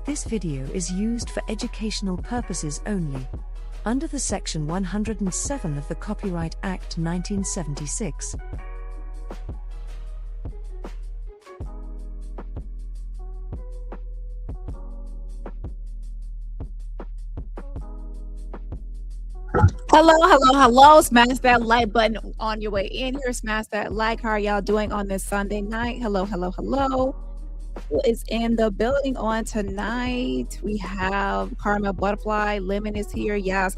This video is used for educational purposes only, under the Section 107 of the Copyright Act 1976. Hello. Smash that like button on your way in here. Smash that like. How are y'all doing on this Sunday night? Hello. Who is in the building on tonight? We have Karma Butterfly. Lemon is here. Yes.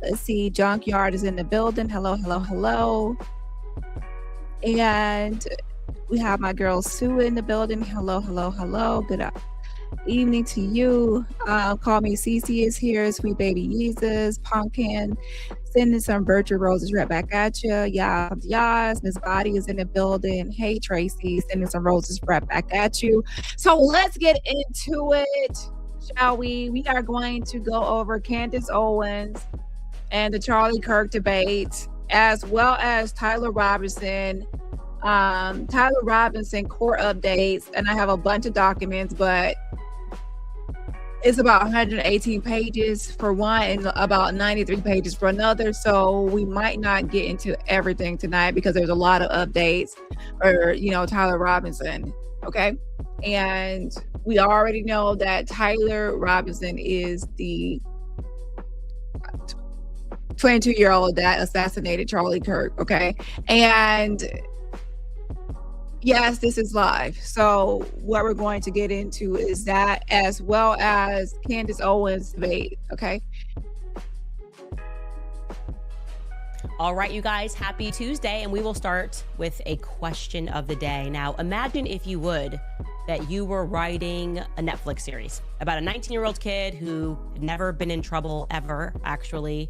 Let's see. Junkyard is in the building. Hello. And we have my girl Sue in the building. Hello. Good evening to you. Call me Cece is here. Sweet baby Jesus. Pumpkin. Sending some virtual roses right back at you. Yes. Miss Body is in the building. Hey Tracy. Sending some roses right back at you. So let's get into it, shall we? We are going to go over Candace Owens and the Charlie Kirk debate, as well as Tyler Robinson court updates. And I have a bunch of documents, but it's about 118 pages for one and about 93 pages for another. So we might not get into everything tonight because there's a lot of updates or, Tyler Robinson. Okay. And we already know that Tyler Robinson is the 22-year-old that assassinated Charlie Kirk. Okay. And yes, this is live. So what we're going to get into is that, as well as Candace Owens debate. Okay. All right, you guys, happy Tuesday. And we will start with a question of the day. Now, imagine, if you would, that you were writing a Netflix series about a 19-year-old kid who had never been in trouble ever, actually.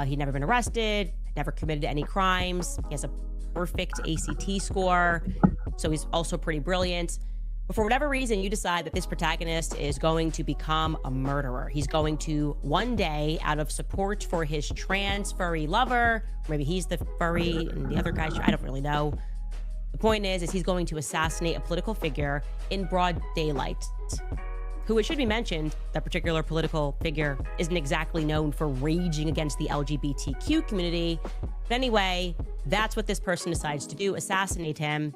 He'd never been arrested, never committed any crimes. He has a perfect ACT score, so he's also pretty brilliant. But for whatever reason, you decide that this protagonist is going to become a murderer. He's going to one day, out of support for his trans furry lover, maybe he's the furry and the other guy's, I don't really know. The point is he's going to assassinate a political figure in broad daylight, who, it should be mentioned, that particular political figure isn't exactly known for raging against the LGBTQ community. But anyway, that's what this person decides to do, assassinate him.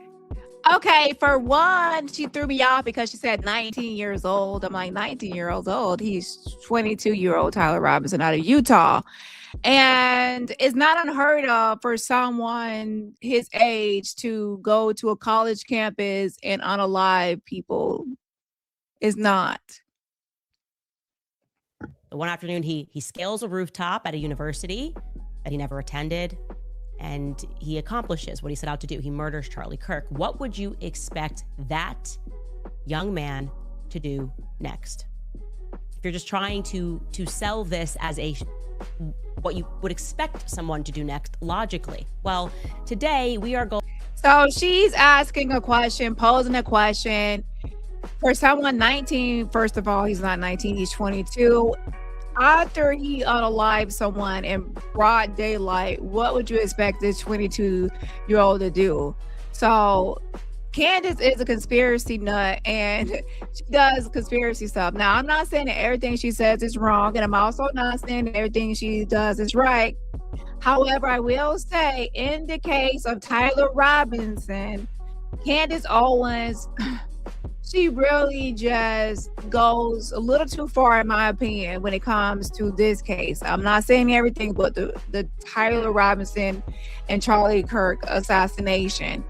Okay, for one, she threw me off because she said 19 years old. I'm like, 19 years old? He's 22-year-old Tyler Robinson out of Utah. And it's not unheard of for someone his age to go to a college campus and unalive people. Is not. One afternoon, he scales a rooftop at a university that he never attended, and he accomplishes what he set out to do. He murders Charlie Kirk. What would you expect that young man to do next? If you're just trying to sell this as what you would expect someone to do next logically. Well, today we are going. So she's asking a question, posing a question. For someone 19, first of all, he's not 19, he's 22. After he unalived someone in broad daylight, what would you expect this 22-year-old to do? So Candace is a conspiracy nut, and she does conspiracy stuff. Now, I'm not saying that everything she says is wrong, and I'm also not saying that everything she does is right. However, I will say, in the case of Tyler Robinson, Candace Owens, she really just goes a little too far, in my opinion, when it comes to this case. I'm not saying everything, but the Tyler Robinson and Charlie Kirk assassination.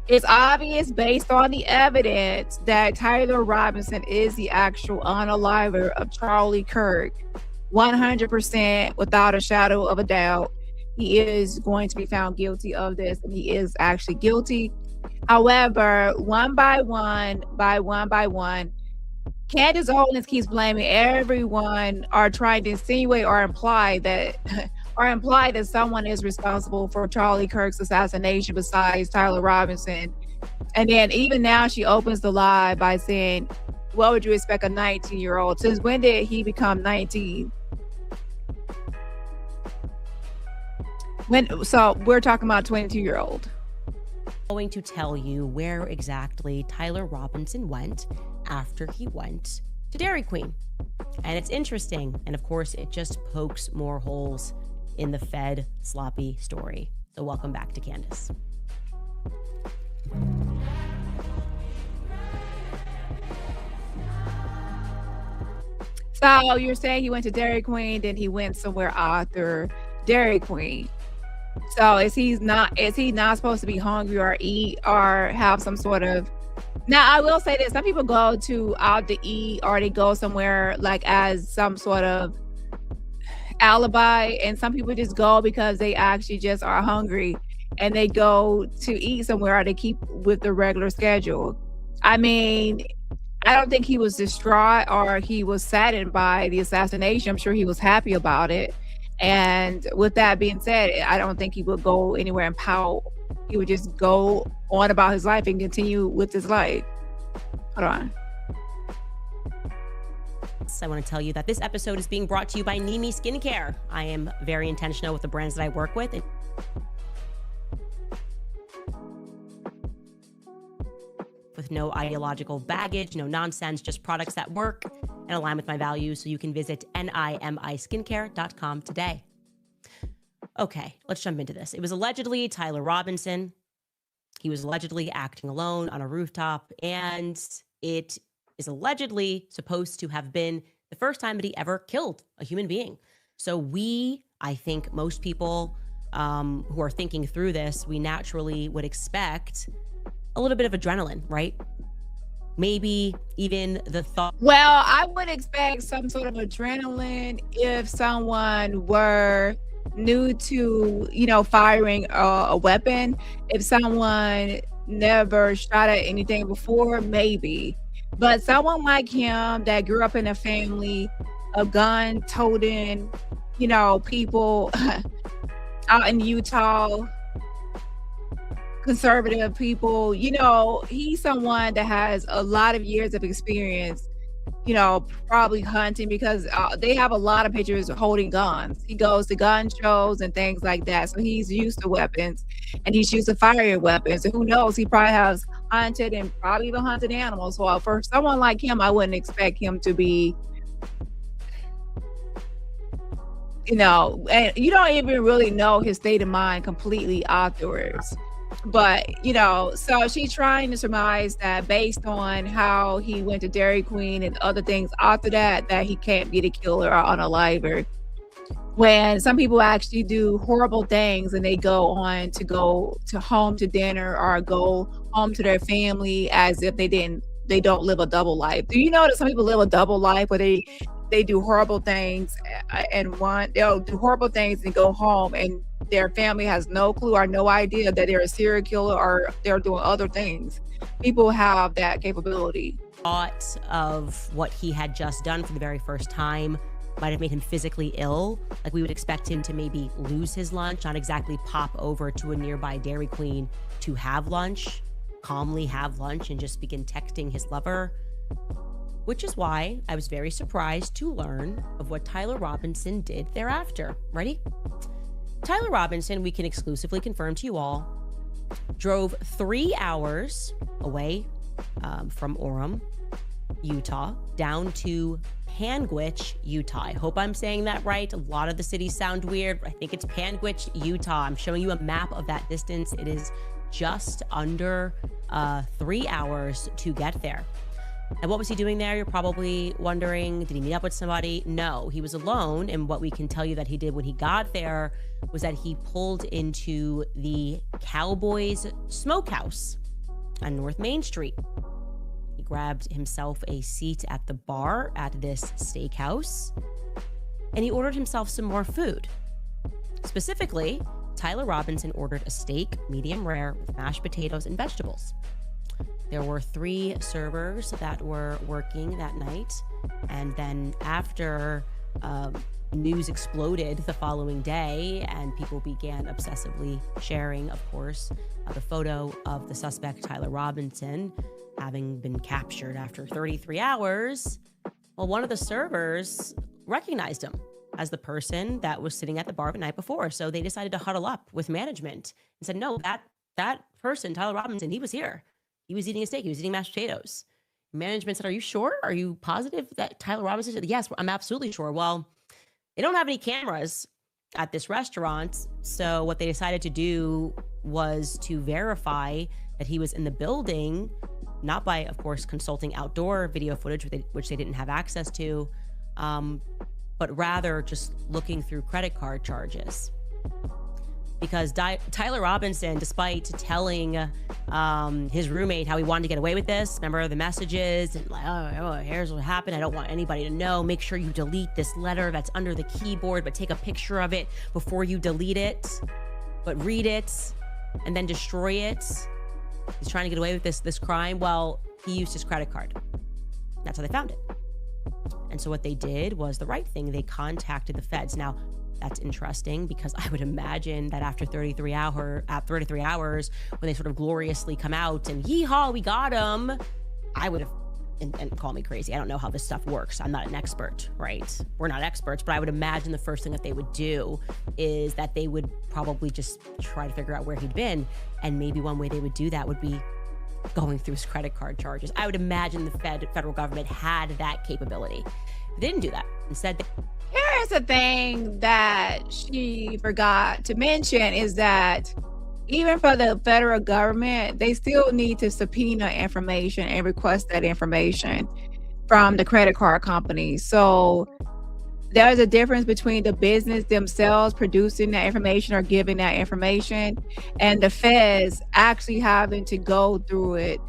It's obvious based on the evidence that Tyler Robinson is the actual unaliver of Charlie Kirk. 100%, without a shadow of a doubt. He is going to be found guilty of this, and he is actually guilty. However, one by one, Candace Owens keeps blaming everyone, or trying to insinuate or imply that someone is responsible for Charlie Kirk's assassination besides Tyler Robinson. And then even now she opens the lie by saying, what would you expect a 19-year-old? Since when did he become 19? So we're talking about 22-year-old. going to tell you where exactly Tyler Robinson went after he went to Dairy Queen. And it's interesting. And of course, it just pokes more holes in the Fed sloppy story. So welcome back to Candace. So you're saying he went to Dairy Queen, then he went somewhere after Dairy Queen. So is he not supposed to be hungry or eat or have some sort of... Now I will say this, some people go out to eat or they go somewhere like as some sort of alibi, and some people just go because they actually just are hungry and they go to eat somewhere or they keep with the regular schedule. I mean, I don't think he was distraught or he was saddened by the assassination. I'm sure he was happy about it. And with that being said, I don't think he would go anywhere and pout. He would just go on about his life and continue with his life. Hold on. I want to tell you that this episode is being brought to you by Nimi Skincare. I am very intentional with the brands that I work with. With no ideological baggage, no nonsense, just products that work and align with my values. So you can visit NIMIskincare.com today. Okay, let's jump into this. It was allegedly Tyler Robinson. He was allegedly acting alone on a rooftop, and it is allegedly supposed to have been the first time that he ever killed a human being. So I think most people who are thinking through this, we naturally would expect a little bit of adrenaline, right? Maybe even the thought. Well, I would expect some sort of adrenaline if someone were new to, firing a weapon. If someone never shot at anything before, maybe. But someone like him that grew up in a family of gun-toting, people out in Utah, conservative people, he's someone that has a lot of years of experience, probably hunting, because they have a lot of pictures holding guns. He goes to gun shows and things like that. So he's used to weapons and he's used to firing weapons. And who knows, he probably has hunted and probably even hunted animals. So for someone like him, I wouldn't expect him to be, and you don't even really know his state of mind completely afterwards. But, so she's trying to surmise that based on how he went to Dairy Queen and other things after that he can't be the killer or unaliver. When some people actually do horrible things and they go to home to dinner or go home to their family as if they don't live a double life. Do you know that some people live a double life where they do horrible things they'll do horrible things and go home and their family has no clue or no idea that they're a serial killer or they're doing other things. People have that capability. Thought of what he had just done for the very first time might have made him physically ill. Like we would expect him to maybe lose his lunch, not exactly pop over to a nearby Dairy Queen to have lunch, calmly have lunch and just begin texting his lover. Which is why I was very surprised to learn of what Tyler Robinson did thereafter. Ready? Tyler Robinson, we can exclusively confirm to you all, drove 3 hours away from Orem, Utah, down to Panguitch, Utah. I hope I'm saying that right. A lot of the cities sound weird. I think it's Panguitch, Utah. I'm showing you a map of that distance. It is just under 3 hours to get there. And what was he doing there? You're probably wondering, did he meet up with somebody? No, he was alone. And what we can tell you that he did when he got there was that he pulled into the Cowboys Smokehouse on North Main Street. He grabbed himself a seat at the bar at this steakhouse, and he ordered himself some more food. Specifically, Tyler Robinson ordered a steak, medium rare, with mashed potatoes and vegetables. There were 3 servers that were working that night. And then after news exploded the following day and people began obsessively sharing, of course, the photo of the suspect, Tyler Robinson, having been captured after 33 hours, well, one of the servers recognized him as the person that was sitting at the bar the night before. So they decided to huddle up with management and said, no, that person, Tyler Robinson, he was here. He was eating a steak. He was eating mashed potatoes. Management said, are you sure? Are you positive that Tyler Robinson said, yes, I'm absolutely sure. Well, they don't have any cameras at this restaurant. So what they decided to do was to verify that he was in the building, not by, of course, consulting outdoor video footage, which they didn't have access to, but rather just looking through credit card charges. Because Tyler Robinson, despite telling his roommate how he wanted to get away with this, remember the messages, and like, oh, here's what happened. I don't want anybody to know. Make sure you delete this letter that's under the keyboard, but take a picture of it before you delete it, but read it and then destroy it. He's trying to get away with this crime. Well, he used his credit card. That's how they found it. And so what they did was the right thing. They contacted the feds. Now, that's interesting because I would imagine that after 33 hours, when they sort of gloriously come out and yeehaw, we got him, I would have, and call me crazy, I don't know how this stuff works. I'm not an expert, right? We're not experts, but I would imagine the first thing that they would do is that they would probably just try to figure out where he'd been. And maybe one way they would do that would be going through his credit card charges. I would imagine the federal government had that capability. They didn't do that. Instead, Here's the thing that she forgot to mention is that even for the federal government, they still need to subpoena information and request that information from the credit card companies. So there's a difference between the business themselves producing that information or giving that information and the feds actually having to go through it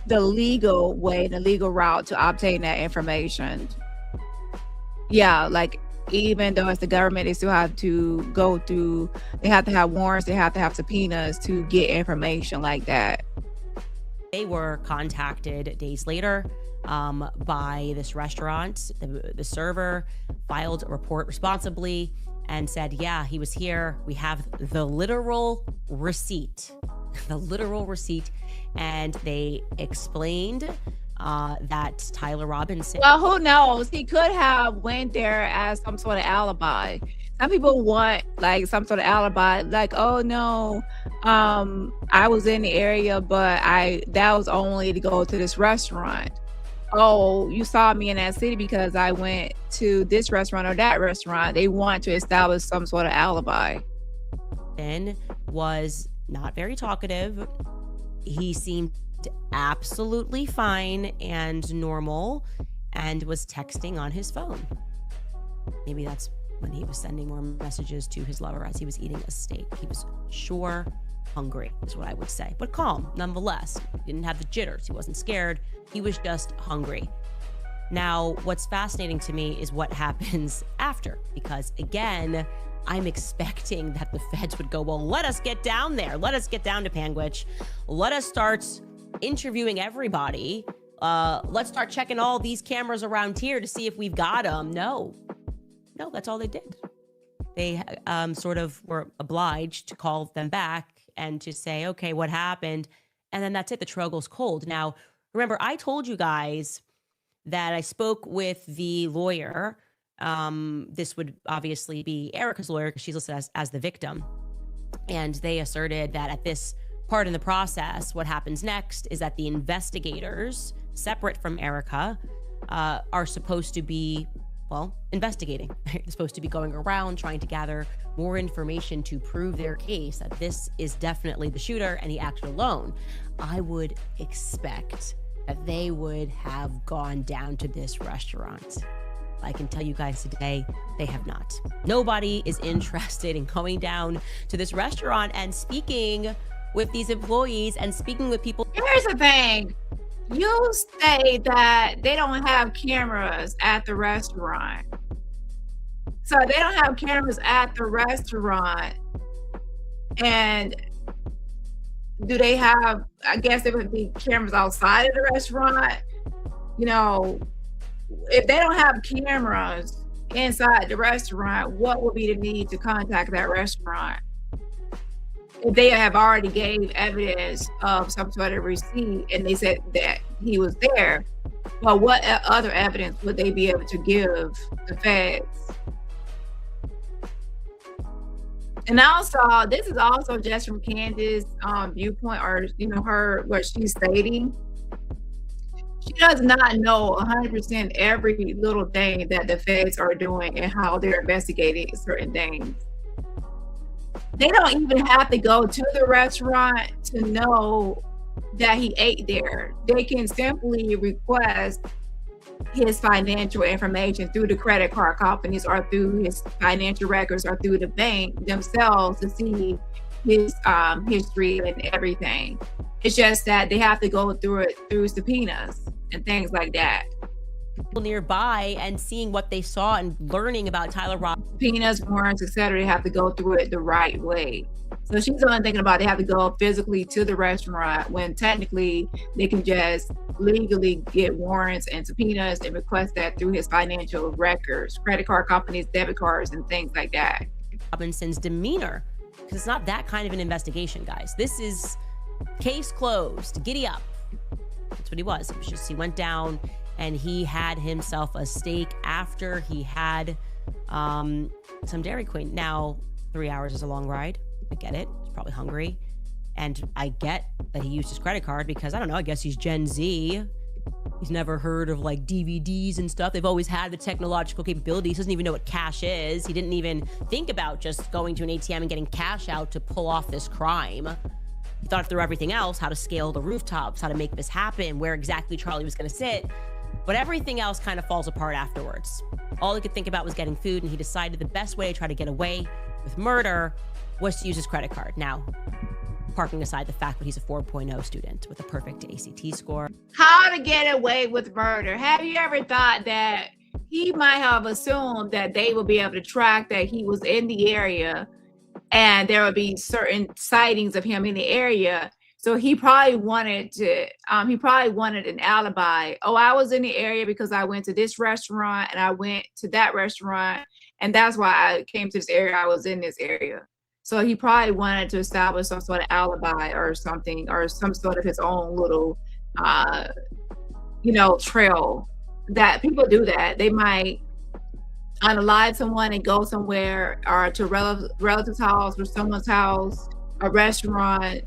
the legal way, the legal route to obtain that information. Yeah, like even though it's the government, they still have to go through, they have to have warrants, they have to have subpoenas to get information like that. they were contacted days later by this restaurant. The server filed a report responsibly and said, yeah, he was here. We have the literal receipt, And they explained that Tyler Robinson. Well, who knows? He could have went there as some sort of alibi. Some people want like some sort of alibi, like, oh no, I was in the area, but that was only to go to this restaurant. Oh, you saw me in that city because I went to this restaurant or that restaurant. They want to establish some sort of alibi. Ben was not very talkative. He seemed absolutely fine and normal and was texting on his phone. Maybe that's when he was sending more messages to his lover as he was eating a steak. He was sure hungry, is what I would say, but calm nonetheless. He didn't have the jitters. He wasn't scared. He was just hungry. Now, what's fascinating to me is what happens after, because again, I'm expecting that the feds would go, well, let us get down there. Let us get down to Panguitch. Let us start interviewing everybody. Let's start checking all these cameras around here to see if we've got them. No, that's all they did. They sort of were obliged to call them back and to say, okay, what happened? And then that's it. The trail goes cold. Now, remember, I told you guys that I spoke with the lawyer. This would obviously be Erica's lawyer because she's listed as the victim. And they asserted that at this part in the process, what happens next is that the investigators, separate from Erica, are supposed to be, well, investigating. They're supposed to be going around trying to gather more information to prove their case that this is definitely the shooter and he acted alone. I would expect that they would have gone down to this restaurant. I can tell you guys today, they have not. Nobody is interested in going down to this restaurant and speaking with these employees and speaking with people. Here's the thing. You say that they don't have cameras at the restaurant. So they don't have cameras at the restaurant. And do they have, I guess there would be cameras outside of the restaurant? You know, if they don't have cameras inside the restaurant, what would be the need to contact that restaurant? If they have already gave evidence of some sort of receipt and they said that he was there, well, what other evidence would they be able to give the feds? And also, this is also just from Candace's viewpoint, or her what she's stating. She does not know 100% every little thing that the feds are doing and how they're investigating certain things. They don't even have to go to the restaurant to know that he ate there. They can simply request his financial information through the credit card companies or through his financial records or through the bank themselves to see his history and everything. It's just that they have to go through it through subpoenas and things like that. People nearby and seeing what they saw and learning about Tyler Ross. Subpoenas, warrants, etc. They have to go through it the right way. So she's only thinking about they have to go physically to the restaurant when technically they can just legally get warrants and subpoenas and request that through his financial records, credit card companies, debit cards, and things like that. Robinson's demeanor, because it's not that kind of an investigation, guys. This is case closed. Giddy up. That's what he was. It was just he went down and he had himself a steak after he had some Dairy Queen. Now, 3 hours is a long ride. I get it. He's probably hungry. And I get that he used his credit card because, I don't know, I guess he's Gen Z. He's never heard of like DVDs and stuff. They've always had the technological capabilities. He doesn't even know what cash is. He didn't even think about just going to an ATM and getting cash out to pull off this crime. He thought through everything else, how to scale the rooftops, how to make this happen, where exactly Charlie was going to sit. But everything else kind of falls apart afterwards. All he could think about was getting food, and he decided the best way to try to get away with murder was to use his credit card. Now, parking aside the fact that he's a 4.0 student with a perfect ACT score. How to get away with murder. Have you ever thought that he might have assumed that they would be able to track that he was in the area and there would be certain sightings of him in the area? So he probably wanted an alibi. Oh, I was in the area because I went to this restaurant and I went to that restaurant, and that's why I came to this area. I was in this area. So he probably wanted to establish some sort of alibi or something, or some sort of his own little, trail. That people do that. They might unalive someone and go somewhere, or to relative's house or someone's house, a restaurant,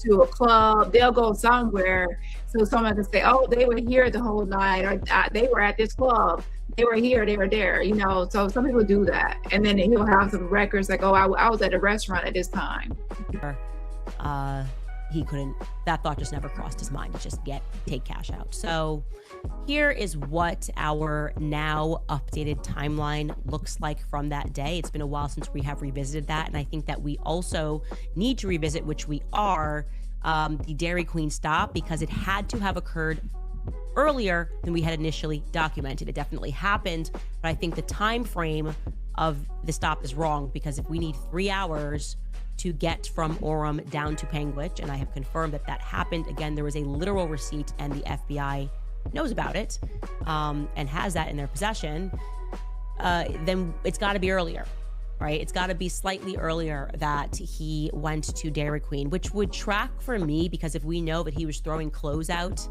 to a club. They'll go somewhere so someone can say, oh, they were here the whole night, or they were at this club. They were here, they were there, so some people do that. And then he'll have some records like, oh, I was at a restaurant at this time. He couldn't, that thought just never crossed his mind to just take cash out. So here is what our now updated timeline looks like from that day. It's been a while since we have revisited that. And I think that we also need to revisit, which we are, the Dairy Queen stop, because it had to have occurred earlier than we had initially documented. It definitely happened, but I think the time frame of the stop is wrong, because if we need 3 hours to get from Orem down to Panguitch, and I have confirmed that that happened, again, there was a literal receipt and the FBI knows about it and has that in their possession, then it's got to be earlier, right? It's got to be slightly earlier that he went to Dairy Queen, which would track for me, because if we know that he was throwing clothes out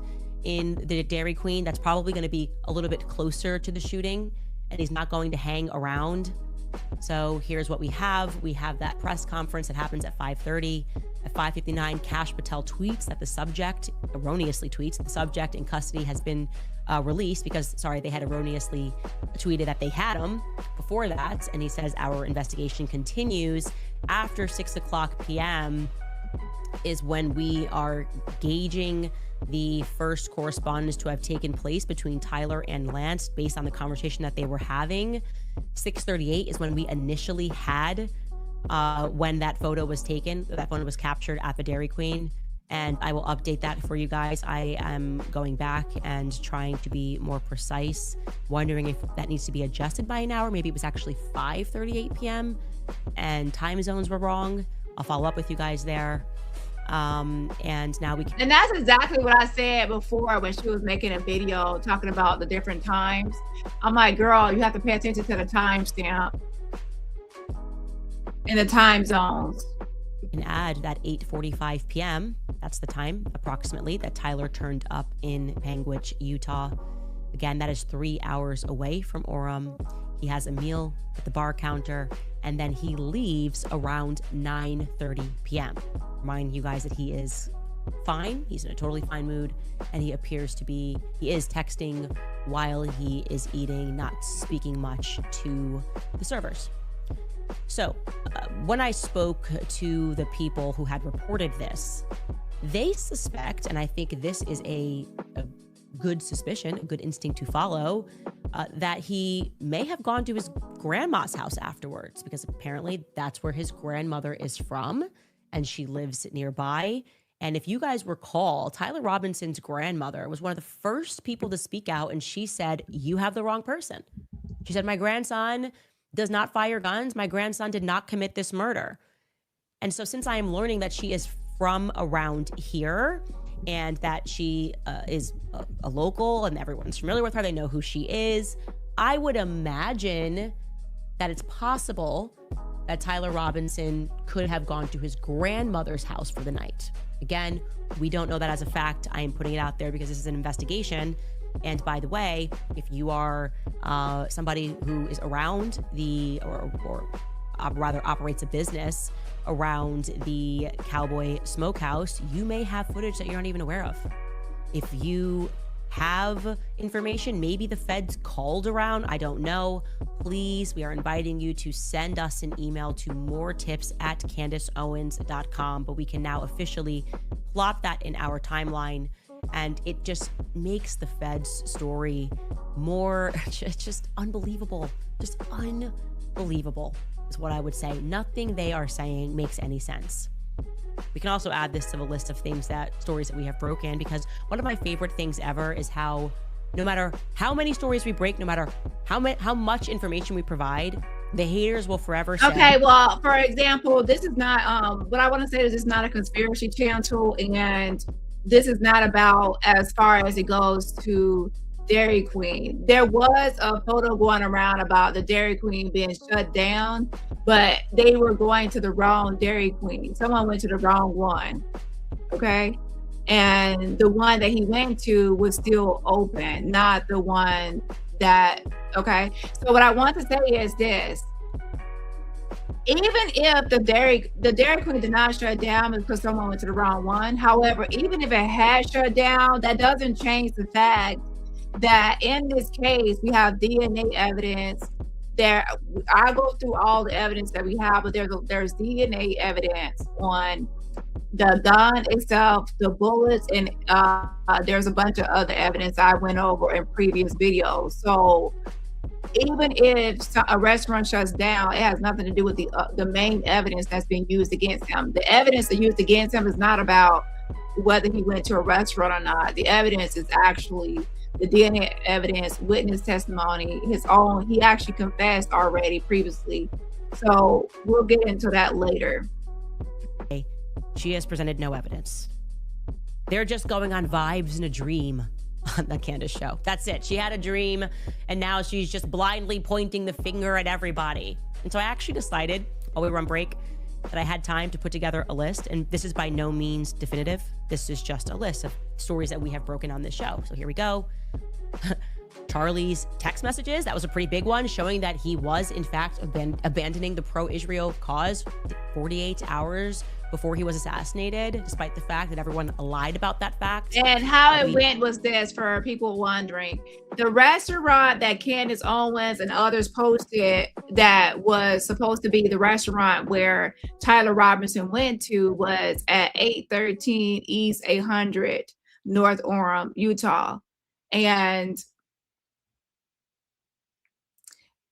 in the Dairy Queen, that's probably going to be a little bit closer to the shooting, and he's not going to hang around. So here's what we have. We have that press conference that happens at 5:30. At 5:59, Kash Patel tweets that the subject, erroneously tweets, the subject in custody has been released because, they had erroneously tweeted that they had him before that. And he says, our investigation continues. After 6:00 p.m. is when we are gauging the first correspondence to have taken place between Tyler and Lance based on the conversation that they were having. 6:38 is when we initially had when that photo was taken. That photo was captured at the Dairy Queen, and I will update that for you guys. I am going back and trying to be more precise, wondering if that needs to be adjusted by an hour. Maybe it was actually 5:38 p.m. and time zones were wrong. I'll follow up with you guys there. And now we can. And that's exactly what I said before when she was making a video talking about the different times. I'm like, girl, you have to pay attention to the timestamp and the time zones. And add that 8:45 p.m. That's the time approximately that Tyler turned up in Panguitch, Utah. Again, that is 3 hours away from Orem. He has a meal at the bar counter, and then he leaves around 9:30 p.m. Remind you guys that he is fine. He's in a totally fine mood, and he is texting while he is eating, not speaking much to the servers. So when I spoke to the people who had reported this, they suspect, and I think this is a good suspicion, a good instinct to follow, that he may have gone to his grandma's house afterwards, because apparently that's where his grandmother is from, and she lives nearby. And if you guys recall, Tyler Robinson's grandmother was one of the first people to speak out, and she said, "You have the wrong person." She said, "My grandson does not fire guns. My grandson did not commit this murder." And so since I am learning that she is from around here, and that she is a local and everyone's familiar with her, they know who she is, I would imagine that it's possible that Tyler Robinson could have gone to his grandmother's house for the night. Again, we don't know that as a fact. I am putting it out there because this is an investigation. And by the way, if you are somebody who is around or rather operates a business around the Cowboy Smokehouse, you may have footage that you're not even aware of. If you have information, maybe the feds called around, I don't know, please, we are inviting you to send us an email to moretips@candaceowens.com, but we can now officially plot that in our timeline, and it just makes the feds story more, just unbelievable, just unbelievable is what I would say. Nothing they are saying makes any sense. We can also add this to the list of stories that we have broken, because one of my favorite things ever is how no matter how many stories we break, no matter how much information we provide, the haters will forever say. Okay, well, for example, this is not, what I want to say is it's not a conspiracy channel, and this is not about as far as it goes to Dairy Queen. There was a photo going around about the Dairy Queen being shut down, but they were going to the wrong Dairy Queen. Someone went to the wrong one, okay? And the one that he went to was still open, not the one that, okay? So what I want to say is this. Even if the Dairy Queen did not shut down because someone went to the wrong one, however, even if it had shut down, that doesn't change the fact that in this case, we have DNA evidence. I go through all the evidence that we have, but there's DNA evidence on the gun itself, the bullets, and there's a bunch of other evidence I went over in previous videos. So even if a restaurant shuts down, it has nothing to do with the main evidence that's being used against him. The evidence that used against him is not about whether he went to a restaurant or not. The evidence is actually the DNA evidence, witness testimony, his own. He actually confessed already previously. So we'll get into that later. She has presented no evidence. They're just going on vibes and a dream on the Candace show. That's it. She had a dream, and now she's just blindly pointing the finger at everybody. And so I actually decided while we were on break that I had time to put together a list, and this is by no means definitive. This is just a list of stories that we have broken on this show. So here we go. Charlie's text messages, that was a pretty big one, showing that he was in fact abandoning the pro-Israel cause 48 hours before he was assassinated, despite the fact that everyone lied about that fact. And how it went was this, for people wondering. The restaurant that Candace Owens and others posted that was supposed to be the restaurant where Tyler Robinson went to was at 813 East 800 North Orem, Utah. And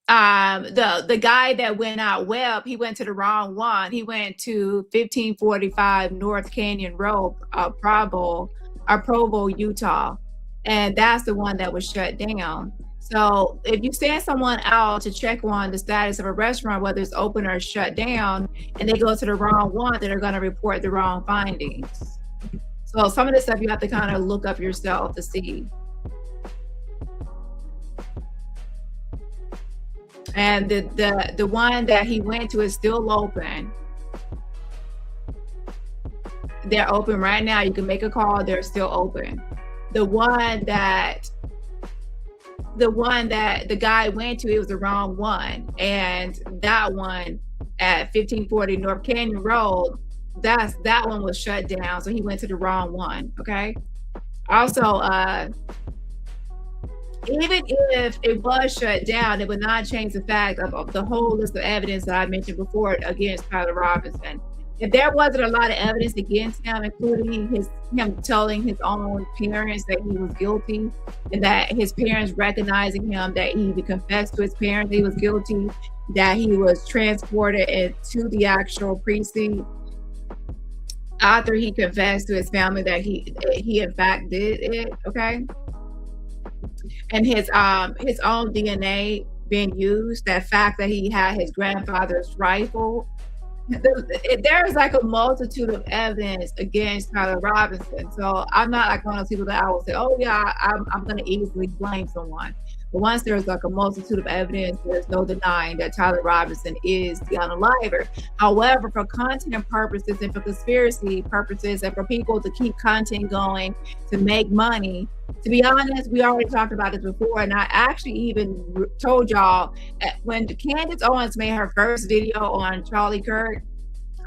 the guy that went out Webb, he went to the wrong one. He went to 1545 North Canyon Road, Provo, Utah, and that's the one that was shut down. So if you send someone out to check on the status of a restaurant, whether it's open or shut down, and they go to the wrong one, then they're going to report the wrong findings. So some of this stuff you have to kind of look up yourself to see. And the one that he went to is still open. They're open right now. You can make a call. They're still open. The one that the one that the guy went to, it was the wrong one. And that one at 1540 North Canyon Road, that one was shut down. So he went to the wrong one. Okay. Also, even if it was shut down, it would not change the fact of the whole list of evidence that I mentioned before against Tyler Robinson. If there wasn't a lot of evidence against him, including him telling his own parents that he was guilty, and that his parents recognizing him, that he confessed to his parents he was guilty, that he was transported to the actual precinct after he confessed to his family that he in fact did it, okay? And his own DNA being used, that fact that he had his grandfather's rifle. There's like a multitude of evidence against Tyler Robinson. So I'm not like one of those people that I will say, oh yeah, I'm going to easily blame someone. But once there's like a multitude of evidence, there's no denying that Tyler Robinson is the unaliver. However, for content purposes and for conspiracy purposes and for people to keep content going to make money, to be honest, we already talked about this before, and I actually even told y'all when Candace Owens made her first video on Charlie Kirk,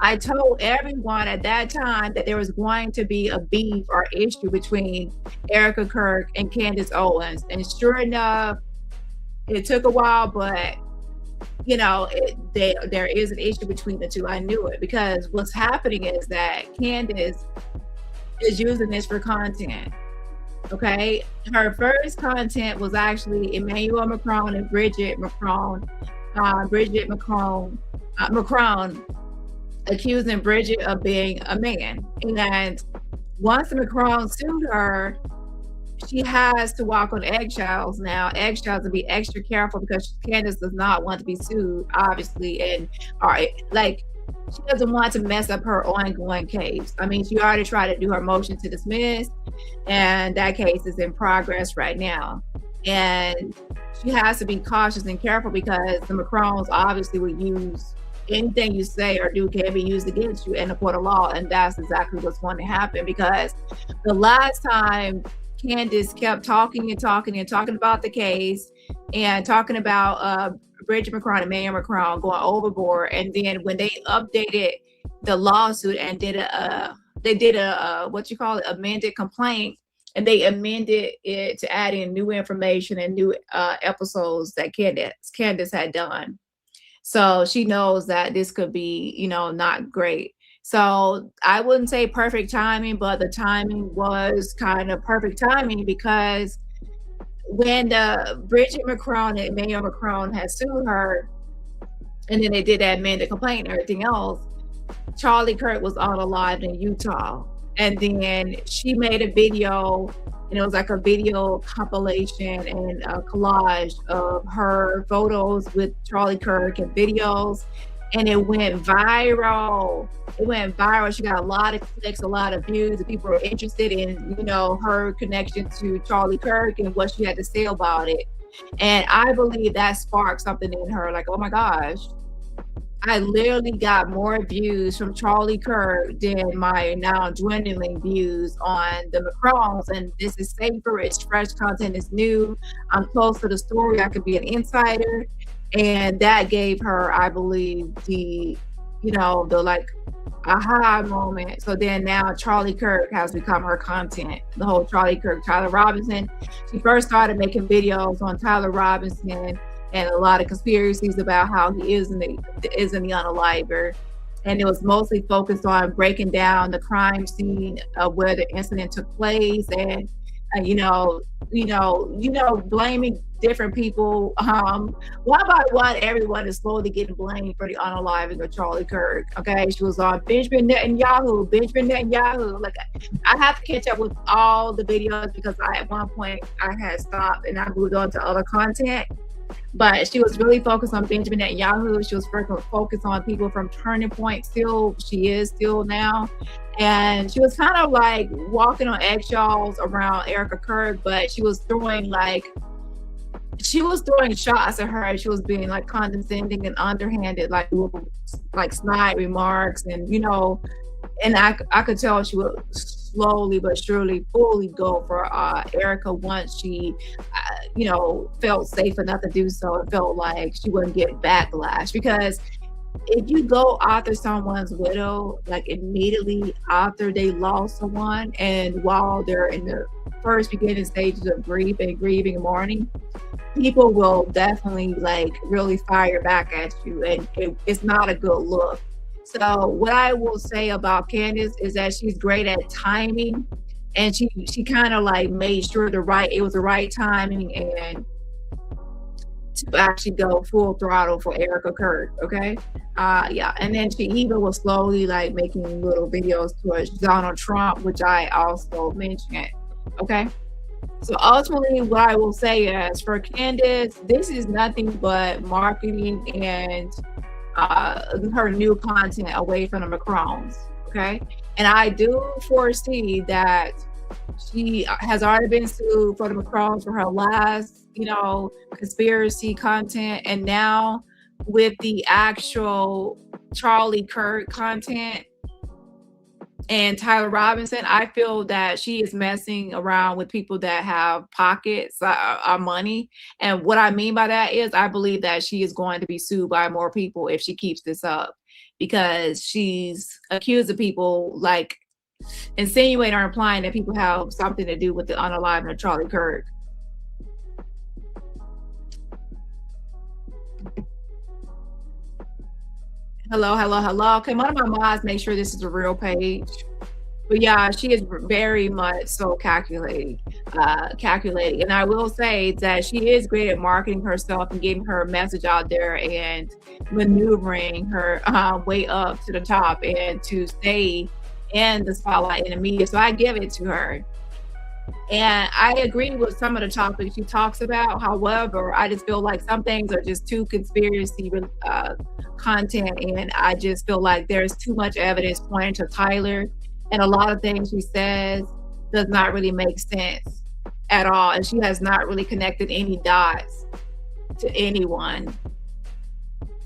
I told everyone at that time that there was going to be a beef or issue between Erica Kirk and Candace Owens. And sure enough, it took a while, but you know, there is an issue between the two. I knew it because what's happening is that Candace is using this for content. Okay, her first content was actually Emmanuel Macron and Bridget Macron accusing Bridget of being a man. And once the Macron sued her, she has to walk on eggshells now. Eggshells, to be extra careful because Candace does not want to be sued, obviously, and she doesn't want to mess up her ongoing case. I mean, she already tried to do her motion to dismiss, and that case is in progress right now. And she has to be cautious and careful because the Macrons obviously will use anything you say or do can be used against you in the court of law, and that's exactly what's going to happen. Because the last time Candace kept talking about the case and talking about Bridget Macron and Mayor Macron going overboard, and then when they updated the lawsuit and did a amended complaint, and they amended it to add in new information and new episodes that Candace had done. So she knows that this could be, you know, not great. So I wouldn't say perfect timing, but the timing was kind of perfect timing because when Bridget Macron and Mayor Macron had sued her, and then they did that amended complaint and everything else, Charlie Kirk was on alive in Utah. And then she made a video, and it was like a video compilation and a collage of her photos with Charlie Kirk and videos. And it went viral. She got a lot of clicks, a lot of views, and people were interested in, you know, her connection to Charlie Kirk and what she had to say about it. And I believe that sparked something in her, like, oh my gosh, I literally got more views from Charlie Kirk than my now dwindling views on the Macrons. And this is safer, it's fresh content, it's new. I'm close to the story, I could be an insider. And that gave her, I believe, the like aha moment. So then now Charlie Kirk has become her content. The whole Charlie Kirk, Tyler Robinson. She first started making videos on Tyler Robinson and a lot of conspiracies about how he isn't the unaliver. And it was mostly focused on breaking down the crime scene of where the incident took place, and blaming different people. One by one, everyone is slowly getting blamed for the unaliving of Charlie Kirk. Okay, she was on Benjamin Netanyahu. Like, I have to catch up with all the videos because at one point I had stopped and I moved on to other content. But she was really focused on Benjamin Netanyahu. She was focused on people from Turning Point. She is still now. And she was kind of like walking on eggshells around Erica Kirk, but she was throwing shots at her. She was being like condescending and underhanded, like snide remarks, and and I could tell she was slowly but surely fully go for Erica once she, felt safe enough to do so and felt like she wouldn't get backlash. Because if you go after someone's widow, like immediately after they lost someone, and while they're in the first beginning stages of grief and grieving and mourning, people will definitely like really fire back at you, and it's not a good look. So what I will say about Candace is that she's great at timing, and she kind of like made sure it was the right timing and to actually go full throttle for Erica Kirk. Okay. And then she even was slowly like making little videos towards Donald Trump, which I also mentioned. Okay. So ultimately, what I will say is for Candace, this is nothing but marketing and her new content away from the Macrons. Okay. And I do foresee that she has already been sued for the Macrons for her last, conspiracy content. And now with the actual Charlie Kirk content and Tyler Robinson, I feel that she is messing around with people that have pockets of money. And what I mean by that is I believe that she is going to be sued by more people if she keeps this up, because she's accused of people like insinuating or implying that people have something to do with the unaliving of Charlie Kirk. Hello. Can one of my mods make sure this is a real page? But yeah, she is very much so calculating. And I will say that she is great at marketing herself and getting her message out there and maneuvering her way up to the top and to stay in the spotlight in the media. So I give it to her. And I agree with some of the topics she talks about. However, I just feel like some things are just too conspiracy content, and I just feel like there's too much evidence pointing to Tyler, and a lot of things she says does not really make sense at all, and she has not really connected any dots to anyone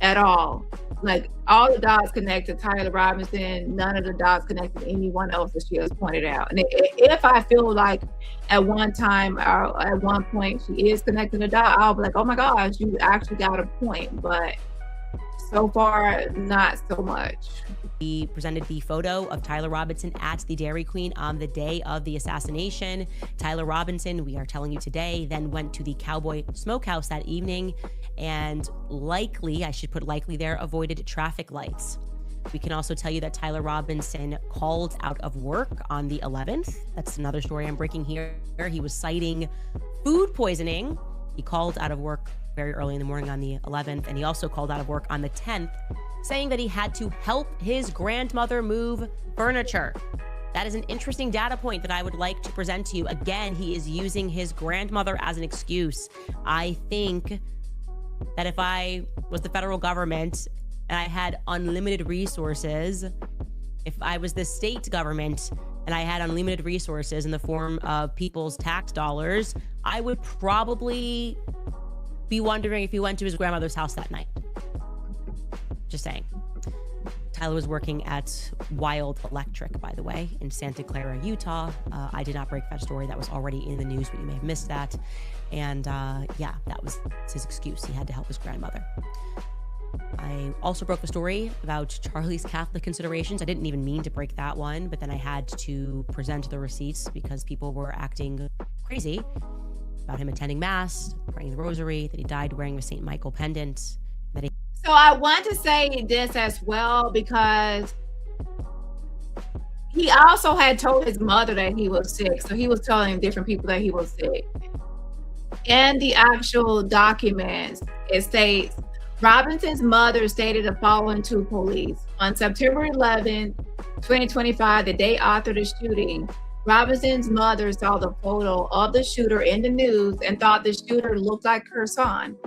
at all. Like all the dots connect to Tyler Robinson, none of the dots connect to anyone else that she has pointed out. And if I feel like at one time or at one point she is connecting the dot, I'll be like, oh my gosh, you actually got a point. But so far, not so much. We presented the photo of Tyler Robinson at the Dairy Queen on the day of the assassination. Tyler Robinson, we are telling you today, then went to the Cowboy Smokehouse that evening and likely, I should put likely there, avoided traffic lights. We can also tell you that Tyler Robinson called out of work on the 11th. That's another story I'm breaking here. He was citing food poisoning. He called out of work very early in the morning on the 11th, and he also called out of work on the 10th, saying that he had to help his grandmother move furniture. That is an interesting data point that I would like to present to you. Again, he is using his grandmother as an excuse. I think that if I was the federal government and I had unlimited resources, if I was the state government and I had unlimited resources in the form of people's tax dollars, I would probably be wondering if he went to his grandmother's house that night. Just saying. Tyler was working at Wild Electric, by the way, in Santa Clara, Utah. I did not break that story. That was already in the news, but you may have missed that. And yeah, that was his excuse. He had to help his grandmother. I also broke the story about Charlie's Catholic considerations. I didn't even mean to break that one, but then I had to present the receipts because people were acting crazy about him attending Mass, praying the rosary, that he died wearing a St. Michael pendant. So I want to say this as well, because he also had told his mother that he was sick. So he was telling different people that he was sick. In the actual documents, it states, Robinson's mother stated the following to police. On September 11, 2025, the day after the shooting, Robinson's mother saw the photo of the shooter in the news and thought the shooter looked like her son.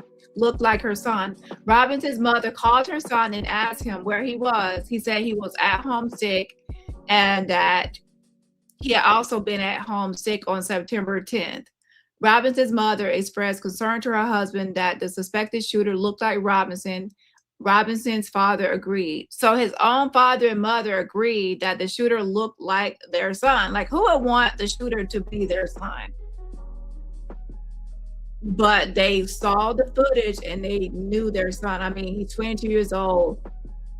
Robinson's mother called her son and asked him where he was. He said he was at home sick and that he had also been at home sick on September 10th. Robinson's mother expressed concern to her husband that the suspected shooter looked like Robinson Robinson's father agreed. So his own father and mother agreed that the shooter looked like their son. Like, who would want the shooter to be their son? But they saw the footage and they knew their son. I mean, he's 22 years old.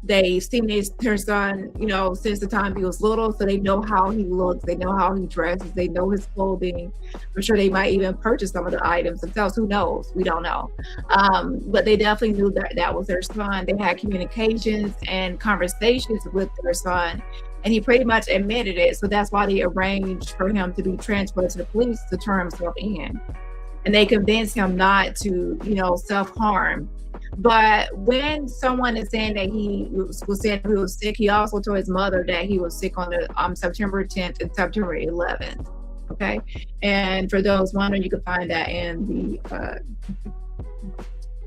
They've seen their son, you know, since the time he was little, so they know how he looks, they know how he dresses, they know his clothing. I'm sure they might even purchase some of the items themselves. Who knows? We don't know. But they definitely knew that that was their son. They had communications and conversations with their son, and he pretty much admitted it. So that's why they arranged for him to be transferred to the police to turn himself in. And they convinced him not to, you know, self-harm. But when someone is saying that he was saying he was sick, he also told his mother that he was sick on the September 10th and September 11th. Okay, and for those wondering, you can find that in the.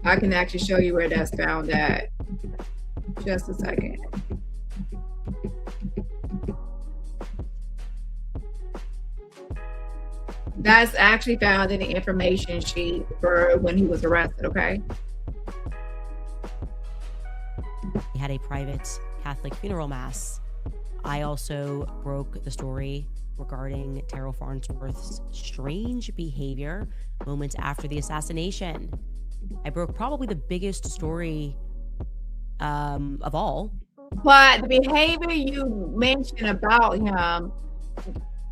I can actually show you where that's found at. Just a second. That's actually found in the information sheet for when he was arrested. Okay. He had a private Catholic funeral mass. I also broke the story regarding Terrell Farnsworth's strange behavior moments after the assassination. I broke probably the biggest story of all. But the behavior you mentioned about him,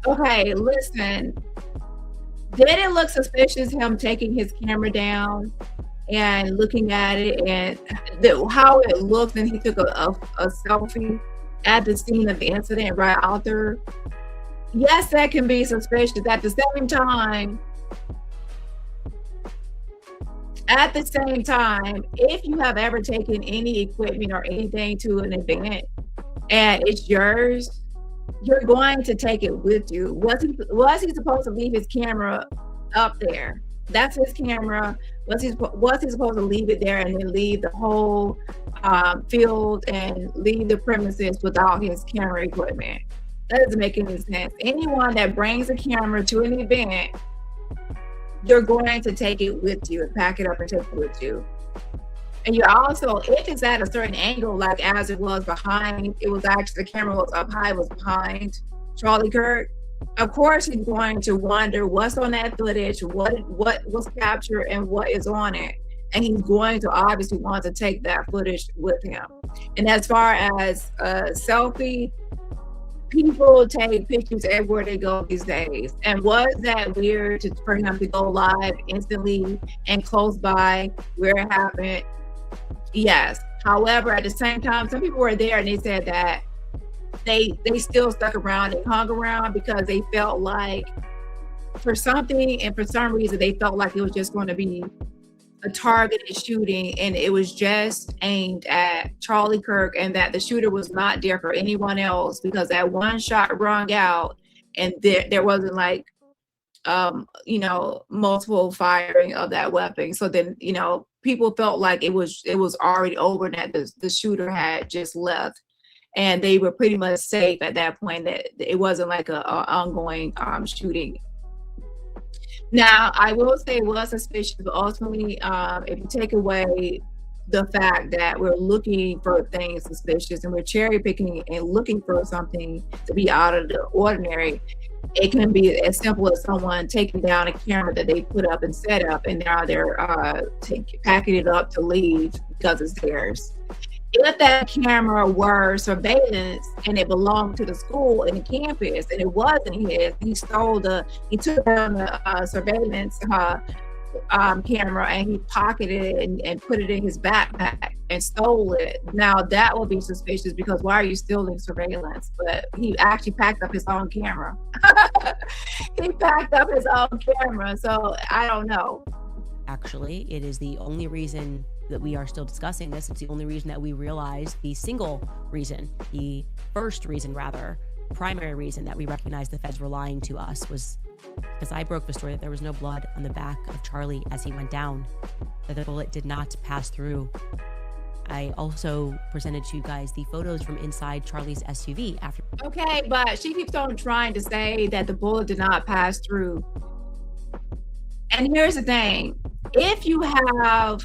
okay, listen, did it look suspicious him taking his camera down and looking at it and how it looked, and he took a selfie at the scene of the incident right out there? Yes, that can be suspicious. At the same time, if you have ever taken any equipment or anything to an event and it's yours, you're going to take it with you. Was he supposed to leave his camera up there? That's his camera. Was he supposed to leave it there and then leave the whole field and leave the premises without his camera equipment? That doesn't make any sense. Anyone that brings a camera to an event, you're going to take it with you and pack it up and take it with you. And you also, if it's at a certain angle, like as it was behind, it was actually, the camera was up high, was behind Charlie Kirk. Of course, he's going to wonder what's on that footage, what was captured and what is on it. And he's going to obviously want to take that footage with him. And as far as a selfie, people take pictures everywhere they go these days. And was that weird for him to go live instantly and close by where it happened? Yes. However, at the same time, some people were there and they said that they still stuck around and hung around because they felt like for something and for some reason they felt like it was just going to be a targeted shooting and it was just aimed at Charlie Kirk, and that the shooter was not there for anyone else because that one shot rung out and there wasn't like multiple firing of that weapon. So then, people felt like it was already over and that the shooter had just left. And they were pretty much safe at that point, that it wasn't like a ongoing shooting. Now, I will say it was suspicious, but ultimately, if you take away the fact that we're looking for things suspicious and we're cherry picking and looking for something to be out of the ordinary, it can be as simple as someone taking down a camera that they put up and set up, and now they're packing it up to leave because it's theirs. If that camera were surveillance and it belonged to the school and the campus and it wasn't his, he took down the surveillance camera and he pocketed it and put it in his backpack and stole it. Now that would be suspicious because why are you stealing surveillance? But he actually packed up his own camera. He packed up his own camera, so I don't know. Actually, it is the only reason that we are still discussing this. It's the only reason that we realized the primary reason that we recognized the feds were lying to us was because I broke the story that there was no blood on the back of Charlie as he went down, that the bullet did not pass through. I also presented to you guys the photos from inside Charlie's SUV after. Okay, but she keeps on trying to say that the bullet did not pass through. And here's the thing, if you have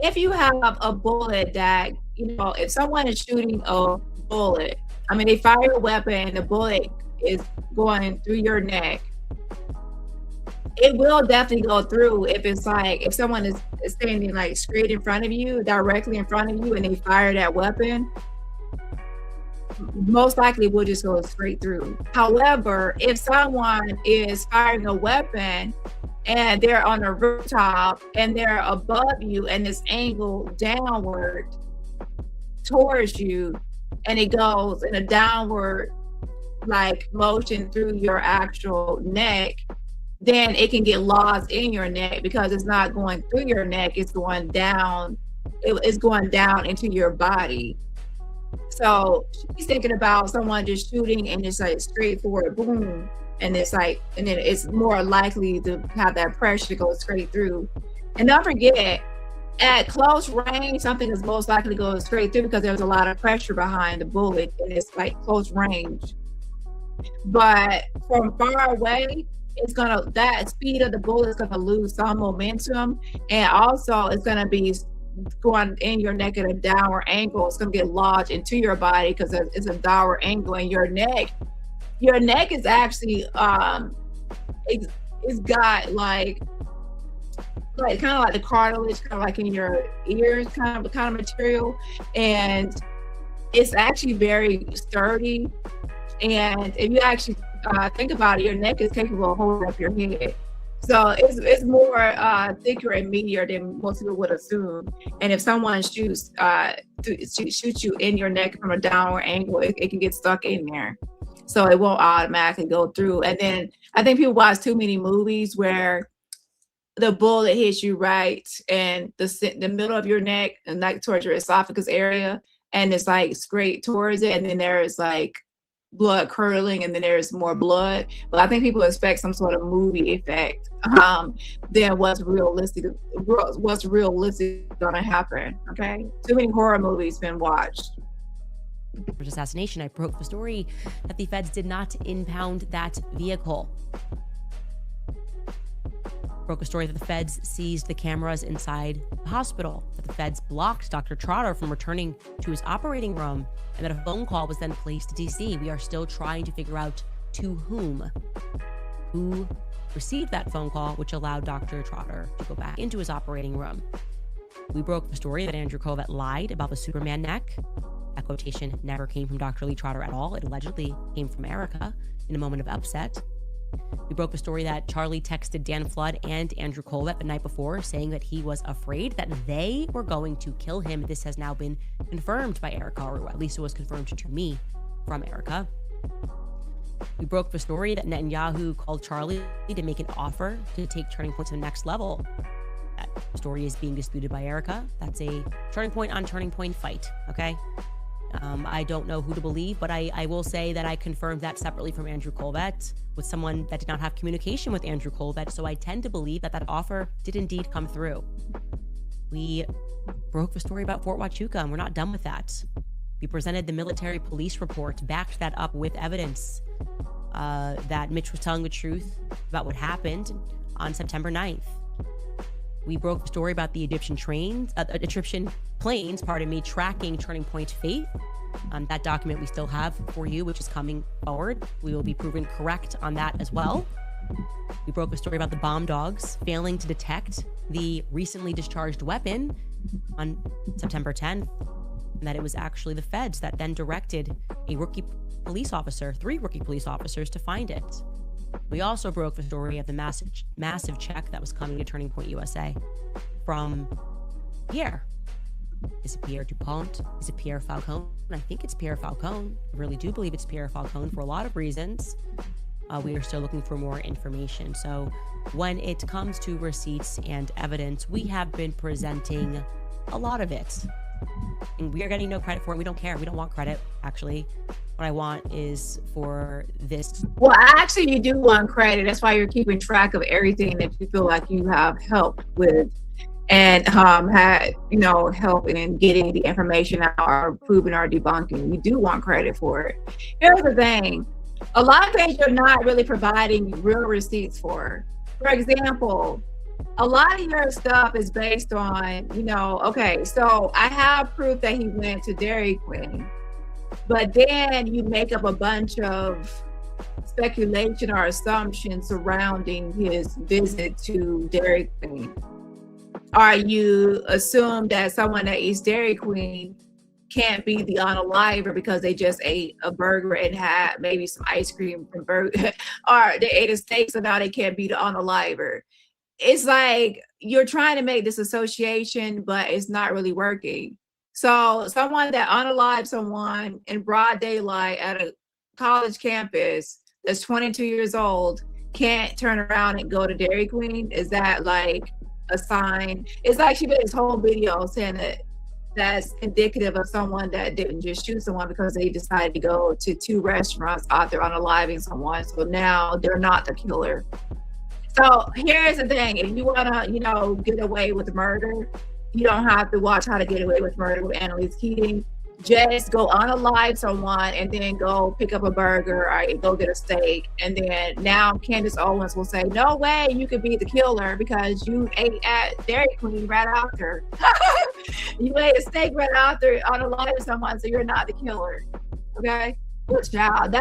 if you have a bullet that, if someone is shooting a bullet, I mean, they fire a weapon, the bullet is going through your neck, it will definitely go through if someone is standing like straight in front of you, directly in front of you, and they fire that weapon, most likely will just go straight through. However, if someone is firing a weapon and they're on a rooftop and they're above you and it's angled downward towards you, and it goes in a downward like motion through your actual neck, then it can get lost in your neck because it's not going through your neck, it's going down. It's going down into your body. So she's thinking about someone just shooting and it's like straightforward, boom, and it's like, and then it's more likely to have that pressure to go straight through. And don't forget, at close range, something is most likely to go straight through because there's a lot of pressure behind the bullet and it's like close range. But from far away, that speed of the bullet is gonna lose some momentum, and also it's gonna be going in your neck at a downward angle. It's gonna get lodged into your body because it's a downward angle in your neck. Your neck is actually it's got like kind of like the cartilage, kind of like in your ears, kind of material, and it's actually very sturdy. And if you actually think about it, your neck is capable of holding up your head. So it's more thicker and meatier than most people would assume. And if someone shoots you in your neck from a downward angle, it can get stuck in there. So it won't automatically go through. And then I think people watch too many movies where the bullet hits you right in the middle of your neck and like towards your esophagus area, and it's like straight towards it, and then there's like blood curdling, and then there's more blood. But I think people expect some sort of movie effect than what's realistic gonna happen. Okay, too many horror movies been watched. Assassination. I broke the story that the feds did not impound that vehicle. Broke a story that the feds seized the cameras inside the hospital, that the feds blocked Dr. Trotter from returning to his operating room, and that a phone call was then placed to DC. We are still trying to figure out to who received that phone call, which allowed Dr. Trotter to go back into his operating room. We broke the story that Andrew Kovett lied about the Superman neck. That quotation never came from Dr. Lee Trotter at all. It allegedly came from Erica in a moment of upset. We broke the story that Charlie texted Dan Flood and Andrew Kovett the night before, saying that he was afraid that they were going to kill him. This has now been confirmed by Erica, or at least it was confirmed to me from Erica. We broke the story that Netanyahu called Charlie to make an offer to take Turning Point to the next level. That story is being disputed by Erica. That's a Turning Point on Turning Point fight, okay? I don't know who to believe, but I will say that I confirmed that separately from Andrew Kovett with someone that did not have communication with Andrew Kovett, so I tend to believe that that offer did indeed come through. We broke the story about Fort Huachuca, and we're not done with that. We presented the military police report, backed that up with evidence that Mitch was telling the truth about what happened on September 9th. We broke the story about the Egyptian planes, tracking Turning Point Faith. That document we still have for you, which is coming forward. We will be proven correct on that as well. We broke a story about the bomb dogs failing to detect the recently discharged weapon on September 10th, and that it was actually the feds that then directed three rookie police officers to find it. We also broke the story of the massive check that was coming to Turning Point USA from Pierre. Is it Pierre Dupont? Is it Pierre Falcone? I think it's Pierre Falcone. I really do believe it's Pierre Falcone for a lot of reasons. We are still looking for more information. So when it comes to receipts and evidence, we have been presenting a lot of it. And we are getting no credit for it. We don't care. We don't want credit, actually. What I want is for this. Well, actually, you do want credit. That's why you're keeping track of everything that you feel like you have helped with, and had help in getting the information out or proving or debunking. You do want credit for it. Here's the thing: a lot of things you're not really providing real receipts for. For example, a lot of your stuff is based on, okay, so I have proof that he went to Dairy Queen, but then you make up a bunch of speculation or assumptions surrounding his visit to Dairy Queen. Or you assume that someone that eats Dairy Queen can't be the unaliver because they just ate a burger and had maybe some ice cream from burger, or they ate a steak, so now they can't be the unaliver. It's like you're trying to make this association, but it's not really working. So someone that unalived someone in broad daylight at a college campus that's 22 years old can't turn around and go to Dairy Queen. Is that like a sign? It's like she made this whole video saying that that's indicative of someone that didn't just shoot someone because they decided to go to 2 restaurants after unaliving someone. So now they're not the killer. So here's the thing. If you want to, get away with murder, you don't have to watch How to Get Away with Murder with Annalise Keating. Just go unalive someone and then go pick up a burger or go get a steak. And then now Candace Owens will say, no way you could be the killer because you ate at Dairy Queen right after. You ate a steak right after unalive someone, so you're not the killer. Okay? Good job.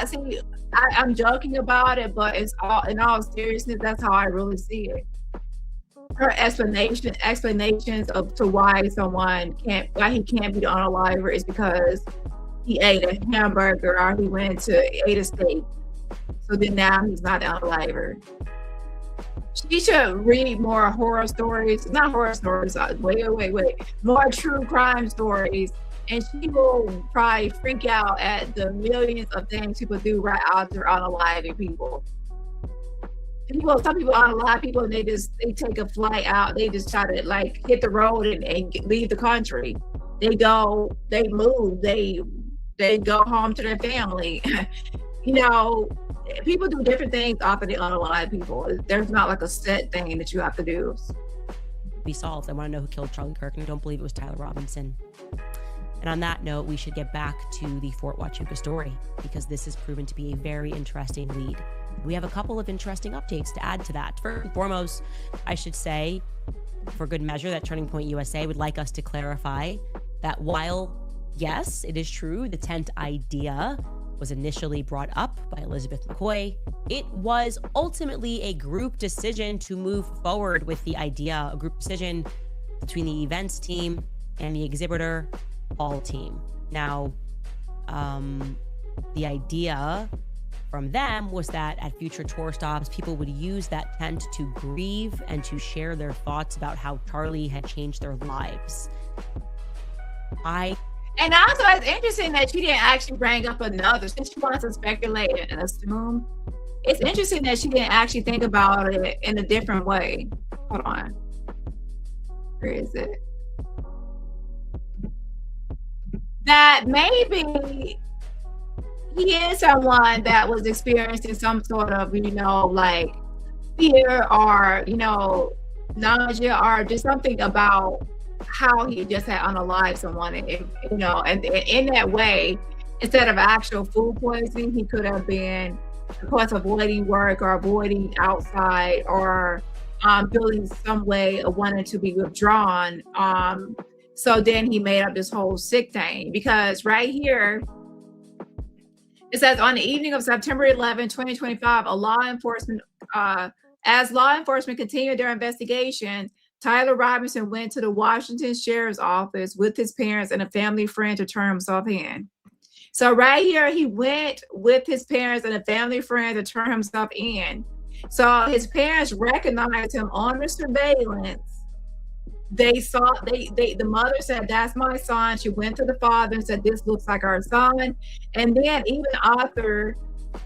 See, I'm joking about it, but it's all in all seriousness, that's how I really see it. Her explanations to why he can't be the unaliver is because he ate a hamburger or he ate a steak. So then now he's not the unaliver. She should read more horror stories, not horror stories, wait, more true crime stories. And she will probably freak out at the millions of things people do right after unaliving people. Some people unalive people and they take a flight out. They just try to hit the road and leave the country. They move, they go home to their family. People do different things after they unalive people. There's not like a set thing that you have to do. Be solved. I want to know who killed Charlie Kirk, and I don't believe it was Tyler Robinson. And on that note, we should get back to the Fort Huachuca story because this has proven to be a very interesting lead. We have a couple of interesting updates to add to that. First and foremost, I should say, for good measure, that Turning Point USA would like us to clarify that while, yes, it is true, the tent idea was initially brought up by Elizabeth McCoy, it was ultimately a group decision to move forward with the idea, a group decision between the events team and the exhibitor all team. Now, the idea from them was that at future tour stops, people would use that tent to grieve and to share their thoughts about how Charlie had changed their lives. And also, it's interesting that she didn't actually bring up another, since she wants to speculate and assume. It's interesting that she didn't actually think about it in a different way. Hold on. Where is it? That maybe he is someone that was experiencing some sort of, fear or, nausea or just something about how he just had unalived someone. And in that way, instead of actual food poisoning, he could have been, of course, avoiding work or avoiding outside or feeling some way of wanting to be withdrawn. So then he made up this whole sick thing, because right here, it says on the evening of September 11, 2025, as law enforcement continued their investigation, Tyler Robinson went to the Washington Sheriff's Office with his parents and a family friend to turn himself in. So right here, he went with his parents and a family friend to turn himself in. So his parents recognized him on the surveillance. The mother said, "That's my son." She went to the father and said, "This looks like our son." And then even after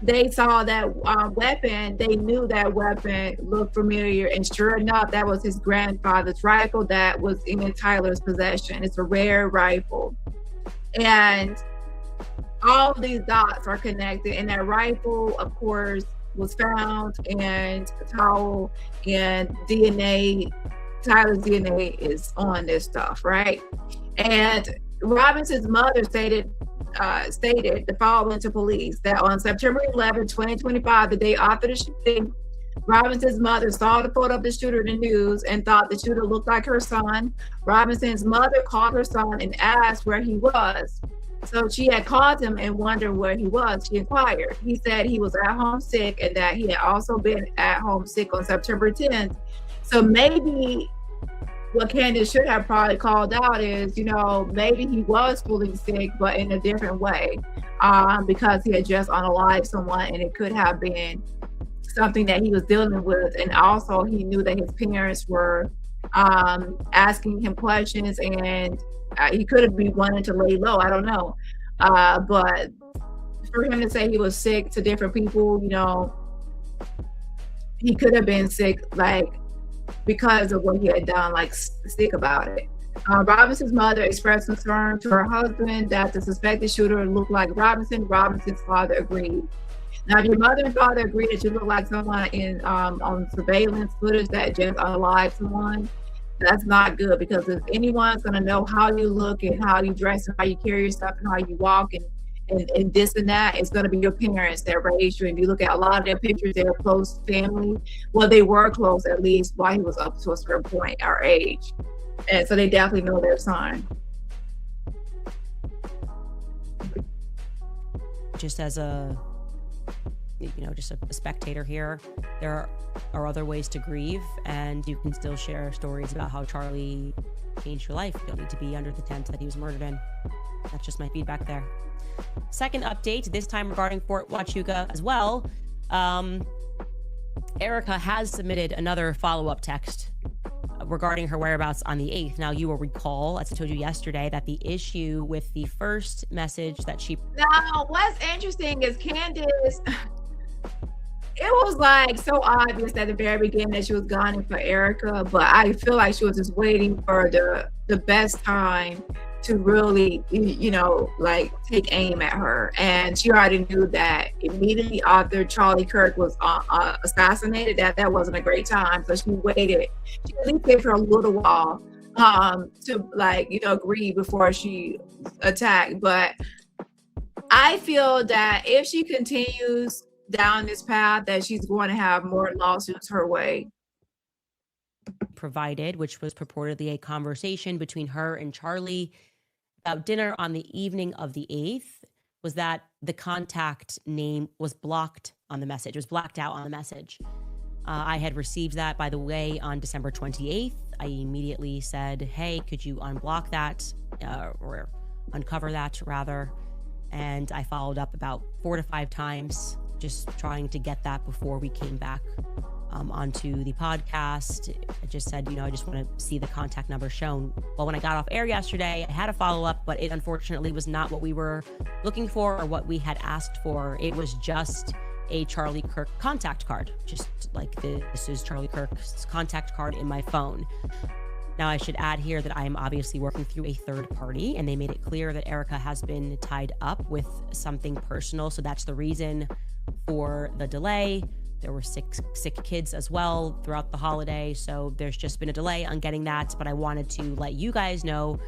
they saw that weapon, they knew that weapon looked familiar. And sure enough, that was his grandfather's rifle that was in Tyler's possession. It's a rare rifle. And all of these dots are connected. And that rifle, of course, was found, and a towel and DNA. Tyler's DNA is on this stuff, right? And Robinson's mother stated the following to police, that on September 11, 2025, the day after the shooting, Robinson's mother saw the photo of the shooter in the news and thought the shooter looked like her son. Robinson's mother called her son and asked where he was. So she had called him and wondered where he was. She inquired. He said he was at home sick and that he had also been at home sick on September 10th. So maybe what Candace should have probably called out is, maybe he was feeling sick, but in a different way, because he had just unalived someone, and it could have been something that he was dealing with. And also he knew that his parents were asking him questions, and he could have been wanting to lay low. I don't know. But for him to say he was sick to different people, he could have been sick, because of what he had done, sick about it. Robinson's mother expressed concern to her husband that the suspected shooter looked like Robinson. Robinson's father agreed. Now, if your mother and father agree that you look like someone in on surveillance footage that just unalived someone, that's not good, because if anyone's going to know how you look and how you dress and how you carry yourself and how you walk and this and that, it's going to be your parents that raised you. And if you look at a lot of their pictures, they're close family. Well, they were close, at least while he was up to a certain point or age. And so they definitely know their son. Just as a spectator here, there are other ways to grieve, and you can still share stories about how Charlie changed your life. You don't need to be under the tent that he was murdered in. That's just my feedback there. Second update, this time regarding Fort Huachuca as well. Erica has submitted another follow-up text regarding her whereabouts on the 8th. Now, you will recall, as I told you yesterday, that the issue with the first message that she... Now, what's interesting is Candace... It was so obvious at the very beginning that she was gunning for Erica, but I feel like she was just waiting for the best time to really, take aim at her. And she already knew that immediately after Charlie Kirk was assassinated, that wasn't a great time. So she waited. She at least gave her a little while to grieve before she attacked. But I feel that if she continues down this path, that she's going to have more lawsuits her way. Provided, which was purportedly a conversation between her and Charlie about dinner on the evening of the 8th, was that the contact name was blocked on the message. It was blacked out on the message. I had received that, by the way, on December 28th. I immediately said, hey, could you unblock that, or uncover that, rather? And I followed up about 4 to 5 times, just trying to get that before we came back onto the podcast. I just said, I just want to see the contact number shown. Well, when I got off air yesterday, I had a follow-up, but it unfortunately was not what we were looking for or what we had asked for. It was just a Charlie Kirk contact card, just like this is Charlie Kirk's contact card in my phone. Now, I should add here that I am obviously working through a third party, and they made it clear that Erica has been tied up with something personal. So that's the reason for the delay. There were sick kids as well throughout the holiday. So there's just been a delay on getting that, but I wanted to let you guys know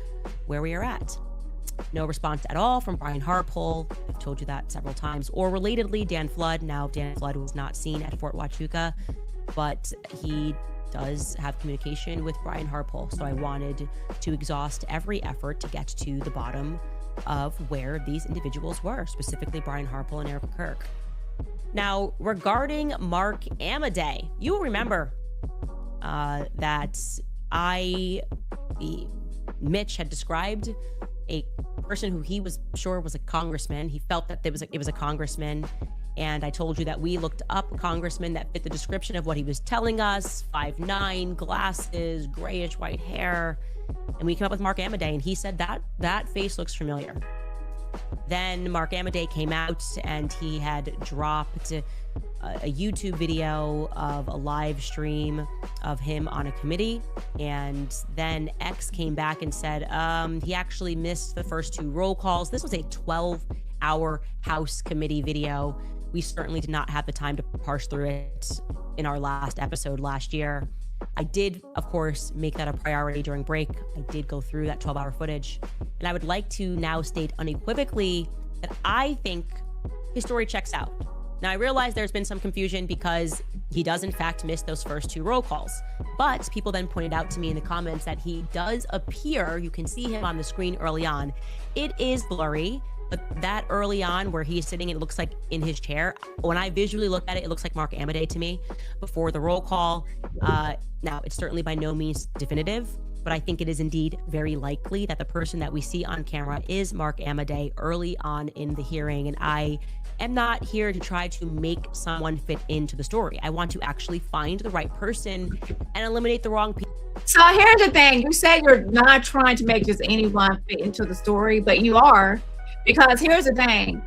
where we are at. No response at all from Brian Harpole. I've told you that several times. Or relatedly, Dan Flood. Now, Dan Flood was not seen at Fort Huachuca, but he does have communication with Brian Harpole. So I wanted to exhaust every effort to get to the bottom of where these individuals were, specifically Brian Harpole and Erica Kirk. Now, regarding Mark Amadei, you will remember that Mitch had described a person who he was sure was a congressman. He felt that it was a congressman. And I told you that we looked up a congressman that fit the description of what he was telling us: 5'9", glasses, grayish white hair. And we came up with Mark Amadei, and he said that face looks familiar. Then Mark Amadei came out and he had dropped a YouTube video of a live stream of him on a committee. And then X came back and said he actually missed the first 2 roll calls. This was a 12-hour House committee video. We certainly did not have the time to parse through it in our last episode last year. I did, of course, make that a priority during break. I did go through that 12-hour footage. And I would like to now state unequivocally that I think his story checks out. Now, I realize there's been some confusion because he does in fact miss those first 2 roll calls, but people then pointed out to me in the comments that he does appear, you can see him on the screen early on. It is blurry, but that early on where he's sitting, it looks like in his chair. When I visually look at it, it looks like Mark Amadei to me before the roll call. Now, it's certainly by no means definitive, but I think it is indeed very likely that the person that we see on camera is Mark Amadei early on in the hearing. And I am not here to try to make someone fit into the story. I want to actually find the right person and eliminate the wrong people. So here's the thing. You say you're not trying to make just anyone fit into the story, but you are. Because here's the thing.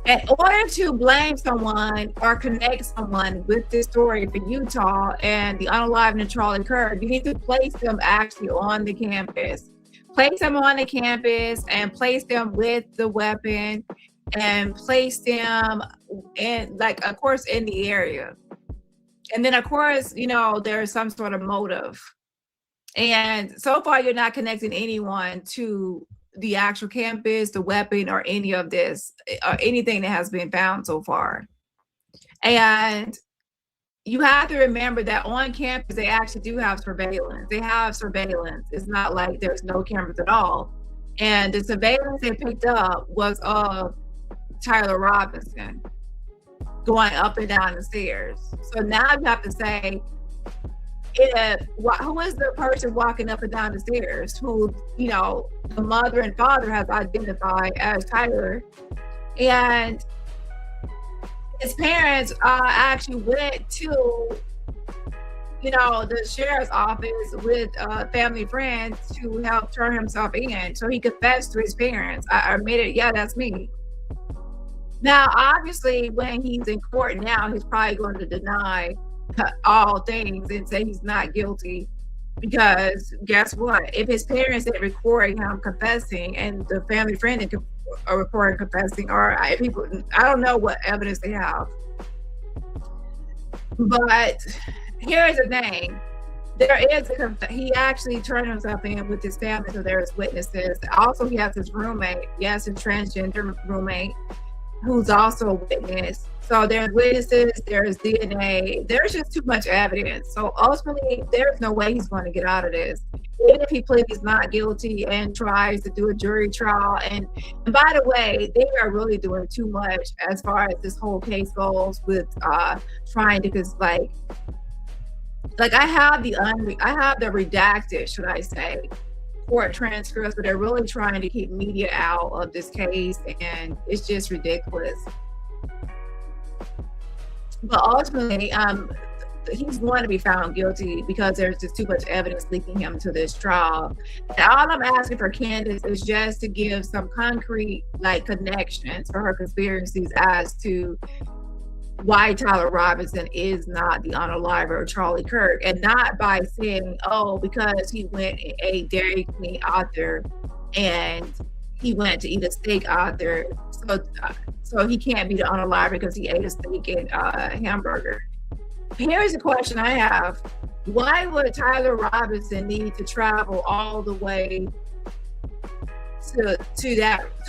In order to blame someone or connect someone with this story for Utah and the unaliving of Charlie Kirk, you need to place them actually on the campus. Place them on the campus and place them with the weapon and place them in, like, of course, in the area. And then, of course, you know, there's some sort of motive. And so far, you're not connecting anyone to the actual campus, the weapon, or any of this, or anything that has been found so far. And you have to remember that on campus, they actually do have surveillance. They have surveillance. It's not like there's no cameras at all. And the surveillance they picked up was of Tyler Robinson going up and down the stairs. So now you have to say, who is the person walking up and down the stairs who, you know, the mother and father have identified as Tyler? And his parents actually went to, you know, the sheriff's office with family friends to help turn himself in. So he confessed to his parents. I admitted, yeah, that's me. Now, obviously, when he's in court now, he's probably going to deny all things and say he's not guilty, because guess what? If his parents are recording him confessing and the family friend are recording confessing, or people, I don't know what evidence they have. But here's the thing. He actually turned himself in with his family, so there's witnesses. Also, he has his roommate. Yes, his transgender roommate, who's also a witness. So there's witnesses, there's DNA, there's just too much evidence. So ultimately, there's no way he's going to get out of this. Even if he pleads not guilty and tries to do a jury trial. And by the way, they are really doing too much as far as this whole case goes with trying to, because like I have the redacted, should I say, court transcripts, but they're really trying to keep media out of this case, and it's just ridiculous. But ultimately, he's going to be found guilty because there's just too much evidence linking him to this trial. And all I'm asking for Candace is just to give some concrete, like, connections for her conspiracies as to why Tyler Robinson is not the unaliver of Charlie Kirk, and not by saying, oh, because he went and ate Dairy Queen out there and he went to eat a steak out there, so he can't be the unaliver because he ate a steak and hamburger. Here's a question I have. Why would Tyler Robinson need to travel all the way to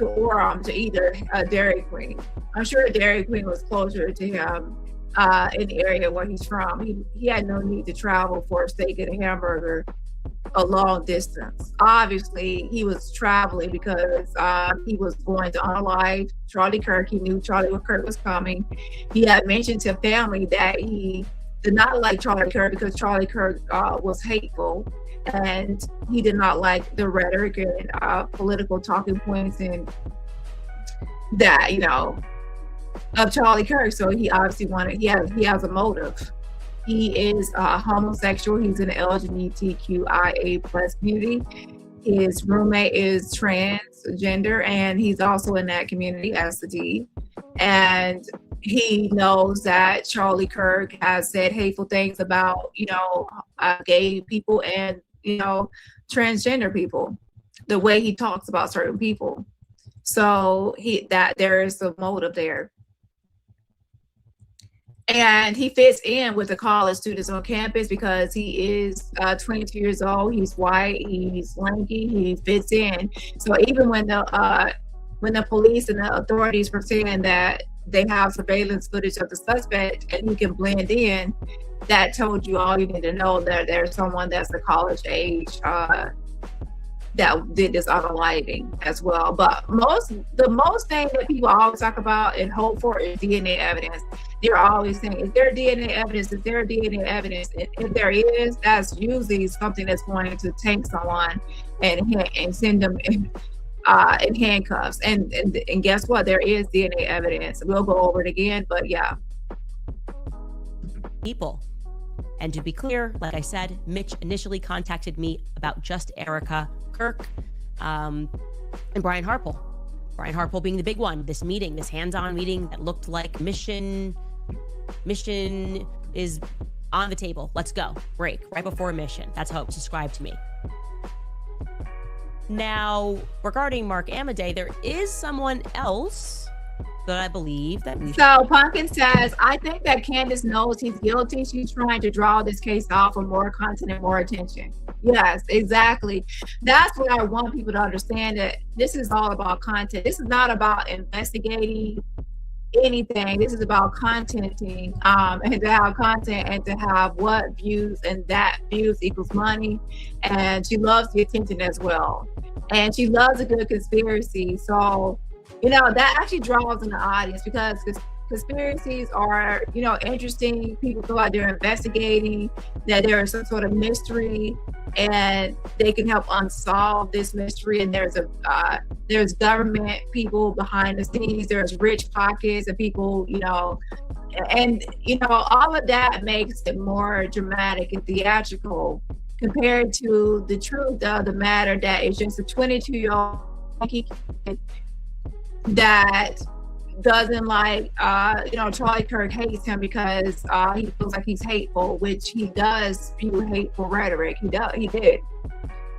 Orem to eat a Dairy Queen? I'm sure Dairy Queen was closer to him in the area where he's from. He had no need to travel for a steak and a hamburger a long distance. Obviously, he was traveling because he was going to unalive Charlie Kirk. He knew Charlie Kirk was coming. He had mentioned to family that he did not like Charlie Kirk because Charlie Kirk was hateful, and he did not like the rhetoric and political talking points and that, you know, of Charlie Kirk. So he obviously he has a motive. He is homosexual. He's in the LGBTQIA plus community. His roommate is transgender, and he's also in that community as the D. And he knows that Charlie Kirk has said hateful things about, you know, gay people and, you know, transgender people, the way he talks about certain people. So there is a motive there. And he fits in with the college students on campus because he is 22 years old. He's white. He's lanky. He fits in. So even when the police and the authorities were saying that they have surveillance footage of the suspect and you can blend in, that told you all you need to know, that there's someone that's a college age that did this unaliving as well. But the most thing that people always talk about and hope for is DNA evidence. They're always saying, is there DNA evidence? Is there DNA evidence? And if there is, that's usually something that's going to take someone and send them in handcuffs. And guess what? There is DNA evidence. We'll go over it again, but yeah. People. And to be clear, like I said, Mitch initially contacted me about just Erica Kirk and Brian Harpel. Brian Harpel being the big one. This meeting, this hands-on meeting that looked like mission is on the table. Let's go. Break. Right before a mission. That's how it was described to me. Now, regarding Mark Amadei, there is someone else that I believe that we So Pumpkin says, I think that Candace knows he's guilty. She's trying to draw this case off for more content and more attention. Yes, exactly. That's what I want people to understand, that this is all about content. This is not about investigating anything. This is about contenting, and to have content and to have what views, and that views equals money. And she loves the attention as well. And she loves a good conspiracy. So, you know, that actually draws in the audience, because conspiracies are, you know, interesting. People feel like they're investigating, that there is some sort of mystery, and they can help unsolve this mystery. And there's government people behind the scenes. There's rich pockets of people, you know, and you know, all of that makes it more dramatic and theatrical compared to the truth of the matter, that is just a 22-year-old that doesn't like, you know, Charlie Kirk hates him because he feels like he's hateful, which he does spew hateful rhetoric. He did.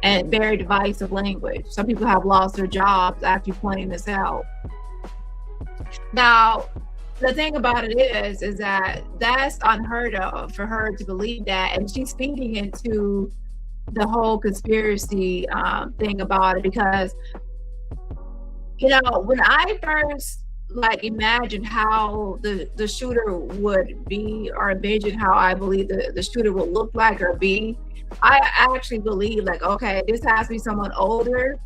And very divisive language. Some people have lost their jobs after pointing this out. Now, the thing about it is that that's unheard of for her to believe that. And she's feeding into the whole conspiracy thing about it, because, you know, when I first imagined how the shooter would be, or envisioned how I believe the shooter would look like or be, I actually believe, like, okay, this has to be someone older,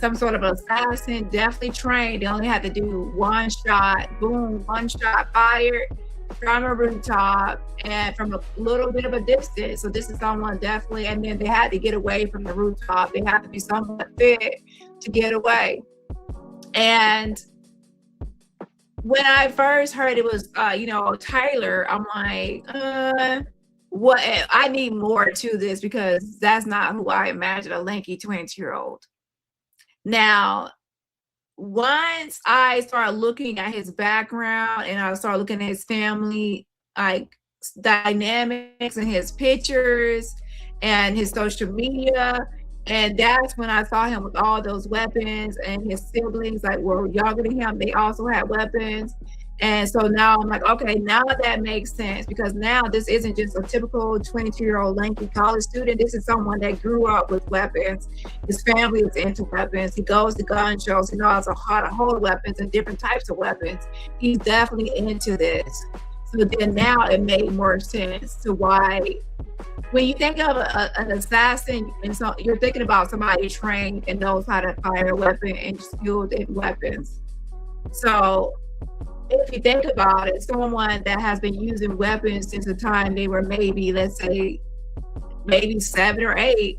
some sort of assassin, definitely trained. They only had to do one shot, boom, one shot fired from a rooftop and from a little bit of a distance. So this is someone definitely, and then they had to get away from the rooftop. They had to be somewhat fit to get away. And when I first heard it was, you know, Tyler, I'm like, what? I need more to this, because that's not who I imagine, a lanky 22-year-old. Now, once I started looking at his background and I started looking at his family, like, dynamics and his pictures and his social media, and that's when I saw him with all those weapons, and his siblings, like, were younger than him. They also had weapons. And so now I'm like, okay, now that makes sense, because now this isn't just a typical 22-year-old lanky college student. This is someone that grew up with weapons. His family is into weapons. He goes to gun shows. He knows how to hold weapons and different types of weapons. He's definitely into this. So then now it made more sense to why, when you think of an assassin, and so you're thinking about somebody trained and knows how to fire a weapon and skilled in weapons. So if you think about it, someone that has been using weapons since the time they were maybe, let's say, maybe 7 or 8,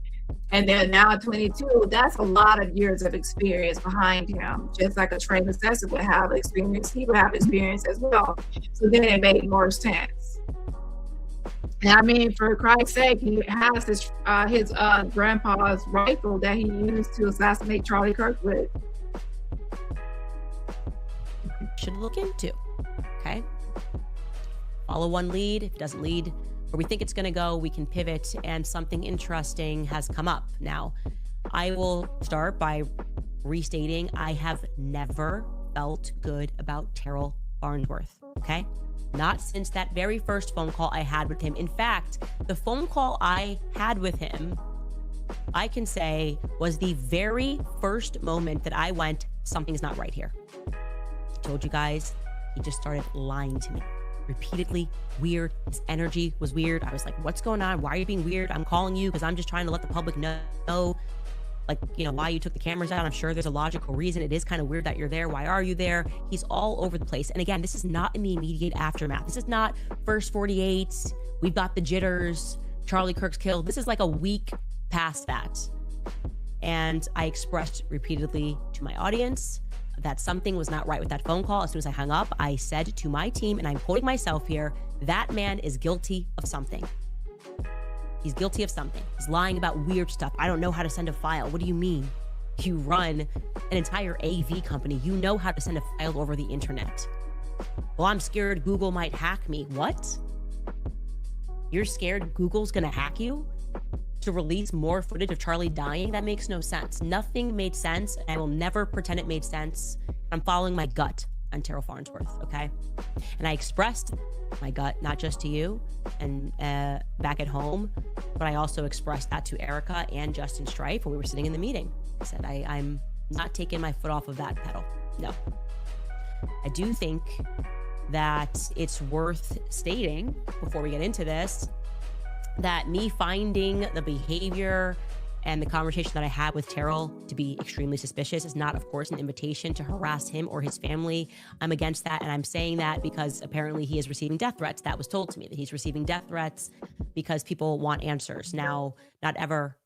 and they're now 22, that's a lot of years of experience behind him. Just like a trained assassin would have experience, he would have experience as well. So then it made more sense. And I mean, for Christ's sake, he has his grandpa's rifle that he used to assassinate Charlie Kirk with. Should look into. Okay. Follow one lead. If it doesn't lead where we think it's going to go, we can pivot, and something interesting has come up. Now, I will start by restating, I have never felt good about Terrell Farnsworth. Okay. Not since that very first phone call I had with him. In fact, the phone call I had with him, I can say, was the very first moment that I went, something's not right here. I told you guys he just started lying to me repeatedly. Weird. His energy was weird. I was like, what's going on? Why are you being weird? I'm calling you because I'm just trying to let the public know, like, you know, why you took the cameras out. I'm sure there's a logical reason. It is kind of weird that you're there. Why are you there? He's all over the place. And again, this is not in the immediate aftermath. This is not first 48. We've got the jitters. Charlie Kirk's killed. This is like a week past that. And I expressed repeatedly to my audience that something was not right with that phone call. As soon as I hung up, I said to my team, and I'm quoting myself here, that man is guilty of something. He's guilty of something. He's lying about weird stuff. I don't know how to send a file. What do you mean? You run an entire AV company. You know how to send a file over the internet. Well, I'm scared Google might hack me. What? You're scared Google's gonna hack you to release more footage of Charlie dying? That makes no sense. Nothing made sense, and I will never pretend it made sense. I'm following my gut on Terrell Farnsworth, okay? And I expressed my gut, not just to you and back at home, but I also expressed that to Erica and Justin Strife when we were sitting in the meeting. I said, I'm not taking my foot off of that pedal. No. I do think that it's worth stating before we get into this that me finding the behavior and the conversation that I had with Terrell to be extremely suspicious is not, of course, an invitation to harass him or his family. I'm against that, and I'm saying that because apparently he is receiving death threats. That was told to me, that he's receiving death threats because people want answers. Now, not ever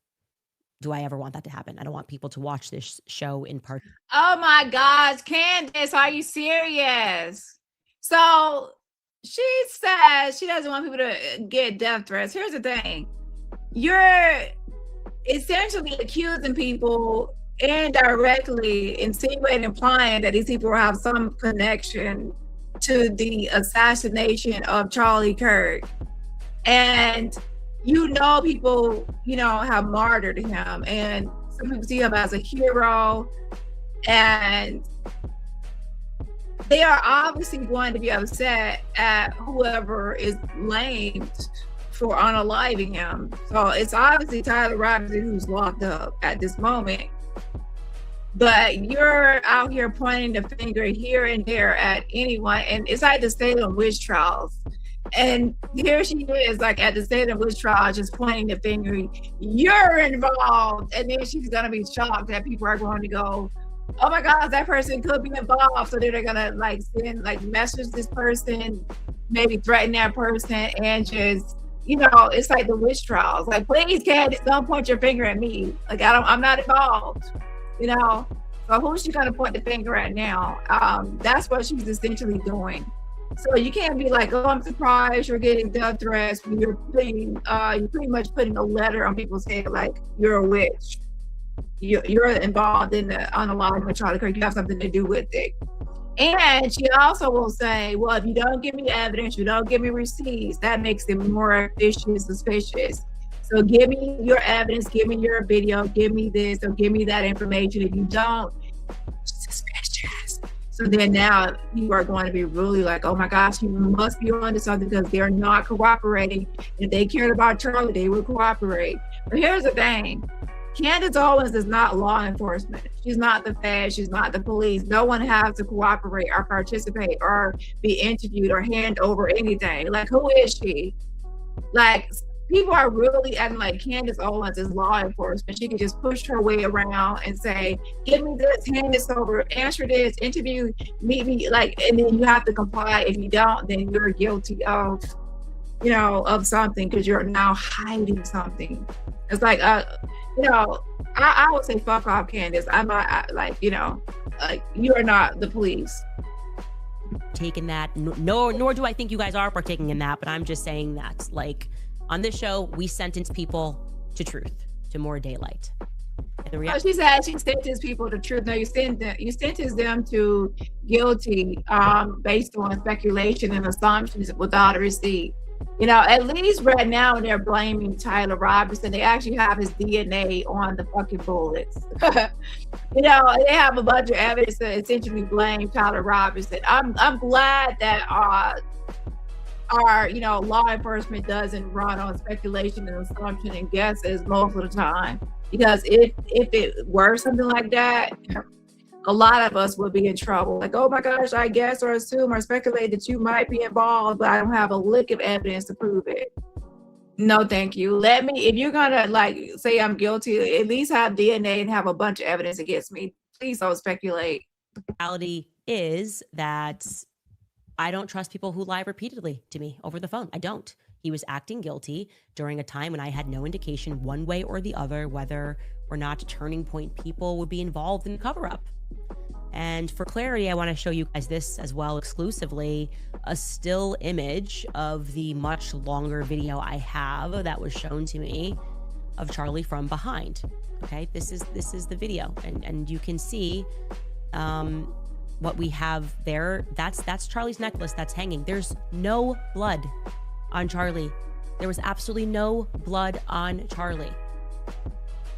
do I ever want that to happen. I don't want people to watch this show in part. Oh my gosh, Candace, are you serious? So she says she doesn't want people to get death threats. Here's the thing. You're essentially accusing people indirectly, insinuating, implying that these people have some connection to the assassination of Charlie Kirk. And you know, people, you know, have martyred him, and some people see him as a hero, and they are obviously going to be upset at whoever is blamed for unaliving him. So it's obviously Tyler Robinson who's locked up at this moment. But you're out here pointing the finger here and there at anyone, and it's like the Salem witch trials. And here she is, like at the Salem witch trial, just pointing the finger. You're involved, and then she's gonna be shocked that people are going to go, "Oh my God, that person could be involved." So they're gonna like send, like message this person, maybe threaten that person, and just, you know, it's like the witch trials. Like, please, Candace, don't point your finger at me. Like, I'm not involved. You know. So who's she gonna point the finger at now? That's what she's essentially doing. So you can't be like, "Oh, I'm surprised you're getting death threats." When you're pretty much putting a letter on people's head, like you're a witch. You're involved in the unaliving of Charlie Kirk. You have something to do with it. And she also will say, "Well, if you don't give me evidence, you don't give me receipts, that makes it more suspicious. So give me your evidence, give me your video, give me this, or give me that information. If you don't, suspicious." So then now you are going to be really like, "Oh my gosh, you must be onto something," because they're not cooperating. If they cared about Charlie, they would cooperate. But here's the thing. Candace Owens is not law enforcement. She's not the Fed. She's not the police. No one has to cooperate or participate or be interviewed or hand over anything. Like, who is she? Like, people are really acting like Candace Owens is law enforcement. She can just push her way around and say, "Give me this, hand this over, answer this, interview, meet me," like, and then you have to comply. If you don't, then you're guilty of, you know, of something, because you're now hiding something. It's like, you know, I would say fuck off, Candace. I'm not, like, you know, like, you are not the police. Taking that, nor do I think you guys are partaking in that, but I'm just saying that, like, on this show, we sentence people to truth, to more daylight. She said she sentenced people to truth. No, you sentence them to guilty based on speculation and assumptions without a receipt. You know, at least right now they're blaming Tyler Robinson. They actually have his DNA on the fucking bullets. You know, they have a bunch of evidence to essentially blame Tyler Robinson. I'm glad that our, you know, law enforcement doesn't run on speculation and assumption and guesses most of the time. Because if it were something like that, a lot of us would be in trouble. Like, oh my gosh, I guess or assume or speculate that you might be involved, but I don't have a lick of evidence to prove it. No, thank you. Let me, if you're gonna like say I'm guilty, at least have DNA and have a bunch of evidence against me. Please don't speculate. The reality is that I don't trust people who lie repeatedly to me over the phone. I don't. He was acting guilty during a time when I had no indication one way or the other whether or not Turning Point people would be involved in the cover-up. And for clarity, I want to show you guys this as well exclusively, a still image of the much longer video I have that was shown to me of Charlie from behind. Okay, this is the video, and you can see what we have there. That's Charlie's necklace that's hanging. There's no blood on Charlie. There was absolutely no blood on Charlie.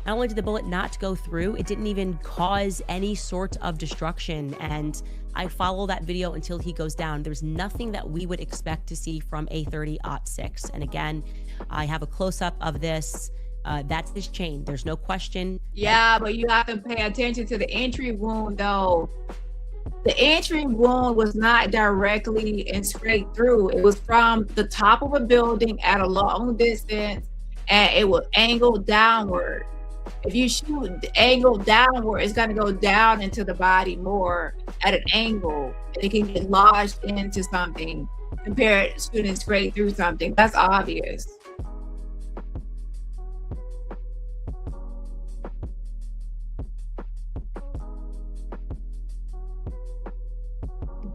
Not only did the bullet not go through, it didn't even cause any sort of destruction. And I follow that video until he goes down. There's nothing that we would expect to see from a 30-06. And again, I have a close-up of this. That's his chain. There's no question. Yeah, but you have to pay attention to the entry wound, though. The entry wound was not directly and straight through. It was from the top of a building at a long distance, and it was angled downward. If you shoot angled downward, it's going to go down into the body more at an angle, and it can get lodged into something compared to shooting straight through something. That's obvious.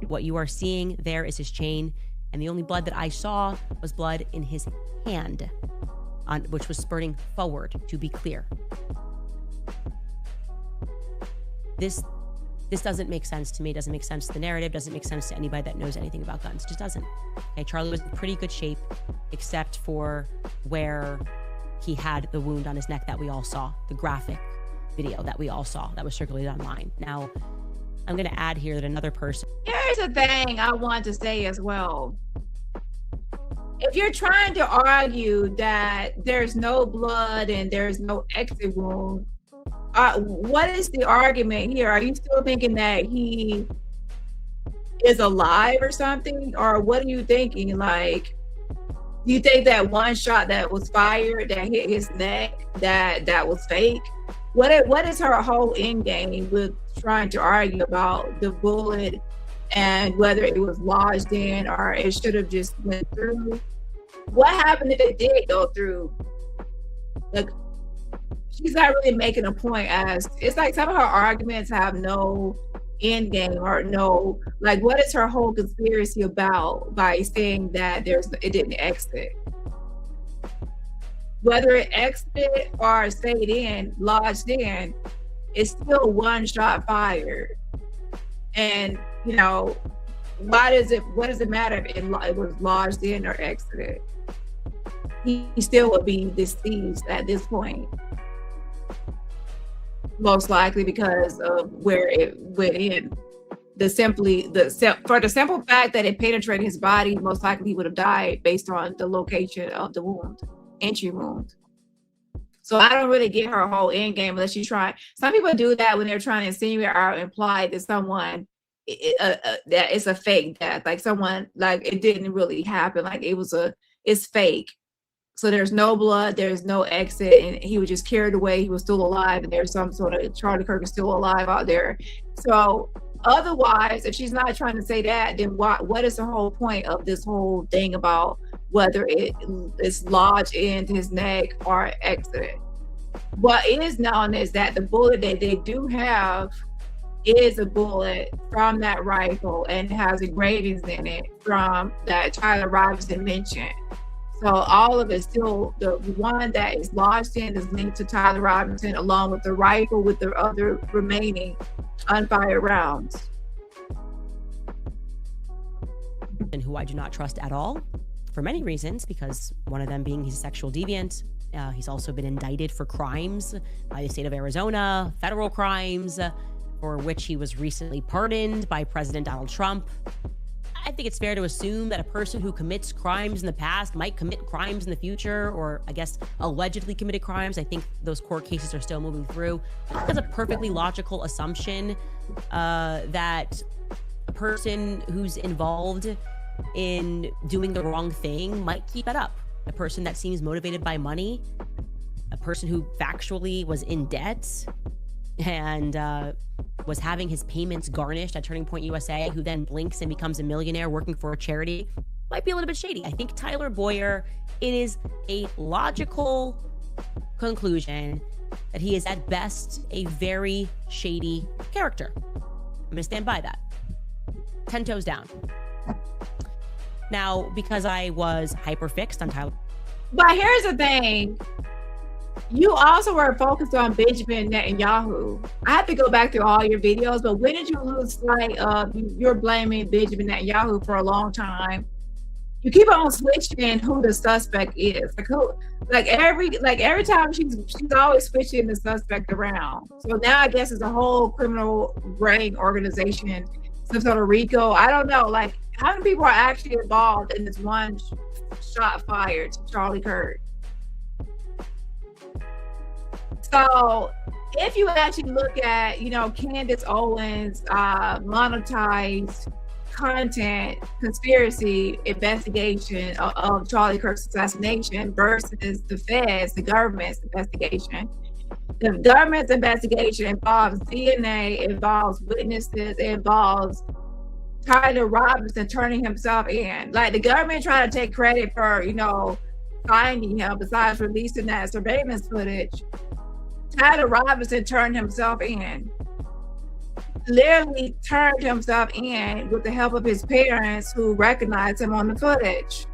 What you are seeing there is his chain, and the only blood that I saw was blood in his hand, which was spurting forward, to be clear. This doesn't make sense to me. It doesn't make sense to the narrative. Doesn't make sense to anybody that knows anything about guns. It just doesn't. Okay, Charlie was in pretty good shape, except for where he had the wound on his neck that we all saw, the graphic video that we all saw that was circulated online. Now, I'm going to add here that another person. Here's a thing I want to say as well. If you're trying to argue that there's no blood and there's no exit wound, what is the argument here? Are you still thinking that he is alive or something? Or what are you thinking? Like, do you think that one shot that was fired that hit his neck, that was fake? What is her whole end game with trying to argue about the bullet and whether it was lodged in or it should have just went through? What happened if it did go through? Like, she's not really making a point as it's like some of her arguments have no end game or no, like, what is her whole conspiracy about by saying that it didn't exit? Whether it exited or stayed in, lodged in, it's still one shot fired. And, you know, what does it matter if it was lodged in or exited? He still would be deceased at this point. Most likely because of where it went in. For the simple fact that it penetrated his body, most likely he would have died based on the location of the wound. Entry wound. So I don't really get her whole end game unless you try. Some people do that when they're trying to insinuate or imply that someone that it's a fake death, like someone, like it didn't really happen, like it's fake. So there's no blood, there's no exit, and he was just carried away. He was still alive, and there's some sort of Charlie Kirk is still alive out there. So otherwise, if she's not trying to say that, then what is the whole point of this whole thing about whether it is lodged into his neck or exited? What is known is that the bullet that they do have is a bullet from that rifle and has engravings in it from that Tyler Robinson mentioned. So all of it still, the one that is lodged in is linked to Tyler Robinson along with the rifle with the other remaining unfired rounds. And who I do not trust at all for many reasons, because one of them being he's a sexual deviant. He's also been indicted for crimes by the state of Arizona, federal crimes, for which he was recently pardoned by President Donald Trump. I think it's fair to assume that a person who commits crimes in the past might commit crimes in the future, or I guess allegedly committed crimes. I think those court cases are still moving through. I think that's a perfectly logical assumption that a person who's involved in doing the wrong thing might keep it up. A person that seems motivated by money, a person who factually was in debt and was having his payments garnished at Turning Point USA, who then blinks and becomes a millionaire working for a charity, might be a little bit shady. I think Tyler Boyer, it is a logical conclusion that he is at best a very shady character. I'm gonna stand by that. 10 toes down. Now, because I was hyper-fixed on Tyler. But here's the thing. You also were focused on Benjamin Netanyahu. I have to go back through all your videos, but when did you lose sight of you're blaming Benjamin Netanyahu for a long time? You keep on switching who the suspect is. Every time she's always switching the suspect around. So now I guess it's a whole criminal ring organization, some sort of RICO. I don't know. Like, how many people are actually involved in this one shot fired to Charlie Kirk? So if you actually look at, Candace Owens' monetized content conspiracy investigation of Charlie Kirk's assassination versus the feds, the government's investigation. The government's investigation involves DNA, involves witnesses, involves Tyler Robinson turning himself in. Like, the government trying to take credit for, finding him, besides releasing that surveillance footage. Tyler Robinson turned himself in. Literally turned himself in with the help of his parents, who recognized him on the footage.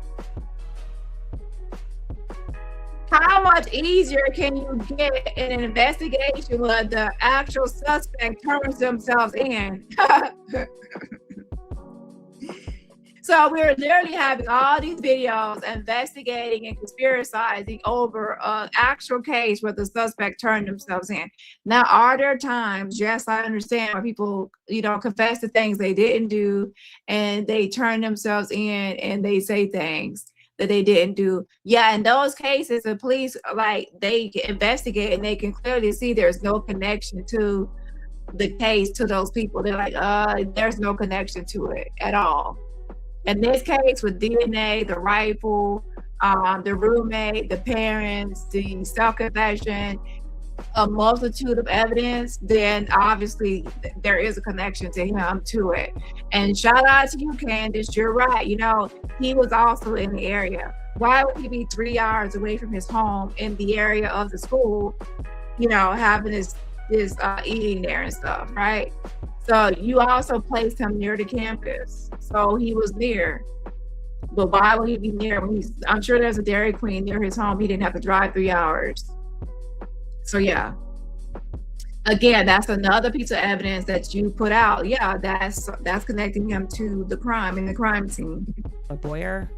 How much easier can you get in an investigation where the actual suspect turns themselves in? So we're literally having all these videos investigating and conspiracizing over an actual case where the suspect turned themselves in. Now, are there times, yes, I understand, where people, confess to things they didn't do and they turn themselves in and they say things that they didn't do. Yeah, in those cases, the police, they investigate and they can clearly see there's no connection to the case to those people. They're like, there's no connection to it at all. In this case, with DNA, the rifle, the roommate, the parents, the self-confession, a multitude of evidence, then obviously there is a connection to him to it. And shout out to you, Candace. You're right. He was also in the area. Why would he be 3 hours away from his home in the area of the school, having this eating there and stuff, right? So you also placed him near the campus. So he was near. But why would he be near when I'm sure there's a Dairy Queen near his home. He didn't have to drive 3 hours. So yeah. Again, that's another piece of evidence that you put out. Yeah, that's connecting him to the crime and the crime scene. Boyer,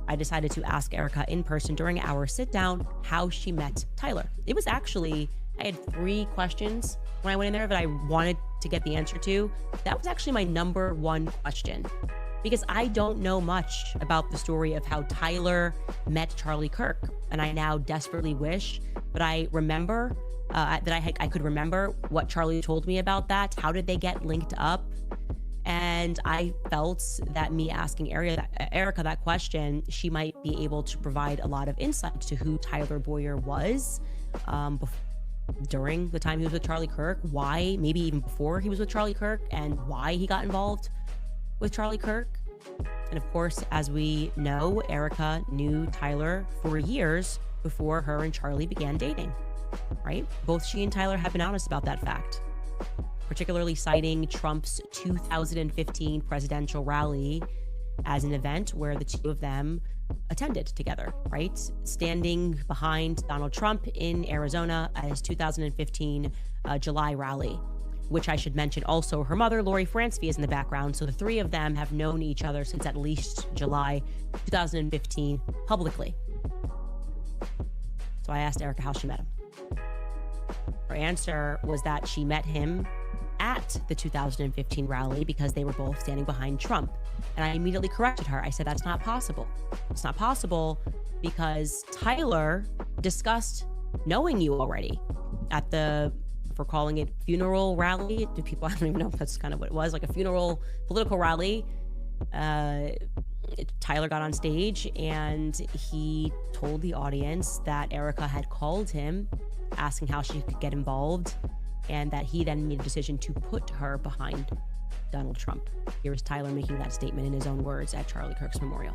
I decided to ask Erica in person during our sit down how she met Tyler. It was actually, I had 3 questions when I went in there that I wanted to get the answer to. That was actually my number 1 question, because I don't know much about the story of how Tyler met Charlie Kirk, and I now desperately wish that I remember I could remember what Charlie told me about that. How did they get linked up? And I felt that me asking Erica that question, she might be able to provide a lot of insight to who Tyler Boyer was during the time he was with Charlie Kirk, why, maybe even before he was with Charlie Kirk, and why he got involved with Charlie Kirk. And of course, as we know, Erica knew Tyler for years before her and Charlie began dating, right? Both she and Tyler have been honest about that fact, particularly citing Trump's 2015 presidential rally as an event where the two of them attended together, right? Standing behind Donald Trump in Arizona at his 2015 July rally, which I should mention also her mother, Lori Fransky, is in the background. So the 3 of them have known each other since at least July 2015 publicly. So I asked Erica how she met him. Her answer was that she met him at the 2015 rally because they were both standing behind Trump. And I immediately corrected her. I said, that's not possible. It's not possible because Tyler discussed knowing you already at the, if we're calling it funeral rally, do people, I don't even know if that's kind of what it was, like a funeral political rally. Tyler got on stage and he told the audience that Erica had called him asking how she could get involved, and that he then made a decision to put her behind Donald Trump. Here is Tyler making that statement in his own words at Charlie Kirk's memorial.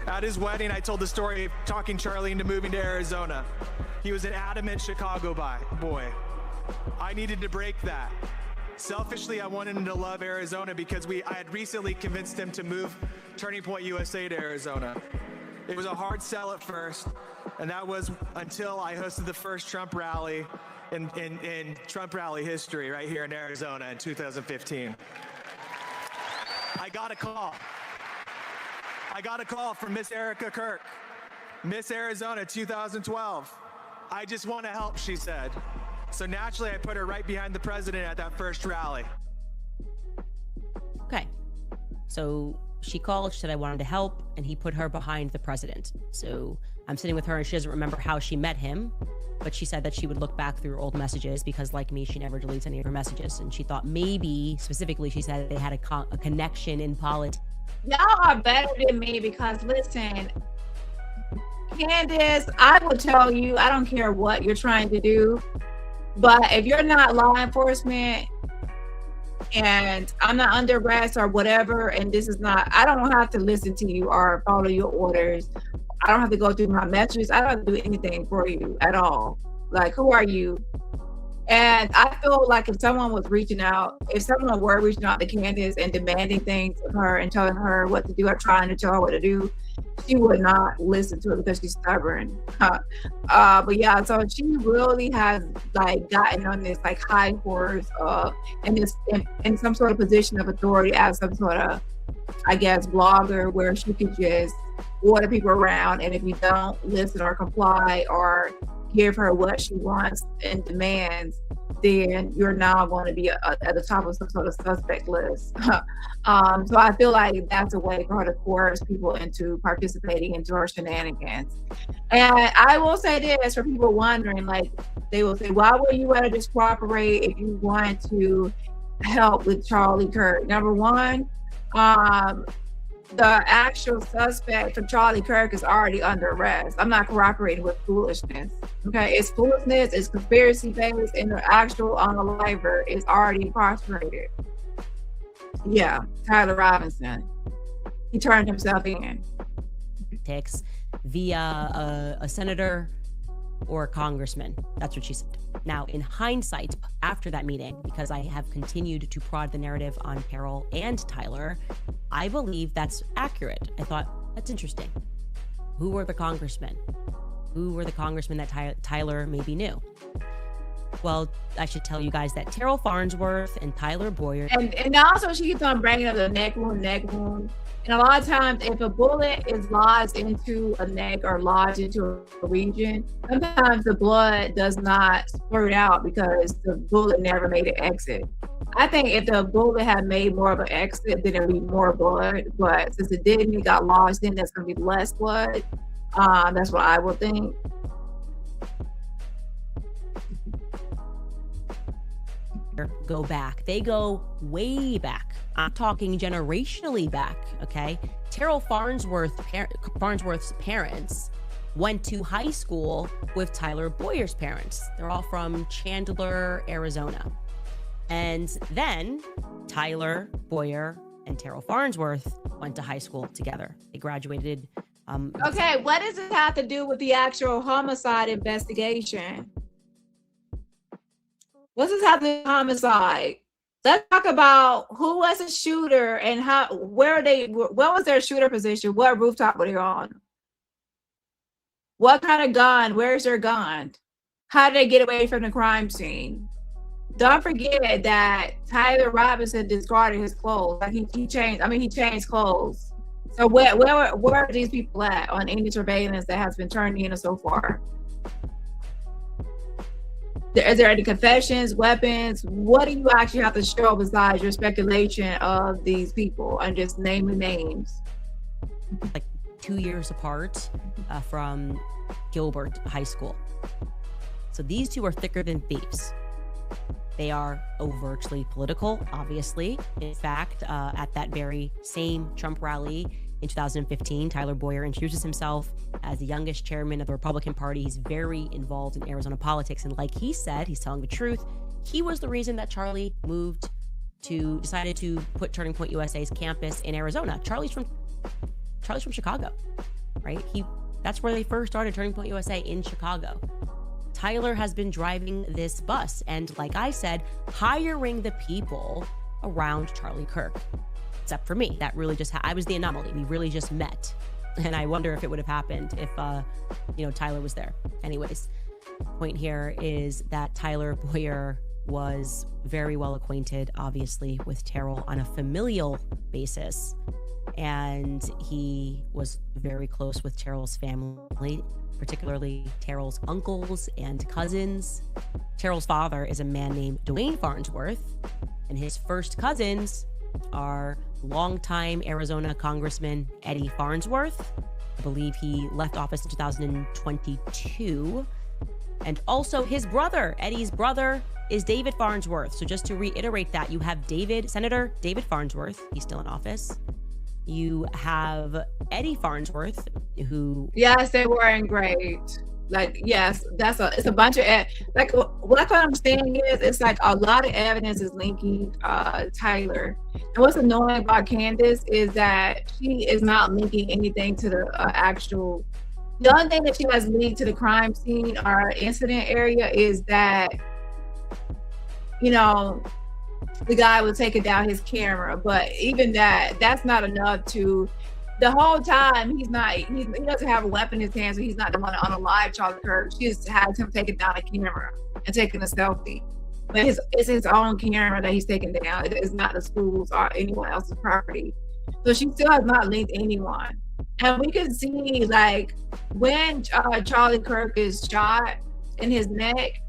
At his wedding, I told the story of talking Charlie into moving to Arizona. He was an adamant Chicago boy. I needed to break that. Selfishly, I wanted him to love Arizona because I had recently convinced him to move Turning Point USA to Arizona. It was a hard sell at first, and that was until I hosted the first Trump rally in Trump rally history right here in Arizona in 2015. I got a call from Miss Erica Kirk, Miss Arizona 2012. I just want to help, she said. So naturally, I put her right behind the president at that first rally. Okay. So she called, she said, I wanted to help, and he put her behind the president. So I'm sitting with her and she doesn't remember how she met him, but she said that she would look back through old messages because, like me, she never deletes any of her messages. And she thought maybe, specifically, she said they had a connection in politics. Y'all are better than me because, listen, Candace, I will tell you, I don't care what you're trying to do, but if you're not law enforcement and I'm not under arrest or whatever, and this is not, I don't have to listen to you or follow your orders. I don't have to go through my messages. I don't have to do anything for you at all. Like, who are you? And I feel like if someone were reaching out to Candace and demanding things of her and telling her what to do or trying to tell her what to do, she would not listen to it because she's stubborn. But yeah, so she really has like gotten on this like high horse in some sort of position of authority as some sort of, I guess, blogger where she could just order people around, and if you don't listen or comply or give her what she wants and demands, then you're now going to be at the top of some sort of suspect list. So I feel like that's a way for her to coerce people into participating into her shenanigans. And I will say this for people wondering, like, they will say, why would you rather just cooperate if you want to help with Charlie Kirk? Number one, the actual suspect for Charlie Kirk is already under arrest. I'm not cooperating with foolishness. Okay, it's foolishness, it's conspiracy based, and the actual unaliver is already incarcerated. Yeah, Tyler Robinson. He turned himself in. Via a senator or a congressman. That's what she said. Now, in hindsight, after that meeting, because I have continued to prod the narrative on Carol and Tyler, I believe that's accurate. I thought, that's interesting. Who were the congressmen? Who were the congressmen that Tyler maybe knew? Well, I should tell you guys that Terrell Farnsworth and Tyler Boyer. And also she keeps on bringing up the neck wound. And a lot of times, if a bullet is lodged into a neck or lodged into a region, sometimes the blood does not spurt out because the bullet never made an exit. I think if the bullet had made more of an exit, then it would be more blood. But since it didn't, it got lodged in, that's going to be less blood. That's what I would think. Go back. They go way back. I'm talking generationally back, okay? Terrell Farnsworth's parents went to high school with Tyler Boyer's parents. They're all from Chandler, Arizona. And then Tyler Boyer and Terrell Farnsworth went to high school together. They graduated. Okay, what does it have to do with the actual homicide investigation? What does this have to do with homicide? Let's talk about who was the shooter and what was their shooter position? What rooftop were they on? What kind of gun? Where's their gun? How did they get away from the crime scene? Don't forget that Tyler Robinson discarded his clothes. Like he changed clothes. So where are these people at on any surveillance that has been turned in so far? Is there any confessions, weapons? What do you actually have to show besides your speculation of these people and just naming names? Like 2 years apart from Gilbert High School. So these two are thicker than thieves. They are overtly political, obviously. In fact, at that very same Trump rally in 2015, Tyler Boyer introduces himself as the youngest chairman of the Republican Party. He's very involved in Arizona politics. And like he said, he's telling the truth. He was the reason that Charlie decided to put Turning Point USA's campus in Arizona. Charlie's from Chicago, right? That's where they first started Turning Point USA, in Chicago. Tyler has been driving this bus and, like I said, hiring the people around Charlie Kirk. Except for me, that really just I was the anomaly. We really just met, and I wonder if it would have happened if Tyler was there. Anyways, point here is that Tyler Boyer was very well acquainted, obviously, with Terrell on a familial basis, and he was very close with Terrell's family, particularly Terrell's uncles and cousins. Terrell's father is a man named Dwayne Farnsworth, and his first cousins are longtime Arizona Congressman Eddie Farnsworth. I believe he left office in 2022. And also his brother, Eddie's brother, is David Farnsworth. So just to reiterate that, you have Senator David Farnsworth. He's still in office. You have Eddie Farnsworth, who... Yes, they were in great. Like, yes, it's a bunch of, like, what I can understand is it's like a lot of evidence is linking Tyler. And what's annoying about Candace is that she is not linking anything to the actual, the only thing that she has linked to the crime scene or incident area is that, the guy was taking down his camera. But even that's not enough to... The whole time he doesn't have a weapon in his hand, so he's not the one on a live Charlie Kirk. She just has him taking down a camera and taking a selfie. But it's his own camera that he's taking down. It is not the school's or anyone else's property. So she still has not linked anyone. And we can see, like, when Charlie Kirk is shot in his neck,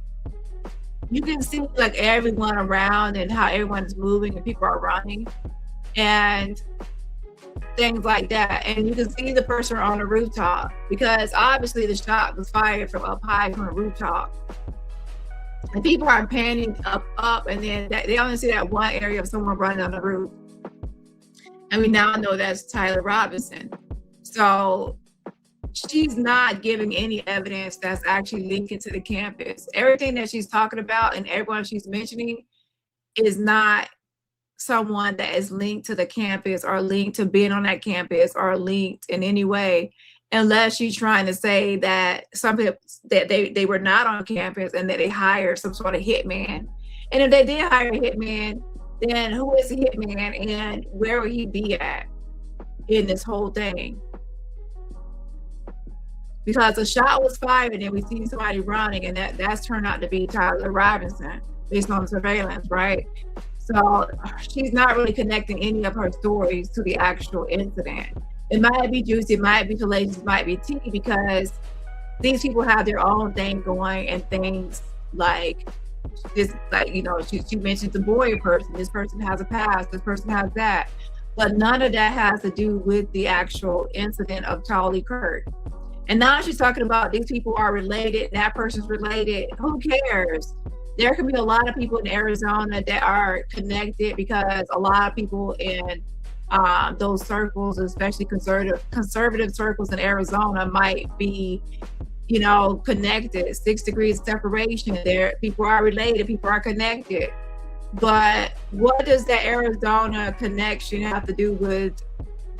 you can see like everyone around and how everyone's moving and people are running and things like that. And you can see the person on the rooftop because obviously the shot was fired from up high from the rooftop. And people are panning up, and then they only see that one area of someone running on the roof. And we now know that's Tyler Robinson. So she's not giving any evidence that's actually linking to the campus. Everything that she's talking about and everyone she's mentioning is not someone that is linked to the campus or linked to being on that campus or linked in any way, unless she's trying to say that something that they were not on campus and that they hired some sort of hitman. And if they did hire a hitman, then who is the hitman and where would he be at in this whole thing? Because a shot was fired and we see somebody running, and that's turned out to be Tyler Robinson based on surveillance, right? So she's not really connecting any of her stories to the actual incident. It might be juicy, it might be salacious, it might be tea, because these people have their own thing going, and things like this, like, she mentioned the Boyer person, this person has a past, this person has that, but none of that has to do with the actual incident of Charlie Kirk. And now she's talking about these people are related, that person's related. Who cares? There can be a lot of people in Arizona that are connected, because a lot of people in those circles, especially conservative circles in Arizona, might be, connected. 6 degrees of separation. There, people are related, people are connected. But what does that Arizona connection have to do with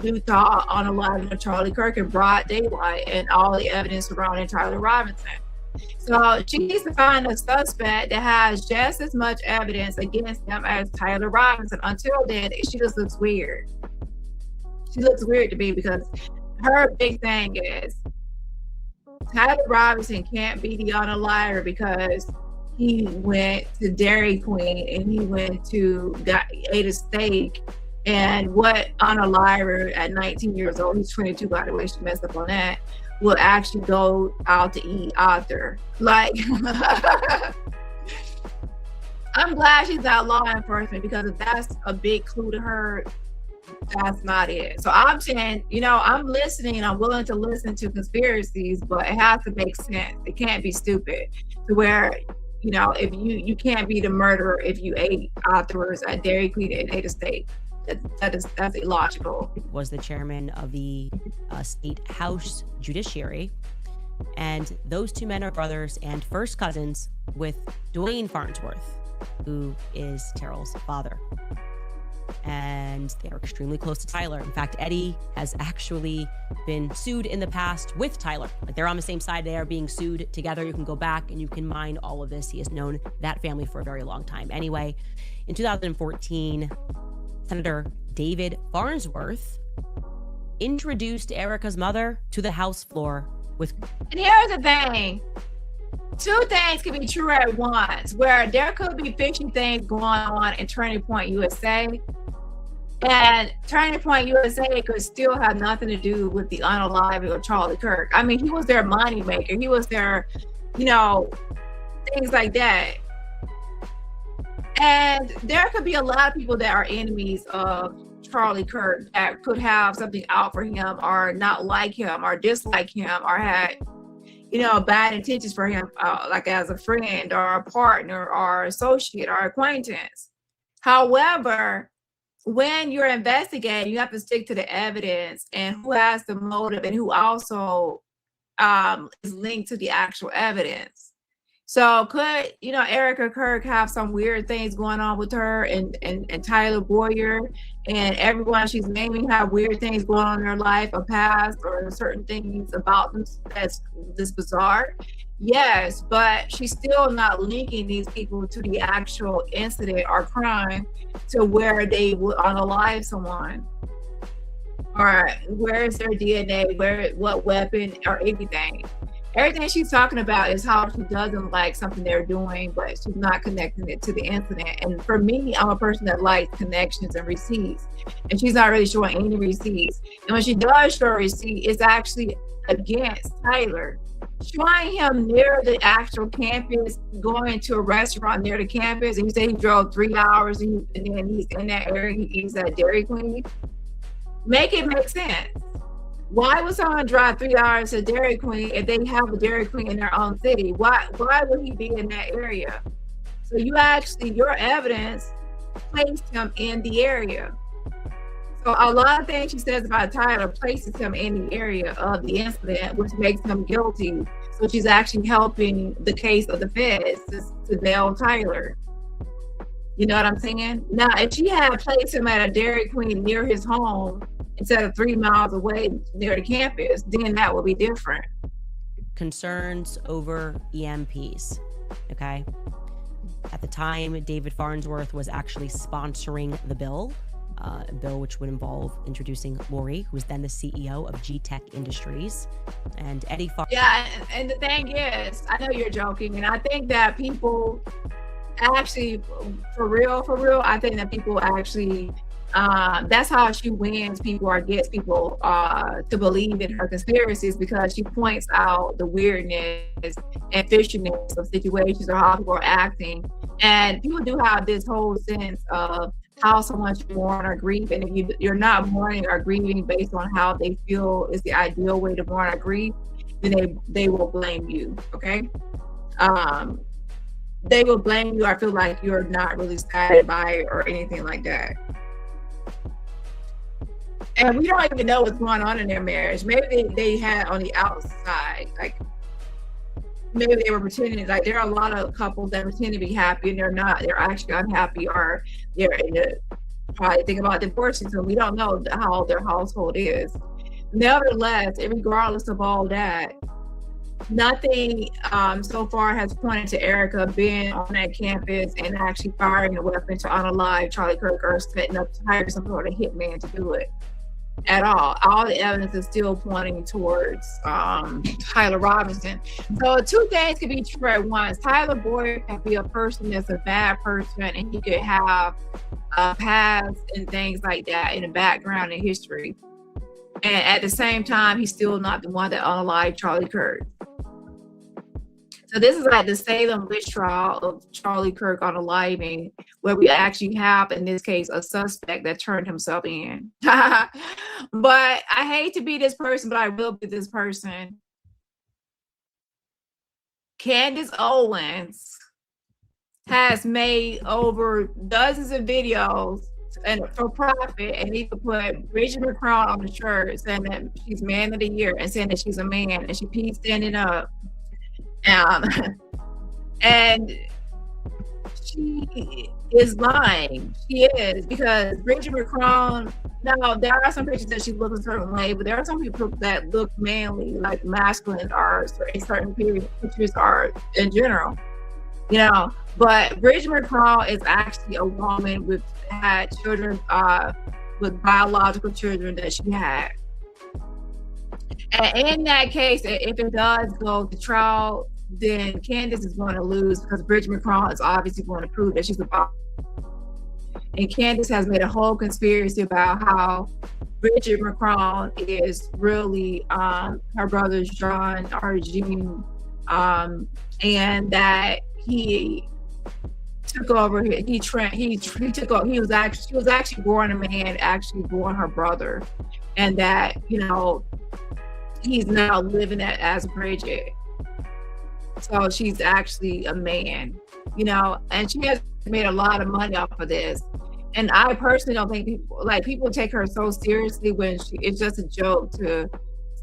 Utah on a line of Charlie Kirk in broad daylight and all the evidence surrounding Tyler Robinson? So she needs to find a suspect that has just as much evidence against him as Tyler Robinson. Until then, she just looks weird. She looks weird to me, because her big thing is Tyler Robinson can't be the unalive because he went to Dairy Queen and he went to ate a steak. And what unaliver at 19 years old, he's 22 by the way, she messed up on that, will actually go out to eat after. Like, I'm glad she's not law enforcement, because if that's a big clue to her, that's not it. So I'm saying, I'm listening and I'm willing to listen to conspiracies, but it has to make sense. It can't be stupid to where, if you can't be the murderer if you ate afterwards at Dairy Queen and ate a steak. That's illogical. Was the chairman of the state House Judiciary. And those two men are brothers and first cousins with Dwayne Farnsworth, who is Terrell's father. And they are extremely close to Tyler. In fact, Eddie has actually been sued in the past with Tyler. Like, they're on the same side. They are being sued together. You can go back and you can mine all of this. He has known that family for a very long time. Anyway, in 2014, Senator David Farnsworth introduced Erica's mother to the House floor with... And here's the thing. Two things can be true at once, where there could be fishy things going on in Turning Point USA, and Turning Point USA could still have nothing to do with the unaliving of Charlie Kirk. I mean, he was their money maker. He was their, things like that. And there could be a lot of people that are enemies of Charlie Kirk that could have something out for him, or not like him, or dislike him, or had bad intentions for him, like as a friend or a partner or associate or acquaintance. However, when you're investigating, you have to stick to the evidence and who has the motive and who also is linked to the actual evidence. So could, Erica Kirk have some weird things going on with her and Tyler Boyer and everyone she's naming have weird things going on in their life, a past or certain things about them that's this bizarre? Yes, but she's still not linking these people to the actual incident or crime to where they would unalive someone. Or where is their DNA, what weapon or anything. Everything she's talking about is how she doesn't like something they're doing, but she's not connecting it to the incident. And for me, I'm a person that likes connections and receipts. And she's not really showing any receipts. And when she does show a receipt, it's actually against Tyler. Showing him near the actual campus, going to a restaurant near the campus, and you say he drove 3 hours and then he's in that area, he eats at Dairy Queen. Make it make sense. Why would someone drive 3 hours to Dairy Queen if they have a Dairy Queen in their own city? Why would he be in that area? So your evidence placed him in the area. So a lot of things she says about Tyler places him in the area of the incident, which makes him guilty. So she's actually helping the case of the feds to nail Tyler. You know what I'm saying? Now, if she had placed him at a Dairy Queen near his home, instead of 3 miles away near the campus, then that would be different. Concerns over EMPs, okay? At the time, David Farnsworth was actually sponsoring the bill, a bill which would involve introducing Lori, who was then the CEO of G-Tech Industries, and Eddie Farnsworth. Yeah, and the thing is, I know you're joking, and I think that people actually, for real, I think that people actually... that's how she wins people or gets people to believe in her conspiracies, because she points out the weirdness and fishiness of situations or how people are acting. And people do have this whole sense of how someone should mourn or grieve. And if you're not mourning or grieving based on how they feel is the ideal way to mourn or grieve, then they will blame you, okay? They will blame you or feel like you're not really sad by it or anything like that. And we don't even know what's going on in their marriage. Maybe they had on the outside, like maybe they were pretending. Like there are a lot of couples that pretend to be happy and they're not. They're actually unhappy, or they're probably think about divorcing. So we don't know how their household is. Nevertheless, regardless of all that, nothing so far has pointed to Erica being on that campus and actually firing a weapon to unalive Charlie Kirk or setting up to hire some sort of hitman to do it at all. All the evidence is still pointing towards Tyler Robinson. So two things could be true at once. Tyler Boyer can be a person that's a bad person, and he could have a past and things like that in the background and history. And at the same time, he's still not the one that unalived Charlie Kirk. So this is like the Salem witch trial of Charlie Kirk on unaliving, where we actually have, in this case, a suspect that turned himself in. But I hate to be this person, but I will be this person. Candace Owens has made over dozens of videos and for profit, and he could put Bridget McCraw on the shirt saying that she's man of the year and saying that she's a man and she pees standing up. And she is lying. She is, because Bridget McCraw, now there are some pictures that she looks a certain way, but there are some people that look manly, like masculine are in certain pictures are in general, you know. But Bridget McCraw is actually a woman with had children, with biological children that she had. And in that case, if it does go to trial, then Candace is going to lose, because Bridget McCraw is obviously going to prove that she's a biologist. And Candace has made a whole conspiracy about how Bridget McCraw is really her brother's Shaun or Jean, and that he took over. He took over. She was actually born a man, actually born her brother, and that, you know, he's now living as Bridget. So she's actually a man, you know, and she has made a lot of money off of this. And I personally don't think people take her so seriously when it's just a joke to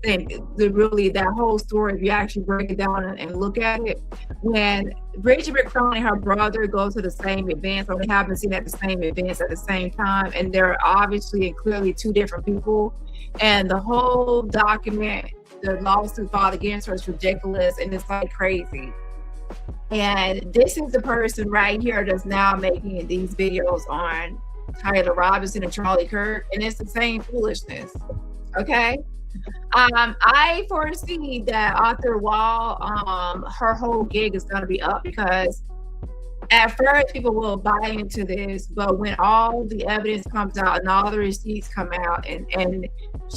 think really that whole story, if you actually break it down and look at it. When Bridget McCraw and her brother go to the same events, or they have been seen at the same events at the same time, and they're obviously and clearly two different people. And the whole document, the lawsuit filed against her, is ridiculous, and it's like crazy. And this is the person right here that's now making these videos on Tyler Robinson and Charlie Kirk, and it's the same foolishness. Okay. I foresee that Arthur Wall, her whole gig is going to be up, because at first people will buy into this, but when all the evidence comes out and all the receipts come out, and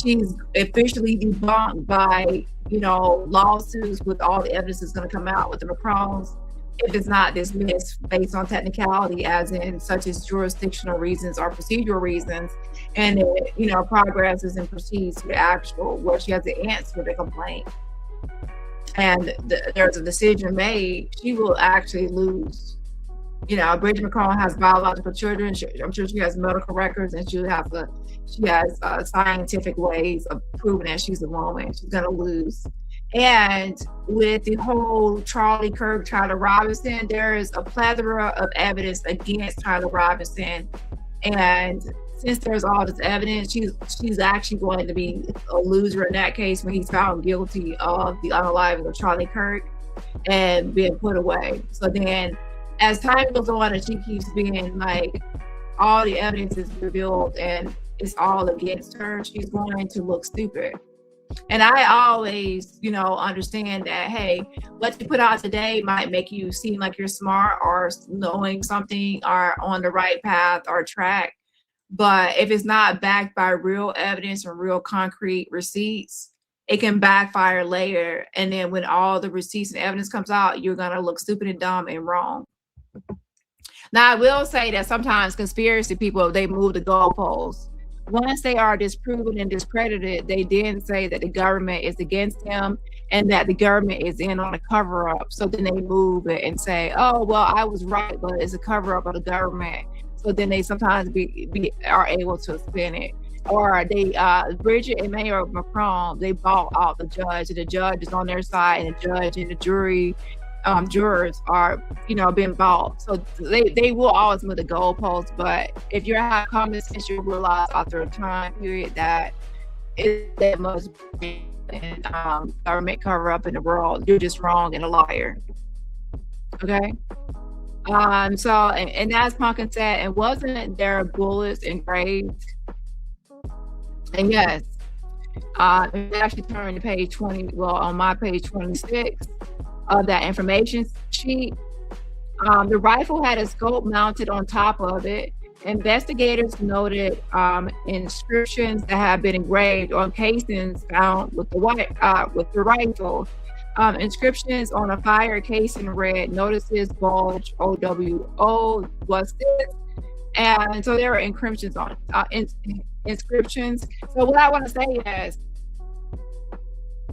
she's officially debunked by, you know, lawsuits with all the evidence that's going to come out with the McCraws, if it's not dismissed based on technicality, as in such as jurisdictional reasons or procedural reasons, and it, you know, progresses and proceeds to the actual where she has to answer the complaint, and there's a decision made, she will actually lose. You know, Bridget McCraw has biological children. I'm sure she has medical records, and she has scientific ways of proving that she's a woman. She's gonna lose. And with the whole Charlie Kirk, Tyler Robinson, there is a plethora of evidence against Tyler Robinson. And since there's all this evidence, she's actually going to be a loser in that case when he's found guilty of the unaliving of Charlie Kirk and being put away. So then, as time goes on and she keeps being like, all the evidence is revealed and it's all against her, she's going to look stupid. And I always, you know, understand that, hey, what you put out today might make you seem like you're smart or knowing something or on the right path or track. But if it's not backed by real evidence or real concrete receipts, it can backfire later. And then when all the receipts and evidence comes out, you're going to look stupid and dumb and wrong. Now, I will say that sometimes conspiracy people, they move the goalposts. Once they are disproven and discredited, they then say that the government is against them and that the government is in on a cover-up. So then they move it and say, oh, well, I was right, but it's a cover-up of the government. So then they sometimes are able to spin it. Or they, Bridget and Mayor Macron, they bought out the judge, and the judge is on their side, and the judge and the jury, jurors are, you know, being bought. So they will always move the goalposts. But if you have common sense, you realize after a time period that it's that much government cover up in the world. You're just wrong and a liar. Okay. So and as Pumpkin said, and wasn't there bullets engraved? And yes, it actually turned to page 20. Well, on my page 26 of that information sheet, the rifle had a scope mounted on top of it. Investigators noted inscriptions that have been engraved on casings found with the rifle. Inscriptions on a fire casing read, "Notices bulge OWO, what's this?" And so there are inscriptions on inscriptions. So what I want to say is,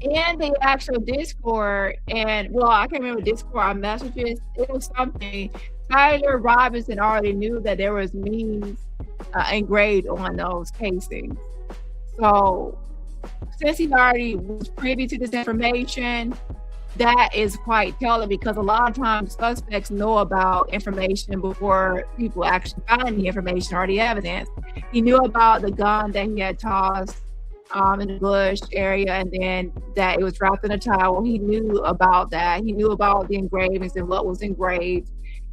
in the actual Discord, and well, I can't remember Discord messages, it was something. Tyler Robinson already knew that there was memes engraved on those casings. So since he already was privy to this information, that is quite telling, because a lot of times suspects know about information before people actually find the information or the evidence. He knew about the gun that he had tossed in the bush area, and then that it was wrapped in a towel. He knew about that. He knew about the engravings and what was engraved.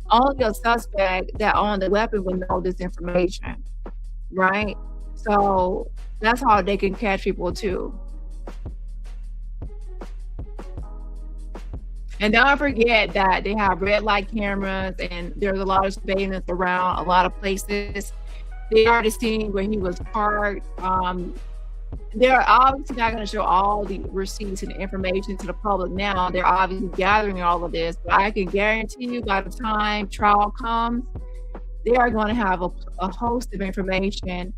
Only a suspect that owned the weapon would know this information, right? So that's how they can catch people too. And don't forget that they have red light cameras, and there's a lot of surveillance around a lot of places. They already seen where he was parked. They're obviously not going to show all the receipts and information to the public now. They're obviously gathering all of this, but I can guarantee you by the time trial comes, they are going to have a host of information,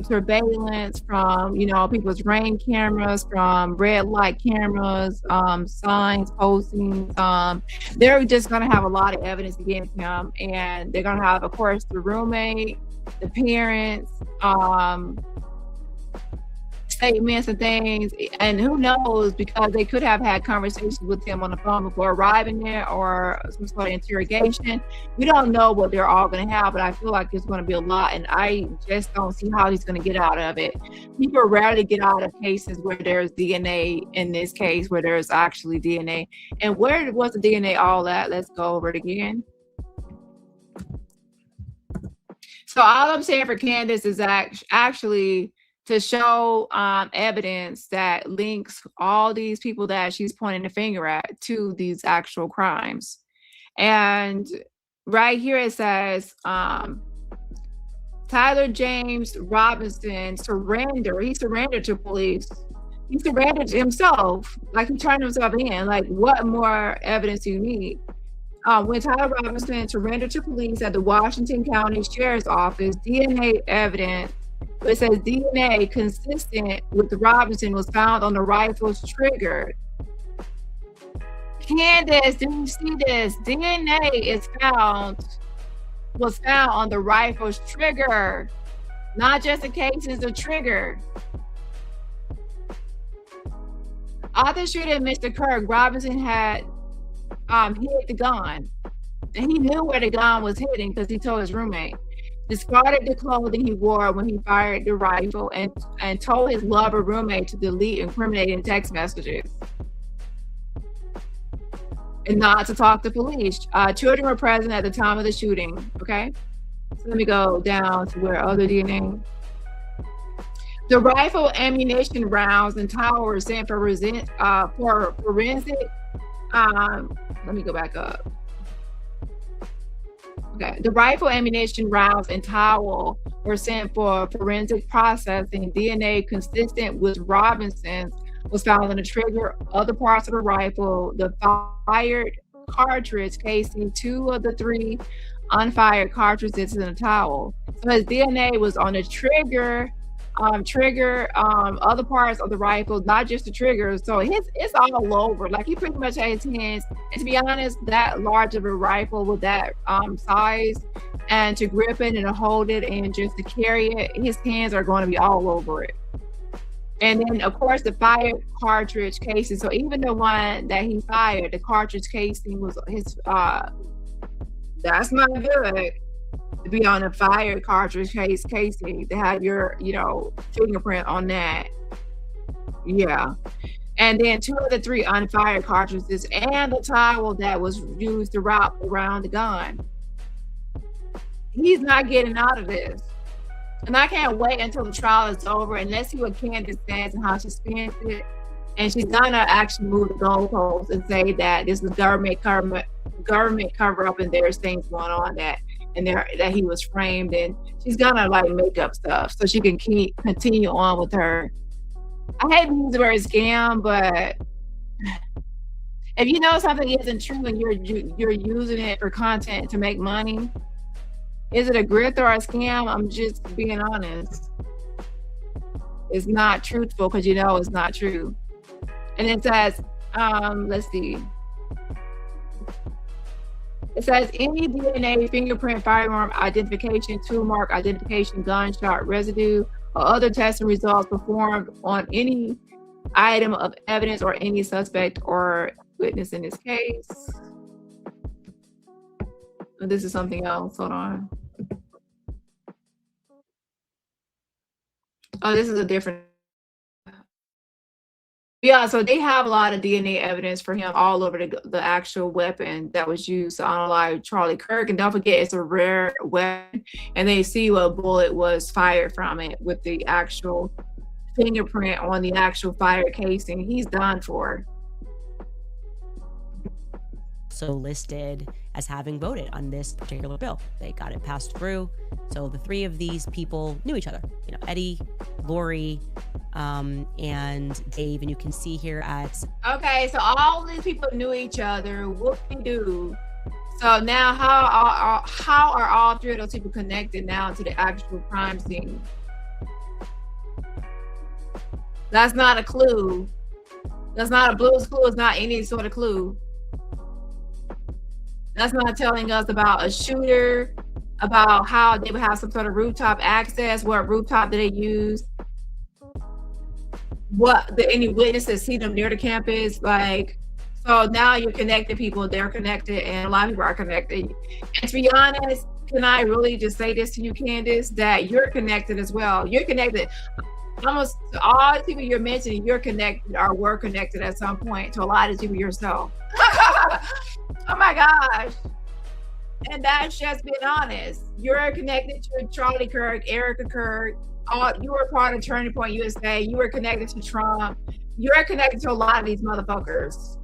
surveillance from, people's rain cameras, from red light cameras, signs, postings. They're just going to have a lot of evidence against him, and they're going to have, of course, the roommate, the parents, statements and things, and who knows, because they could have had conversations with him on the phone before arriving there, or some sort of interrogation. We don't know what they're all going to have, but I feel like it's going to be a lot, and I just don't see how he's going to get out of it. People rarely get out of cases where there's DNA. In this case, where there's actually DNA. And where was the DNA all at? Let's go over it again. So all I'm saying for Candace is actually to show evidence that links all these people that she's pointing the finger at to these actual crimes. And right here it says, Tyler James Robinson surrendered. He surrendered to police. He surrendered to himself. Like, he turned himself in. Like, what more evidence do you need? When Tyler Robinson surrendered to police at the Washington County Sheriff's Office, DNA evidence, it says DNA consistent with Robinson was found on the rifle's trigger. Candace, do you see this? DNA was found on the rifle's trigger, not just in case it's a trigger. After shooting Mr. Kirk, Robinson had hid the gun, and he knew where the gun was hidden because he told his roommate. Discarded the clothing he wore when he fired the rifle, and told his lover roommate to delete incriminating text messages and not to talk to police. Children were present at the time of the shooting. Okay, so let me go down to where other DNA. The rifle, ammunition, rounds, and towel were sent for forensic. Let me go back up. Okay. The rifle, ammunition, rounds, and towel were sent for forensic processing. DNA consistent with Robinson's was found on the trigger, other parts of the rifle, the fired cartridge casing, 2 of the 3 unfired cartridges in the towel. So his DNA was on the trigger, other parts of the rifle, not just the trigger. So it's all over. Like, he pretty much had his hands, and to be honest, that large of a rifle with that size, and to grip it and to hold it and just to carry it, his hands are going to be all over it. And then, of course, the fired cartridge casing. So even the one that he fired, the cartridge casing was his. That's not good to be on a fired cartridge casing, to have your, fingerprint on that. Yeah. And then 2 of the 3 unfired cartridges and the towel that was used to wrap around the gun. He's not getting out of this. And I can't wait until the trial is over, and let's see what Candace says and how she spins it. And she's gonna actually move the goalposts and say that this is government cover up, and there's things going on that he was framed, and she's gonna make up stuff so she can continue on with her. I hate to use the word scam, but If you know something isn't true and you're using it for content to make money, is it a grift or a scam? I'm just being honest. It's not truthful because you know it's not true. And it says, let's see. It says any DNA, fingerprint, firearm identification, tool mark identification, gunshot residue, or other testing results performed on any item of evidence or any suspect or witness in this case. Oh, this is something else. Hold on. Oh, this is a different. Yeah, so they have a lot of DNA evidence for him all over the actual weapon that was used to unalive Charlie Kirk. And don't forget, it's a rare weapon. And they see what bullet was fired from it with the actual fingerprint on the actual fire casing. He's done for. So listed as having voted on this particular bill. They got it passed through. So the three of these people knew each other. You know, Eddie, Lori, and Dave. And you can see here at... Okay, so all these people knew each other. What can we do? So now how are all three of those people connected now to the actual crime scene? That's not a clue. That's not a Blue's Clue. It's not any sort of clue. That's not telling us about a shooter, about how they would have some sort of rooftop access, what rooftop did they use, any witnesses see them near the campus, like, so now you're connected people, they're connected, and a lot of people are connected. And to be honest, can I really just say this to you, Candace, that you're connected as well. You're connected. Almost all the people you're mentioning, you're connected or were connected at some point to a lot of people yourself. Oh my gosh. And that's just being honest. You're connected to Charlie Kirk, Erica Kirk. You were part of Turning Point USA. You were connected to Trump. You're connected to a lot of these motherfuckers.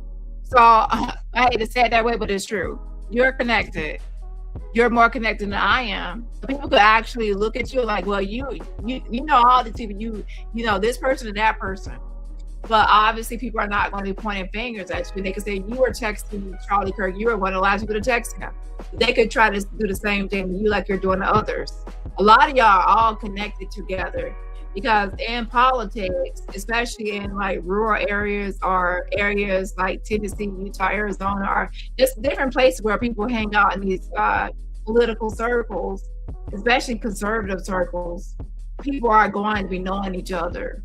So I hate to say it that way, but it's true. You're connected. You're more connected than I am. People could actually look at you like, well, you know all these people, you know this person and that person. But obviously people are not going to be pointing fingers at you. They could say you were texting Charlie Kirk, you were one of the last people to text him. They could try to do the same thing to you like you're doing to others. A lot of y'all are all connected together because in politics, especially in like rural areas or areas like Tennessee, Utah, Arizona, or just different places where people hang out in these political circles, especially conservative circles, people are going to be knowing each other.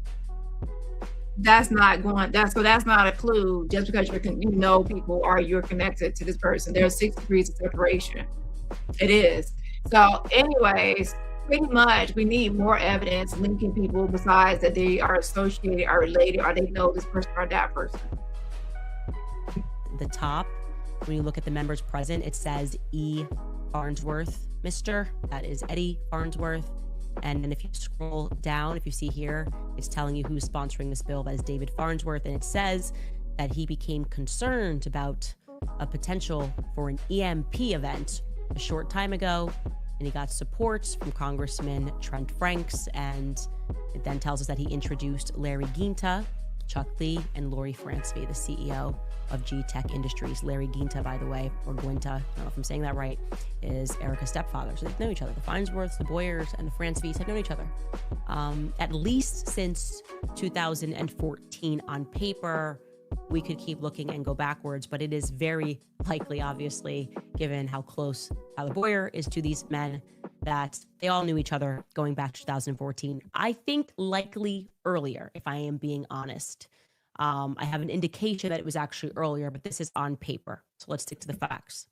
That's not a clue just because you know people or you're connected to this person. There's 6 degrees of separation. It is. So anyways, pretty much we need more evidence linking people besides that they are associated or related or they know this person or that person. The top, when you look at the members present, it says E. Farnsworth, Mr. That is Eddie Farnsworth. And then if you scroll down, if you see here, it's telling you who's sponsoring this bill. That is David Farnsworth. And it says that he became concerned about a potential for an EMP event a short time ago. And he got support from Congressman Trent Franks. And it then tells us that he introduced Larry Ginta, Chuck Lee, and Lori Franceby, the CEO of G-Tech Industries. Larry Ginta, by the way, or Gwinta, I don't know if I'm saying that right, is Erica's stepfather. So they know each other. The Farnsworths, the Boyers, and the Francebys have known each other at least since 2014. On paper, we could keep looking and go backwards, but it is very likely, obviously, given how close Tyler Boyer is to these men, that they all knew each other going back to 2014. I think likely earlier, if I am being honest. I have an indication that it was actually earlier, but this is on paper. So let's stick to the facts.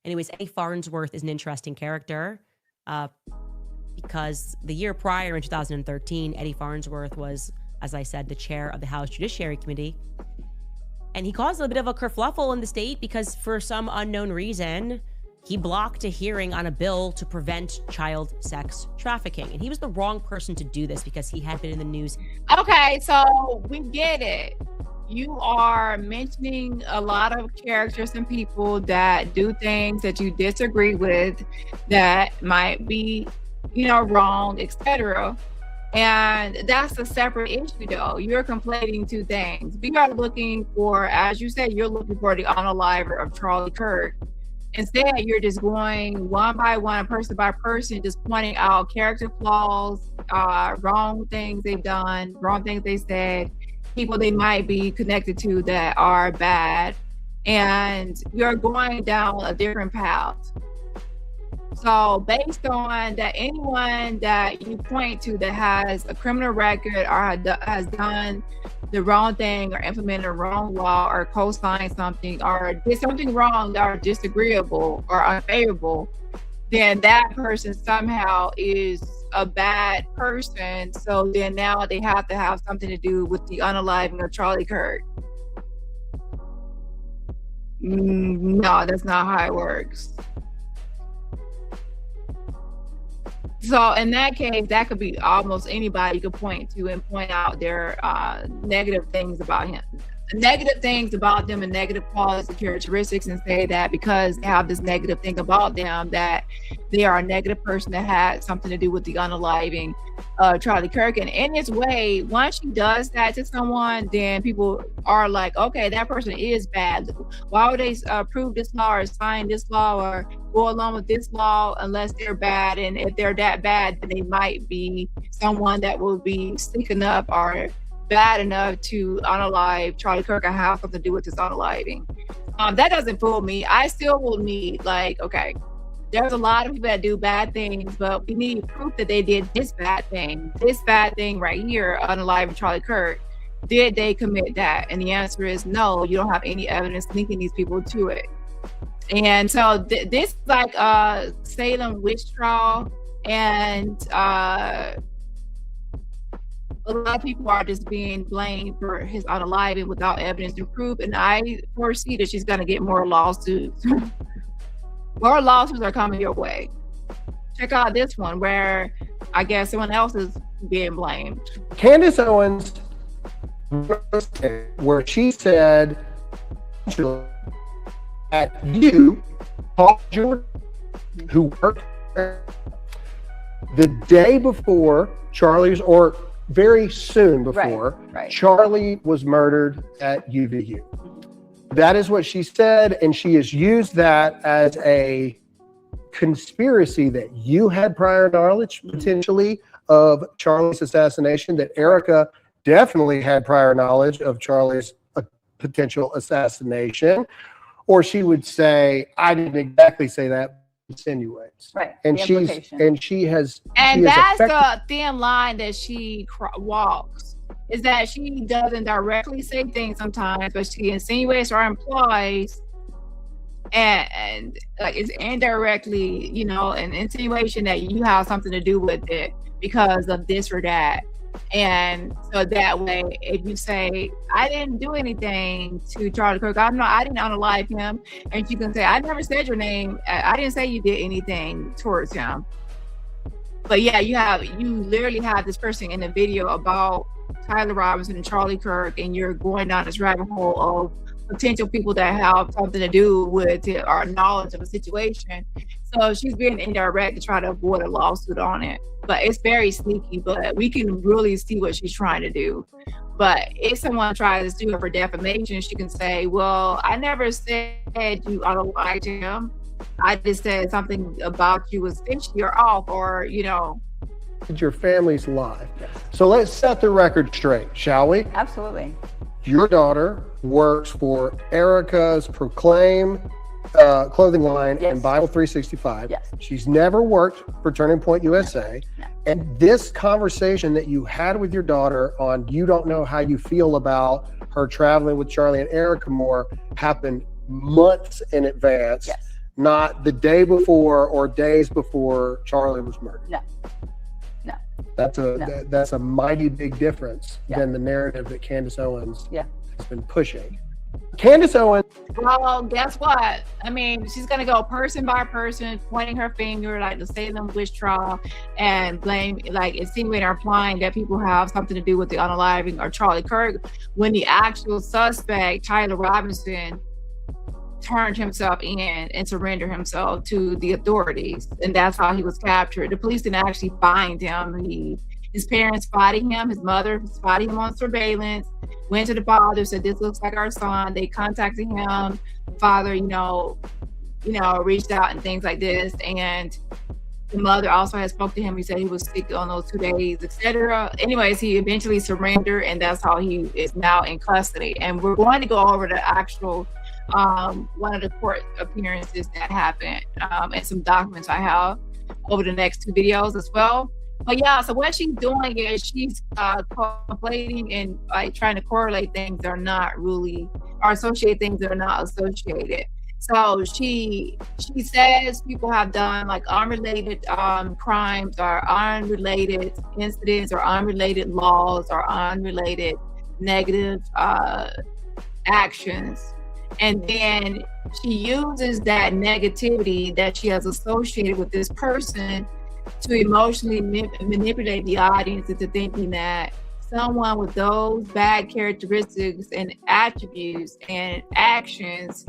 Anyways, Eddie Farnsworth is an interesting character because the year prior in 2013, Eddie Farnsworth was, as I said, the chair of the House Judiciary Committee. And he caused a bit of a kerfluffle in the state because for some unknown reason, he blocked a hearing on a bill to prevent child sex trafficking. And he was the wrong person to do this because he had been in the news. Okay, so we get it. You are mentioning a lot of characters and people that do things that you disagree with that might be, wrong, etc. And that's a separate issue, though. You're conflating two things. We are looking for, as you said, you're looking for the unaliver of Charlie Kirk. Instead, you're just going one by one, person by person, just pointing out character flaws, wrong things they've done, wrong things they said, people they might be connected to that are bad. And you're going down a different path. So based on that, anyone that you point to that has a criminal record or has done the wrong thing or implemented a wrong law or co-signed something or did something wrong or disagreeable or unfavorable, then that person somehow is a bad person. So then now they have to have something to do with the unaliving of Charlie Kirk. No, that's not how it works. So in that case, that could be almost anybody you could point to and point out their negative things about him, negative things about them and negative qualities and characteristics, and say that because they have this negative thing about them that they are a negative person that had something to do with the unaliving Charlie Kirk. And in its way, once she does that to someone, then people are like, okay, that person is bad. Why would they approve this law or sign this law or go along with this law unless they're bad? And if they're that bad, then they might be someone that will be sick enough or bad enough to unalive Charlie Kirk and have something to do with his unaliving. That doesn't fool me. I still will need, like, okay, there's a lot of people that do bad things, but we need proof that they did this bad thing right here, unaliving Charlie Kirk. Did they commit that? And the answer is no. You don't have any evidence linking these people to it. And so this is like a Salem witch trial, and a lot of people are just being blamed for his unaliving without evidence and proof. And I foresee that she's going to get more lawsuits. More lawsuits are coming your way. Check out this one where I guess someone else is being blamed. Candace Owens, where she said that you, Paul Jordan, who worked the day before Charlie's, or very soon before, right. Charlie was murdered at UVU. That is what she said, and she has used that as a conspiracy that you had prior knowledge, potentially, of Charlie's assassination, that Erica definitely had prior knowledge of Charlie's potential assassination. Or she would say, I didn't exactly say that, insinuates. Right. And the she has. And that's the thin line that she walks, is that she doesn't directly say things sometimes, but she insinuates or implies, and like it's indirectly, you know, an insinuation that you have something to do with it because of this or that. And so that way, if you say, I didn't do anything to Charlie Kirk, I didn't unalive him, and you can say, I never said your name, I didn't say you did anything towards him. But yeah, you literally have this person in the video about Tyler Robinson and Charlie Kirk, and you're going down this rabbit hole of potential people that have something to do with it or knowledge of a situation. So she's being indirect to try to avoid a lawsuit on it. But it's very sneaky, but we can really see what she's trying to do. But if someone tries to sue her for defamation, she can say, well, I never said you unalived him. I just said something about you was fishy or off, or, you know. Your family's life. So let's set the record straight, shall we? Absolutely. Your daughter works for Erica's Proclaim clothing line and Bible 365. Yes. She's never worked for Turning Point USA. No. And this conversation that you had with your daughter on you don't know how you feel about her traveling with Charlie and Erica more happened months in advance, not the day before or days before Charlie was murdered. No. That's a mighty big difference than the narrative that Candace Owens has been pushing. Candace Owens. Well, guess what? I mean, she's going to go person by person, pointing her finger like the Salem witch trial, and blame, like insinuating or implying that people have something to do with the unaliving or Charlie Kirk, when the actual suspect, Tyler Robinson, turned himself in and surrendered himself to the authorities, and that's how he was captured. The police didn't actually find him. His parents spotted him. His mother spotted him on surveillance. Went to the father, said, "This looks like our son." They contacted him. The father, reached out and things like this. And the mother also had spoke to him. He said he was sick on those 2 days, etc. Anyways, he eventually surrendered, and that's how he is now in custody. And we're going to go over the actual one of the court appearances that happened, and some documents I have over the next 2 videos as well. But yeah, so what she's doing is she's conflating and like trying to correlate things that are not really, or associate things that are not associated. So she says people have done like unrelated crimes or unrelated incidents or unrelated laws or unrelated negative actions. And then she uses that negativity that she has associated with this person to emotionally manipulate the audience into thinking that someone with those bad characteristics and attributes and actions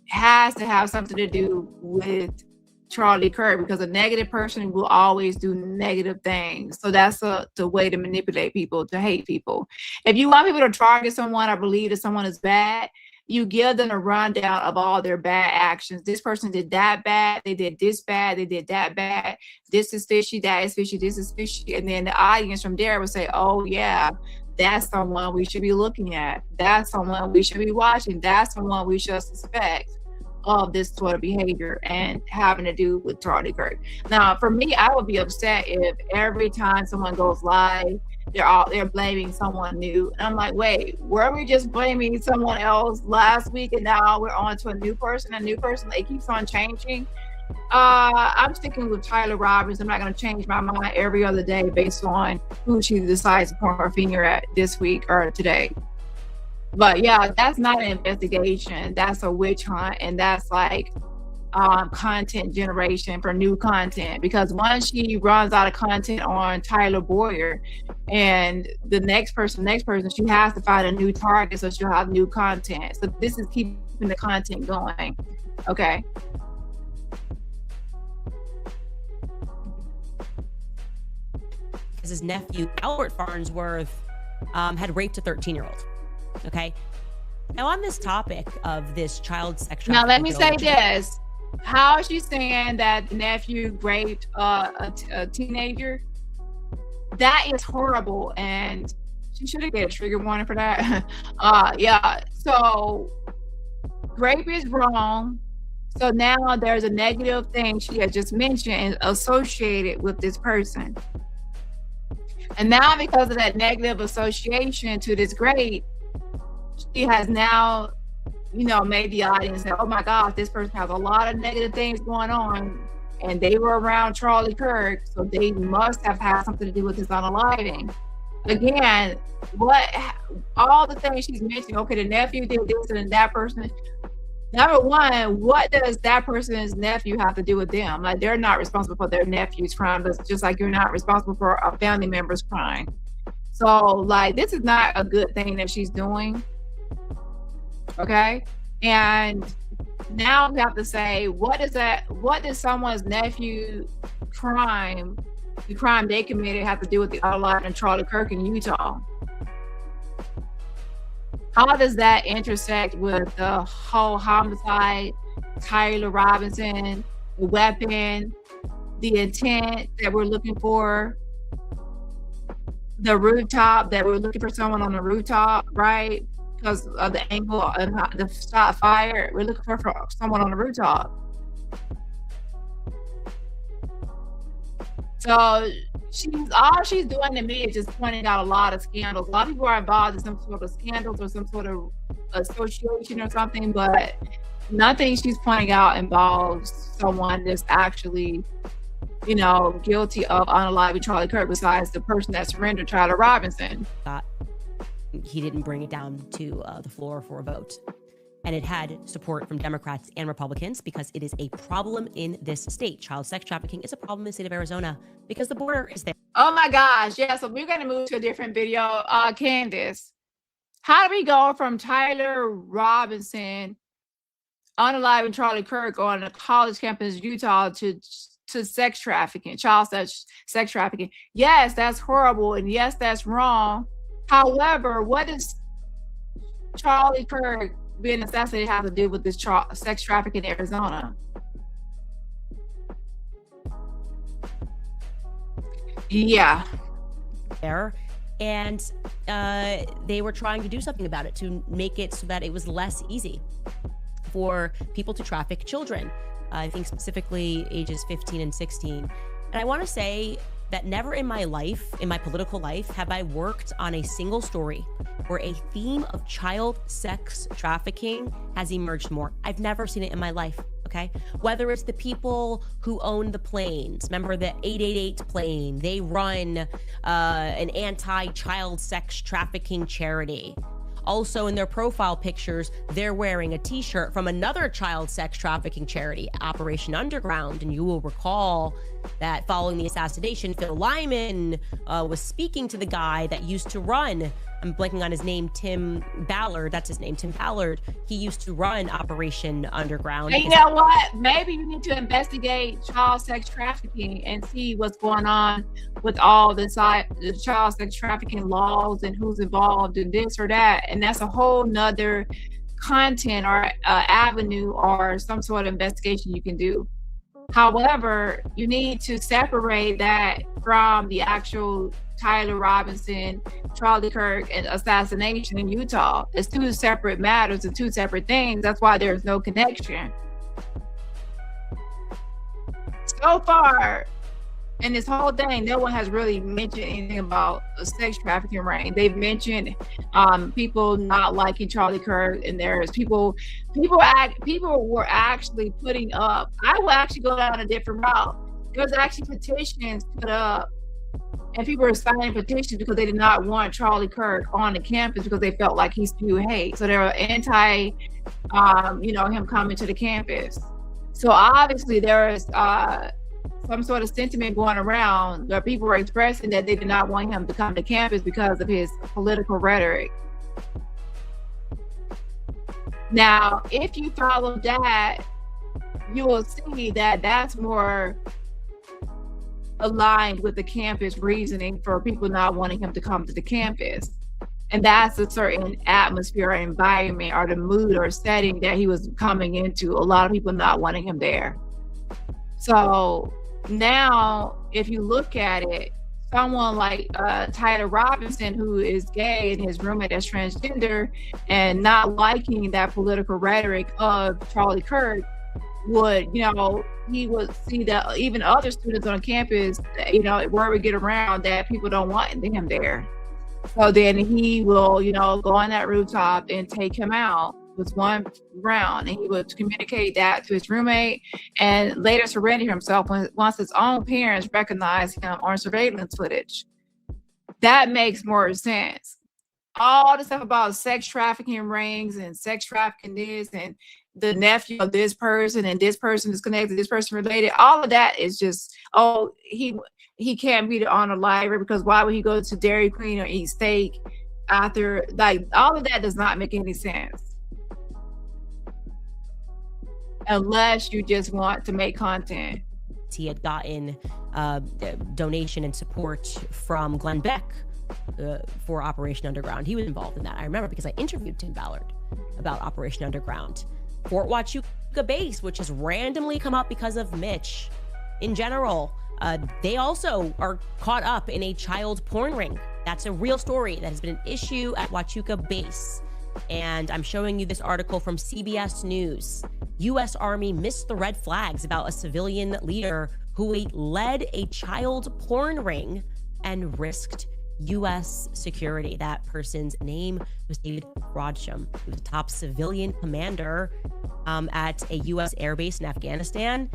has to have something to do with Charlie Kirk, because a negative person will always do negative things. So that's the way to manipulate people, to hate people. If you want people to target someone or believe that someone is bad, you give them a rundown of all their bad actions. This person did that bad, they did this bad, they did that bad, this is fishy, that is fishy, this is fishy. And then the audience from there will say, oh yeah, that's someone we should be looking at. That's someone we should be watching. That's someone we should suspect of this sort of behavior and having to do with Charlie Kirk. Now, for me, I would be upset if every time someone goes live, they're blaming someone new. And I'm like, wait, were we just blaming someone else last week and now we're on to a new person? It keeps on changing. I'm sticking with Tyler Robbins. I'm not going to change my mind every other day based on who she decides to point her finger at this week or today. But yeah, that's not an investigation. That's a witch hunt, and that's like content generation for new content. Because once she runs out of content on Tyler Boyer and the next person, she has to find a new target, so she'll have new content. So this is keeping the content going. Okay. His nephew, Albert Farnsworth, had raped a 13-year-old. Okay. Now, on this topic of this child sex trafficking. Now, let me say this. How is she saying that the nephew raped a teenager? That is horrible. And she should have get a trigger warning for that. Yeah. So rape is wrong. So now there's a negative thing she had just mentioned associated with this person. And now because of that negative association to this grade, she has now, made the audience say, oh my gosh, this person has a lot of negative things going on. And they were around Charlie Kirk, so they must have had something to do with his unaliving. Again, all the things she's mentioning, okay, the nephew did this and that person. Number one, what does that person's nephew have to do with them? Like, they're not responsible for their nephew's crime, but just like you're not responsible for a family member's crime. So, like, this is not a good thing that she's doing. Okay? And now we have to say, what does someone's nephew crime, the crime they committed, have to do with the unaliving and Charlie Kirk in Utah? How does that intersect with the whole homicide, Tyler Robinson, the weapon, the intent that we're looking for, the rooftop, that we're looking for someone on the rooftop, right? Because of the angle and the shot fired, we're looking for someone on the rooftop. So all she's doing to me is just pointing out a lot of scandals. A lot of people are involved in some sort of scandals or some sort of association or something, but nothing she's pointing out involves someone that's actually, guilty of unaliving Charlie Kirk besides the person that surrendered, Tyler Robinson. He didn't bring it down to the floor for a vote. And it had support from Democrats and Republicans because it is a problem in this state. Child sex trafficking is a problem in the state of Arizona because the border is there. Oh my gosh. Yeah, so we're going to move to a different video. Candace, how do we go from Tyler Robinson unaliving Charlie Kirk on a college campus in Utah to to sex trafficking, child sex trafficking. Yes, that's horrible, and yes, that's wrong. However, what does Charlie Kirk being assassinated have to do with this sex trafficking in Arizona? Yeah. There. And they were trying to do something about it to make it so that it was less easy for people to traffic children. I think specifically ages 15 and 16. And I want to say that never in my life, in my political life, have I worked on a single story where a theme of child sex trafficking has emerged more. I've never seen it in my life, okay? Whether it's the people who own the planes, remember the 888 plane, they run an anti-child sex trafficking charity. Also in their profile pictures, they're wearing a t-shirt from another child sex trafficking charity, Operation Underground. And you will recall that following the assassination, Phil Lyman was speaking to the guy that used to run, I'm blanking on his name, Tim Ballard, that's his name, Tim Ballard. He used to run Operation Underground. And you know what? Maybe you need to investigate child sex trafficking and see what's going on with all the child sex trafficking laws and who's involved in this or that. And that's a whole nother content or avenue or some sort of investigation you can do. However, you need to separate that from the actual Tyler Robinson, Charlie Kirk, and assassination in Utah. It's two separate matters and two separate things. That's why there's no connection. So far, in this whole thing, no one has really mentioned anything about a sex trafficking ring. They've mentioned people not liking Charlie Kirk, and there's people were actually putting up. I will actually go down a different route. There was actually petitions put up, and people were signing petitions because they did not want Charlie Kirk on the campus because they felt like he spewed hate. So they were anti, him coming to the campus. So obviously there is some sort of sentiment going around where people were expressing that they did not want him to come to campus because of his political rhetoric. Now, if you follow that, you will see that that's more aligned with the campus reasoning for people not wanting him to come to the campus. And that's a certain atmosphere or environment or the mood or setting that he was coming into, a lot of people not wanting him there. So now, if you look at it, someone like Tyler Robinson, who is gay, and his roommate is transgender, and not liking that political rhetoric of Charlie Kirk, would, he would see that even other students on campus, where we get around that people don't want him there. So then he will, go on that rooftop and take him out with one round, and he would communicate that to his roommate and later surrender himself once his own parents recognize him on surveillance footage. That makes more sense. All the stuff about sex trafficking rings and sex trafficking this and the nephew of this person and this person is connected, this person related, all of that is just, he can't be on a library because why would he go to Dairy Queen or eat steak after, like, all of that does not make any sense. Unless you just want to make content. He had gotten donation and support from Glenn Beck for Operation Underground. He was involved in that. I remember because I interviewed Tim Ballard about Operation Underground. Fort Huachuca base, which has randomly come up because of Mitch. In general, they also are caught up in a child porn ring. That's a real story that has been an issue at Huachuca base. And I'm showing you this article from CBS News. U.S. Army missed the red flags about a civilian leader who led a child porn ring and risked U.S. security. That person's name was David Rodsham. He was a top civilian commander at a U.S. air base in Afghanistan.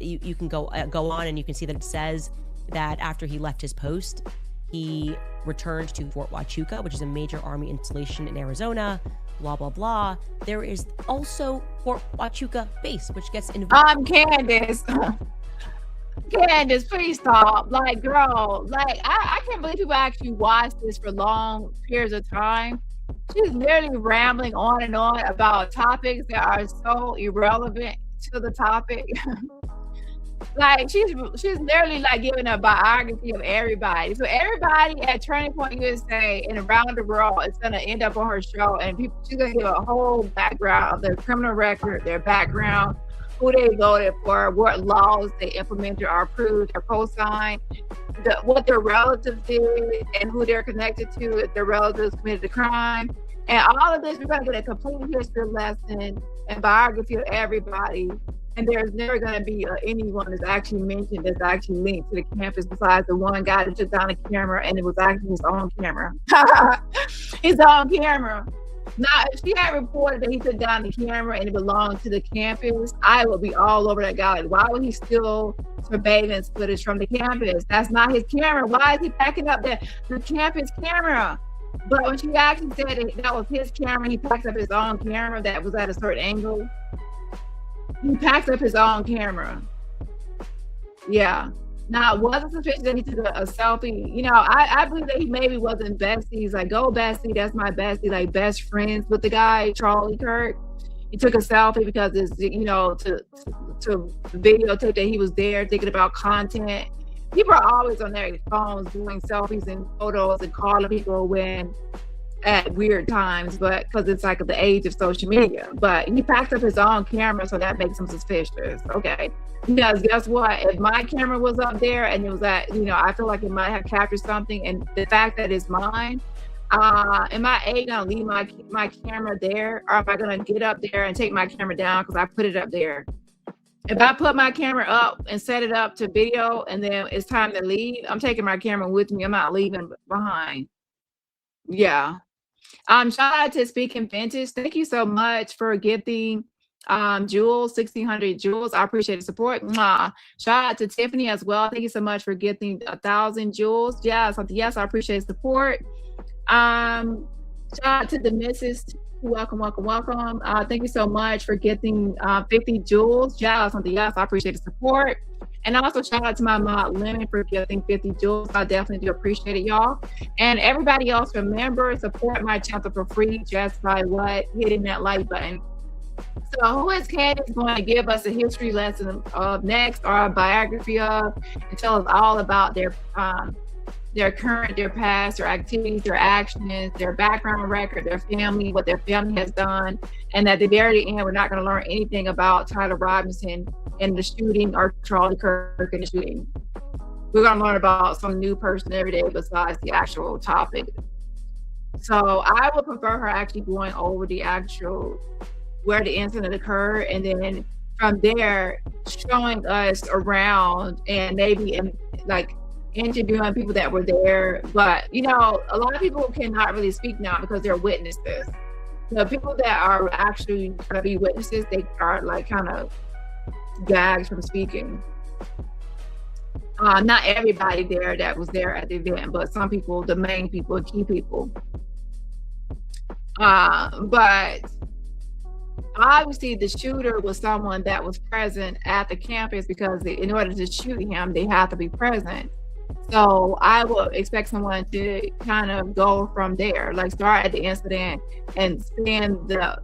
You can go on and you can see that it says that after he left his post, he returned to Fort Huachuca, which is a major Army installation in Arizona, blah, blah, blah. There is also Fort Huachuca base, which gets involved. Candace. Candace, please stop. Like, girl, like, I can't believe people actually watch this for long periods of time. She's literally rambling on and on about topics that are so irrelevant to the topic. Like she's literally like giving a biography of everybody. So everybody at Turning Point USA and around the world is gonna end up on her show, and she's gonna give a whole background, their criminal record, their background, who they voted for, what laws they implemented or approved or co-signed, what their relatives did, and who they're connected to if their relatives committed a crime. And all of this, we're gonna get a complete history lesson and biography of everybody. And there's never going to be anyone that's actually mentioned that's actually linked to the campus besides the one guy that took down the camera, and it was actually his own camera. His own camera. Now, if she had reported that he took down the camera and it belonged to the campus, I would be all over that guy. Like, why would he steal surveillance footage from the campus? That's not his camera. Why is he packing up the campus camera? But when she actually said that was his camera, he packed up his own camera that was at a certain angle. He packed up his own camera. Yeah. Now, it wasn't sufficient that he took a selfie. You know, I believe that he maybe wasn't besties. Like, go bestie, that's my bestie. Like, best friends with the guy, Charlie Kirk. He took a selfie because it's, you know, to videotape that he was there thinking about content. People are always on their phones doing selfies and photos and calling people when at weird times, but because it's like the age of social media. But he packed up his own camera, so that makes him suspicious. Okay, because guess what, if my camera was up there and it was at, you know, I feel like it might have captured something, and the fact that it's mine, am I gonna leave my camera there, or am I gonna get up there and take my camera down because I put it up there? If I put my camera up and set it up to video and then it's time to leave, I'm taking my camera with me. I'm not leaving behind. Yeah. Shout out to Speaking Vintage. Thank you so much for gifting Jules, 1,600 Jules. I appreciate the support. Mwah. Shout out to Tiffany as well. Thank you so much for gifting 1,000 Jules. Yes, I appreciate the support. Shout out to the missus. Welcome. Thank you so much for gifting 50 Jules. Yes, I appreciate the support. And also shout out to my mod Lemon for gifting 50 Jules. I definitely do appreciate it, y'all. And everybody else, remember, support my channel for free just by hitting that like button. So who is Candace going to give us a history lesson of next, or a biography of, and tell us all about their current, their past, their activities, their actions, their background record, their family, what their family has done. And at the very end, we're not going to learn anything about Tyler Robinson in the shooting or Charlie Kirk in the shooting. We're going to learn about some new person every day besides the actual topic. So I would prefer her actually going over the actual, where the incident occurred, and then from there, showing us around and maybe interviewing people that were there. But, you know, a lot of people cannot really speak now because they're witnesses. The people that are actually going to be witnesses, they are like kind of gagged from speaking. Not everybody there that was there at the event, but some people, the main people, key people. But obviously the shooter was someone that was present at the campus, because in order to shoot him, they have to be present. So I would expect someone to kind of go from there, like start at the incident and spend the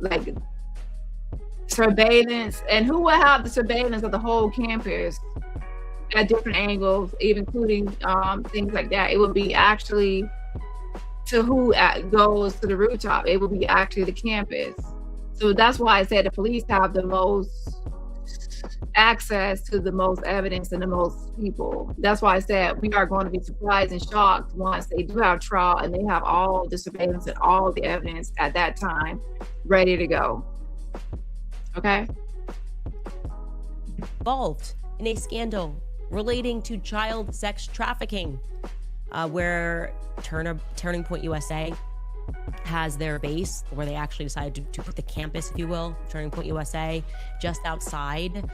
surveillance, and who will have the surveillance of the whole campus at different angles, even including things like that. It would be actually to who goes to the rooftop. It would be actually the campus. So that's why I said the police have the most access to the most evidence and the most people. That's why I said we are going to be surprised and shocked once they do have trial and they have all the surveillance and all the evidence at that time ready to go. Okay? Involved in a scandal relating to child sex trafficking, where Turning Point USA has their base, where they actually decided to put the campus, if you will, Turning Point USA, just outside,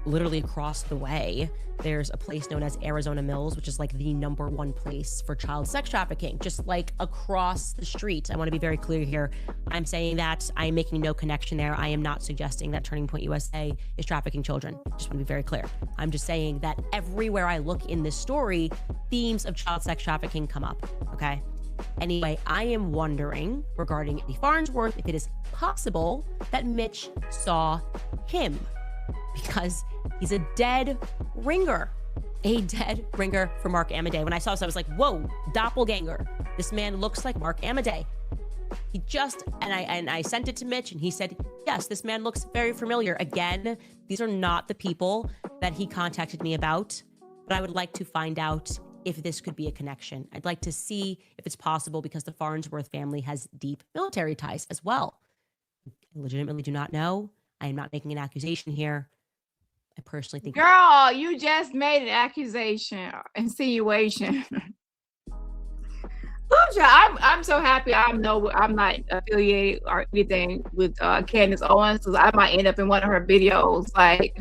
literally across the way. There's a place known as Arizona Mills, which is like the #1 place for child sex trafficking, just like across the street. I want to be very clear here. I'm saying that I'm making no connection there. I am not suggesting that Turning Point USA is trafficking children. Just want to be very clear. I'm just saying that everywhere I look in this story, themes of child sex trafficking come up, okay? Anyway, I am wondering regarding Eddie Farnsworth if it is possible that Mitch saw him because he's a dead ringer. A dead ringer for Mark Amadei. When I saw this, I was like, whoa, doppelganger. This man looks like Mark Amadei. He just, and I sent it to Mitch, and he said, yes, this man looks very familiar. Again, these are not the people that he contacted me about, but I would like to find out if this could be a connection. I'd like to see if it's possible, because the Farnsworth family has deep military ties as well. I legitimately do not know. I am not making an accusation here. I personally think— Girl, you just made an accusation, insinuation. I'm so happy I'm not affiliated or anything with Candace Owens, because I might end up in one of her videos. Like,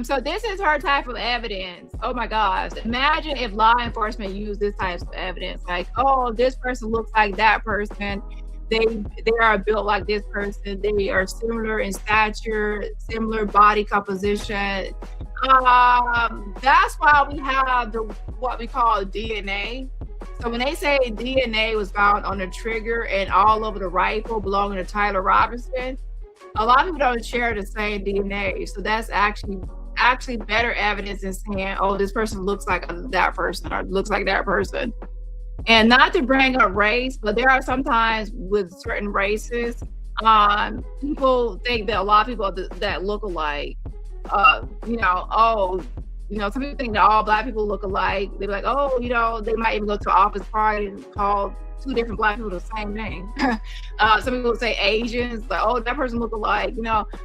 so this is her type of evidence. Oh my gosh! Imagine if law enforcement used this type of evidence. Like, oh, this person looks like that person. They are built like this person. They are similar in stature, similar body composition. That's why we have what we call DNA. So when they say DNA was found on the trigger and all over the rifle belonging to Tyler Robinson, a lot of people don't share the same DNA. So that's actually better evidence than saying, oh, this person looks like that person or looks like that person. And not to bring up race, but there are sometimes with certain races, people think that a lot of people that look alike, some people think that all Black people look alike. They're like, oh, they might even go to an office party and call two different Black people the same name. Some people say Asians, like, oh, that person look alike.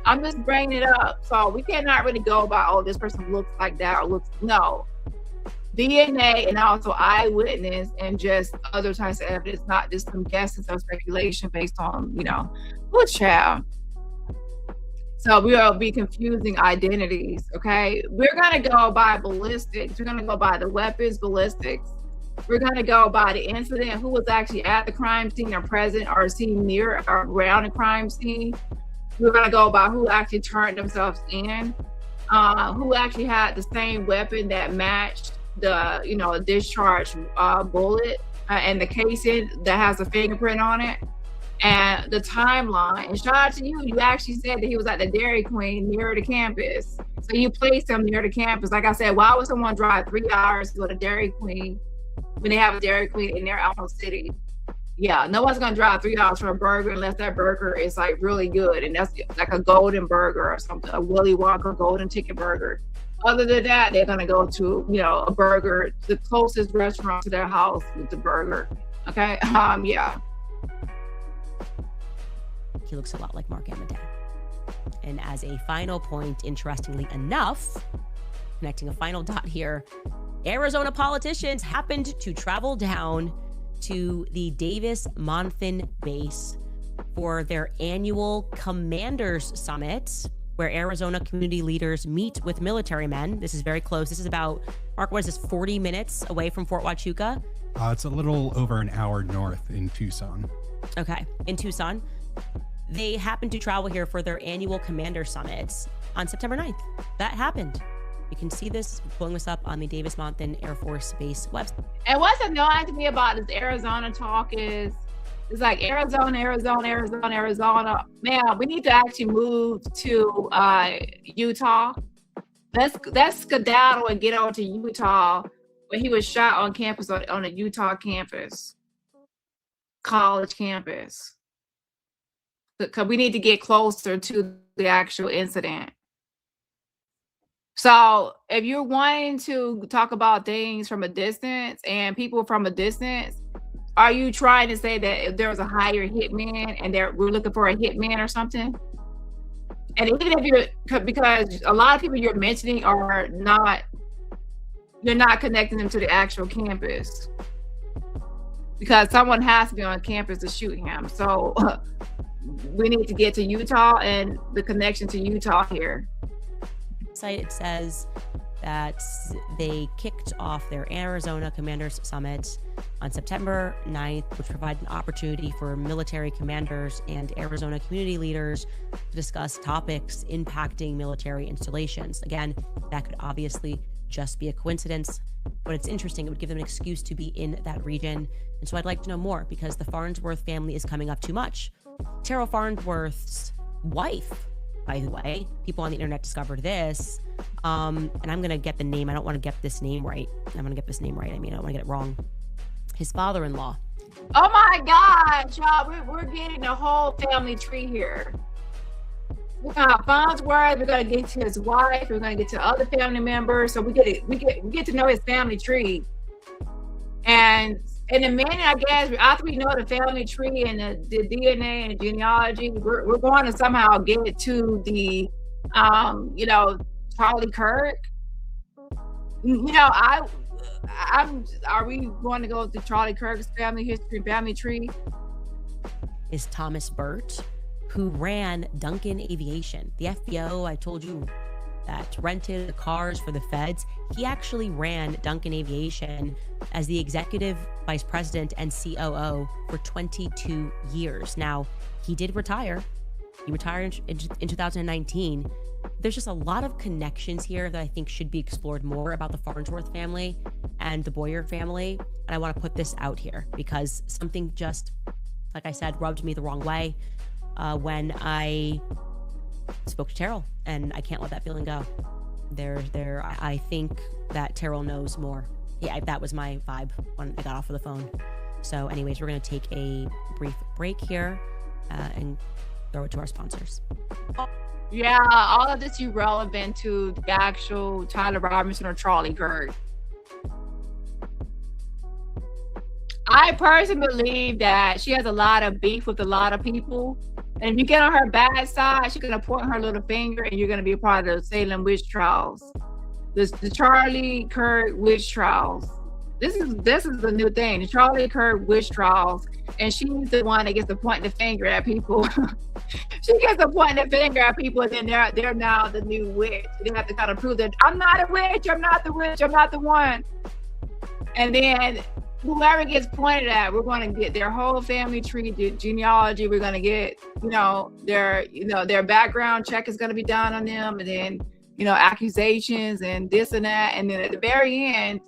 I'm just bringing it up. So we cannot really go by, oh, this person looks like that or no. DNA and also eyewitness and just other types of evidence, not just some guesses or speculation based on, good child. So we will be confusing identities, okay? We're gonna go by ballistics. We're gonna go by the weapons, ballistics. We're gonna go by the incident, who was actually at the crime scene or present or seen near or around the crime scene. We're gonna go by who actually turned themselves in, who actually had the same weapon that matched the discharged bullet and the casing that has a fingerprint on it, and the timeline. And shout out to you, you actually said that he was at the Dairy Queen near the campus. So you placed him near the campus. Like I said, why would someone drive 3 hours to go to Dairy Queen when they have a Dairy Queen in their own city? Yeah, no one's gonna drive 3 hours for a burger unless that burger is like really good, and that's like a golden burger or something, a Willy Wonka golden ticket burger. Other than that, they're gonna go to a burger, the closest restaurant to their house with the burger. Okay, yeah. He looks a lot like Mark Amadei. And as a final point, interestingly enough, connecting a final dot here, Arizona politicians happened to travel down to the Davis-Monthan base for their annual Commanders Summit, where Arizona community leaders meet with military men. This is very close. This is about, Mark, what is this, 40 minutes away from Fort Huachuca? It's a little over an hour north in Tucson. Okay, in Tucson. They happened to travel here for their annual Commander Summit on September 9th. That happened. You can see this, pulling this up on the Davis-Monthan Air Force Base website. And what's annoying to me about this Arizona talk is, it's like Arizona. Man, we need to actually move to Utah. Let's skedaddle and get on to Utah, where he was shot on campus, on a Utah campus, college campus. Because we need to get closer to the actual incident. So if you're wanting to talk about things from a distance and people from a distance, are you trying to say that if there's a higher hitman and we're looking for a hitman or something? And even if because a lot of people you're mentioning you're not connecting them to the actual campus, because someone has to be on campus to shoot him. So we need to get to Utah and the connection to Utah here. It says that they kicked off their Arizona Commanders Summit on September 9th, which provided an opportunity for military commanders and Arizona community leaders to discuss topics impacting military installations. Again, that could obviously just be a coincidence, but it's interesting. It would give them an excuse to be in that region. And so I'd like to know more, because the Farnsworth family is coming up too much. Terrell Farnsworth's wife by the way. People on the internet discovered this. And I'm going to get the name. I don't want to get this name right. I don't want to get it wrong. His father-in-law. Oh my God, y'all, we're getting the whole family tree here. We're gonna have Farnsworth, we're gonna get to his wife, we're gonna get to other family members. So we get to know his family tree. And in a minute, I guess, after we know the family tree and the DNA and the genealogy, we're going to somehow get to the Charlie Kirk. Are we going to go to Charlie Kirk's family history, family tree? Is Thomas Burt, who ran Duncan Aviation. The FBO, I told you, that rented the cars for the feds. He actually ran Duncan Aviation as the executive vice president and COO for 22 years. Now, he did retire. He retired in 2019. There's just a lot of connections here that I think should be explored more about the Farnsworth family and the Boyer family. And I want to put this out here because something just, like I said, rubbed me the wrong way when I spoke to Terrell, and I can't let that feeling go. I think that Terrell knows more. Yeah, that was my vibe when I got off of the phone. So anyways, we're going to take a brief break here and throw it to our sponsors. Yeah, all of this is relevant to the actual Tyler Robinson or Charlie Kirk. I personally believe that she has a lot of beef with a lot of people. And if you get on her bad side, she's going to point her little finger and you're going to be a part of the Salem witch trials. The Charlie Kirk witch trials. This is the new thing, the Charlie Kirk witch trials. And she's the one that gets to point the finger at people. She gets to point the finger at people, and then they're now the new witch. They have to kind of prove that I'm not a witch, I'm not the witch, I'm not the one. And then whoever gets pointed at, we're going to get their whole family tree, genealogy. We're going to get, their background check is going to be done on them, and then, accusations and this and that. And then at the very end,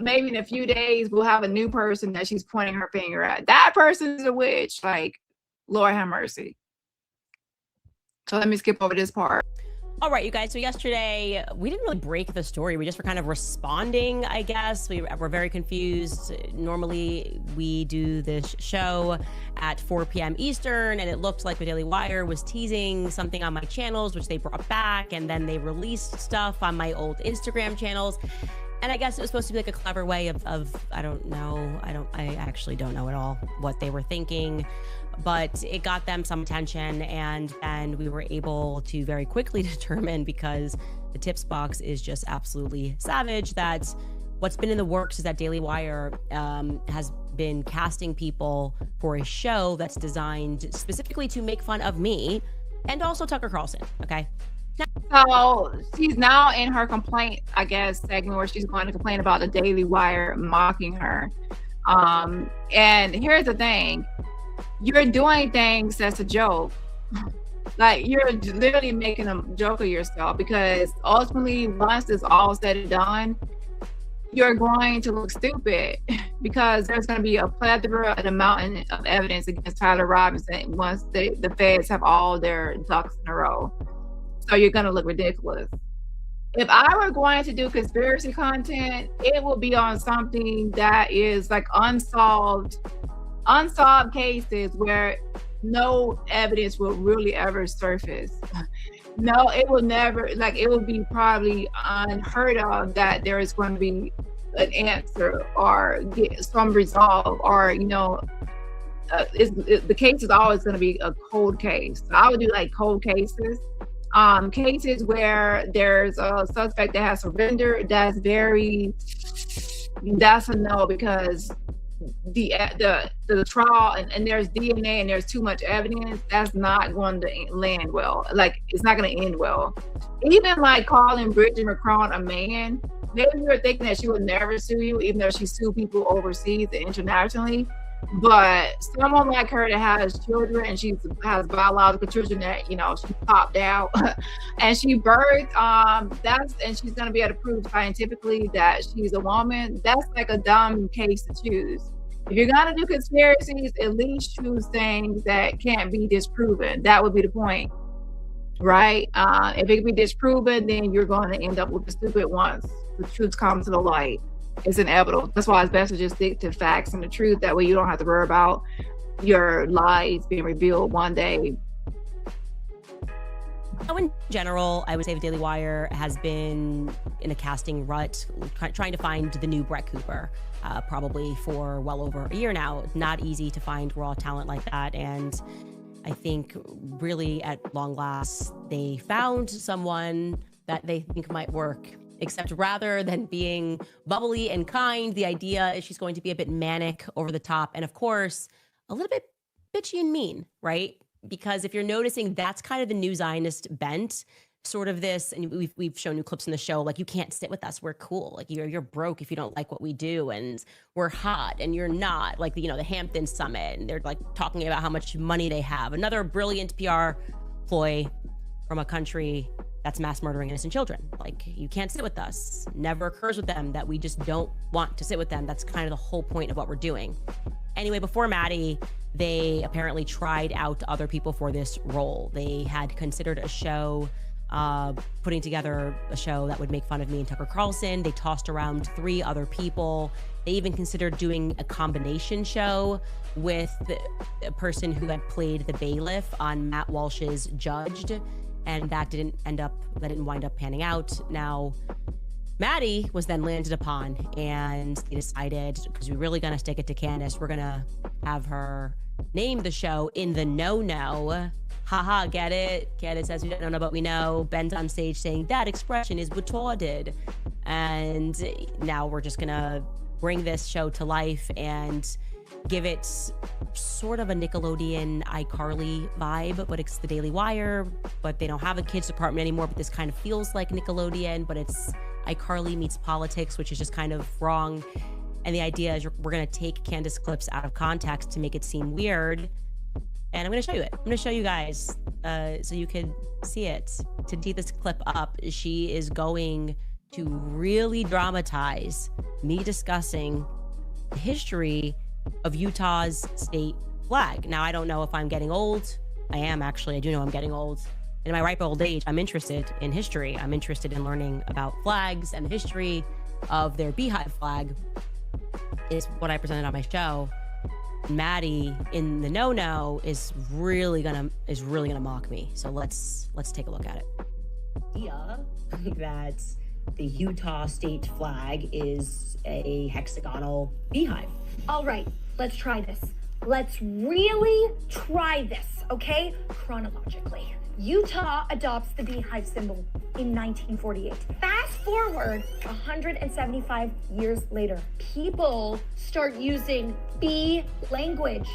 maybe in a few days, we'll have a new person that she's pointing her finger at. That person is a witch. Like, Lord have mercy. So let me skip over this part. All right, you guys. So yesterday, we didn't really break the story. We just were kind of responding, I guess. We were very confused. Normally, we do this show at 4 p.m. Eastern, and it looked like the Daily Wire was teasing something on my channels, which they brought back, and then they released stuff on my old Instagram channels. And I guess it was supposed to be like a clever way of I don't know. I actually don't know at all what they were thinking. But it got them some attention, and then we were able to very quickly determine, because the tips box is just absolutely savage, that what's been in the works is that Daily Wire has been casting people for a show that's designed specifically to make fun of me and also Tucker Carlson. Okay. So she's now in her complaint, I guess, segment where she's going to complain about the Daily Wire mocking her. And here's the thing. You're doing things that's a joke. Like, you're literally making a joke of yourself, because ultimately, once it's all said and done, you're going to look stupid, because there's going to be a plethora and a mountain of evidence against Tyler Robinson once the feds have all their ducks in a row. So you're going to look ridiculous. If I were going to do conspiracy content, it will be on something that is like unsolved cases where no evidence will really ever surface. No, it will never, like, it will be probably unheard of that there is going to be an answer or get some resolve, or, the case is always going to be a cold case. So I would do like cold cases. Cases where there's a suspect that has surrendered, that's a no, because the trial and there's DNA and there's too much evidence, that's not going to land well. Like, it's not going to end well. Even like calling Bridget McCrone a man, maybe you're thinking that she would never sue you, even though she sued people overseas and internationally. But someone like her that has children, and she has biological children that, she popped out and she birthed, and she's going to be able to prove scientifically that she's a woman. That's like a dumb case to choose. If you're going to do conspiracies, at least choose things that can't be disproven. That would be the point. right? If it can be disproven, then you're going to end up with the stupid once the truth comes to the light. It's inevitable. That's why it's best to just stick to facts and the truth. That way you don't have to worry about your lies being revealed one day. So in general, I would say the Daily Wire has been in a casting rut, trying to find the new Brett Cooper, probably for well over a year now. Not easy to find raw talent like that. And I think really at long last, they found someone that they think might work. Except rather than being bubbly and kind, the idea is she's going to be a bit manic, over the top, and of course, a little bit bitchy and mean, right? Because if you're noticing, that's kind of the new Zionist bent, sort of this, and we've shown you clips in the show, like, you can't sit with us, we're cool. Like, you're broke if you don't like what we do, and we're hot and you're not. Like, the Hampton Summit, and they're like talking about how much money they have. Another brilliant PR ploy from a country that's mass murdering innocent children. Like, you can't sit with us. Never occurs with them that we just don't want to sit with them. That's kind of the whole point of what we're doing. Anyway, before Maddie, they apparently tried out other people for this role. They had considered a show, putting together a show that would make fun of me and Tucker Carlson. They tossed around 3 other people. They even considered doing a combination show with a person who had played the bailiff on Matt Walsh's Judged. And that didn't wind up panning out. Now, Maddie was then landed upon, and they decided, because we're really gonna stick it to Candace, we're gonna have her name the show In the No-No. Haha, get it? Candace says we don't know, but we know. Ben's on stage saying that expression is retarded. And now we're just gonna bring this show to life and give it sort of a Nickelodeon iCarly vibe, but it's the Daily Wire, but they don't have a kids department anymore, but this kind of feels like Nickelodeon, but it's iCarly meets politics, which is just kind of wrong. And the idea is we're going to take Candace clips out of context to make it seem weird. And I'm going to show you it. I'm going to show you guys so you can see it. To tee this clip up, she is going to really dramatize me discussing the history of Utah's state flag. Now, I don't know if I'm getting old. I am, actually. I do know I'm getting old. In my ripe old age, I'm interested in history. I'm interested in learning about flags, and the history of their beehive flag is what I presented on my show. Maddie in the no-no is really gonna mock me. So let's take a look at it. Idea that the Utah state flag is a hexagonal beehive. All right, let's try this. Let's really try this, okay? Chronologically. Utah adopts the beehive symbol in 1948. Fast forward 175 years later, people start using bee language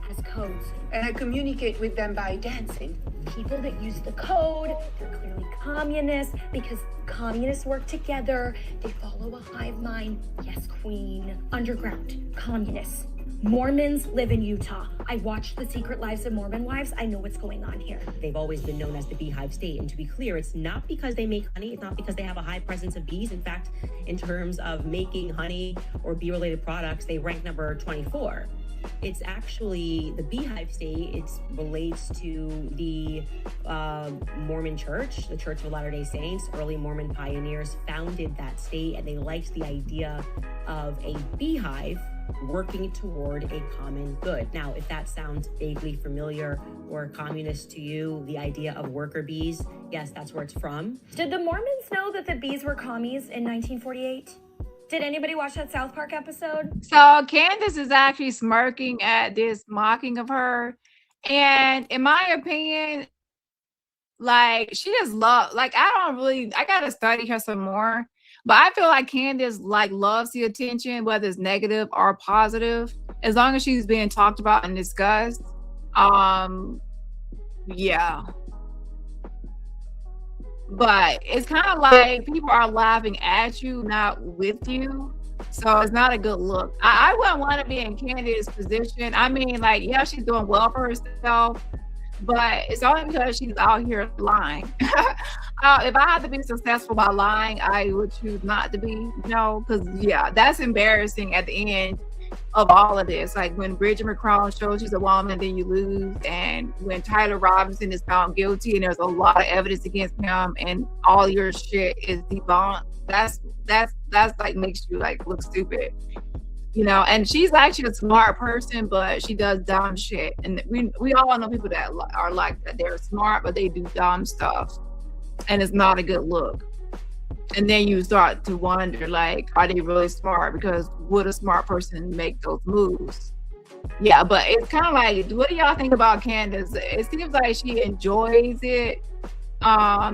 as codes. And I communicate with them by dancing. People that use the code, they're clearly communists because communists work together. They follow a hive mind. Yes, queen. Underground, communists. Mormons live in Utah. I watched The Secret Lives of Mormon Wives. I know what's going on here. They've always been known as the beehive state. And to be clear, it's not because they make honey. It's not because they have a high presence of bees. In fact, in terms of making honey or bee-related products, they rank number 24. It's actually the beehive state. It relates to the Mormon church, the Church of Latter-day Saints. Early Mormon pioneers founded that state, and they liked the idea of a beehive working toward a common good. Now, if that sounds vaguely familiar or communist to you, the idea of worker bees, yes, that's where it's from. Did the Mormons know that the bees were commies in 1948? Did anybody watch that South Park episode? So Candace is actually smirking at this mocking of her. And in my opinion, like, she just I gotta study her some more. But I feel like Candace loves the attention, whether it's negative or positive, as long as she's being talked about and discussed. Yeah. But it's kind of like people are laughing at you, not with you. So it's not a good look. I wouldn't want to be in Candace's position. I mean, yeah, she's doing well for herself, but it's only because she's out here lying. If I had to be successful by lying, I would choose not to be, because, yeah, that's embarrassing at the end of all of this. Like when Bridget McCrone shows she's a woman, then you lose. And when Tyler Robinson is found guilty and there's a lot of evidence against him and all your shit is debunked, that's like makes you like look stupid. You know, and she's actually a smart person, but she does dumb shit. And we all know people that are like that. They're smart, but they do dumb stuff. And it's not a good look. And then you start to wonder, like, are they really smart? Because would a smart person make those moves? Yeah, but it's kind of like, what do y'all think about Candace? It seems like she enjoys it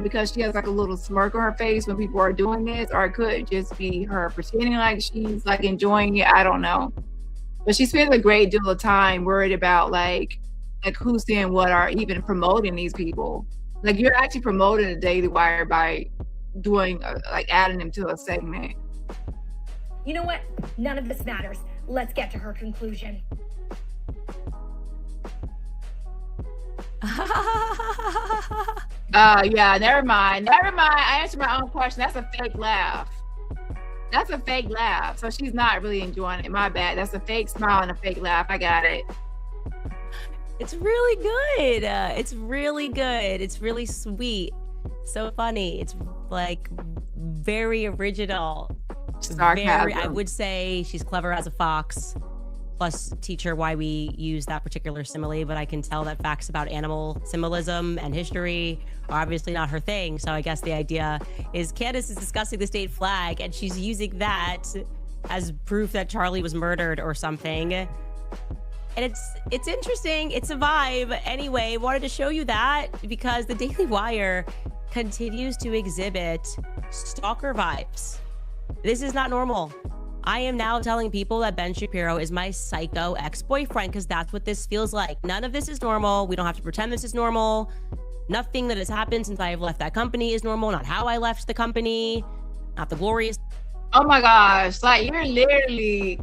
because she has like a little smirk on her face when people are doing this, or it could just be her pretending like she's like enjoying it. I don't know. But she spends a great deal of time worried about like who's saying what, or even promoting these people. Like you're actually promoting the Daily Wire by doing like adding them to a segment. You know what? None of this matters. Let's get to her conclusion. Yeah, never mind. I answered my own question. That's a fake laugh. So she's not really enjoying it. My bad. That's a fake smile and a fake laugh. I got it. It's really good. It's really good. It's really sweet. So funny. It's like very original. Sarcasm. I would say she's clever as a fox. Plus teach her why we use that particular simile, but I can tell that facts about animal symbolism and history are obviously not her thing. So I guess the idea is Candace is discussing the state flag and she's using that as proof that Charlie was murdered or something. And it's interesting. It's a vibe. Anyway, wanted to show you that because the Daily Wire continues to exhibit stalker vibes. This is not normal. I am now telling people that Ben Shapiro is my psycho ex-boyfriend because that's what this feels like. None of this is normal. We don't have to pretend this is normal. Nothing that has happened since I have left that company is normal. Not how I left the company. Not the glorious. Oh my gosh. Like you're literally...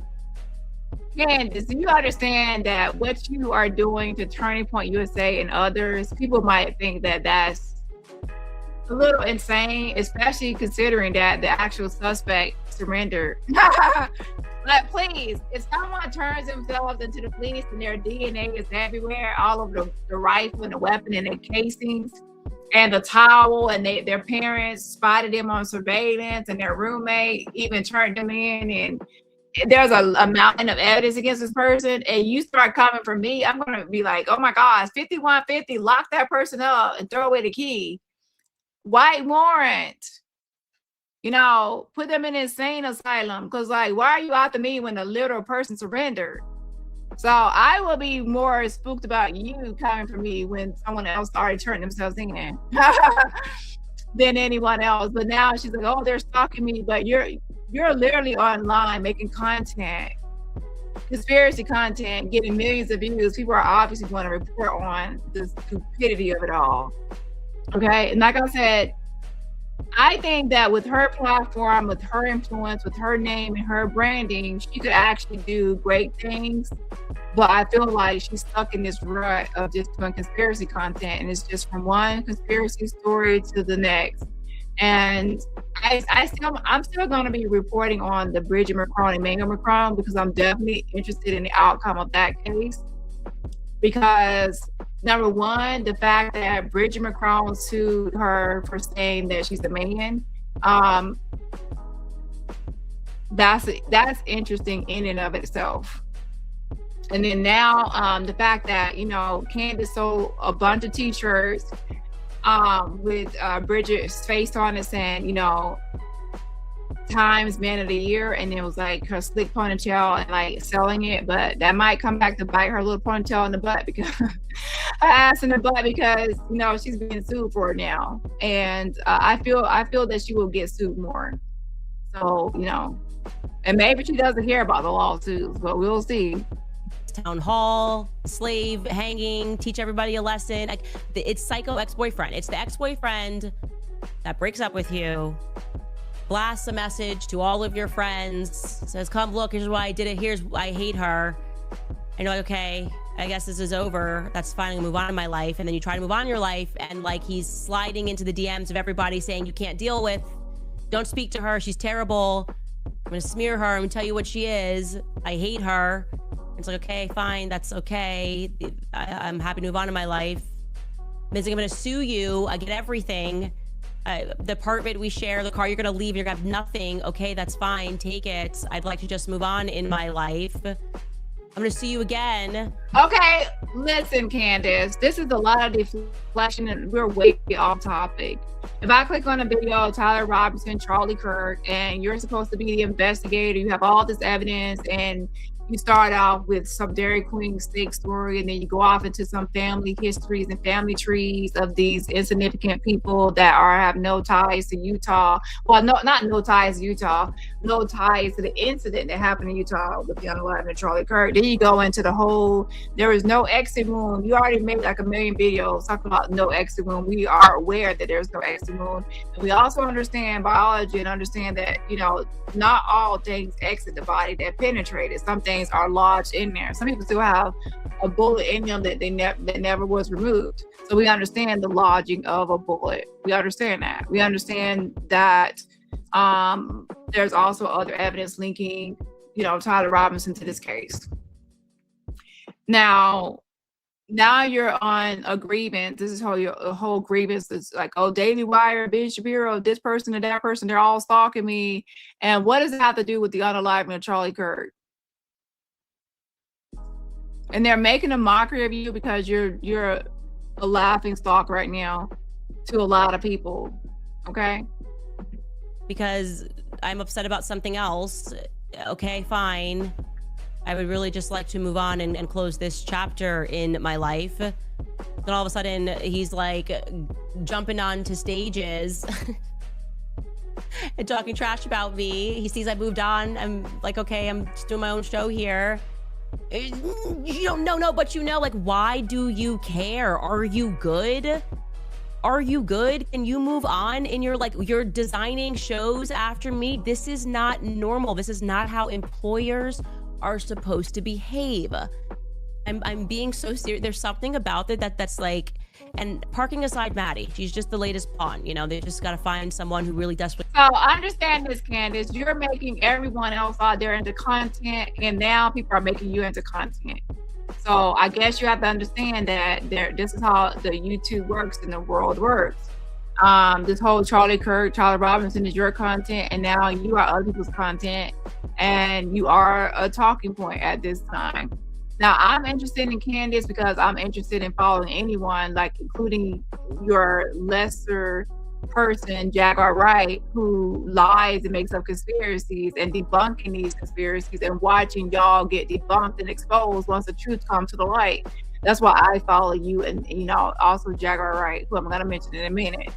Candace, do you understand that what you are doing to Turning Point USA and others, people might think that that's a little insane, especially considering that the actual suspect surrendered. Like, please, if someone turns themselves into the police and their DNA is everywhere, all over the rifle and the weapon and the casings and the towel, and their parents spotted them on surveillance and their roommate even turned them in, and there's a mountain of evidence against this person, and you start coming for me, I'm going to be like, oh my gosh, 5150, lock that person up and throw away the key. White warrant, you know, put them in an insane asylum. Because like, why are you after me when the literal person surrendered? So I will be more spooked about you coming for me when someone else already turned themselves in than anyone else. But now she's like, oh, they're stalking me. But you're literally online making content, conspiracy content, getting millions of views. People are obviously going to report on the stupidity of it all. Okay, and like I said, I think that with her platform, with her influence, with her name and her branding, she could actually do great things. But I feel like she's stuck in this rut of just doing conspiracy content, and it's just from one conspiracy story to the next. And I'm still going to be reporting on the Bridget McCrone and Manuel McCrone because I'm definitely interested in the outcome of that case. Because number one, the fact that Bridget McCrone sued her for saying that she's a man, that's interesting in and of itself. And then now the fact that, you know, Candace sold a bunch of t-shirts with Bridget's face on it saying, you know, Times Man of the Year, and it was like her slick ponytail and like selling it, but that might come back to bite her little ponytail in the butt, because her ass in the butt, because you know she's being sued for it now, and I feel that she will get sued more. So you know, and maybe she doesn't hear about the lawsuits, but we'll see. Town hall, slave hanging, teach everybody a lesson. Like, it's psycho ex-boyfriend. It's the ex-boyfriend that breaks up with you, blasts a message to all of your friends, says, come look, here's why I did it, I hate her. And you're like, okay, I guess this is over. That's fine, I'm gonna move on in my life. And then you try to move on in your life, and like he's sliding into the DMs of everybody saying you can't deal with, don't speak to her, she's terrible. I'm gonna smear her. I'm gonna tell you what she is. I hate her. It's like, okay, fine, that's okay. I'm happy to move on in my life. I'm gonna sue you. I get everything. The apartment we share, the car you're gonna leave, you're gonna have nothing. Okay, that's fine. Take it. I'd like to just move on in my life. I'm gonna sue you again. Okay, listen, Candace. This is a lot of deflection, and we're way off topic. If I click on a video of Tyler Robinson, Charlie Kirk, and you're supposed to be the investigator, you have all this evidence, and you start out with some Dairy Queen steak story, and then you go off into some family histories and family trees of these insignificant people that have no ties to Utah. Well, not no ties to Utah, no ties to the incident that happened in Utah with the unalive and Charlie Kirk. Then you go into the whole, there is no exit wound. You already made like a million videos talking about no exit wound. We are aware that there's no exit wound. And we also understand biology and understand that, not all things exit the body that penetrate it. Some things are lodged in there. Some people still have a bullet in them that never was removed. So we understand the lodging of a bullet. We understand that. We understand that there's also other evidence linking, Tyler Robinson to this case. Now you're on a grievance. This is how your whole grievance is like, oh, Daily Wire, Ben Shapiro, this person and that person, they're all stalking me. And what does it have to do with the unaliving of Charlie Kirk? And they're making a mockery of you because you're a laughing stock right now to a lot of people. Okay? Because I'm upset about something else. Okay, fine. I would really just like to move on and close this chapter in my life. Then all of a sudden, he's like jumping onto stages and talking trash about me. He sees I moved on. I'm like, okay, I'm just doing my own show here. You don't know, but like, why do you care? Are you good? Are you good? Can you move on? And you're designing shows after me. This is not normal. This is not how employers are supposed to behave. I'm being so serious. There's something about it that's like, and parking aside Maddie, she's just the latest pawn. They just got to find someone who really desperately. So understand this, Candace. You're making everyone else out there into content, and now people are making you into content. So I guess you have to understand that this is how the YouTube works and the world works. This whole Charlie Kirk, Charlie Robinson is your content, and now you are other people's content, and you are a talking point at this time. Now, I'm interested in Candace because I'm interested in following anyone, like including your lesser person, Jaguar Wright, who lies and makes up conspiracies and debunking these conspiracies and watching y'all get debunked and exposed once the truth comes to the light. That's why I follow you and, also Jaguar Wright, who I'm going to mention in a minute.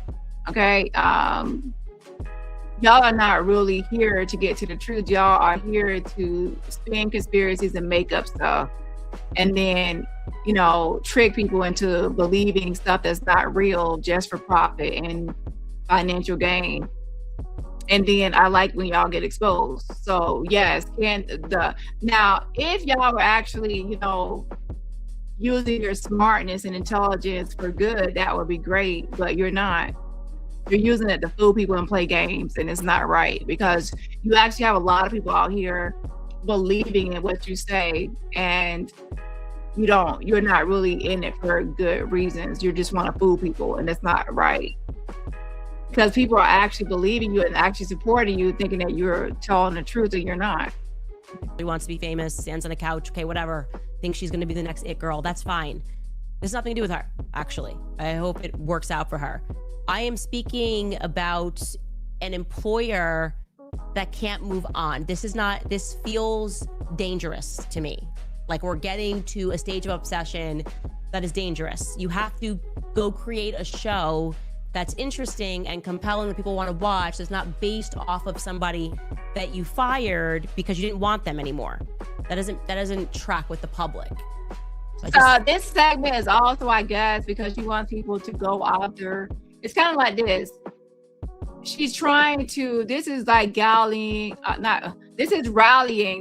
Okay? Y'all are not really here to get to the truth. Y'all are here to spin conspiracies and make up stuff. And then, trick people into believing stuff that's not real just for profit and financial gain. And then I like when y'all get exposed. So yes, now if y'all were actually, using your smartness and intelligence for good, that would be great. But you're not. You're using it to fool people and play games, and it's not right, because you actually have a lot of people out here believing in what you say, and you're not really in it for good reasons. You just want to fool people, and it's not right, because people are actually believing you and actually supporting you, thinking that you're telling the truth and you're not. He wants to be famous, stands on a couch, okay, whatever, thinks she's going to be the next it girl. That's fine. This has nothing to do with her, actually. I hope it works out for her. I am speaking about an employer that can't move on. This feels dangerous to me. Like, we're getting to a stage of obsession that is dangerous. You have to go create a show that's interesting and compelling that people want to watch, that's not based off of somebody that you fired because you didn't want them anymore. That doesn't track with the public. So this segment is also, I guess, because you want people to go after. It's kind of like this. She's trying to, this is like rallying.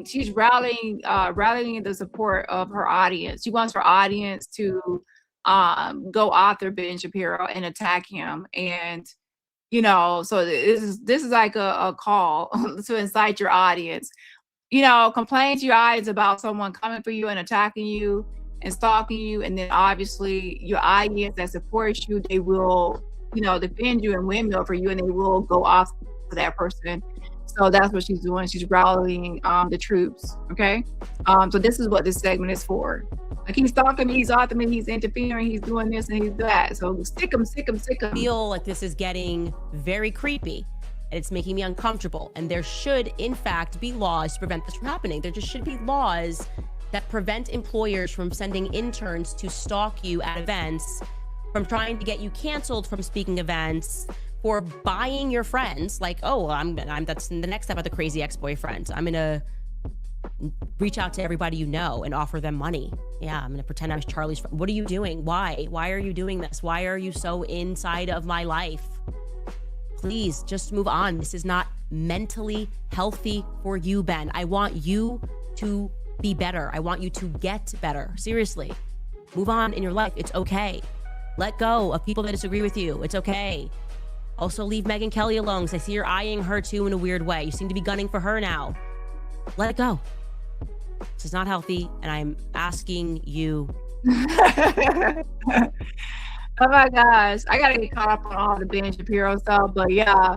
She's rallying the support of her audience. She wants her audience to go after Ben Shapiro and attack him. And, You know, so this is like a call to incite your audience. You know, complain to your audience about someone coming for you and attacking you and stalking you, and then obviously your audience that supports you, they will, you know, defend you and windmill for you, and they will go off for that person. So that's what she's doing. She's rallying the troops. Okay. So this is what this segment is for. Like, he's stalking me, he's after me, he's interfering, he's doing this and he's that. So stick him. I feel like this is getting very creepy and it's making me uncomfortable. And there should, in fact, be laws to prevent this from happening. There just should be laws that prevent employers from sending interns to stalk you at events, from trying to get you canceled from speaking events, for buying your friends. Like, oh, that's the next step of the crazy ex-boyfriend. I'm gonna reach out to everybody you know and offer them money. Yeah, I'm gonna pretend I was Charlie's friend. What are you doing? Why are you doing this? Why are you so inside of my life? Please just move on. This is not mentally healthy for you, Ben. I want you to be better. I want you to get better. Seriously, move on in your life. It's okay. Let go of people that disagree with you. It's okay. Also, leave Megyn Kelly alone, because I see you're eyeing her too in a weird way. You seem to be gunning for her now. Let it go. This is not healthy, and I'm asking you. Oh my gosh, I gotta get caught up on all the Ben Shapiro stuff, but yeah,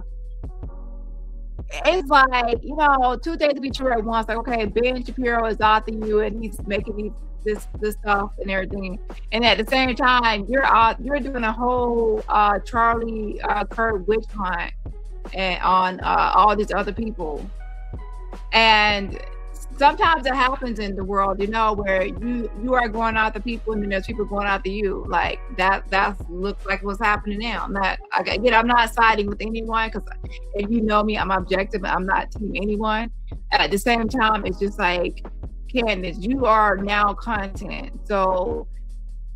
it's like, you know, two things to be true at once. Like, okay, Ben Shapiro is after you, and he's making this stuff and everything, and at the same time, you're doing a whole Charlie Kirk witch hunt and on all these other people. And sometimes it happens in the world, you know, where you are going after people and then there's people going after you. Like that looks like what's happening now. I'm not siding with anyone, because if you know me, I'm objective. I'm not team anyone. At the same time, it's just like, Candace, you are now content. So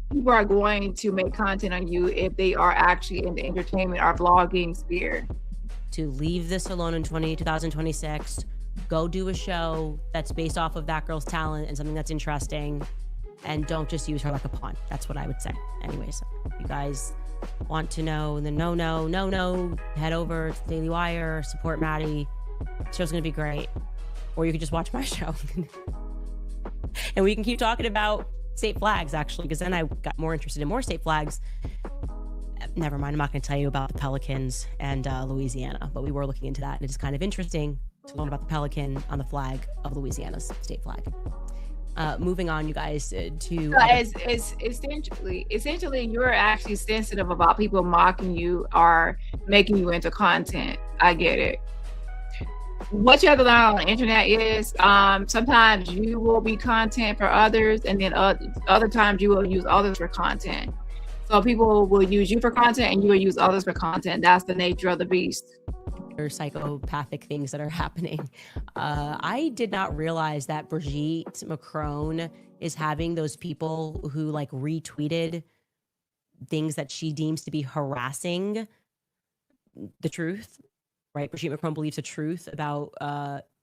people are going to make content on you if they are actually in the entertainment or vlogging sphere. To leave this alone in 2026, go do a show that's based off of that girl's talent and something that's interesting, and don't just use her like a pawn. That's what I would say. Anyways, if you guys want to know the no, head over to Daily Wire, support Maddie. The show's gonna be great. Or you could just watch my show. And we can keep talking about state flags, actually, because then I got more interested in more state flags. Never mind, I'm not going to tell you about the Pelicans and Louisiana, but we were looking into that, and it is kind of interesting to learn about the pelican on the flag of Louisiana's state flag. Moving on, you guys, to... Essentially, you're actually sensitive about people mocking you or making you into content. I get it. What you have to learn on the internet is sometimes you will be content for others, and then other times you will use others for content. So people will use you for content and you will use others for content. That's the nature of the beast. Psychopathic things that are happening. I did not realize that Brigitte Macron is having those people who like retweeted things that she deems to be harassing the truth. Right? Brigitte Macron believes the truth about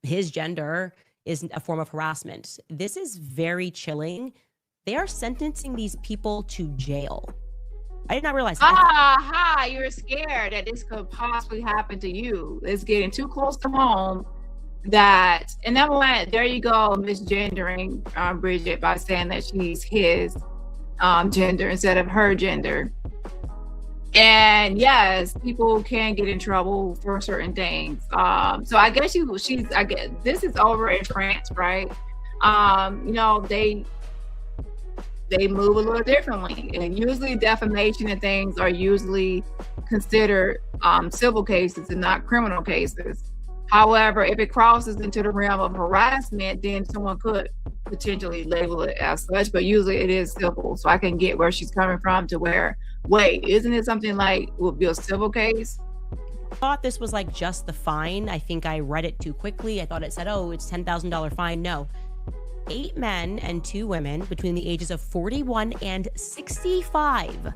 his gender is a form of harassment. This is very chilling. They are sentencing these people to jail. I did not realize that. You're scared that this could possibly happen to you. It's getting too close to home. And number one, there you go, misgendering Bridget by saying that she's his gender instead of her gender. And yes, people can get in trouble for certain things. So I guess this is over in France, right? You know, they move a little differently, and usually defamation and things are usually considered civil cases and not criminal cases. However, if it crosses into the realm of harassment, then someone could potentially label it as such, but usually it is civil. So I can get where she's coming from, to where, wait, isn't it something like would be a civil case? I thought this was like just the fine. I think I read it too quickly. I thought it said, oh, it's $10,000 fine. No. 8 men and 2 women between the ages of 41 and 65,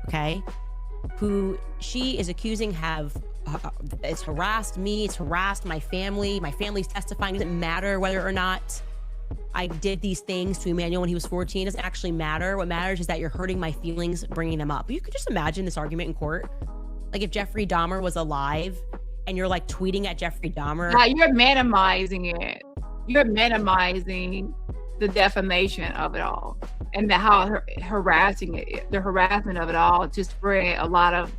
okay, who she is accusing have it's harassed me, it's harassed my family. My family's testifying. It doesn't matter whether or not I did these things to Emmanuel when he was 14. It doesn't actually matter. What matters is that you're hurting my feelings bringing them up. You could just imagine this argument in court. Like if Jeffrey Dahmer was alive and you're like tweeting at Jeffrey Dahmer. You're minimizing it. You're minimizing the defamation of it all and how harassing it, the harassment of it all to spread a lot of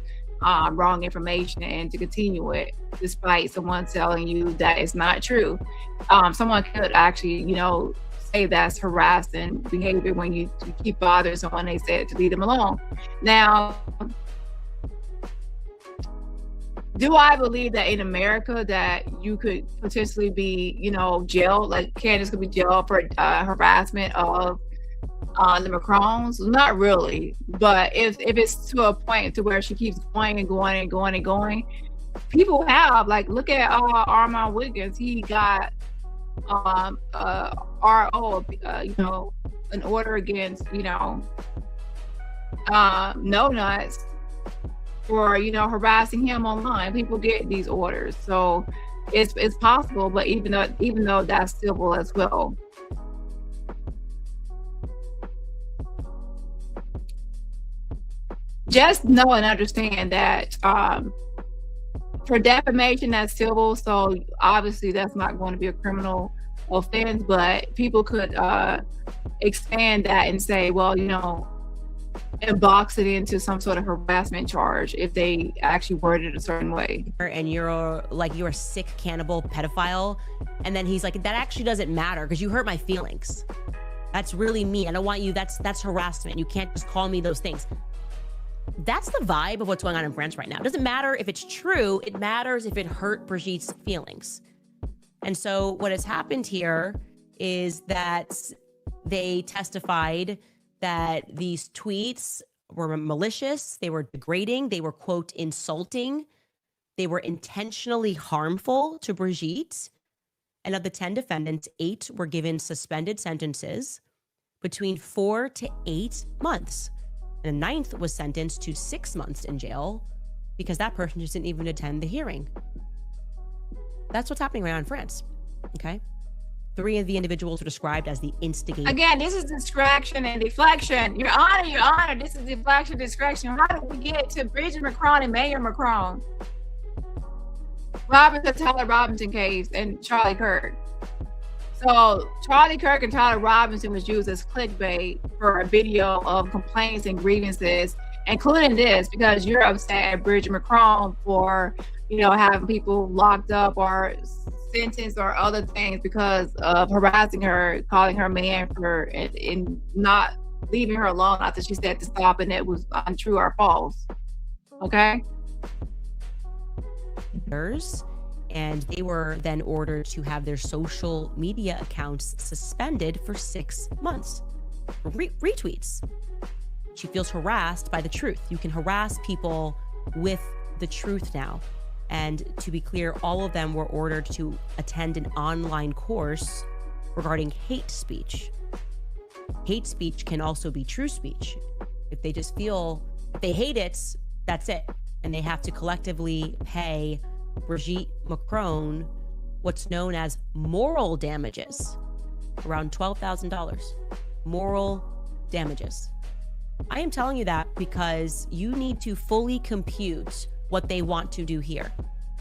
wrong information and to continue it despite someone telling you that it's not true. Someone could actually, say that's harassing behavior when you keep bothering someone. They said to leave them alone. Now, do I believe that in America that you could potentially be, jailed, like Candace could be jailed for harassment of the Macrons? Not really. But if it's to a point to where she keeps going and going and going and going, people have, like, look at Armand Wiggins. He got RO, an order against, no nuts for harassing him online. People get these orders, so it's possible. But even though that's civil as well. Just know and understand that for defamation, that's civil, so obviously that's not going to be a criminal offense, but people could expand that and say, well, and box it into some sort of harassment charge if they actually word it a certain way. And you're a sick cannibal pedophile. And then he's like, that actually doesn't matter because you hurt my feelings. That's really me. I don't want you. That's harassment. You can't just call me those things. That's the vibe of what's going on in France right now. It doesn't matter if it's true. It matters if it hurt Brigitte's feelings. And so what has happened here is that they testified that these tweets were malicious, they were degrading, they were, quote, insulting, they were intentionally harmful to Brigitte. And of the 10 defendants, 8 were given suspended sentences between 4 to 8 months. And the 9th was sentenced to 6 months in jail because that person just didn't even attend the hearing. That's what's happening right now in France, okay? 3 of the individuals were described as the instigator. Again, this is distraction and deflection. Your Honor, this is deflection, distraction. How did we get to Bridget Macron and Mayor Macron? Tyler Robinson case and Charlie Kirk. So Charlie Kirk and Tyler Robinson was used as clickbait for a video of complaints and grievances, including this, because you're upset at Bridget Macron for, having people locked up or sentenced or other things because of harassing her, calling her man for and not leaving her alone after she said to stop and it was untrue or false. Okay? And they were then ordered to have their social media accounts suspended for 6 months. Retweets. She feels harassed by the truth. You can harass people with the truth now. And to be clear, all of them were ordered to attend an online course regarding hate speech. Hate speech can also be true speech. If they just feel they hate it, that's it. And they have to collectively pay Brigitte Macron what's known as moral damages, around $12,000. Moral damages. I am telling you that because you need to fully compute what they want to do here,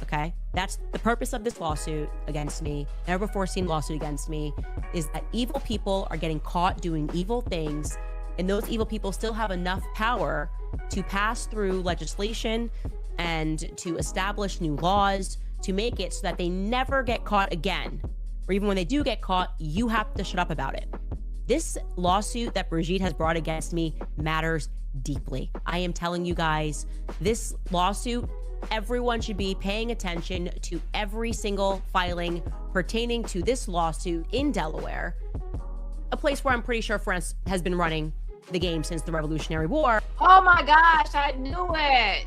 okay? That's the purpose of this lawsuit against me, never before seen lawsuit against me, is that evil people are getting caught doing evil things, and those evil people still have enough power to pass through legislation and to establish new laws to make it so that they never get caught again. Or even when they do get caught, you have to shut up about it. This lawsuit that Brigitte has brought against me matters deeply. I am telling you guys, this lawsuit, everyone should be paying attention to every single filing pertaining to this lawsuit in Delaware, a place where I'm pretty sure France has been running the game since the Revolutionary War. Oh my gosh, I knew it.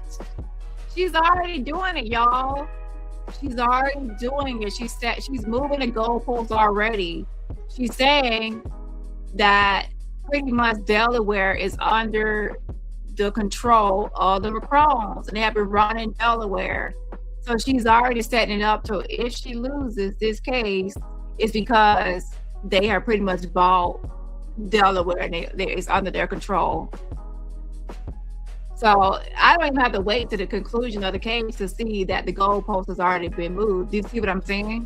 She's already doing it, y'all. She's already doing it. She's moving the goalposts already. She's saying that pretty much Delaware is under the control of the Macrons, and they have been running Delaware. So she's already setting it up to, if she loses this case, it's because they have pretty much bought Delaware and it's under their control. So I don't even have to wait to the conclusion of the case to see that the goalpost has already been moved. Do you see what I'm saying?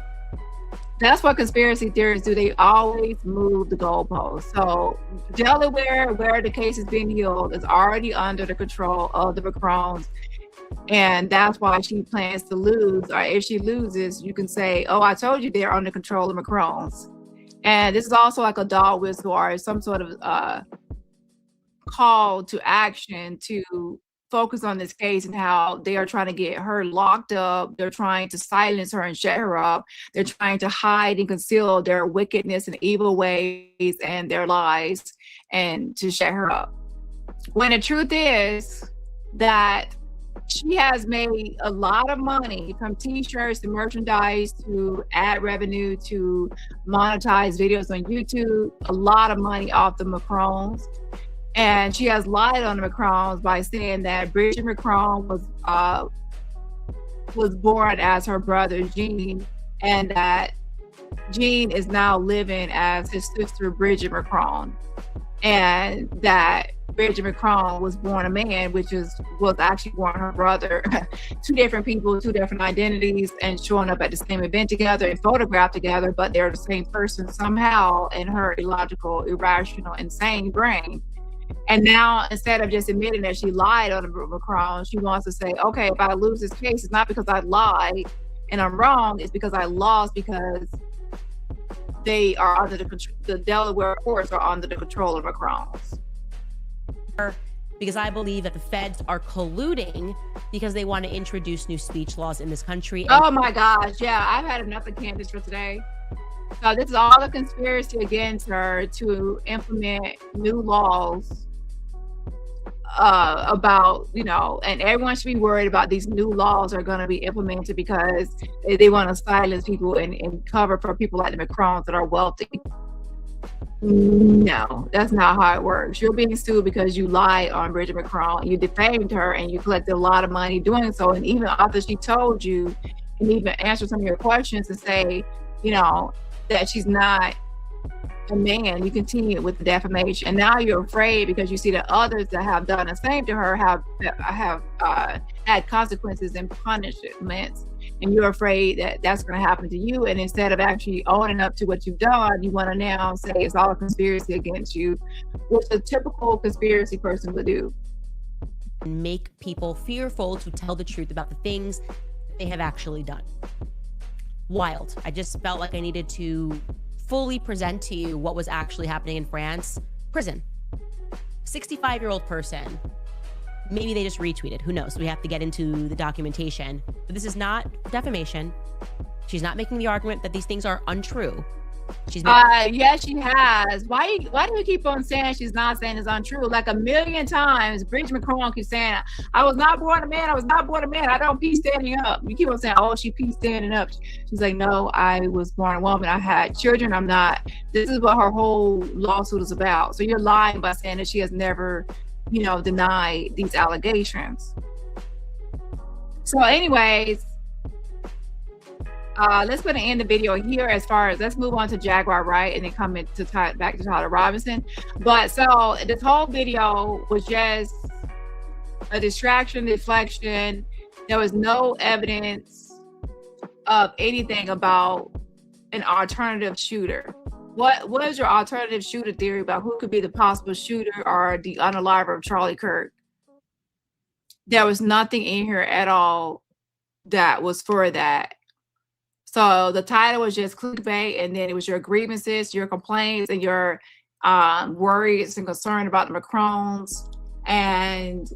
That's what conspiracy theorists do. They always move the goalpost. So Delaware, where the case is being held, is already under the control of the Macrons. And that's why she plans to lose. Or if she loses, you can say, oh, I told you they're under control of Macrons. And this is also like a dog whistle or some sort of call to action to focus on this case and how they are trying to get her locked up. They're trying to silence her and shut her up. They're trying to hide and conceal their wickedness and evil ways and their lies and to shut her up. When the truth is that she has made a lot of money from t-shirts to merchandise to ad revenue to monetize videos on YouTube, a lot of money off the Macrons. And she has lied on the Macrons by saying that Bridget Macron was born as her brother Jean, and that Jean is now living as his sister Bridget Macron, and that Bridget Macron was born a man, which was actually born her brother. Two different people, two different identities, and showing up at the same event together and photographed together, but they're the same person somehow in her illogical, irrational, insane brain. And now, instead of just admitting that she lied on the Macron, she wants to say, okay, if I lose this case, it's not because I lied and I'm wrong, it's because I lost because they are under the control, the Delaware courts are under the control of Macrons. Because I believe that the feds are colluding because they want to introduce new speech laws in this country. Oh my gosh, yeah, I've had enough of Candace for today. So this is all a conspiracy against her to implement new laws about, and everyone should be worried about these new laws are going to be implemented because they want to silence people and cover for people like the Macrons that are wealthy. No, that's not how it works. You're being sued because you lied on Bridget Macron, you defamed her, and you collected a lot of money doing so. And even after she told you and even answered some of your questions and say, that she's not a man, you continue with the defamation. And now you're afraid because you see that others that have done the same to her have had consequences and punishments, and you're afraid that that's going to happen to you. And instead of actually owning up to what you've done, you want to now say it's all a conspiracy against you, which a typical conspiracy person would do. Make people fearful to tell the truth about the things that they have actually done. Wild. I just felt like I needed to fully present to you what was actually happening in France. Prison. 65-year-old person. Maybe they just retweeted. Who knows? We have to get into the documentation. But this is not defamation. She's not making the argument that these things are untrue. She's yes, she has. Why do you keep on saying she's not saying it's untrue? Like a million times, Bridget Macron keeps saying, I was not born a man. I was not born a man. I don't pee standing up. You keep on saying, oh, she pee standing up. She's like, no, I was born a woman. I had children. I'm not. This is what her whole lawsuit is about. So you're lying by saying that she has never, denied these allegations. So anyways, let's put an end the video here. As far as, let's move on to Jaguar, Wright, and then come into back to Tyler Robinson. But so this whole video was just a distraction, deflection. There was no evidence of anything about an alternative shooter. What is your alternative shooter theory about who could be the possible shooter or the unaliver of Charlie Kirk? There was nothing in here at all that was for that. So the title was just clickbait, and then it was your grievances, your complaints, and your worries and concern about the Macrons, and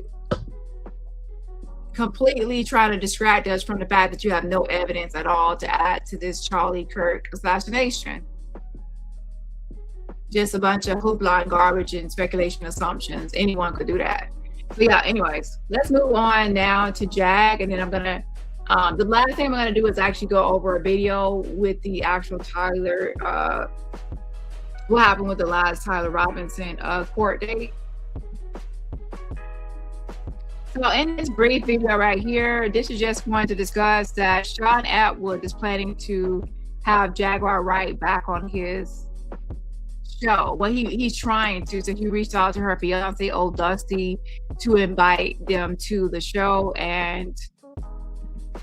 completely trying to distract us from the fact that you have no evidence at all to add to this Charlie Kirk assassination. Just a bunch of hoopla and garbage and speculation assumptions. Anyone could do that. So yeah, anyways, let's move on now to Jag, and then I'm gonna the last thing I'm going to do is actually go over a video with the actual Tyler, what happened with the last Tyler Robinson court date. So in this brief video right here, this is just going to discuss that Shaun Attwood is planning to have Jaguar Wright back on his show. Well, he's trying to. So he reached out to her fiance, Old Dusty, to invite them to the show. And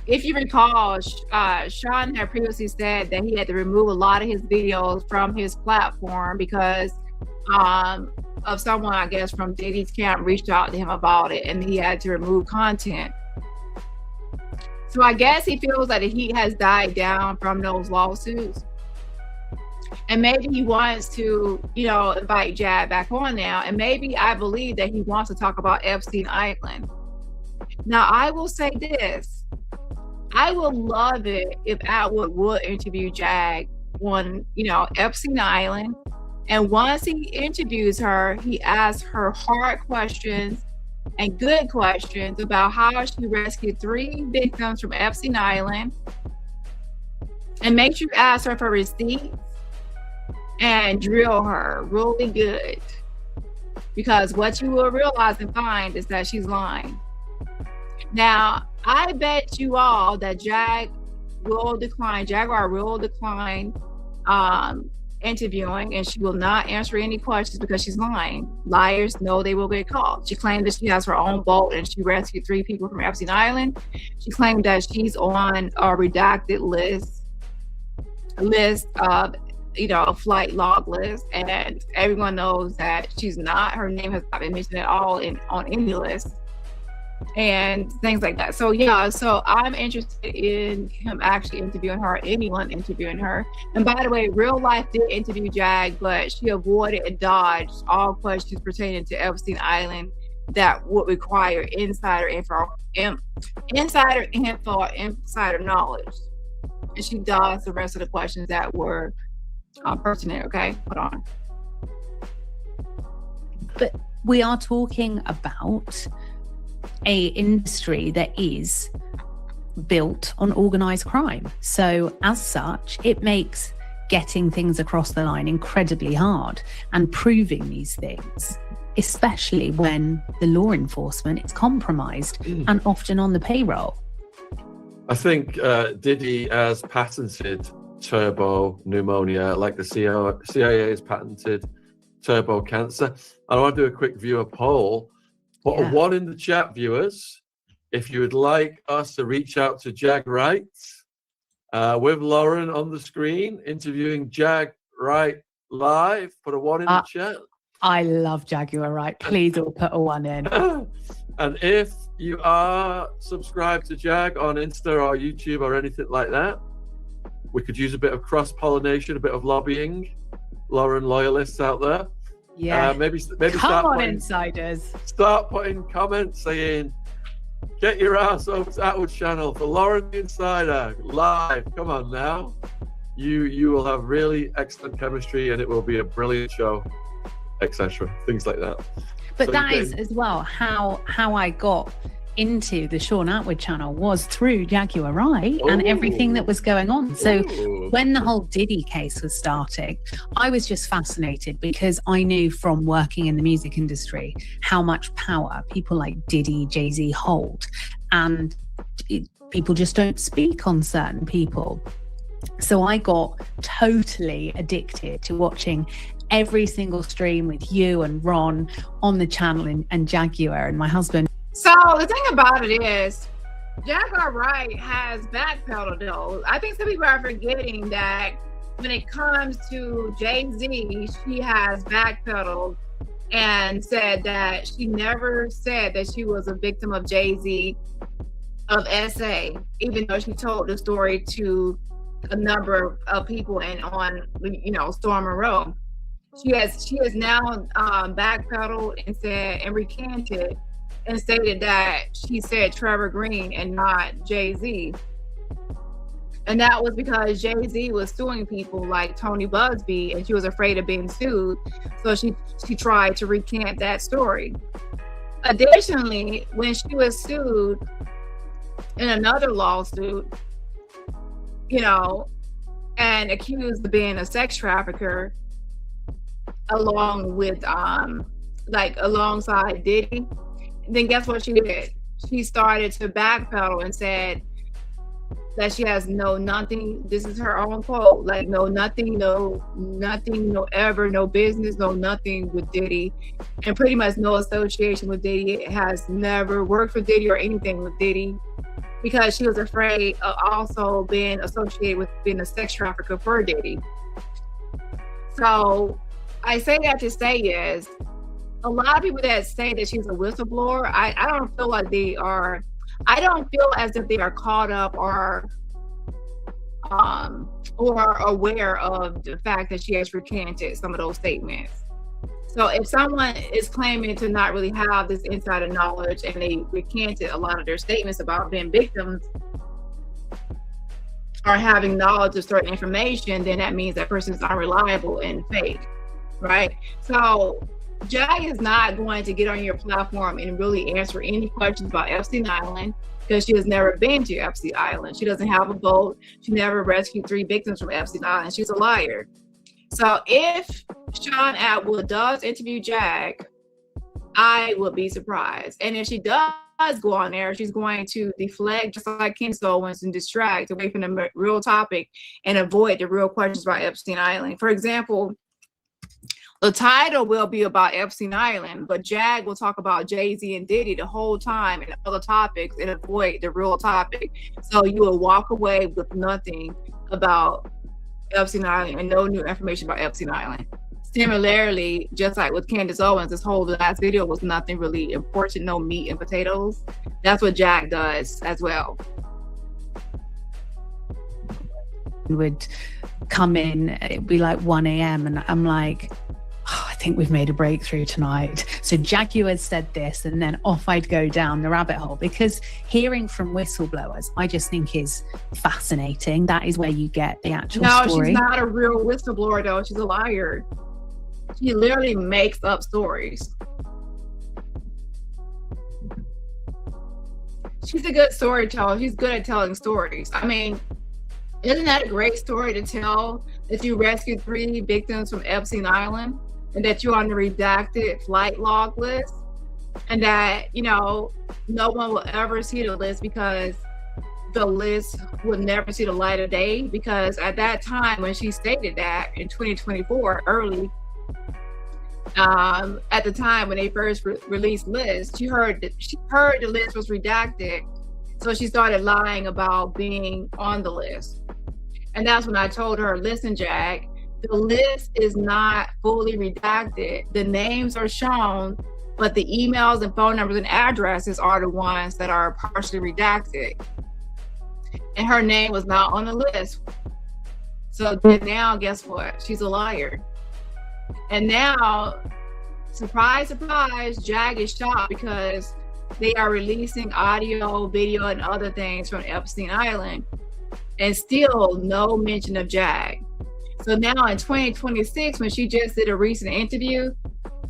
if you recall, Shaun had previously said that he had to remove a lot of his videos from his platform because of someone, I guess, from Diddy's camp reached out to him about it, and he had to remove content. So I guess he feels that the heat has died down from those lawsuits. And maybe he wants to, invite Jag back on now. And maybe I believe that he wants to talk about Epstein Island. Now, I will say this. I would love it if Attwood would interview Jag on, Epstein Island. And once he interviews her, he asks her hard questions and good questions about how she rescued 3 victims from Epstein Island. And make sure you ask her for receipts and drill her really good. Because what you will realize and find is that she's lying. Now, I bet you all that Jaguar will decline interviewing, and she will not answer any questions because she's lying. Liars know they will get caught. She claimed that she has her own boat and she rescued 3 people from Epstein Island. She claimed that she's on a redacted list of, a flight log list, and everyone knows that she's not. Her name has not been mentioned at all on any list. And things like that. So I'm interested in him actually interviewing her, anyone interviewing her. And by the way, Real Life did interview Jag, but she avoided and dodged all questions pertaining to Epstein Island that would require insider knowledge. And she dodged the rest of the questions that were pertinent. Okay, hold on. But we are talking about a industry that is built on organized crime. So as such, it makes getting things across the line incredibly hard and proving these things, especially when the law enforcement is compromised and often on the payroll. I think Diddy has patented turbo pneumonia, like the CIA has patented turbo cancer. I want to do a quick viewer poll. Put a 1 in the chat, viewers, if you would like us to reach out to Jag Wright with Lauren on the screen, interviewing Jag Wright live. Put a 1 in the chat. I love Jaguar Wright. Please all put a 1 in. And if you are subscribed to Jag on Insta or YouTube or anything like that, we could use a bit of cross-pollination, a bit of lobbying. Lauren loyalists out there. Yeah, maybe come on, insiders. Start putting comments saying, "Get your ass over to Attwood channel for Lauren the Insider live." Come on now, you will have really excellent chemistry, and it will be a brilliant show, etc. Things like that. But so that is as well how I got into the Shaun Attwood channel was through Jaguar Wright and everything that was going on. So when the whole Diddy case was starting, I was just fascinated because I knew from working in the music industry how much power people like Diddy, Jay-Z hold, and people just don't speak on certain people. So I got totally addicted to watching every single stream with you and Ron on the channel and Jaguar and my husband. So the thing about it is, Jaguar Wright has backpedaled though. I think some people are forgetting that when it comes to Jay-Z, she has backpedaled and said that she never said that she was a victim of Jay-Z of SA, even though she told the story to a number of people and on, Storm Monroe. She has now backpedaled and said and recanted and stated that she said Trevor Green and not Jay-Z. And that was because Jay-Z was suing people like Tony Busby, and she was afraid of being sued. So she tried to recant that story. Additionally, when she was sued in another lawsuit, and accused of being a sex trafficker along with alongside Diddy, then guess what she did? She started to backpedal and said that she has nothing. This is her own quote, like nothing, no business, no nothing with Diddy, and pretty much no association with Diddy. Has never worked for Diddy or anything with Diddy, because she was afraid of also being associated with being a sex trafficker for Diddy. So I say that to say is, a lot of people that say that she's a whistleblower, I don't feel like they are. I don't feel as if they are caught up or aware of the fact that she has recanted some of those statements. So if someone is claiming to not really have this insider knowledge and they recanted a lot of their statements about being victims or having knowledge of certain information, then that means that person is unreliable and fake, right? So Jag is not going to get on your platform and really answer any questions about Epstein Island, because she has never been to Epstein Island. She doesn't have a boat. She never rescued 3 victims from Epstein Island. She's a liar. So if Shaun Attwood does interview Jag, I will be surprised. And if she does go on there, she's going to deflect just like Candace Owens and distract away from the real topic and avoid the real questions about Epstein Island. For example, the title will be about Epstein Island, but Jag will talk about Jay-Z and Diddy the whole time and other topics and avoid the real topic. So you will walk away with nothing about Epstein Island and no new information about Epstein Island. Similarly, just like with Candace Owens, this whole last video was nothing really important, no meat and potatoes. That's what Jag does as well. Would come in, it'd be like 1 a.m. and I'm like, oh, I think we've made a breakthrough tonight. So Jaguar said this, and then off I'd go down the rabbit hole, because hearing from whistleblowers, I just think is fascinating. That is where you get the actual story. No, she's not a real whistleblower though. She's a liar. She literally makes up stories. She's a good storyteller. She's good at telling stories. I mean, isn't that a great story to tell, that you rescued 3 victims from Epstein Island and that you're on the redacted flight log list, and that, you know, no one will ever see the list because the list would never see the light of day? Because at that time when she stated that in 2024, early, at the time when they first released lists, she heard the list was redacted, so she started lying about being on the list. And that's when I told her, listen, Jag, the list is not fully redacted. The names are shown, but the emails and phone numbers and addresses are the ones that are partially redacted. And her name was not on the list. So now, guess what? She's a liar. And now, surprise, surprise, Jag is shocked because they are releasing audio, video, and other things from Epstein Island, and still no mention of Jag. So now in 2026, when she just did a recent interview,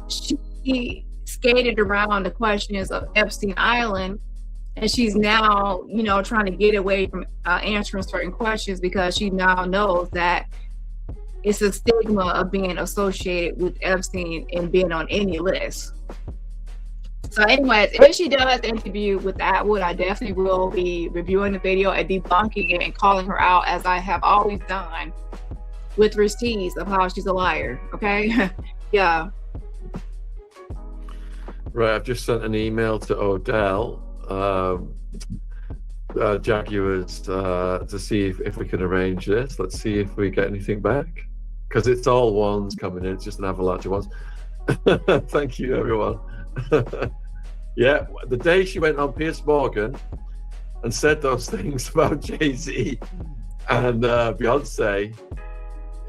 she skated around the questions of Epstein Island, and she's now, you know, trying to get away from answering certain questions because she now knows that it's a stigma of being associated with Epstein and being on any list. So anyways, if she does the interview with Attwood, I definitely will be reviewing the video and debunking it and calling her out, as I have always done, with receipts of how she's a liar, okay? Yeah. Right, I've just sent an email to Odell, Jaguars, to see if we can arrange this. Let's see if we get anything back, because it's all ones coming in. It's just an avalanche of ones. Thank you, everyone. Yeah, the day she went on Piers Morgan and said those things about Jay-Z and Beyonce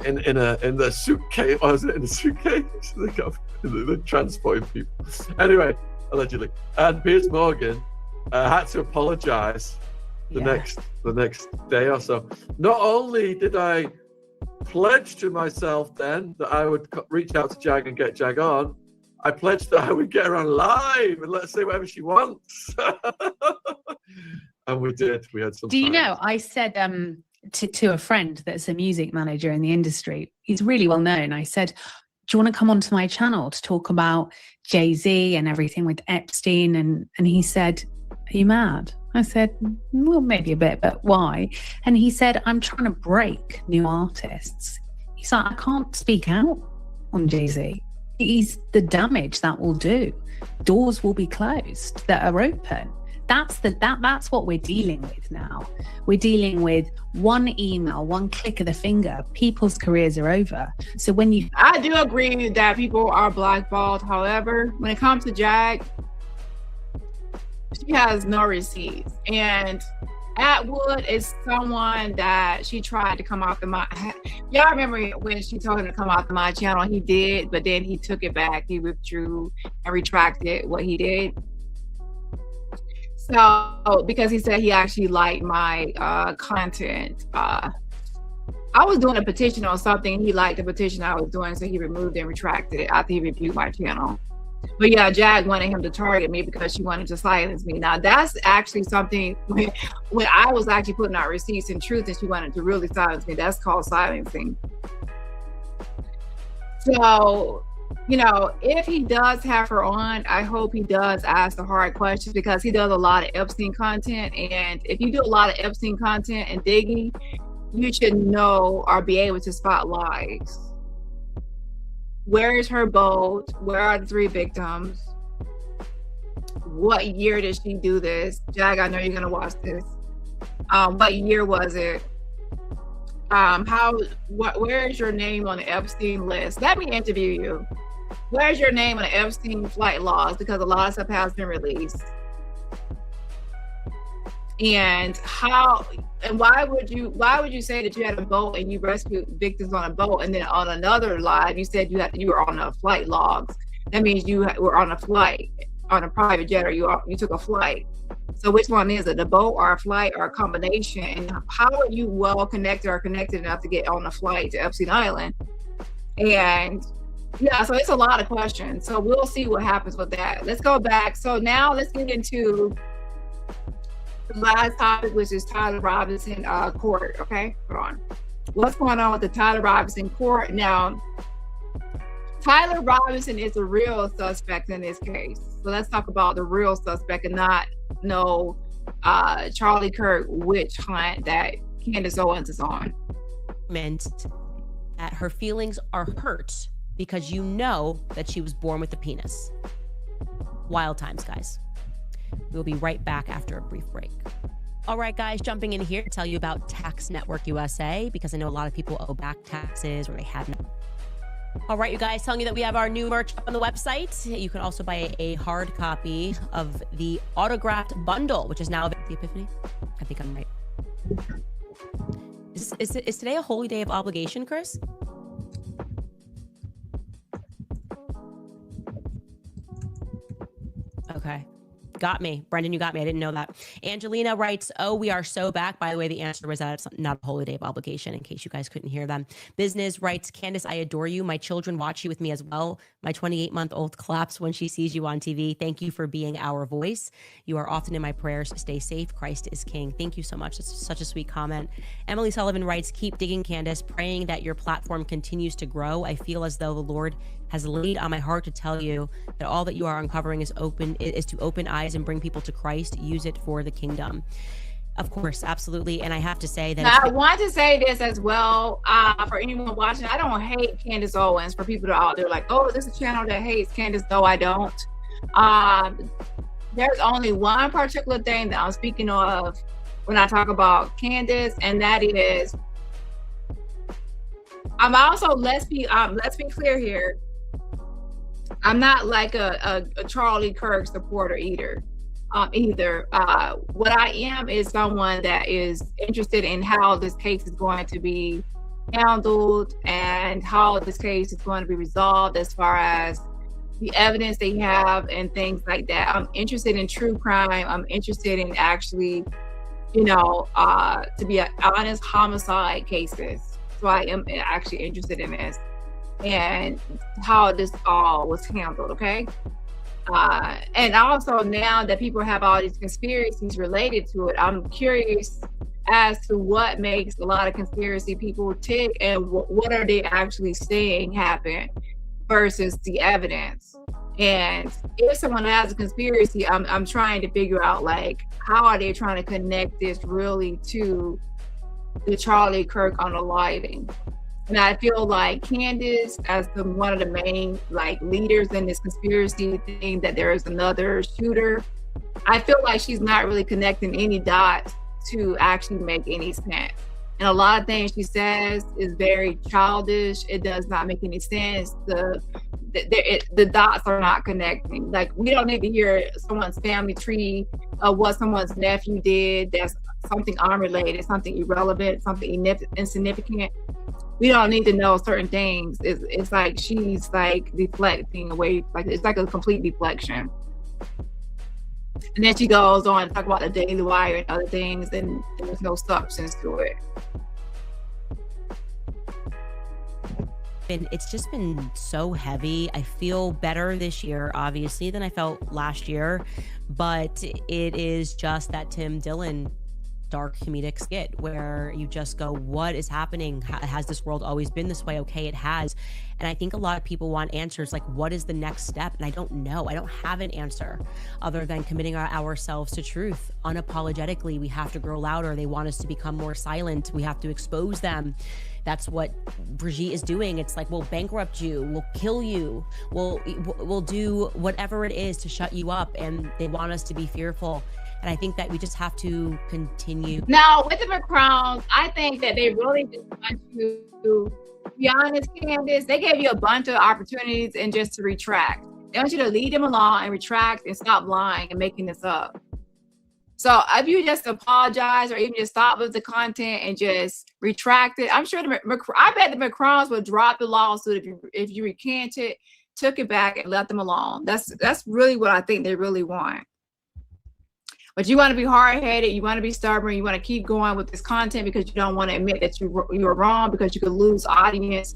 in the suitcase, was it in the suitcase? They're transporting people. Anyway, allegedly. And Piers Morgan had to apologize the next day or so. Not only did I pledge to myself then that I would reach out to Jag and get Jag on, I pledged that I would get her on live and let her say whatever she wants. And we did. We had some. Do you know, I said to a friend that's a music manager in the industry, he's really well known. I said, do you want to come onto my channel to talk about Jay-Z and everything with Epstein? And he said, are you mad? I said, well, maybe a bit, but why? And he said, I'm trying to break new artists. He's like, I can't speak out on Jay-Z. He's the damage that will do. Doors will be closed that are open. That's what we're dealing with now. We're dealing with one email, one click of the finger. People's careers are over. So I do agree that people are blackballed. However, when it comes to Jag, she has no receipts. And Attwood is someone that she tried to come off the my. Y'all remember when she told him to come off the my channel? He did, but then he took it back. He withdrew and retracted what he did. So, because he said he actually liked my content. I was doing a petition on something. He liked the petition I was doing, so he removed and retracted it after he reviewed my channel. But yeah, Jag wanted him to target me because she wanted to silence me. Now, that's actually something when I was actually putting out receipts and truth and she wanted to really silence me. That's called silencing. So, you know, if he does have her on, I hope he does ask the hard questions because he does a lot of Epstein content. And if you do a lot of Epstein content and digging, you should know or be able to spot lies. Where is her boat? Where are the 3 victims? What year did she do this? Jag, I know you're gonna watch this. What year was it? Where is your name on the Epstein list? Let me interview you. Where's your name on the Epstein flight logs? Because a lot of stuff has been released. And why would you say that you had a boat and you rescued victims on a boat, and then on another live you said you were on a flight logs? That means you were on a flight, on a private jet, or you took a flight. So which one is it, the boat or a flight or a combination? And how are you well connected or connected enough to get on a flight to Epstein Island? And yeah, so it's a lot of questions. So we'll see what happens with that. Let's go back. So now let's get into the last topic, which is Tyler Robinson court. Okay, hold on. What's going on with the Tyler Robinson court? Now, Tyler Robinson is a real suspect in this case. So let's talk about the real suspect and not Charlie Kirk witch hunt that Candace Owens is on. Meant that her feelings are hurt because you know that she was born with a penis. Wild times, guys. We'll be right back after a brief break. All right, guys, jumping in here to tell you about Tax Network USA, because I know a lot of people owe back taxes or they haven't. All right, you guys, telling you that we have our new merch up on the website. You can also buy a hard copy of the autographed bundle, which is now the Epiphany. I think I'm right. Is today a holy day of obligation, Chris? Okay. Got me. Brendan, you got me. I didn't know that. Angelina writes, oh, we are so back. By the way, the answer was that it's not a holy day of obligation, in case you guys couldn't hear them. Business writes, Candace, I adore you. My children watch you with me as well. My 28-month-old claps when she sees you on TV. Thank you for being our voice. You are often in my prayers. Stay safe. Christ is King. Thank you so much. That's such a sweet comment. Emily Sullivan writes, keep digging, Candace, praying that your platform continues to grow. I feel as though the Lord has laid on my heart to tell you that all that you are uncovering is to open eyes and bring people to Christ. Use it for the kingdom. Of course, absolutely. And I have to say that I want to say this as well, for anyone watching. I don't hate Candace Owens. For people that are out there like, oh, this is a channel that hates Candace. No, I don't. There's only one particular thing that I'm speaking of when I talk about Candace, and that is, I'm also, let's be clear here, I'm not like a Charlie Kirk supporter either. What I am is someone that is interested in how this case is going to be handled and how this case is going to be resolved as far as the evidence they have and things like that. I'm interested in true crime. I'm interested in actually, to be honest, homicide cases. So I am actually interested in this and how this all was handled, okay? And also now that people have all these conspiracies related to it, I'm curious as to what makes a lot of conspiracy people tick and what are they actually saying happened versus the evidence. And if someone has a conspiracy, I'm trying to figure out, like, how are they trying to connect this really to the Charlie Kirk unaliving? And I feel like Candace, as one of the main like leaders in this conspiracy thing, that there is another shooter, I feel like she's not really connecting any dots to actually make any sense. And a lot of things she says is very childish. It does not make any sense. The dots are not connecting. Like, we don't need to hear someone's family tree of what someone's nephew did. That's something unrelated, something irrelevant, something insignificant. We don't need to know certain things. It's like she's like deflecting away. Like, it's like a complete deflection. And then she goes on to talk about the Daily Wire and other things, and there's no substance to it. It's just been so heavy. I feel better this year, obviously, than I felt last year, but it is just that Tim Dillon dark comedic skit where you just go, what is happening? Has this world always been this way? Okay, it has. And I think a lot of people want answers, like, what is the next step? And I don't know. I don't have an answer other than committing ourselves to truth unapologetically. We have to grow louder. They want us to become more silent. We have to expose them. That's what Brigitte is doing. It's like, we'll bankrupt you, we'll kill you, we'll do whatever it is to shut you up. And they want us to be fearful. And I think that we just have to continue. Now, with the Macrons, I think that they really just want you to be honest, Candace. They gave you a bunch of opportunities and just to retract. They want you to lead them along and retract and stop lying and making this up. So if you just apologize or even just stop with the content and just retract it, I'm sure I bet the Macrons would drop the lawsuit if you recanted, took it back, and let them alone. That's really what I think they really want. But you want to be hard-headed, you want to be stubborn, you want to keep going with this content because you don't want to admit that you were wrong, because you could lose audience.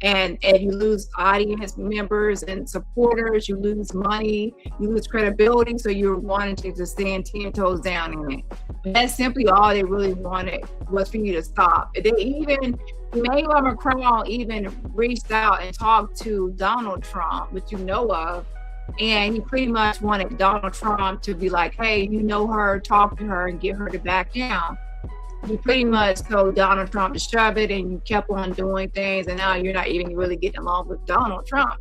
And if you lose audience members and supporters, you lose money, you lose credibility. So you're wanting to just stand 10 toes down in it. But that's simply all they really wanted, was for you to stop. Emmanuel Macron even reached out and talked to Donald Trump, which you know of. And he pretty much wanted Donald Trump to be like, hey, you know her, talk to her and get her to back down. You pretty much told Donald Trump to shove it, and you kept on doing things, and now you're not even really getting along with Donald Trump,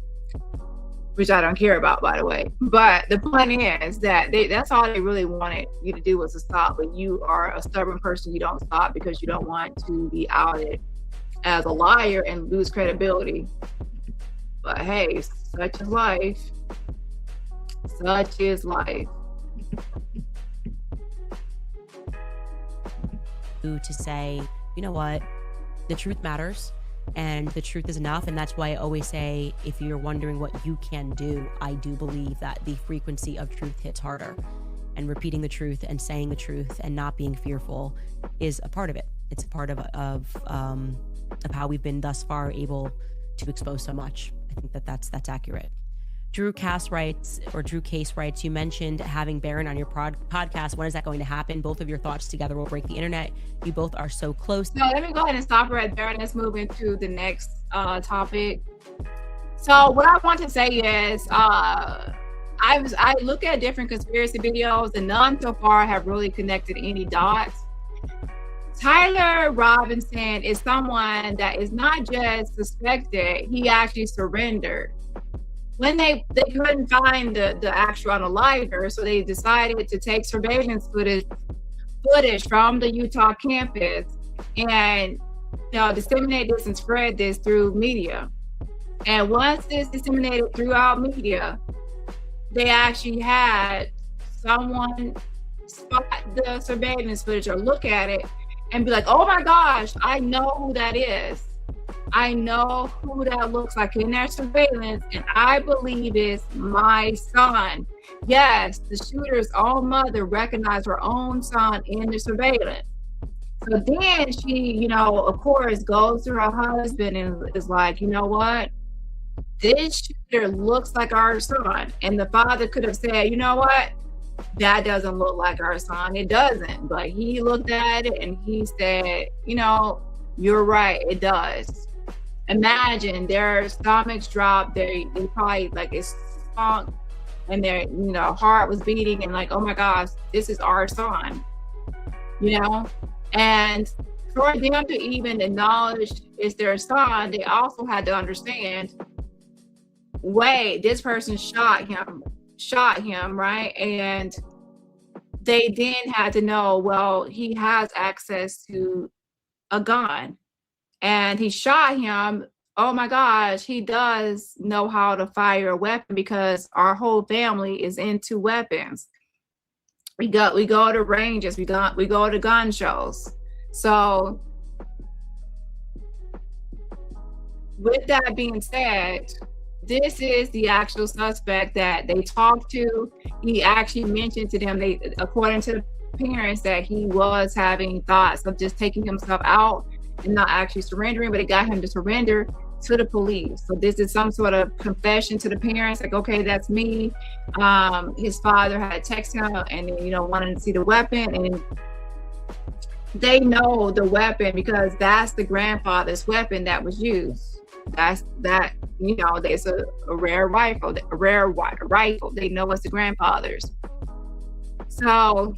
which I don't care about, by the way. But the point is that that's all they really wanted you to do, was to stop. But you are a stubborn person. You don't stop because you don't want to be outed as a liar and lose credibility. But hey, such is life. Such is life. To say, you know what, the truth matters and the truth is enough. And that's why I always say, if you're wondering what you can do, I do believe that the frequency of truth hits harder, and repeating the truth and saying the truth and not being fearful is a part of it. It's a part of how we've been thus far able to expose so much. I think that's accurate. Drew Case writes, you mentioned having Barron on your podcast. When is that going to happen? Both of your thoughts together will break the internet. You both are so close. So let me go ahead and stop her at Barron. Let's move into the next topic. So what I want to say is, I look at different conspiracy videos, and none so far have really connected any dots. Tyler Robinson is someone that is not just suspected, he actually surrendered. When they couldn't find the actual unaliver, so they decided to take surveillance footage from the Utah campus and disseminate this and spread this through media. And once it's disseminated throughout media, they actually had someone spot the surveillance footage or look at it and be like, oh my gosh, I know who that is. I know who that looks like in their surveillance, and I believe it's my son. Yes, the shooter's own mother recognized her own son in the surveillance. So then she, of course, goes to her husband and is like, you know what? This shooter looks like our son. And the father could have said, you know what? That doesn't look like our son. It doesn't. But he looked at it and he said, you're right, it does. imagine their stomachs dropped, they probably like it's sunk, and their heart was beating, and like, oh my gosh, this is our son, and for them to even acknowledge it's their son, they also had to understand, wait, this person shot him, right? And they then had to know, well, he has access to a gun and he shot him. Oh my gosh, he does know how to fire a weapon because our whole family is into weapons. We go to ranges, we go to gun shows. So with that being said, this is the actual suspect that they talked to. He actually mentioned to them, according to the parents, that he was having thoughts of just taking himself out and not actually surrendering, but it got him to surrender to the police. So this is some sort of confession to the parents, like, okay, that's me. His father had texted him and wanted to see the weapon, and they know the weapon because that's the grandfather's weapon that was used. There's a rare rifle, They know it's the grandfather's. So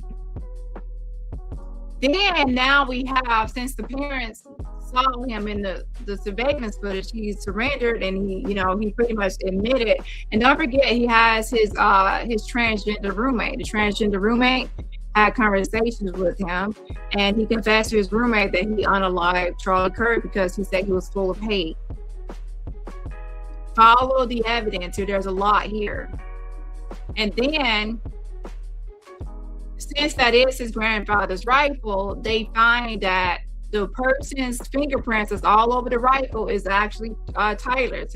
then now we have, since the parents saw him in the surveillance footage, he surrendered and he pretty much admitted. And don't forget, he has his transgender roommate. The transgender roommate had conversations with him, and he confessed to his roommate that he unalived Charlie Kirk because he said he was full of hate. Follow the evidence here. There's a lot here. And then, since that is his grandfather's rifle, they find that the person's fingerprints is all over the rifle is actually Tyler's.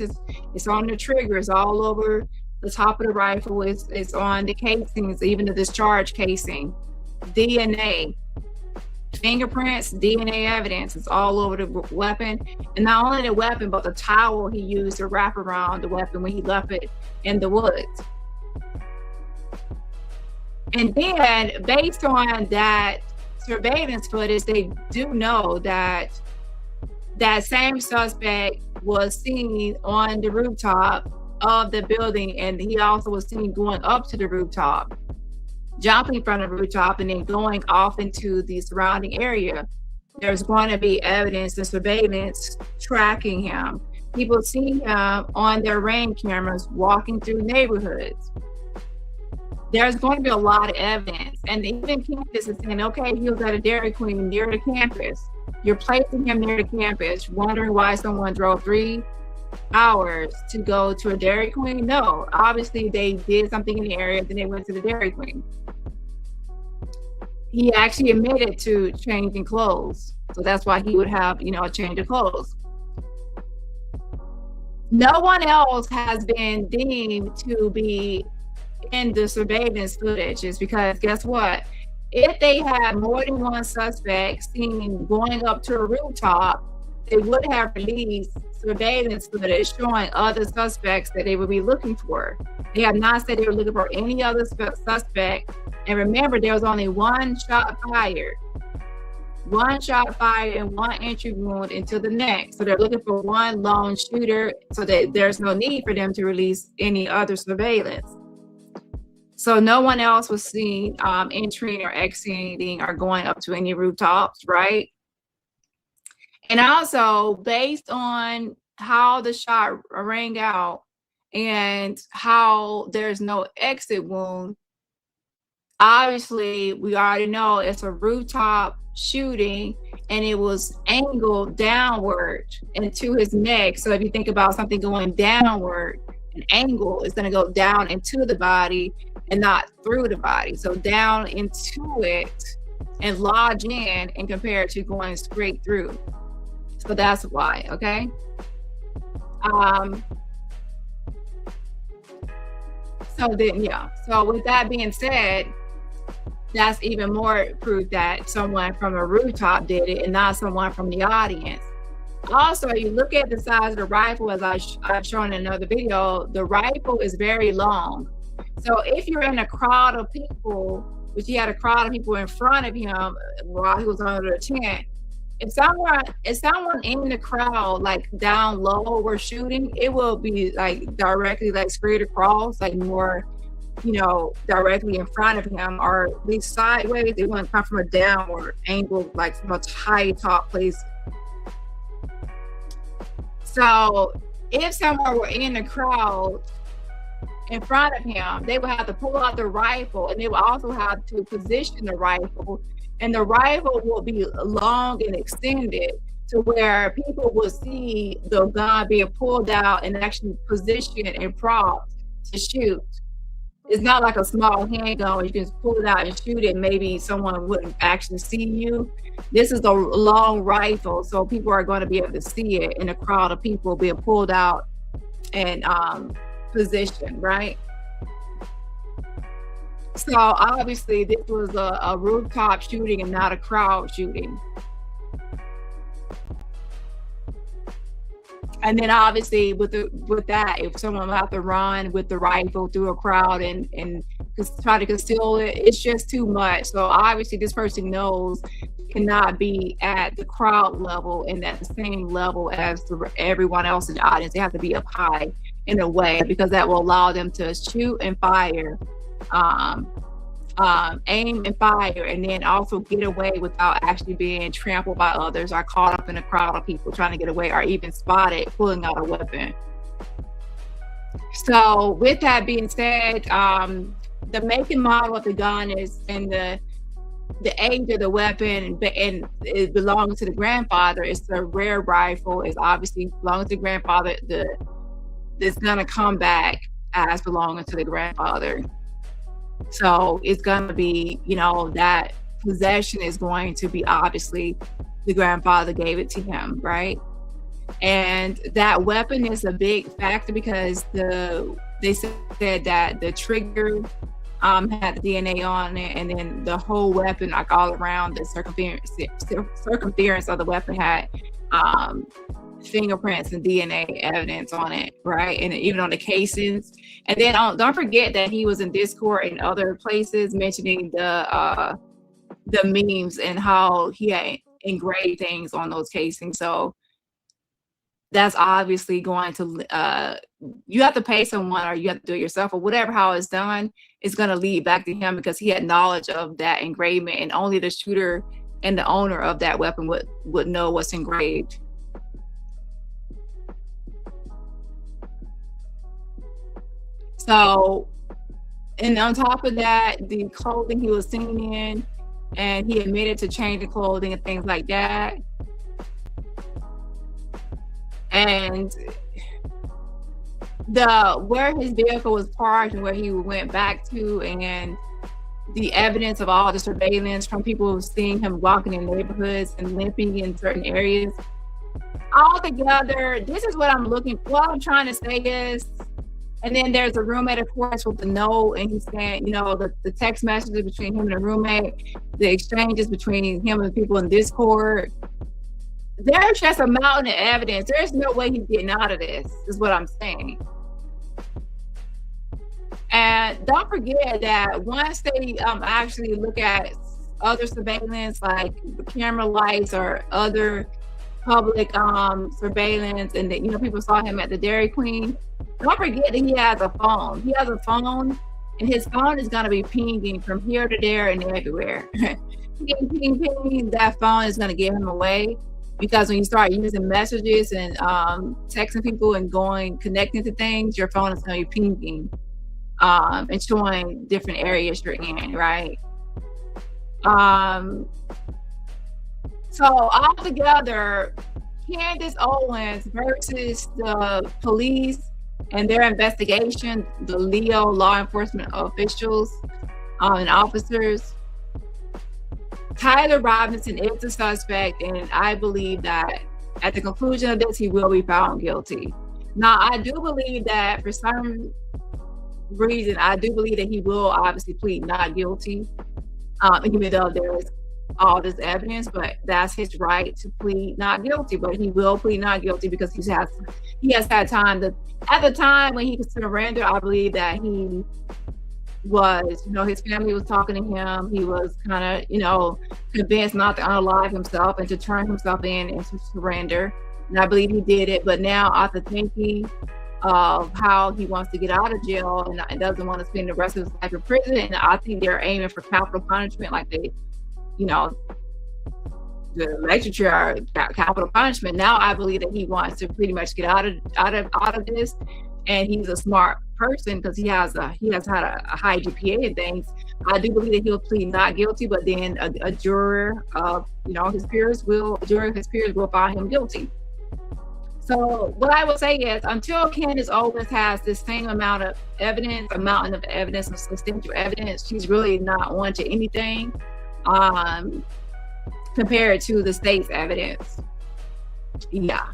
It's on the trigger. It's all over the top of the rifle. It's on the casings, even the discharge casing. DNA. Fingerprints, DNA evidence is all over the weapon, and not only the weapon, but the towel he used to wrap around the weapon when he left it in the woods. And then, based on that surveillance footage, they do know that that same suspect was seen on the rooftop of the building, and he also was seen going up to the rooftop, jumping from the rooftop and then going off into the surrounding area. There's going to be evidence and surveillance tracking him. People see him on their Ring cameras walking through neighborhoods. There's going to be a lot of evidence. And even Candace is saying, okay, he was at a Dairy Queen near the campus. You're placing him near the campus, wondering why someone drove 3 hours to go to a Dairy Queen. No, obviously they did something in the area, then they went to the Dairy Queen. He actually admitted to changing clothes, so that's why he would have a change of clothes. No one else has been deemed to be in the surveillance footage, is because guess what, if they had more than one suspect seen going up to a rooftop, they would have released surveillance footage showing other suspects that they would be looking for. They have not said they were looking for any other suspect. And remember, there was only one shot fired and one entry wound into the neck. So they're looking for one lone shooter, so that there's no need for them to release any other surveillance. So no one else was seen entering or exiting or going up to any rooftops, right? And also, based on how the shot rang out and how there's no exit wound, obviously we already know it's a rooftop shooting, and it was angled downward into his neck. So if you think about something going downward, an angle is going to go down into the body and not through the body. So down into it and lodge in, and compared to going straight through. So that's why, okay? So with that being said, that's even more proof that someone from a rooftop did it and not someone from the audience. Also, you look at the size of the rifle, as I've shown in another video, the rifle is very long. So if you're in a crowd of people, which he had a crowd of people in front of him while he was under the tent, if someone in the crowd, like down low, were shooting, it will be like directly like straight across, like more, directly in front of him, or at least sideways. It wouldn't come from a downward angle, like from a high top place. So if someone were in the crowd in front of him, they would have to pull out the rifle, and they would also have to position the rifle, and the rifle will be long and extended to where people will see the gun being pulled out and actually positioned and propped to shoot. It's not like a small handgun where you can just pull it out and shoot it. Maybe someone wouldn't actually see you. This is a long rifle, so people are going to be able to see it in a crowd of people being pulled out and positioned, right? So obviously this was a rooftop shooting and not a crowd shooting. And then obviously with that, if someone will have to run with the rifle through a crowd and try to conceal it, it's just too much. So obviously this person knows cannot be at the crowd level and at the same level as everyone else in the audience. They have to be up high in a way, because that will allow them to shoot and fire, aim and fire, and then also get away without actually being trampled by others or caught up in a crowd of people trying to get away, or even spotted pulling out a weapon. So with that being said, the make and model of the gun is, and the age of the weapon, and it belongs to the grandfather. It's a rare rifle. It's obviously belongs to the grandfather. It's gonna come back as belonging to the grandfather. So it's going to be, that possession is going to be obviously the grandfather gave it to him, right? And that weapon is a big factor because they said that the trigger had the DNA on it, and then the whole weapon, like all around the circumference of the weapon had fingerprints and DNA evidence on it, right? And even on the casings. And then don't forget that he was in Discord and other places mentioning the memes and how he had engraved things on those casings. So that's obviously going to you have to pay someone, or you have to do it yourself, or whatever how it's done. It's going to lead back to him because he had knowledge of that engravement, and only the shooter and the owner of that weapon would know what's engraved. So, and on top of that, the clothing he was seen in, and he admitted to changing clothing and things like that. And where his vehicle was parked and where he went back to, and the evidence of all the surveillance from people seeing him walking in neighborhoods and limping in certain areas. All together, this is what I'm trying to say is, and then there's a roommate, of course, with the note, and he's saying, the text messages between him and the roommate, the exchanges between him and the people in Discord. There's just a mountain of evidence. There's no way he's getting out of this, is what I'm saying. And don't forget that once they actually look at other surveillance, like the camera lights or other public surveillance, and that people saw him at the Dairy Queen. Don't forget that he has a phone. He has a phone, and his phone is going to be pinging from here to there and everywhere. Ping, that phone is going to give him away, because when you start using messages and texting people and connecting to things, your phone is going to be pinging and showing different areas you're in, right? So all together, Candace Owens versus the police and their investigation, the Leo law enforcement officials and officers, Tyler Robinson is the suspect, and I believe that at the conclusion of this, he will be found guilty. Now, I do believe that for some reason, I do believe that he will obviously plead not guilty, even though there is all this evidence, but that's his right to plead not guilty. But he will plead not guilty because he has had time to, at the time when he could surrender, I believe that he was, his family was talking to him. He was kind of, convinced not to unalive himself and to turn himself in and to surrender. And I believe he did it. But now, after thinking of how he wants to get out of jail and doesn't want to spend the rest of his life in prison, and I think they're aiming for capital punishment, like they, the legislature capital punishment. Now I believe that he wants to pretty much get out of this, and he's a smart person because he has had a high GPA and things. I do believe that he'll plead not guilty, but then a juror of his peers will find him guilty. So what I will say is, until Candace Owens has this same amount of evidence, and substantial evidence, she's really not on to anything compared to the state's evidence. Yeah.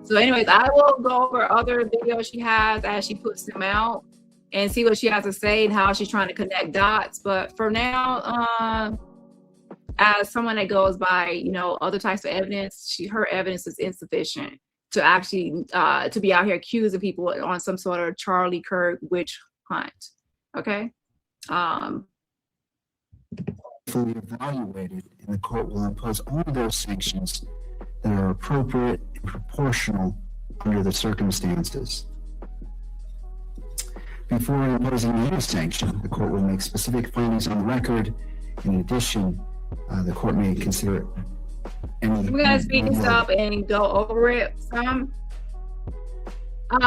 So anyways, I will go over other videos she has as she puts them out and see what she has to say and how she's trying to connect dots. But for now, as someone that goes by, other types of evidence, her evidence is insufficient to actually to be out here accusing people on some sort of Charlie Kirk witch hunt. Okay. Fully evaluated, and the court will impose only those sanctions that are appropriate and proportional under the circumstances. Before imposing any sanction, the court will make specific findings on the record. In addition, the court may consider any. We're gonna speed this up and go over it some.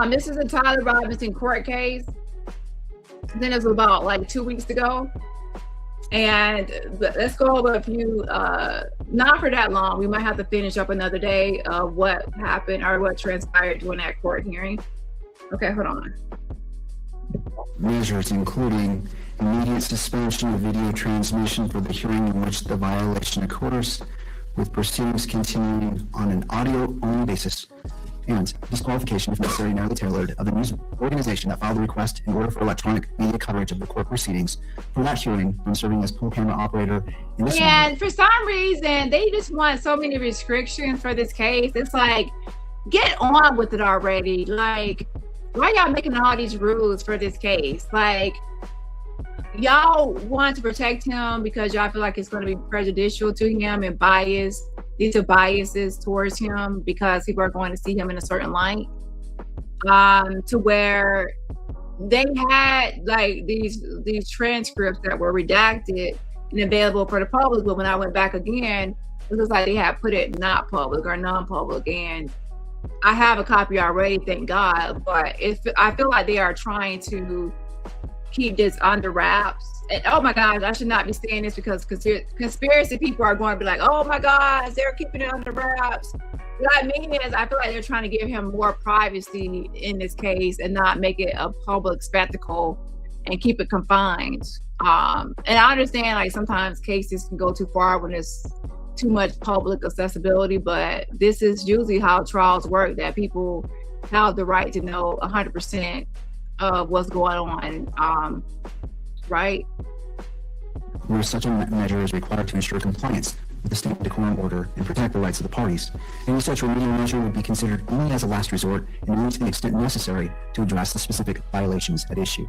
This is a Tyler Robinson court case. Then it was about like 2 weeks ago. And let's go over a few, not for that long. We might have to finish up another day of what happened or what transpired during that court hearing. Okay, hold on. Measures including immediate suspension of video transmission for the hearing in which the violation occurs, with proceedings continuing on an audio-only basis, and disqualification, if necessary, narrowly tailored, of the news organization that filed the request in order for electronic media coverage of the court proceedings for that hearing from serving as pool camera operator. And for some reason, they just want so many restrictions for this case. It's like, get on with it already. Like, why y'all making all these rules for this case? Like, y'all want to protect him because y'all feel like it's going to be prejudicial to him and biased. These are biases towards him because people are going to see him in a certain light. To where they had like these transcripts that were redacted and available for the public, but when I went back again, it was like they had put it not public or non-public, and I have a copy already, thank God. But I feel like they are trying to keep this under wraps. And oh my gosh, I should not be saying this because conspiracy people are going to be like, oh my gosh, they're keeping it under wraps. What I mean is, I feel like they're trying to give him more privacy in this case and not make it a public spectacle and keep it confined. And I understand like sometimes cases can go too far when there's too much public accessibility, but this is usually how trials work, that people have the right to know 100% of what's going on, right? Where such a measure is required to ensure compliance with the state decorum order and protect the rights of the parties. Any such remedial measure would be considered only as a last resort and only to the extent necessary to address the specific violations at issue.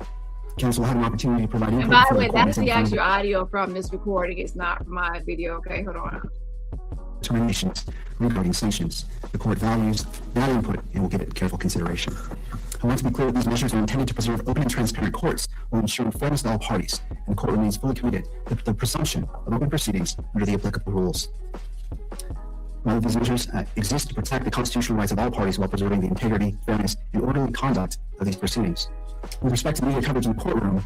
Council will have an opportunity to provide input. And by the way, that is the actual audio from this recording. It's not from my video. Okay, hold on. Determinations regarding sanctions. The court values that input and will give it careful consideration. I want to be clear that these measures are intended to preserve open and transparent courts while ensuring fairness to all parties, and the court remains fully committed to the presumption of open proceedings under the applicable rules. All of these measures exist to protect the constitutional rights of all parties while preserving the integrity, fairness, and orderly conduct of these proceedings. With respect to media coverage in the courtroom,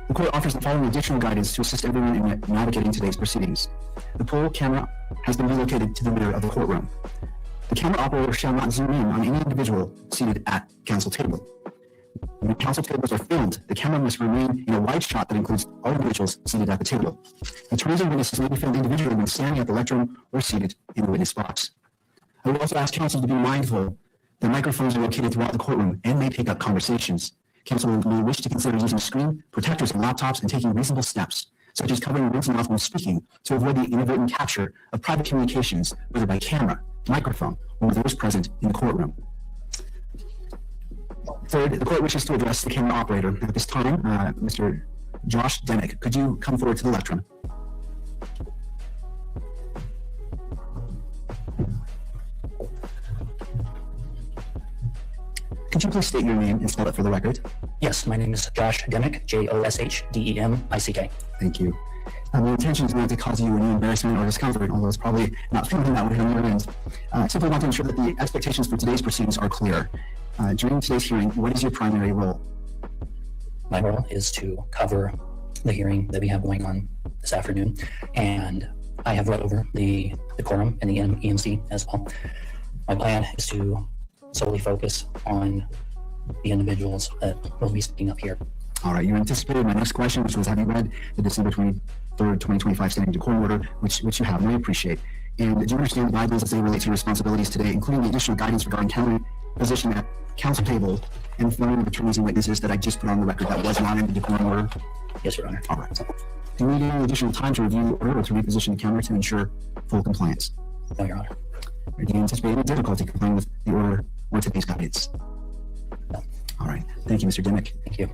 the court offers the following additional guidance to assist everyone in navigating today's proceedings. The poll camera has been relocated to the rear of the courtroom. The camera operator shall not zoom in on any individual seated at council table. When council tables are filmed, the camera must remain in a wide shot that includes all individuals seated at the table. Attorneys and witnesses may be filmed individually when standing at the lectern or seated in the witness box. I would also ask council to be mindful that microphones are located throughout the courtroom and may pick up conversations. Council may wish to consider using screen protectors on laptops and taking reasonable steps, such as covering one's mouth when speaking, to avoid the inadvertent capture of private communications, whether by camera, microphone, or with those present in the courtroom. Third, the court wishes to address the camera operator. At this time, Mr. Josh Demick, could you come forward to the lectern? Could you please state your name and spell it for the record? Yes, my name is Josh Demick, JoshDemick. Thank you. The intention is not to cause you any embarrassment or discomfort, although it's probably not feeling that way on your end. I simply want to ensure that the expectations for today's proceedings are clear. During today's hearing, what is your primary role? My role is to cover the hearing that we have going on this afternoon, and I have read over the quorum and the EMC as well. My plan is to solely focus on the individuals that will be speaking up here. All right, you anticipated my next question, which was, have you read the December 23rd, 2025 standing decorum order, which you have, and I appreciate. And do you understand the guidelines as they relate to your responsibilities today, including the additional guidance regarding county position at council table and informing of attorneys and witnesses that I just put on the record that was not in the decorum order? Yes, Your Honor. All right. Do you need any additional time to review the order or to reposition the counter to ensure full compliance? No, Your Honor. Or do you anticipate any difficulty complying with the order or today's guidance? No. All right. Thank you, Mr. Demick. Thank you.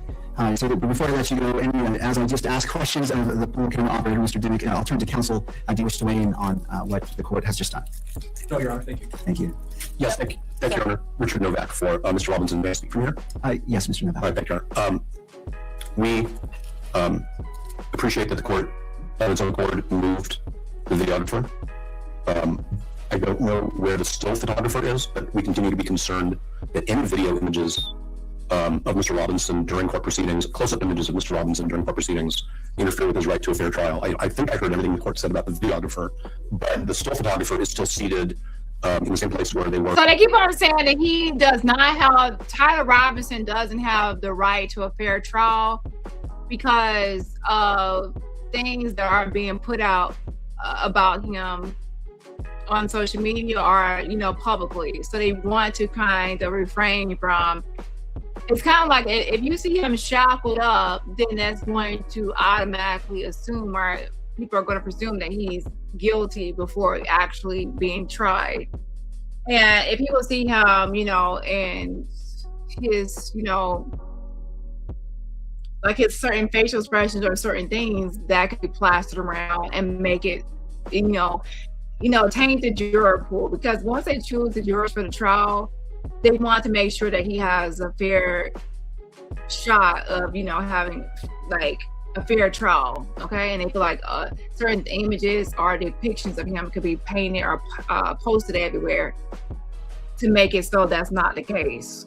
So before I let you go, as I just asked questions of the poll camera operator, Mr. Demick, I'll turn to counsel. Do you wish to weigh in on what the court has just done? No, Your Honor. Thank you. Thank you. Yes, thank you, Your Honor. Richard Novak for Mr. Robinson. May I speak from here? Yes, Mr. Novak. All right, thank you, Your Honor. We appreciate that the court, on its own accord, moved the videographer. I don't know where the still photographer is, but we continue to be concerned that any video images of Mr. Robinson during court proceedings, close-up images of Mr. Robinson during court proceedings, interfere with his right to a fair trial. I think I heard everything the court said about the videographer, but the still photographer is still seated in the same place where they were. So they keep on saying that he does not have, Tyler Robinson doesn't have the right to a fair trial because of things that are being put out about him on social media or, publicly. So they want to kind of refrain from, it's kind of like if you see him shackled up, then that's going to automatically assume, or people are going to presume that he's guilty before actually being tried. And if people see him, in his, like his certain facial expressions or certain things that could be plastered around and make it, taint the juror pool. Because once they choose the jurors for the trial, they want to make sure that he has a fair shot of, having like a fair trial. Okay. And they feel like certain images or depictions of him could be painted or posted everywhere to make it so that's not the case.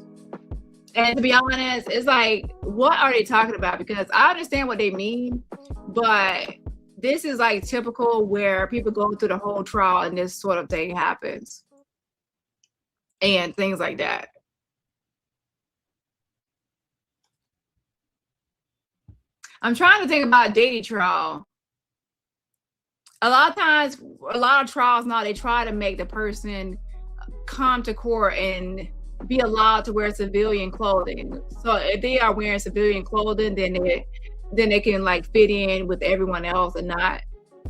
And to be honest, it's like, what are they talking about? Because I understand what they mean, but this is like typical where people go through the whole trial and this sort of thing happens. And things like that. I'm trying to think about a Diddy trial. A lot of times, a lot of trials now, they try to make the person come to court and be allowed to wear civilian clothing. So if they are wearing civilian clothing, then they can like fit in with everyone else and not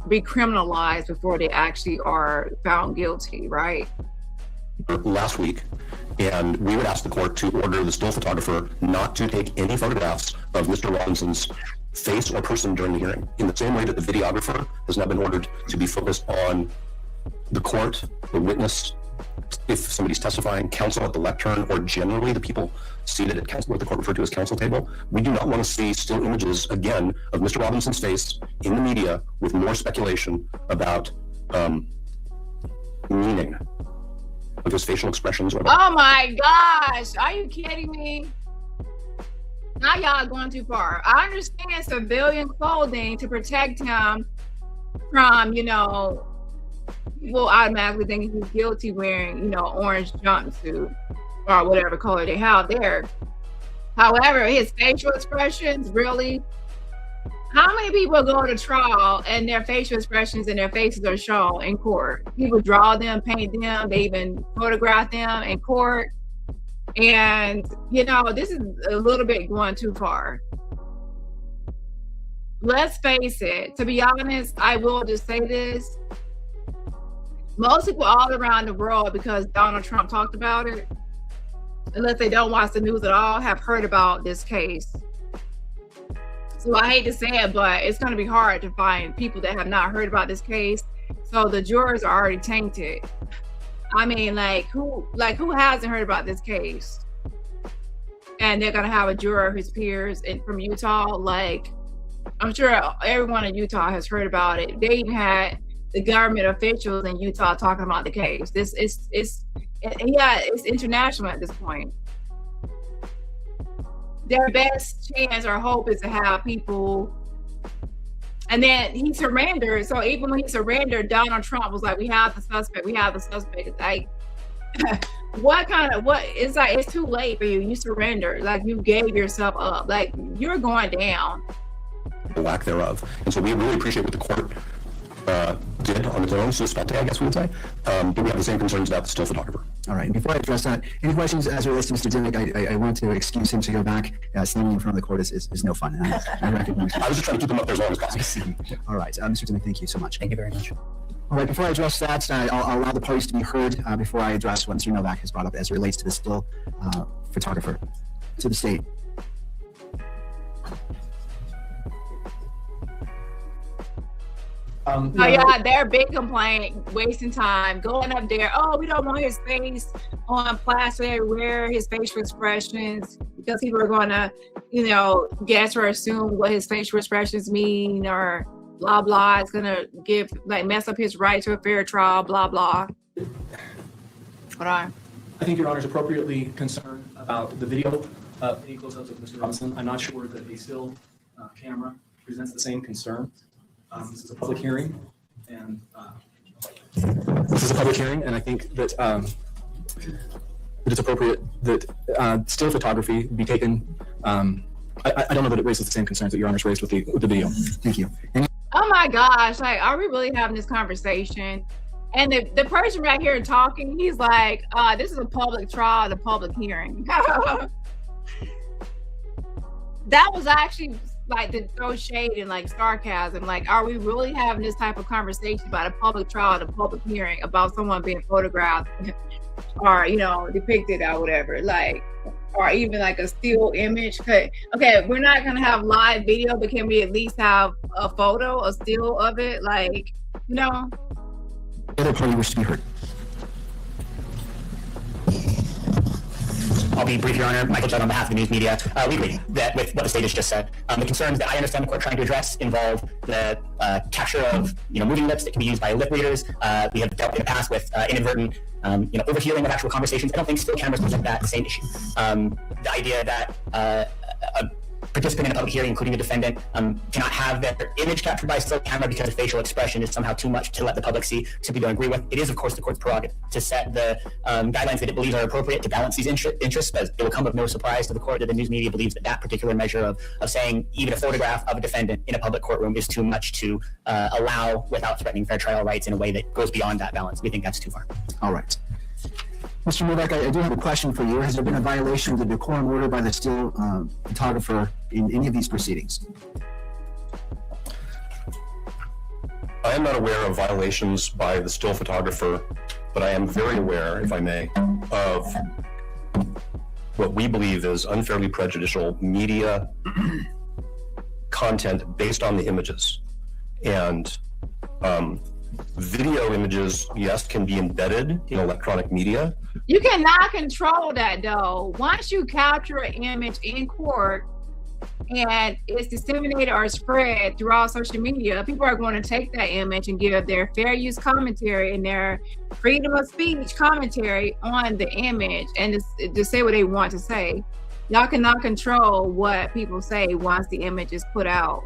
be criminalized before they actually are found guilty, right? Last week, and we would ask the court to order the still photographer not to take any photographs of Mr. Robinson's face or person during the hearing, in the same way that the videographer has now been ordered to be focused on the court, the witness, if somebody's testifying, counsel at the lectern, or generally the people seated at counsel, what the court referred to as counsel table. We do not want to see still images again of Mr. Robinson's face in the media with more speculation about meaning of his facial expressions. Oh my gosh, are you kidding me? Now y'all going too far. I understand civilian clothing to protect him from, people automatically thinking he's guilty wearing, orange jumpsuit or whatever color they have there. However, his facial expressions, really, how many people go to trial and their facial expressions and their faces are shown in court? People draw them, paint them, they even photograph them in court. And, this is a little bit going too far. Let's face it, to be honest, I will just say this. Most people all around the world, because Donald Trump talked about it, unless they don't watch the news at all, have heard about this case. So I hate to say it, but it's going to be hard to find people that have not heard about this case. So the jurors are already tainted. I mean, who hasn't heard about this case? And they're going to have a juror whose peers from Utah. Like, I'm sure everyone in Utah has heard about it. They even had the government officials in Utah talking about the case. It's international at this point. Their best chance or hope is to have people. And then he surrendered. So even when he surrendered, Donald Trump was like, we have the suspect. Like, it's too late for you. You surrendered. Like, you gave yourself up. Like, you're going down. The lack thereof. And so we really appreciate what the court did on its own, suspected, I guess we would say. But we have the same concerns about the still photographer. All right. Before I address that, any questions as it relates to Mr. Dimmick? I want to excuse him to go back. Standing in front of the court is no fun. I recognize. I was just trying to keep him up there as long as possible. All right. Mr. Dimmick, thank you so much. Thank you very much. All right. Before I address that, I'll allow the parties to be heard before I address what Mr. Novak has brought up as it relates to the still photographer. To the state. Their big complaint, wasting time, going up there. Oh, we don't want his face on plaster everywhere, his facial expressions, because people are going to, guess or assume what his facial expressions mean, or blah blah. It's gonna mess up his right to a fair trial, blah blah. Hold on. I think Your Honor is appropriately concerned about the video close-ups of Mr. Robinson. I'm not sure that a still camera presents the same concern. This is a public hearing, and I think that it's appropriate that still photography be taken. I don't know that it raises the same concerns that Your Honor's raised with the video. Thank you. Oh my gosh! Like, are we really having this conversation? And the person right here talking, he's like, "This is a public trial, a public hearing." That was actually like to throw shade and like sarcasm. Like, are we really having this type of conversation about a public trial, a public hearing about someone being photographed or depicted or whatever, like, or even like a still image? Okay, we're not gonna have live video, but can we at least have a photo, a still of it? Like, The other party wishes to be heard. I'll be brief, Your Honor. Michael Judd on behalf of the news media. We agree that with what the state has just said. The concerns that I understand the court trying to address involve the capture of moving lips that can be used by lip readers. We have dealt in the past with inadvertent overhearing of actual conversations. I don't think still cameras present that same issue. The idea that a participant in a public hearing, including a defendant, cannot have their image captured by a still camera because of facial expression is somehow too much to let the public see. Simply don't agree with. It is, of course, the court's prerogative to set the guidelines that it believes are appropriate to balance these interests. But it will come of no surprise to the court that the news media believes that particular measure of saying even a photograph of a defendant in a public courtroom is too much to allow without threatening fair trial rights in a way that goes beyond that balance. We think that's too far. All right. Mr. Novak, I do have a question for you. Has there been a violation of the decorum order by the still photographer in any of these proceedings? I am not aware of violations by the still photographer, but I am very aware, if I may, of what we believe is unfairly prejudicial media content based on the images. And video images, yes, can be embedded in electronic media. You cannot control that, though. Once you capture an image in court and it's disseminated or spread throughout social media, people are going to take that image and give their fair use commentary and their freedom of speech commentary on the image and to say what they want to say. Y'all cannot control what people say once the image is put out.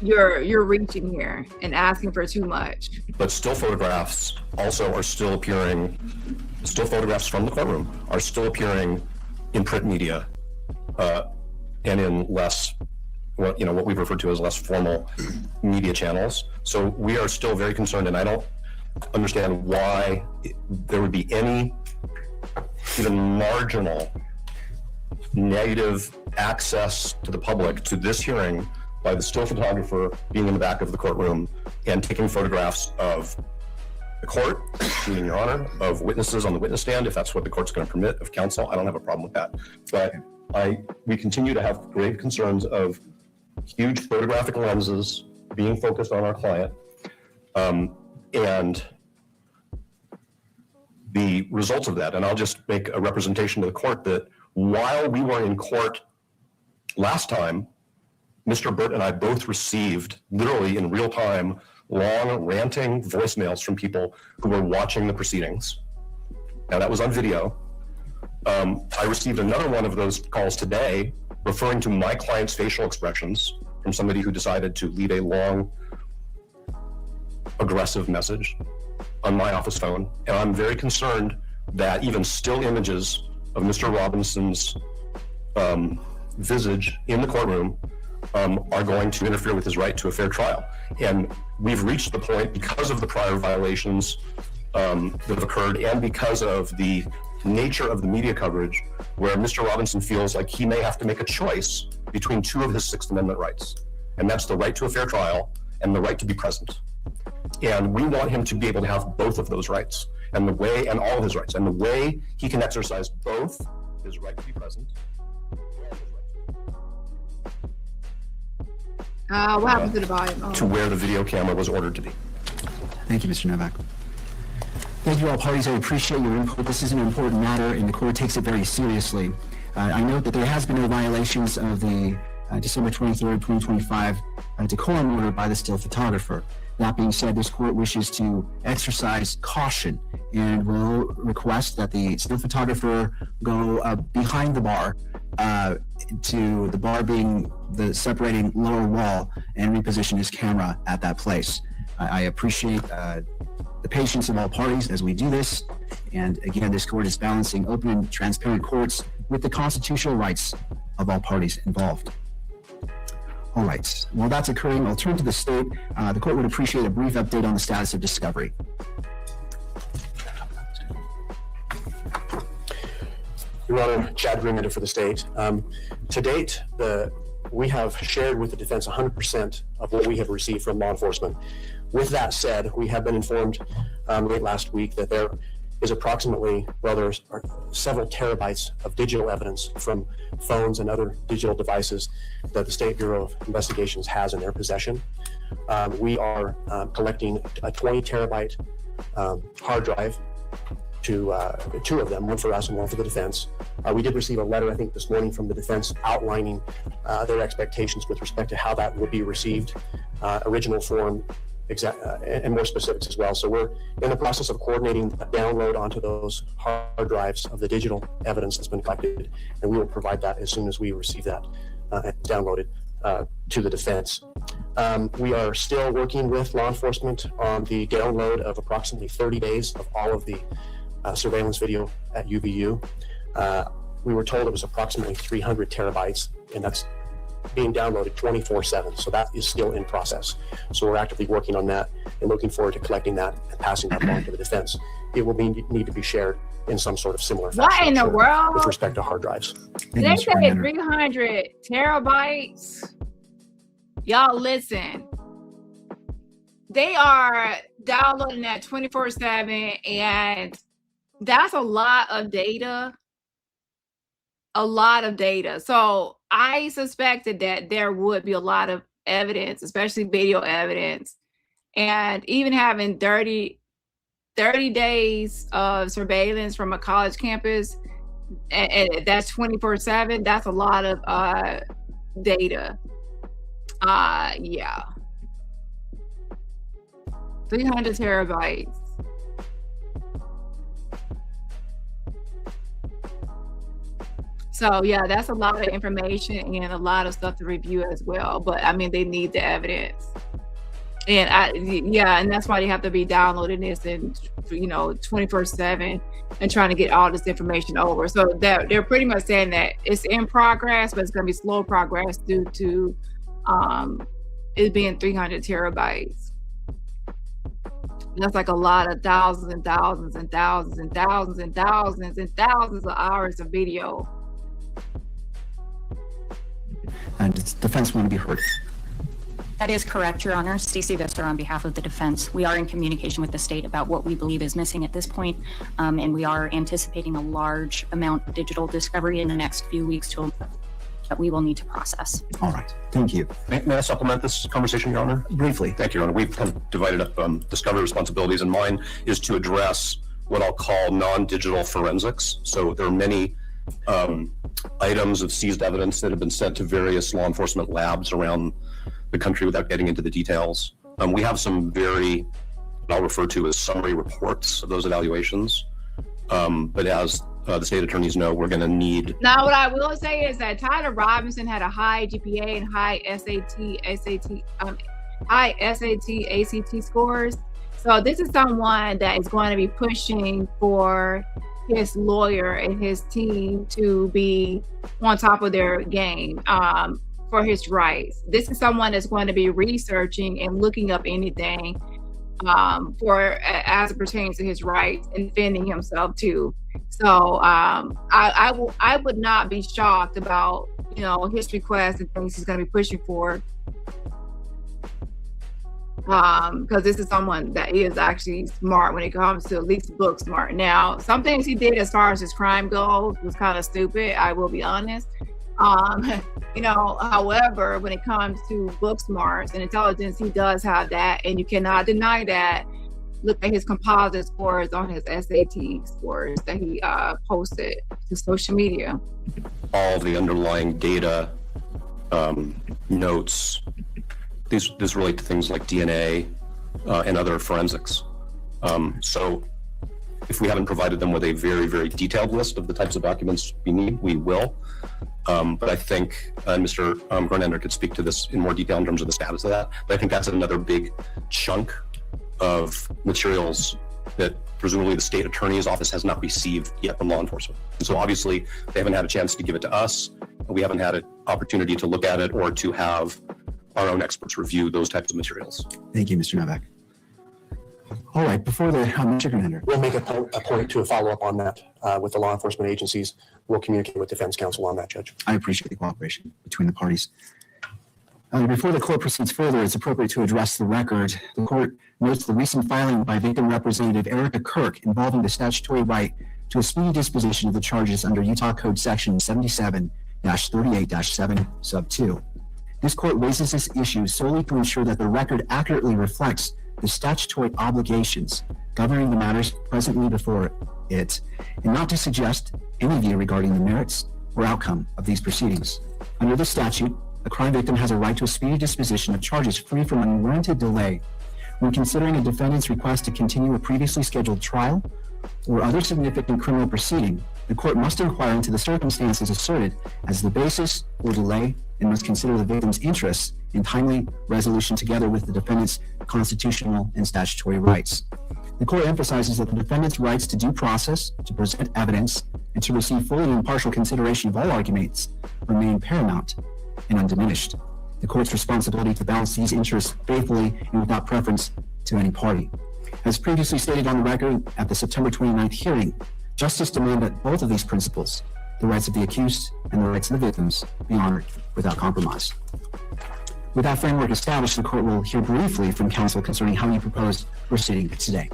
You're reaching here and asking for too much. But still photographs also are still appearing, still photographs from the courtroom are still appearing in print media and in less, what we've referred to as less formal media channels. So we are still very concerned, and I don't understand why there would be any even marginal negative access to the public to this hearing by the still photographer being in the back of the courtroom and taking photographs of the court, meaning Your Honor, of witnesses on the witness stand, if that's what the court's going to permit, of counsel. I don't have a problem with that. But we continue to have grave concerns of huge photographic lenses being focused on our client. And the results of that, and I'll just make a representation to the court that while we were in court last time, Mr. Burt and I both received, literally in real time, long ranting voicemails from people who were watching the proceedings. Now that was on video. I received another one of those calls today referring to my client's facial expressions from somebody who decided to leave a long, aggressive message on my office phone. And I'm very concerned that even still images of Mr. Robinson's visage in the courtroom are going to interfere with his right to a fair trial. And we've reached the point, because of the prior violations that have occurred and because of the nature of the media coverage, where Mr. Robinson feels like he may have to make a choice between two of his Sixth Amendment rights. And that's the right to a fair trial and the right to be present. And we want him to be able to have both of those rights, and the way, and all of his rights, and the way he can exercise both his right to be present. What happened to the volume? To where the video camera was ordered to be. Thank you, Mr. Novak. Thank you, all parties. I appreciate your input. This is an important matter, and the court takes it very seriously. I note that there has been no violations of the December 23rd, 2025 decorum order by the still photographer. That being said, this court wishes to exercise caution and will request that the still photographer go behind the bar, to the bar being the separating lower wall, and reposition his camera at that place. I appreciate the patience of all parties as we do this. And again, this court is balancing open and transparent courts with the constitutional rights of all parties involved. All right, while that's occurring, I'll turn to the state. The court would appreciate a brief update on the status of discovery. Your Honor, Chad Greenmatter for the state. To date, we have shared with the defense 100% of what we have received from law enforcement. With that said, we have been informed late last week that there is approximately, well, there's several terabytes of digital evidence from phones and other digital devices that the State Bureau of Investigations has in their possession. We are collecting a 20 terabyte hard drive to two of them, one for us and one for the defense. We did receive a letter, I think, this morning from the defense outlining their expectations with respect to how that would be received, original form, and more specifics as well. So we're in the process of coordinating a download onto those hard drives of the digital evidence that's been collected, and we will provide that as soon as we receive that and download it to the defense. We are still working with law enforcement on the download of approximately 30 days of all of the surveillance video at UVU. We were told it was approximately 300 terabytes, and that's being downloaded 24/7. So that is still in process. So we're actively working on that and looking forward to collecting that and passing that along to the defense. It will need to be shared in some sort of similar fashion. What in the world? With respect to hard drives. They say 300 terabytes. Y'all listen. They are downloading that 24/7, and that's a lot of data. A lot of data. So I suspected that there would be a lot of evidence, especially video evidence, and even having 30 days of surveillance from a college campus, and that's 24/7. That's a lot of data. Yeah, 300 terabytes. So yeah, that's a lot of information and a lot of stuff to review as well. But I mean, they need the evidence, and and that's why they have to be downloading this and 24/7 and trying to get all this information over. So they're pretty much saying that it's in progress, but it's going to be slow progress due to it being 300 terabytes. That's like a lot of thousands and thousands and thousands and thousands and thousands and thousands of hours of video. And defense want to be heard. That is correct, Your Honor. Stacey Visser on behalf of the defense. We are in communication with the state about what we believe is missing at this point, and we are anticipating a large amount of digital discovery in the next few weeks to a month that we will need to process. All right. Thank you. May I supplement this conversation, Your Honor? Briefly. Thank you, Your Honor. We've kind of divided up discovery responsibilities, and mine is to address what I'll call non-digital forensics. So there are many items of seized evidence that have been sent to various law enforcement labs around the country without getting into the details. We have some what I'll refer to as summary reports of those evaluations. But as the state attorneys know, we're going to need. Now, what I will say is that Tyler Robinson had a high GPA and high SAT, ACT scores. So this is someone that is going to be pushing for his lawyer and his team to be on top of their game for his rights. This is someone that's going to be researching and looking up anything as it pertains to his rights and defending himself too. So I would not be shocked about his requests and things he's going to be pushing for, because this is someone that is actually smart when it comes to at least book smart. Now, some things he did as far as his crime goes was kind of stupid, I will be honest. However, when it comes to book smarts and intelligence, he does have that, and you cannot deny that. Look at his composite scores on his SAT scores that he posted to social media. All the underlying data, notes, these relate to things like DNA and other forensics. So if we haven't provided them with a very, very detailed list of the types of documents we need, we will. But I think Mr. Grenender could speak to this in more detail in terms of the status of that. But I think that's another big chunk of materials that presumably the state attorney's office has not received yet from law enforcement. And so obviously they haven't had a chance to give it to us. We haven't had an opportunity to look at it or to have our own experts review those types of materials. Thank you, Mr. Novak. All right, before the Mr. Grenender. We'll make a point to follow up on that with the law enforcement agencies. We'll communicate with defense counsel on that, Judge. I appreciate the cooperation between the parties. Before the court proceeds further, it's appropriate to address the record. The court notes the recent filing by victim representative Erica Kirk involving the statutory right to a speedy disposition of the charges under Utah Code Section 77-38-7 sub 2. This court raises this issue solely to ensure that the record accurately reflects the statutory obligations governing the matters presently before it, and not to suggest any view regarding the merits or outcome of these proceedings. Under the statute, a crime victim has a right to a speedy disposition of charges free from unwarranted delay when considering a defendant's request to continue a previously scheduled trial or other significant criminal proceeding. The court must inquire into the circumstances asserted as the basis or delay and must consider the victim's interests in timely resolution together with the defendant's constitutional and statutory rights. The court emphasizes that the defendant's rights to due process, to present evidence, and to receive full and impartial consideration of all arguments remain paramount and undiminished. The court's responsibility to balance these interests faithfully and without preference to any party. As previously stated on the record at the September 29th hearing, justice demanded that both of these principles, the rights of the accused and the rights of the victims, be honored without compromise. With that framework established, the court will hear briefly from counsel concerning how you propose proceeding today.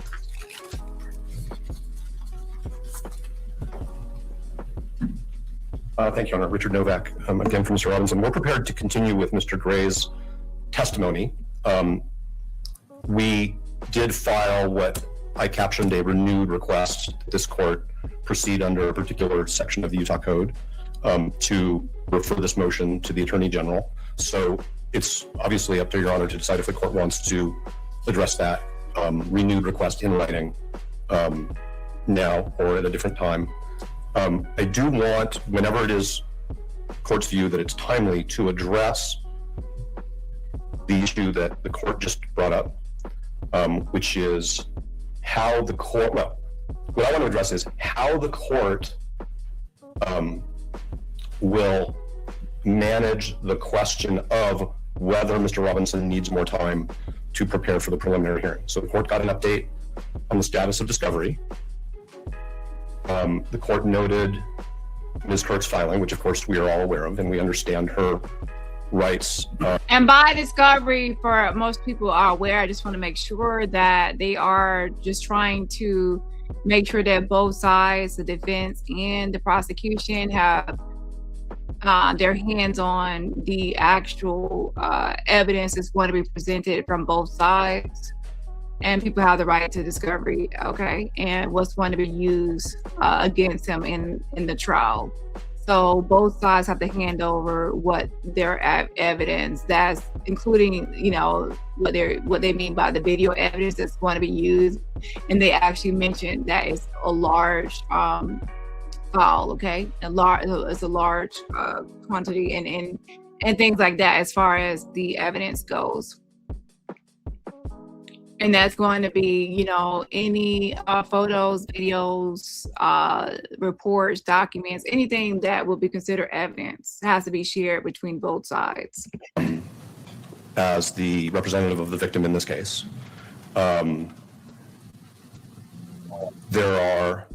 Thank you, Your Honor. Richard Novak, again from Mr. Robinson. We're prepared to continue with Mr. Gray's testimony. We did file what I captioned a renewed request that this court proceed under a particular section of the Utah Code to refer this motion to the Attorney General. So it's obviously up to Your Honor to decide if the court wants to address that renewed request in writing now or at a different time. I do want, whenever it is court's view that it's timely, to address the issue that the court just brought up, which is how the court, well, what I want to address is how the court will manage the question of whether Mr. Robinson needs more time to prepare for the preliminary hearing. So the court got an update on the status of discovery. The court noted Ms. Kirk's filing, which of course we are all aware of, and we understand her Wright's. And by discovery, for most people are aware, I just want to make sure that they are just trying to make sure that both sides, the defense and the prosecution, have their hands on the actual evidence that's going to be presented from both sides. And people have the right to discovery, okay, and what's going to be used against them in the trial. So both sides have to hand over what their evidence, that's including, you know, what they mean by the video evidence that's going to be used. And they actually mentioned that it's a large file, okay, it's a large quantity and things like that as far as the evidence goes. And that's going to be, you know, any photos, videos, reports, documents, anything that will be considered evidence has to be shared between both sides. As the representative of the victim in this case, there are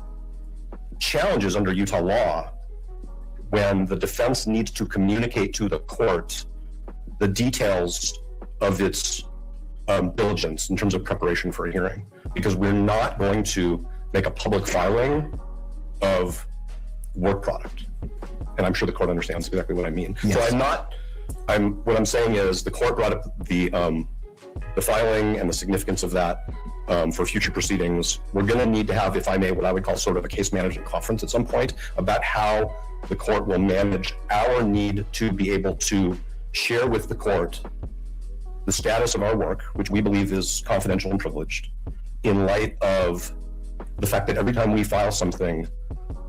challenges under Utah law when the defense needs to communicate to the court the details of its diligence in terms of preparation for a hearing, because we're not going to make a public filing of work product. And I'm sure the court understands exactly what I mean. Yes. So what I'm saying is the court brought up the filing and the significance of that for future proceedings. We're going to need to have, if I may, what I would call sort of a case management conference at some point about how the court will manage our need to be able to share with the court the status of our work, which we believe is confidential and privileged, in light of the fact that every time we file something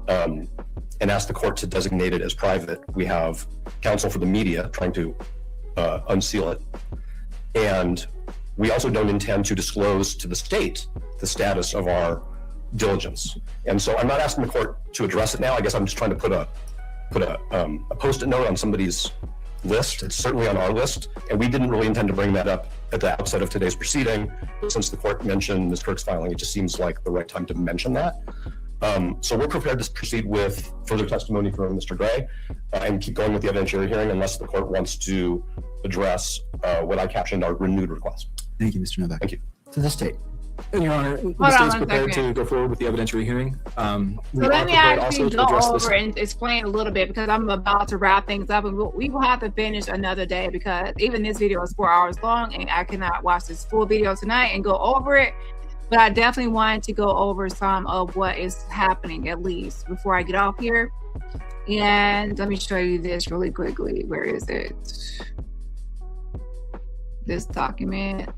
and ask the court to designate it as private, we have counsel for the media trying to unseal it. And we also don't intend to disclose to the state the status of our diligence. And so I'm not asking the court to address it now. I guess I'm just trying to put a post-it note on somebody's list. It's certainly on our list, and we didn't really intend to bring that up at the outset of today's proceeding. But since the court mentioned Ms. Kirk's filing, it just seems like the right time to mention that. So we're prepared to proceed with further testimony from Mr. Gray and keep going with the evidentiary hearing unless the court wants to address what I captioned our renewed request. Thank you, Mr. Novak. Thank you. To the state. And Your Honor, the state's prepared to go forward with the evidentiary hearing. So let me actually go over and explain a little bit, because I'm about to wrap things up, and we will have to finish another day because even this video is 4 hours long and I cannot watch this full video tonight and go over it. But I definitely wanted to go over some of what is happening at least before I get off here. And let me show you this really quickly. Where is it? This document.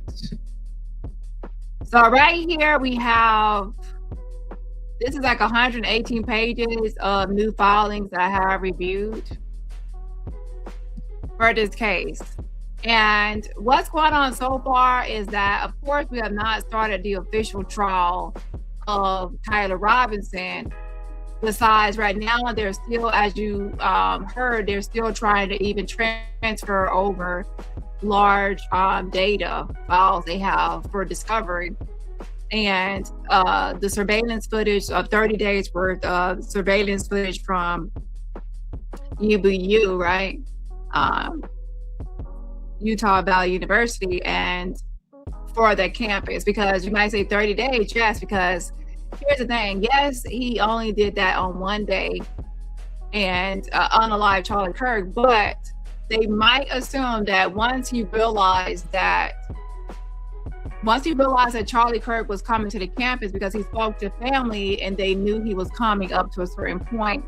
So right here we have, this is like 118 pages of new filings that I have reviewed for this case. And what's going on so far is that, of course, we have not started the official trial of Tyler Robinson. Besides, right now, they're still, as you heard, they're still trying to even transfer over large data files they have for discovery. And the surveillance footage of 30 days worth of surveillance footage from UVU, right? Utah Valley University, and for the campus, because you might say 30 days, yes, because here's the thing, yes, he only did that on one day and unalive Charlie Kirk, but they might assume that once he realized that Charlie Kirk was coming to the campus, because he spoke to family and they knew he was coming up to a certain point,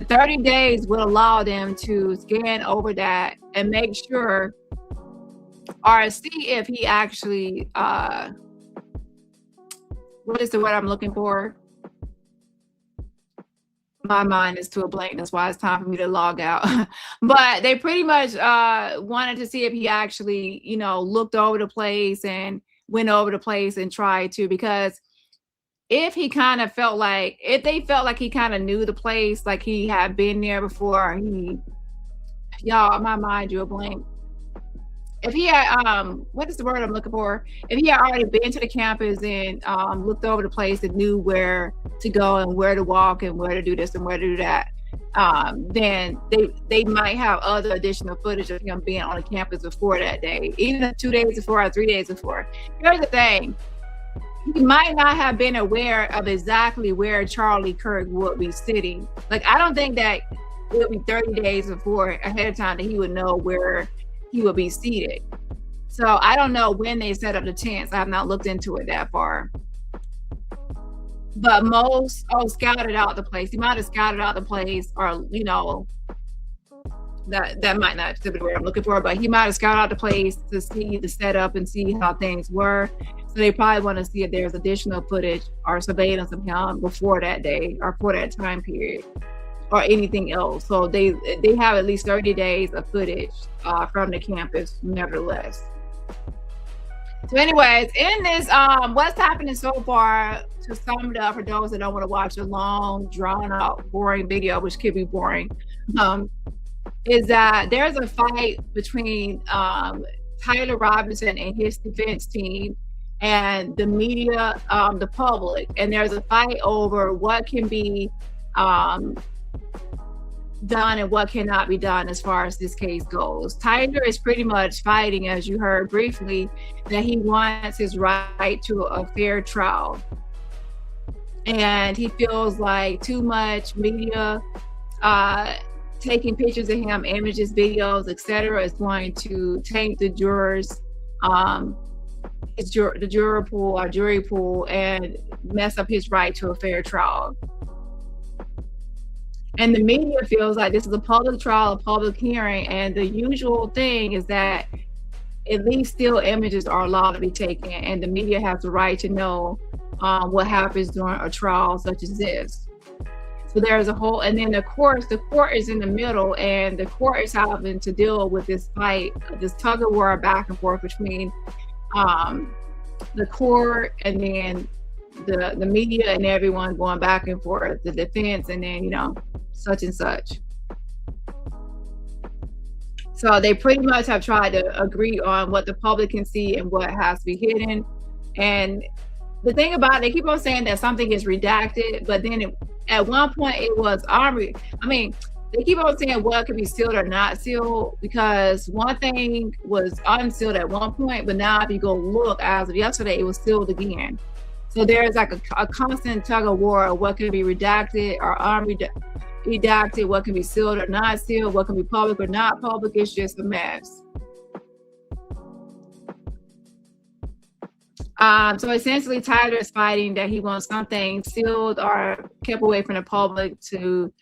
30 days would allow them to scan over that and make sure, or see if he actually, what is the word I'm looking for? My mind is to a blank. That's why it's time for me to log out. But they pretty much wanted to see if he actually, you know, looked over the place and went over the place and tried to, because if he kind of felt like, if they felt like he kind of knew the place, like he had been there before, y'all, my mind drew a blank. If he had, what is the word I'm looking for? If he had already been to the campus and looked over the place and knew where to go and where to walk and where to do this and where to do that, then they might have other additional footage of him being on the campus before that day, even 2 days before or 3 days before. Here's the thing. He might not have been aware of exactly where Charlie Kirk would be sitting. Like, I don't think that it would be 30 days before ahead of time that he would know where he would be seated. So I don't know when they set up the tents. I have not looked into it that far. But most scouted out the place. He might have scouted out the place, or that might not be where I'm looking for, but he might have scouted out the place to see the setup and see how things were. So they probably want to see if there's additional footage or surveillance of him before that day or for that time period or anything else. So they have at least 30 days of footage from the campus, nevertheless. So anyways, in this, what's happening so far, to sum it up for those that don't want to watch a long, drawn out, boring video, which could be boring, is that there's a fight between Tyler Robinson and his defense team and the media, the public. And there's a fight over what can be done and what cannot be done as far as this case goes. Tyler is pretty much fighting, as you heard briefly, that he wants his right to a fair trial. And he feels like too much media taking pictures of him, images, videos, etc., is going to taint the jurors, the juror pool, our jury pool, and mess up his right to a fair trial. And the media feels like this is a public trial, a public hearing, and the usual thing is that at least still images are allowed to be taken, and the media has the right to know what happens during a trial such as this. So there's a whole, and then of course the court is in the middle, and the court is having to deal with this fight, this tug of war back and forth between the court and then the media and everyone going back and forth, the defense, and then such and such. So they pretty much have tried to agree on what the public can see and what has to be hidden. And the thing about it, they keep on saying that something is redacted, but then at one point it was they keep on saying what could be sealed or not sealed, because one thing was unsealed at one point, but now if you go look, as of yesterday, it was sealed again. So there's like a constant tug of war of what can be redacted or redacted, what can be sealed or not sealed, what can be public or not public. It's just a mess. So essentially Tyler is fighting that he wants something sealed or kept away from the public to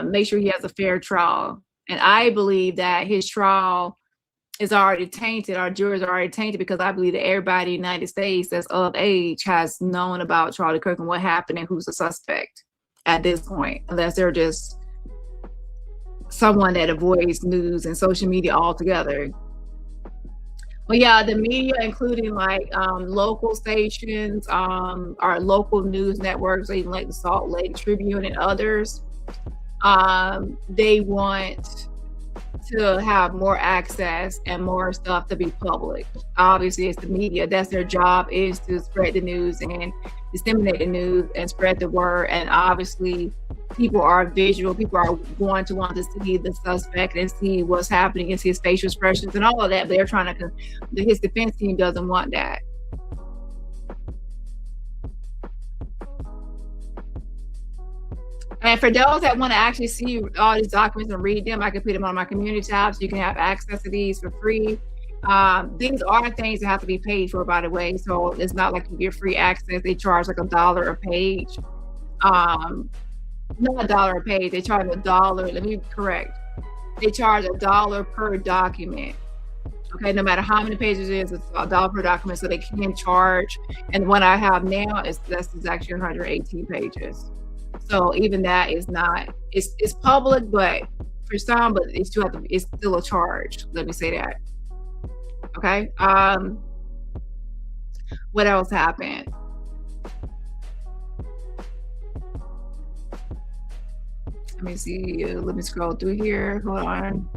make sure he has a fair trial. And I believe that his trial is already tainted, our jurors are already tainted, because I believe that everybody in the United States that's of age has known about Charlie Kirk and what happened and who's the suspect at this point, unless they're just someone that avoids news and social media altogether. But yeah, the media, including like local stations, our local news networks, even like the Salt Lake Tribune and others, they want to have more access and more stuff to be public. Obviously, it's the media. That's their job, is to spread the news and disseminate the news and spread the word. And obviously, people are visual. People are going to want to see the suspect and see what's happening and see his facial expressions and all of that. They're trying to, his defense team doesn't want that. And for those that want to actually see all these documents and read them, I can put them on my community tab so you can have access to these for free. These are things that have to be paid for, by the way. So it's not like you get free access. They charge like $1 a page. Not $1 a page. They charge $1. Let me correct. They charge $1 per document. Okay, no matter how many pages it is, it's $1 per document. So they can charge. And what I have now is actually 118 pages. So even that is not, it's public, but for some, but it's still a charge. Let me say that. Okay. What else happened? Let me see. Let me scroll through here. Hold on.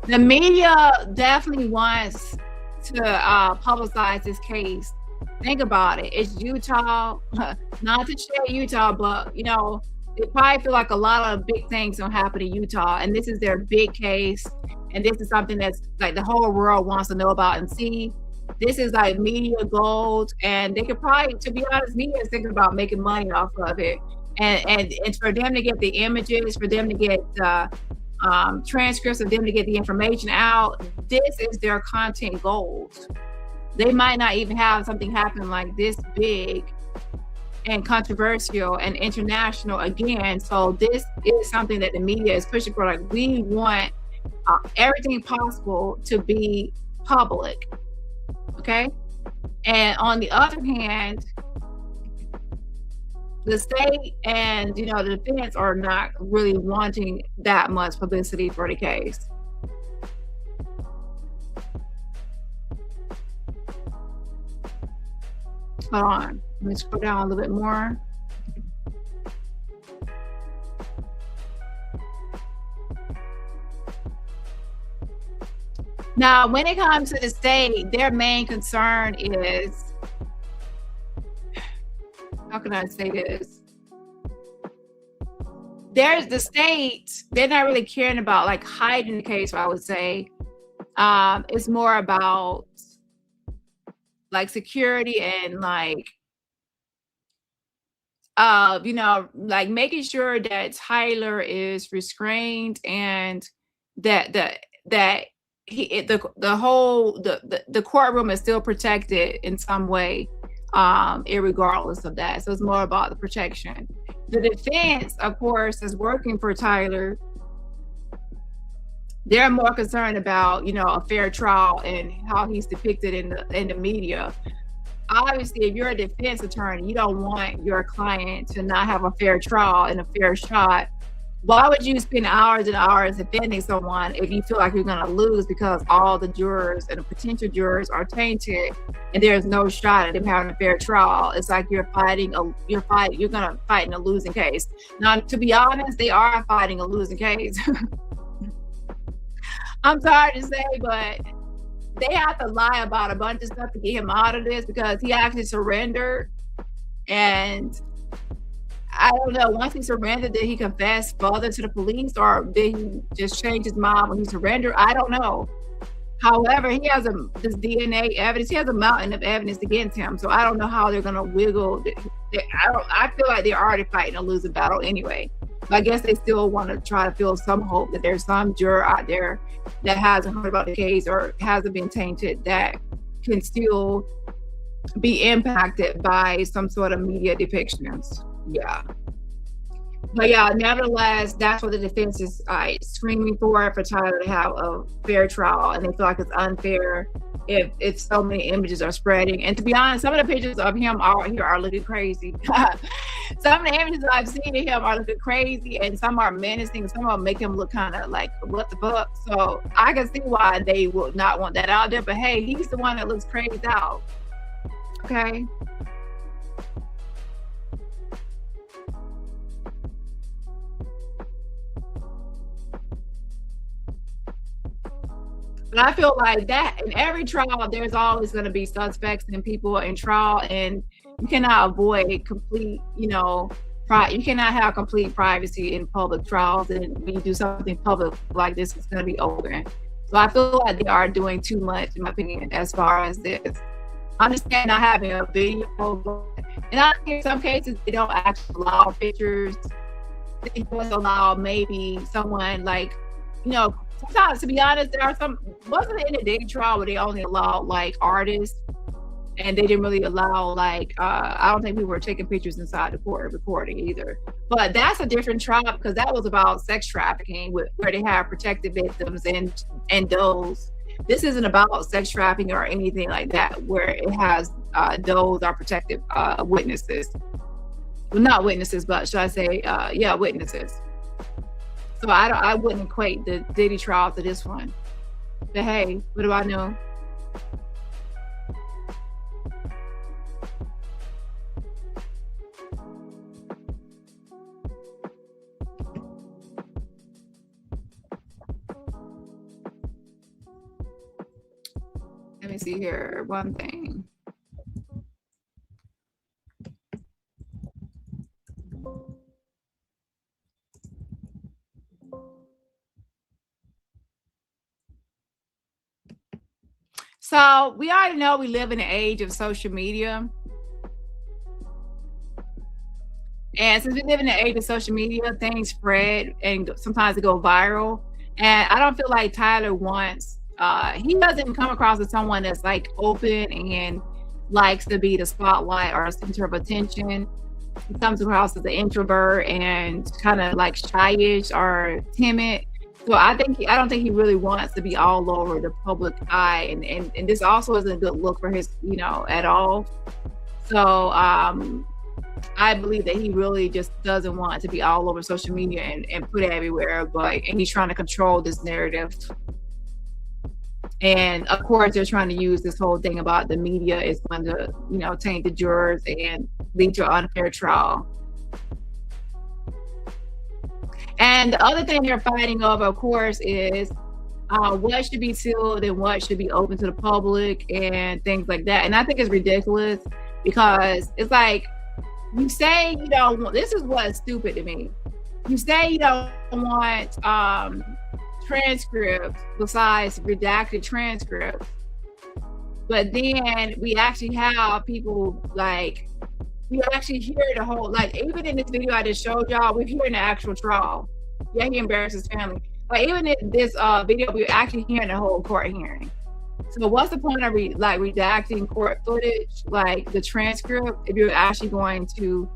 The media definitely wants to publicize this case. Think about it. It's Utah, not to share Utah, but you know, they probably feel like a lot of big things don't happen in Utah, and this is their big case, and this is something that's like the whole world wants to know about and see. This is like media gold, and they could probably, to be honest, media is thinking about making money off of it, and for them to get the images, for them to get transcripts, of them to get the information out, this is their content gold. They might not even have something happen like this big and controversial and international again. So this is something that the media is pushing for. Like, we want everything possible to be public. Okay. And on the other hand, the state and, you know, the defense are not really wanting that much publicity for the case. Hold on, let me scroll down a little bit more. Now, when it comes to the state, their main concern is, how can I say this? There's the state, they're not really caring about like hiding the case, I would say. It's more about like security and like, you know, like making sure that Tyler is restrained and that the courtroom is still protected in some way, irregardless of that. So it's more about the protection. The defense, of course, is working for Tyler. They're more concerned about, you know, a fair trial and how he's depicted in the media. Obviously, if you're a defense attorney, you don't want your client to not have a fair trial and a fair shot. Why would you spend hours and hours defending someone if you feel like you're going to lose because all the jurors and the potential jurors are tainted and there's no shot at them having a fair trial? It's like you're going to fight in a losing case. Now, to be honest, they are fighting a losing case. I'm sorry to say, but they have to lie about a bunch of stuff to get him out of this because he actually surrendered. And I don't know, once he surrendered, did he confess further to the police or did he just change his mind when he surrendered? I don't know. However, he has this DNA evidence. He has a mountain of evidence against him. So I don't know how they're going to wiggle. I feel like they're already fighting a losing battle anyway. But I guess they still want to try to feel some hope that there's some juror out there that hasn't heard about the case or hasn't been tainted that can still be impacted by some sort of media depictions. Yeah. But yeah, nevertheless, that's what the defense is screaming for Tyler to have a fair trial. And they feel like it's unfair if so many images are spreading. And to be honest, some of the pictures of him are looking crazy. Some of the images that I've seen of him are looking crazy, and some are menacing. Some of them make him look kind of like, what the fuck? So I can see why they would not want that out there. But hey, he's the one that looks crazed out. Okay. But I feel like that in every trial, there's always going to be suspects and people in trial, and you cannot avoid complete, you know, you cannot have complete privacy in public trials. And when you do something public like this, it's going to be open. So I feel like they are doing too much, in my opinion, as far as this. I understand not having a video, and I think in some cases they don't actually allow pictures. They just allow maybe someone like, you know, sometimes, to be honest, there are some, wasn't it in a dating trial where they only allowed like artists and they didn't really allow like, I don't think people were taking pictures inside the court recording either. But that's a different trial because that was about sex trafficking where they have protected victims and those. This isn't about sex trafficking or anything like that where it has those are protected witnesses. Well, not witnesses, but should I say, yeah, witnesses. So I wouldn't equate the Diddy trial to this one. But hey, what do I know? Let me see here. One thing. So we already know we live in an age of social media. And since we live in an age of social media, things spread and sometimes they go viral. And I don't feel like Tyler wants, he doesn't come across as someone that's like open and likes to be the spotlight or center of attention. He comes across as an introvert and kind of like shyish or timid. So I don't think he really wants to be all over the public eye, and this also isn't a good look for his, at all. So I believe that he really just doesn't want to be all over social media and put it everywhere, and he's trying to control this narrative. And of course, they're trying to use this whole thing about the media is going to, taint the jurors and lead to an unfair trial. And the other thing they're fighting over, of course, is what should be sealed and what should be open to the public and things like that. And I think it's ridiculous because it's like, you say you don't want, this is what's stupid to me. You say you don't want transcripts besides redacted transcripts, but then we actually have people like, we actually hear the whole, like even in this video I just showed y'all, we're hearing the actual trial. Yeah, he embarrassed his family. But even in this video, we're actually hearing the whole court hearing. So what's the point of redacting court footage, like the transcript, if you're actually going to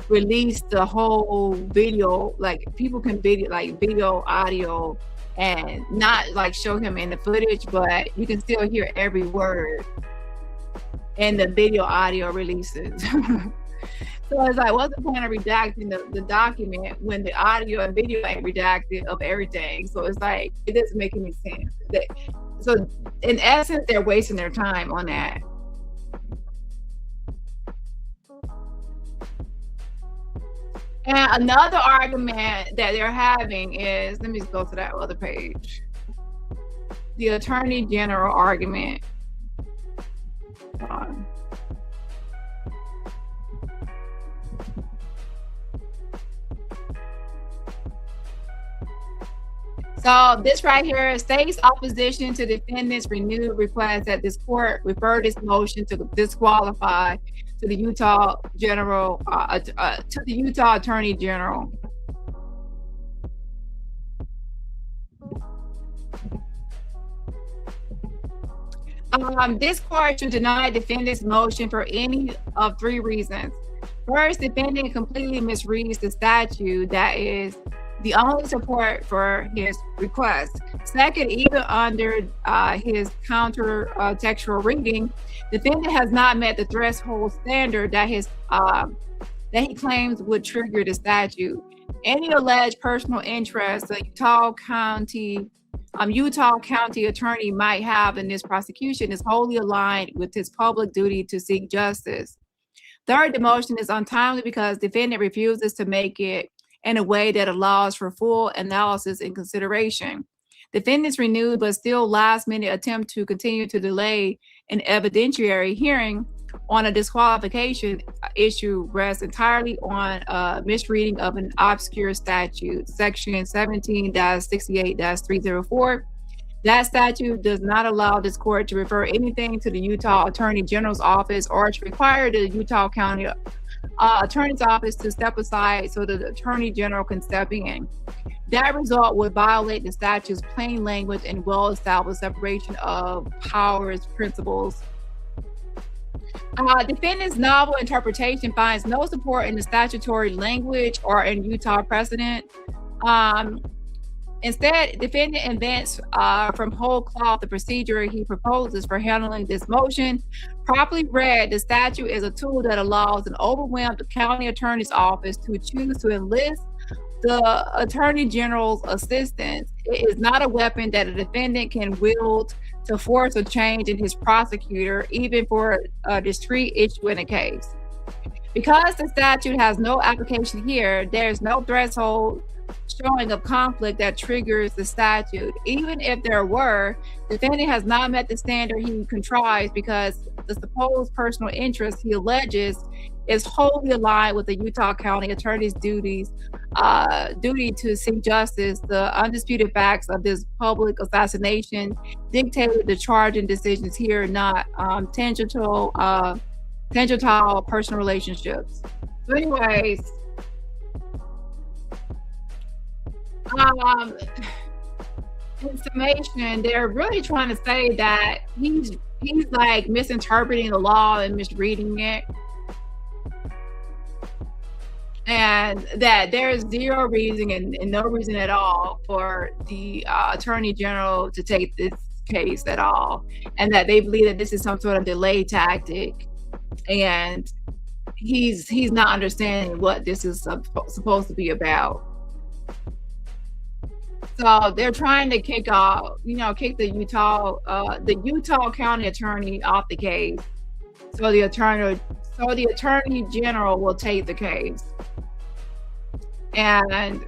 release the whole video, like people can video, audio, and not like show him in the footage, but you can still hear every word in the video audio releases. So it's like, what's the point of redacting the document when the audio and video ain't redacted of everything? So it's like, it doesn't make any sense. So in essence, they're wasting their time on that. And another argument that they're having is, let me just go to that other page. The Attorney General argument. So this right here states opposition to defendant's renewed request that this court refer this motion to disqualify to the Utah General, to the Utah Attorney General. This court should deny defendant's motion for any of three reasons. First, defendant completely misreads the statute that is the only support for his request. Second, even under his counter-textual reading, defendant has not met the threshold standard that he claims would trigger the statute. Any alleged personal interest the Utah County attorney might have in this prosecution is wholly aligned with his public duty to seek justice. Third, the motion is untimely because defendant refuses to make it in a way that allows for full analysis and consideration. Defendant's renewed but still last-minute attempt to continue to delay an evidentiary hearing on a disqualification issue rests entirely on misreading of an obscure statute, section 17-68-304. That statute does not allow this court to refer anything to the Utah Attorney General's office or to require the Utah County Attorney's office to step aside so that the Attorney General can step in. That result would violate the statute's plain language and well-established separation of powers principles. Defendant's novel interpretation finds no support in the statutory language or in Utah precedent. Instead, defendant invents from whole cloth the procedure he proposes for handling this motion. Properly read, the statute is a tool that allows an overwhelmed county attorney's office to choose to enlist the Attorney General's assistance. It is not a weapon that a defendant can wield to force a change in his prosecutor, even for a discrete issue in a case. Because the statute has no application here, there is no threshold showing of conflict that triggers the statute. Even if there were, the defendant has not met the standard he contrives because the supposed personal interest he alleges is wholly aligned with the Utah County Attorney's duty to seek justice. The undisputed facts of this public assassination dictated the charging decisions here, not tangential personal relationships. So anyways, in summation, they're really trying to say that he's like misinterpreting the law and misreading it, and that there's zero reason and no reason at all for the Attorney General to take this case at all, and that they believe that this is some sort of delay tactic, and he's not understanding what this is supposed to be about. So they're trying to kick the Utah County Attorney off the case. So the Attorney General will take the case. And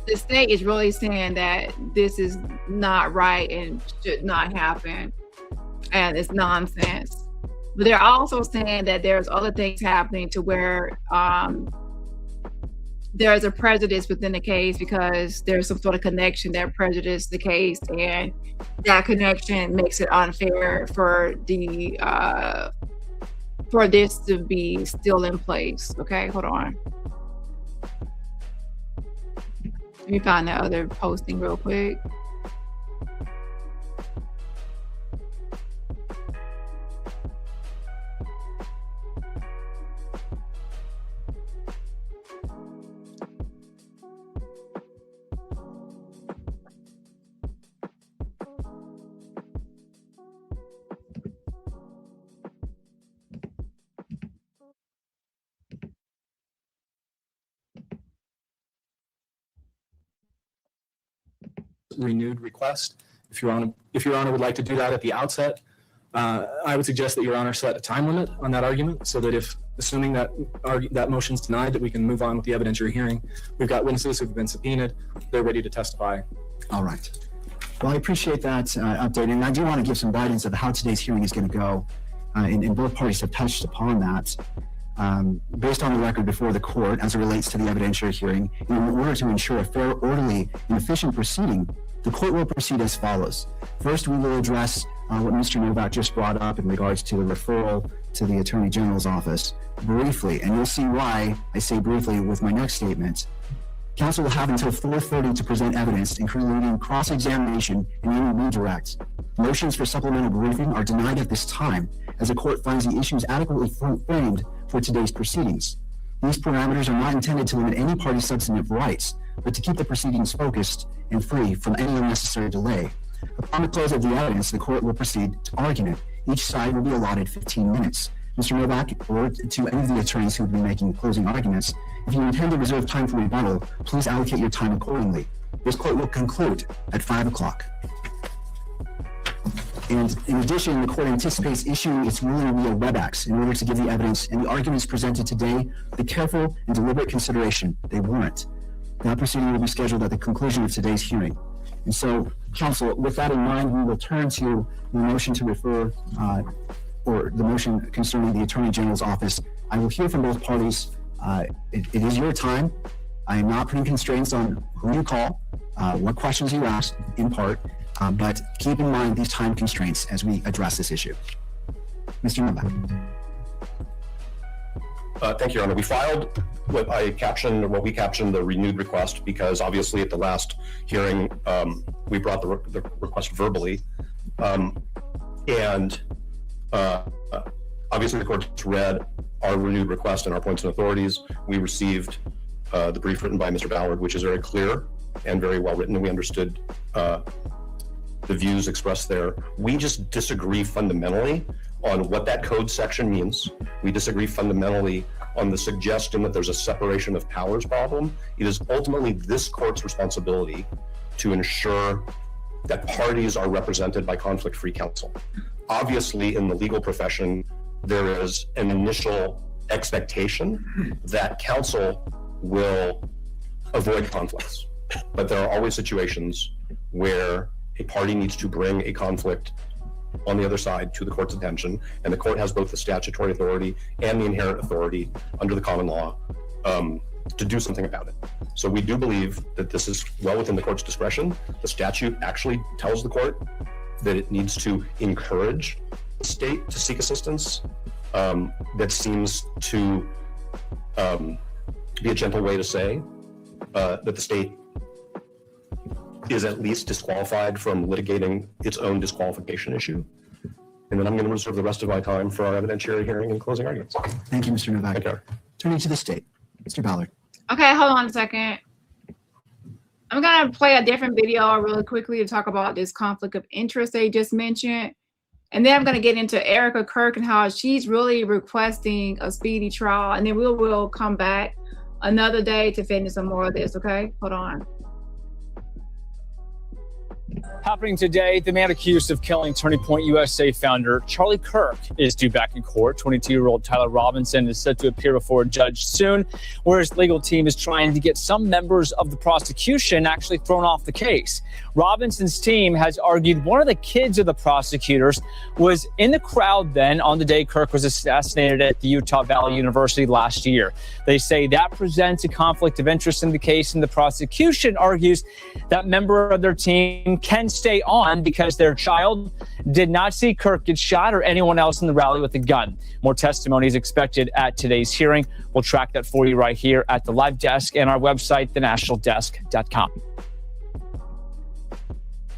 the state is really saying that this is not right and should not happen. And it's nonsense. But they're also saying that there's other things happening to where there's a prejudice within the case because there's some sort of connection that prejudiced the case, and that connection makes it unfair for this to be still in place. Okay, hold on. Let me find that other posting real quick. Renewed request. If Your Honor would like to do that at the outset, I would suggest that Your Honor set a time limit on that argument, so that if, assuming that that motion's denied, that we can move on with the evidentiary hearing. We've got witnesses who've been subpoenaed; they're ready to testify. All right. Well, I appreciate that update, and I do want to give some guidance of how today's hearing is going to go, and both parties have touched upon that. Based on the record before the court as it relates to the evidentiary hearing, in order to ensure a fair, orderly, and efficient proceeding, the court will proceed as follows. First, we will address what Mr. Novak just brought up in regards to the referral to the Attorney General's office briefly, and you'll see why I say briefly with my next statement. Counsel will have until 4:30 to present evidence, including cross-examination and any redirect. Motions for supplemental briefing are denied at this time, as the court finds the issues adequately framed for today's proceedings. These parameters are not intended to limit any party's substantive rights, but to keep the proceedings focused and free from any unnecessary delay. Upon the close of the evidence, the court will proceed to argument. Each side will be allotted 15 minutes. Mr. Novak, or to any of the attorneys who will be making closing arguments, if you intend to reserve time for rebuttal, please allocate your time accordingly. This court will conclude at 5 o'clock. And in addition, the court anticipates issuing its ruling via WebEx in order to give the evidence and the arguments presented today the careful and deliberate consideration they warrant. That proceeding will be scheduled at the conclusion of today's hearing. And so, counsel, with that in mind, we will turn to the motion to refer, or the motion concerning the Attorney General's office. I will hear from both parties. It is your time. I am not putting constraints on who you call, what questions you ask, in part, but keep in mind these time constraints as we address this issue. Mr. Novak. Thank you, Your Honor. We filed what we captioned the renewed request, because obviously at the last hearing, we brought the request verbally. And obviously the court read our renewed request and our points and authorities. We received the brief written by Mr. Ballard, which is very clear and very well written, and we understood the views expressed there. We just disagree fundamentally on what that code section means. We disagree fundamentally on the suggestion that there's a separation of powers problem. It is ultimately this court's responsibility to ensure that parties are represented by conflict-free counsel. Obviously, in the legal profession, there is an initial expectation that counsel will avoid conflicts. But there are always situations where a party needs to bring a conflict on the other side to the court's attention, and the court has both the statutory authority and the inherent authority under the common law to do something about it. So we do believe that this is well within the court's discretion. The statute actually tells the court that it needs to encourage the state to seek assistance. That seems to be a gentle way to say that the state is at least disqualified from litigating its own disqualification issue. And then I'm going to reserve the rest of my time for our evidentiary hearing and closing arguments. Thank you, Mr. Novak. Turning to the state, Mr. Ballard. Okay, hold on a second. I'm going to play a different video really quickly to talk about this conflict of interest they just mentioned. And then I'm going to get into Erica Kirk and how she's really requesting a speedy trial. And then we will come back another day to finish some more of this, okay? Hold on. Happening today, the man accused of killing Turning Point USA founder Charlie Kirk is due back in court. 22-year-old Tyler Robinson is set to appear before a judge soon, where his legal team is trying to get some members of the prosecution actually thrown off the case. Robinson's team has argued one of the kids of the prosecutors was in the crowd then on the day Kirk was assassinated at the Utah Valley University last year. They say that presents a conflict of interest in the case, and the prosecution argues that member of their team can stay on because their child did not see Kirk get shot or anyone else in the rally with a gun. More testimony is expected at today's hearing. We'll track that for you right here at the live desk and our website, thenationaldesk.com.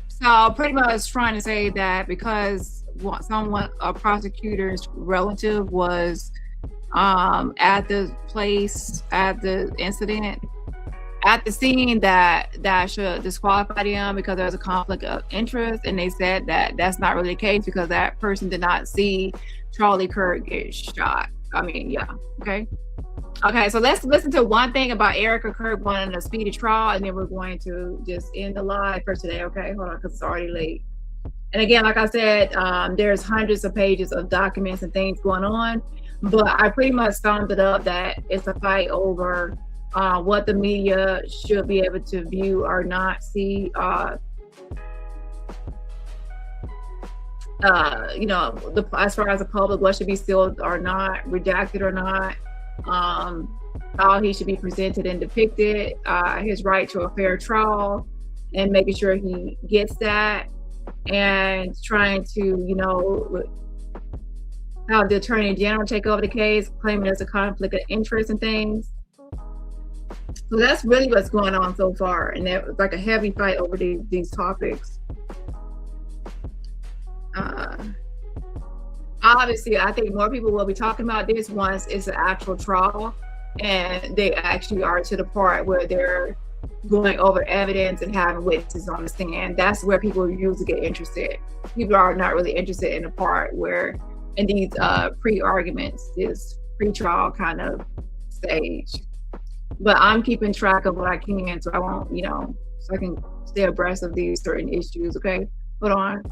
So pretty much trying to say that because a prosecutor's relative was at the place, at the incident, at the scene, that should disqualify them because there's a conflict of interest. And they said that that's not really the case because that person did not see Charlie Kirk get shot. I mean, yeah, okay. Okay, so let's listen to one thing about Erica Kirk wanting a speedy trial, and then we're going to just end the live for today, okay? Hold on, because it's already late. And again, like I said, there's hundreds of pages of documents and things going on, but I pretty much summed it up that it's a fight over what the media should be able to view or not see. You know, as far as the public, what should be sealed or not, redacted or not, how he should be presented and depicted, his right to a fair trial, and making sure he gets that, and trying to, you know, have the Attorney General take over the case, claiming there's a conflict of interest and things. So that's really what's going on so far, and it was like a heavy fight over these topics. Obviously, I think more people will be talking about this once it's an actual trial, and they actually are to the part where they're going over evidence and having witnesses on the stand. That's where people usually get interested. People are not really interested in the part where, in these pre-arguments, this pre-trial kind of stage. But I'm keeping track of what I can, so I won't, you know, so I can stay abreast of these certain issues. Okay, hold on.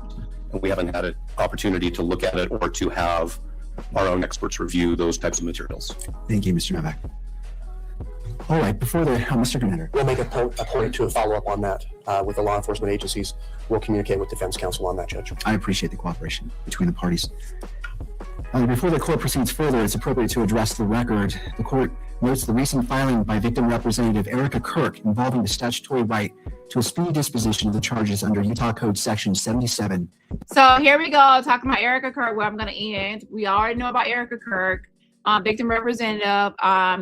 And we haven't had an opportunity to look at it or to have our own experts review those types of materials. Thank you, Mr. Novak. All right, before the Mr. Commander. We'll make a point to follow up on that with the law enforcement agencies. We'll communicate with defense counsel on that, Judge. I appreciate the cooperation between the parties. Before the court proceeds further, it's appropriate to address the record. The court notes the recent filing by victim representative Erica Kirk involving the statutory right to a speedy disposition of the charges under Utah Code Section 77. So here we go, talking about Erica Kirk, where I'm going to end. We already know about Erica Kirk, victim representative.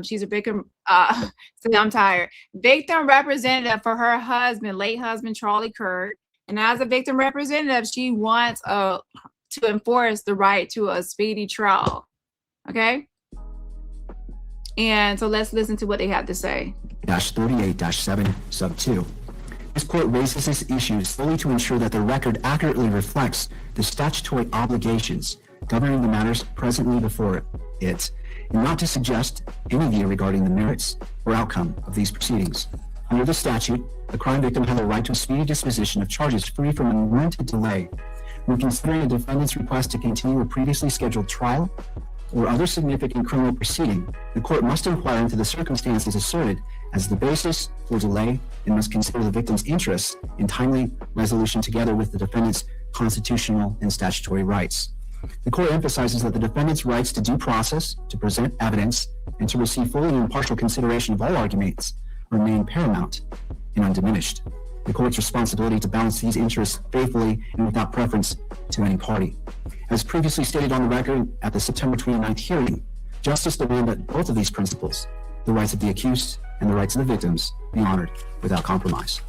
She's a victim, see, I'm tired. Victim representative for her husband, late husband, Charlie Kirk. And as a victim representative, she wants to enforce the right to a speedy trial. Okay? And so let's listen to what they have to say. -38-7 sub 2. This court raises this issue solely to ensure that the record accurately reflects the statutory obligations governing the matters presently before it, and not to suggest any view regarding the merits or outcome of these proceedings. Under the statute, the crime victim has a right to a speedy disposition of charges free from unwarranted delay. When considering a defendant's request to continue a previously scheduled trial or other significant criminal proceeding, the court must inquire into the circumstances asserted as the basis for delay and must consider the victim's interests in timely resolution together with the defendant's constitutional and statutory rights. The court emphasizes that the defendant's rights to due process, to present evidence, and to receive full and impartial consideration of all arguments remain paramount and undiminished. The court's responsibility to balance these interests faithfully and without preference to any party. As previously stated on the record at the September 29th hearing, justice demanded that both of these principles, the rights of the accused and the rights of the victims, be honored without compromise.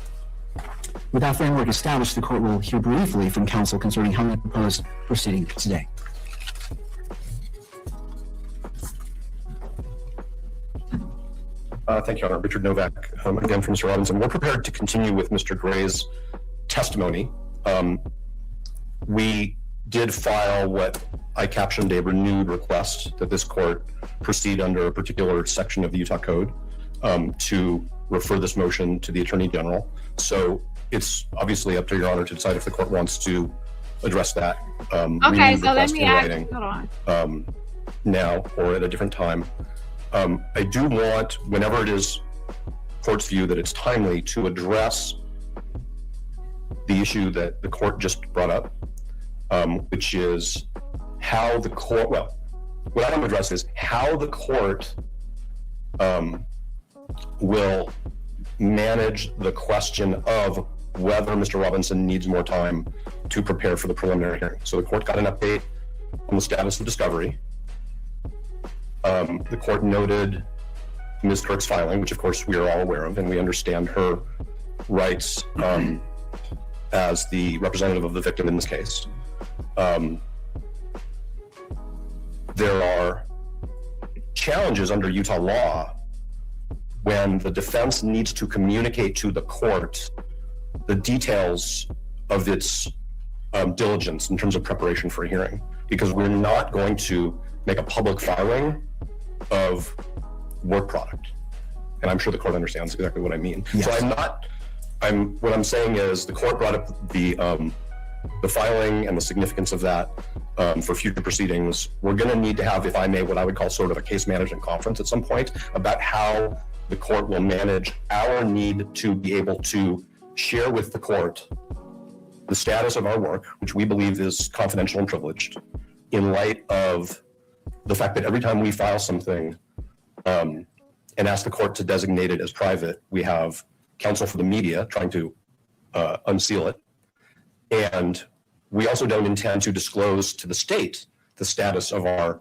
With that framework established, the court will hear briefly from counsel concerning how they propose proceeding today. Thank you, Your Honor. Richard Novak, again from Mr. Robinson. We're prepared to continue with Mr. Gray's testimony. We did file what I captioned a renewed request that this court proceed under a particular section of the Utah Code to refer this motion to the Attorney General. So it's obviously up to Your Honor to decide if the court wants to address that. Okay, so let me ask, hold on. Now or at a different time. I do want, whenever it is court's view that it's timely, to address the issue that the court just brought up, which is how the court, well, what I want to address is how the court will manage the question of whether Mr. Robinson needs more time to prepare for the preliminary hearing. So the court got an update on the status of discovery. The court noted Ms. Kirk's filing, which of course we are all aware of, and we understand her rights as the representative of the victim in this case. There are challenges under Utah law when the defense needs to communicate to the court the details of its diligence in terms of preparation for a hearing, because we're not going to make a public filing of work product. And I'm sure the court understands exactly what I mean. Yes. So what I'm saying is the court brought up the filing and the significance of that for future proceedings. We're going to need to have, if I may, what I would call sort of a case management conference at some point about how the court will manage our need to be able to share with the court the status of our work, which we believe is confidential and privileged, in light of the fact that every time we file something and ask the court to designate it as private, we have counsel for the media trying to unseal it. And we also don't intend to disclose to the state the status of our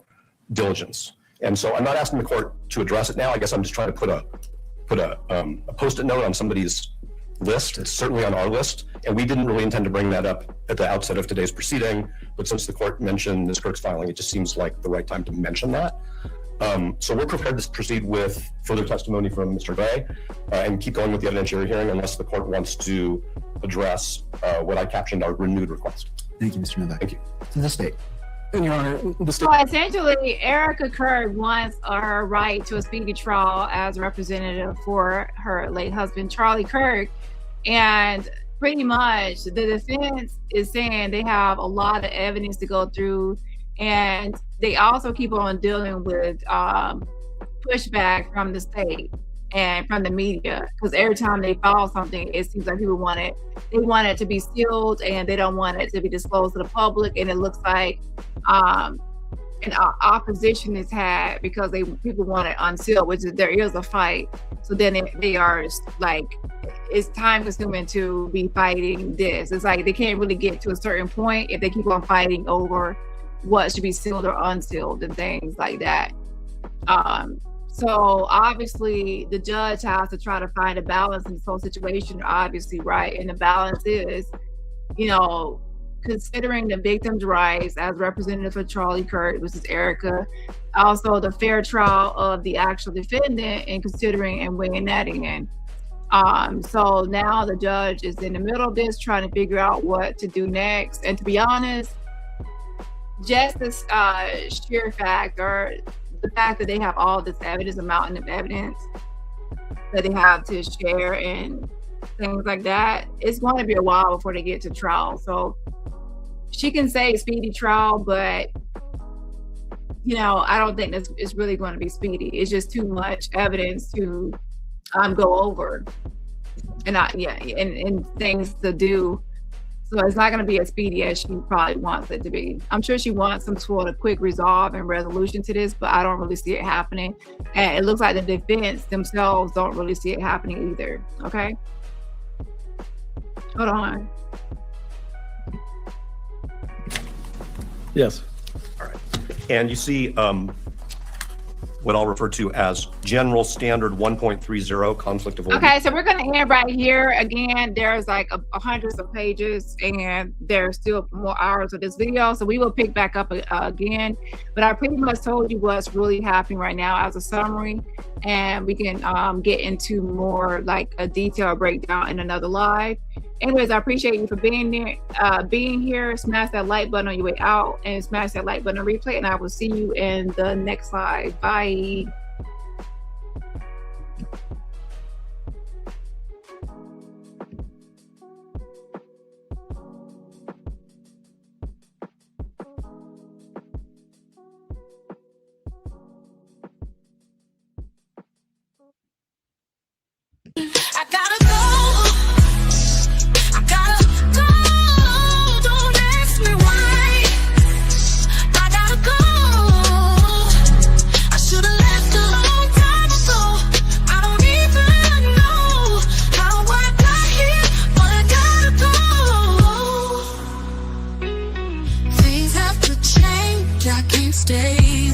diligence. And so I'm not asking the court to address it now. I guess I'm just trying to put a Post-it note on somebody's list. It's certainly on our list. And we didn't really intend to bring that up at the outset of today's proceeding. But since the court mentioned Ms. Kirk's filing, it just seems like the right time to mention that. So we're prepared to proceed with further testimony from Mr. Gray and keep going with the evidentiary hearing unless the court wants to address what I captioned our renewed request. Thank you, Mr. Novak. Thank you. To the state. And Your Honor, the state. So essentially, Erica Kirk wants her right to a speedy trial as a representative for her late husband, Charlie Kirk. And pretty much the defense is saying they have a lot of evidence to go through. And they also keep on dealing with pushback from the state and from the media, because every time they file something, it seems like people want it to be sealed and they don't want it to be disclosed to the public. And it looks like an opposition is had because people want it unsealed, which is, there is a fight. So then they are like, it's time consuming to be fighting this. It's like they can't really get to a certain point if they keep on fighting over what should be sealed or unsealed and things like that. So obviously the judge has to try to find a balance in this whole situation, obviously, right? And the balance is, considering the victim's rights as representative for Charlie Kirk, which is Erica, also the fair trial of the actual defendant, and considering and weighing that in. So now the judge is in the middle of this, trying to figure out what to do next. And to be honest, just this sheer fact, or the fact that they have all this evidence, a mountain of evidence that they have to share and things like that, it's going to be a while before they get to trial. So she can say speedy trial, but I don't think it's really going to be speedy. It's just too much evidence to go over, and things to do. So it's not going to be as speedy as she probably wants it to be. I'm sure she wants some sort of quick resolve and resolution to this, but I don't really see it happening. And it looks like the defense themselves don't really see it happening either. Okay. Hold on. Yes. All right. And you see what I'll refer to as general standard 1.30 conflict avoidance. Okay, so we're going to end right here. Again, there's like hundreds of pages, and there's still more hours of this video, so we will pick back up again. But I pretty much told you what's really happening right now as a summary, and we can get into more like a detailed breakdown in another live. Anyways, I appreciate you for being here. Smash that like button on your way out, and smash that like button on replay, and I will see you in the next live. Bye. I gotta go. I gotta go. Don't ask me why. I gotta go. I should've left a long time ago. I don't even know how I got here, but I gotta go. Things have to change. I can't stay.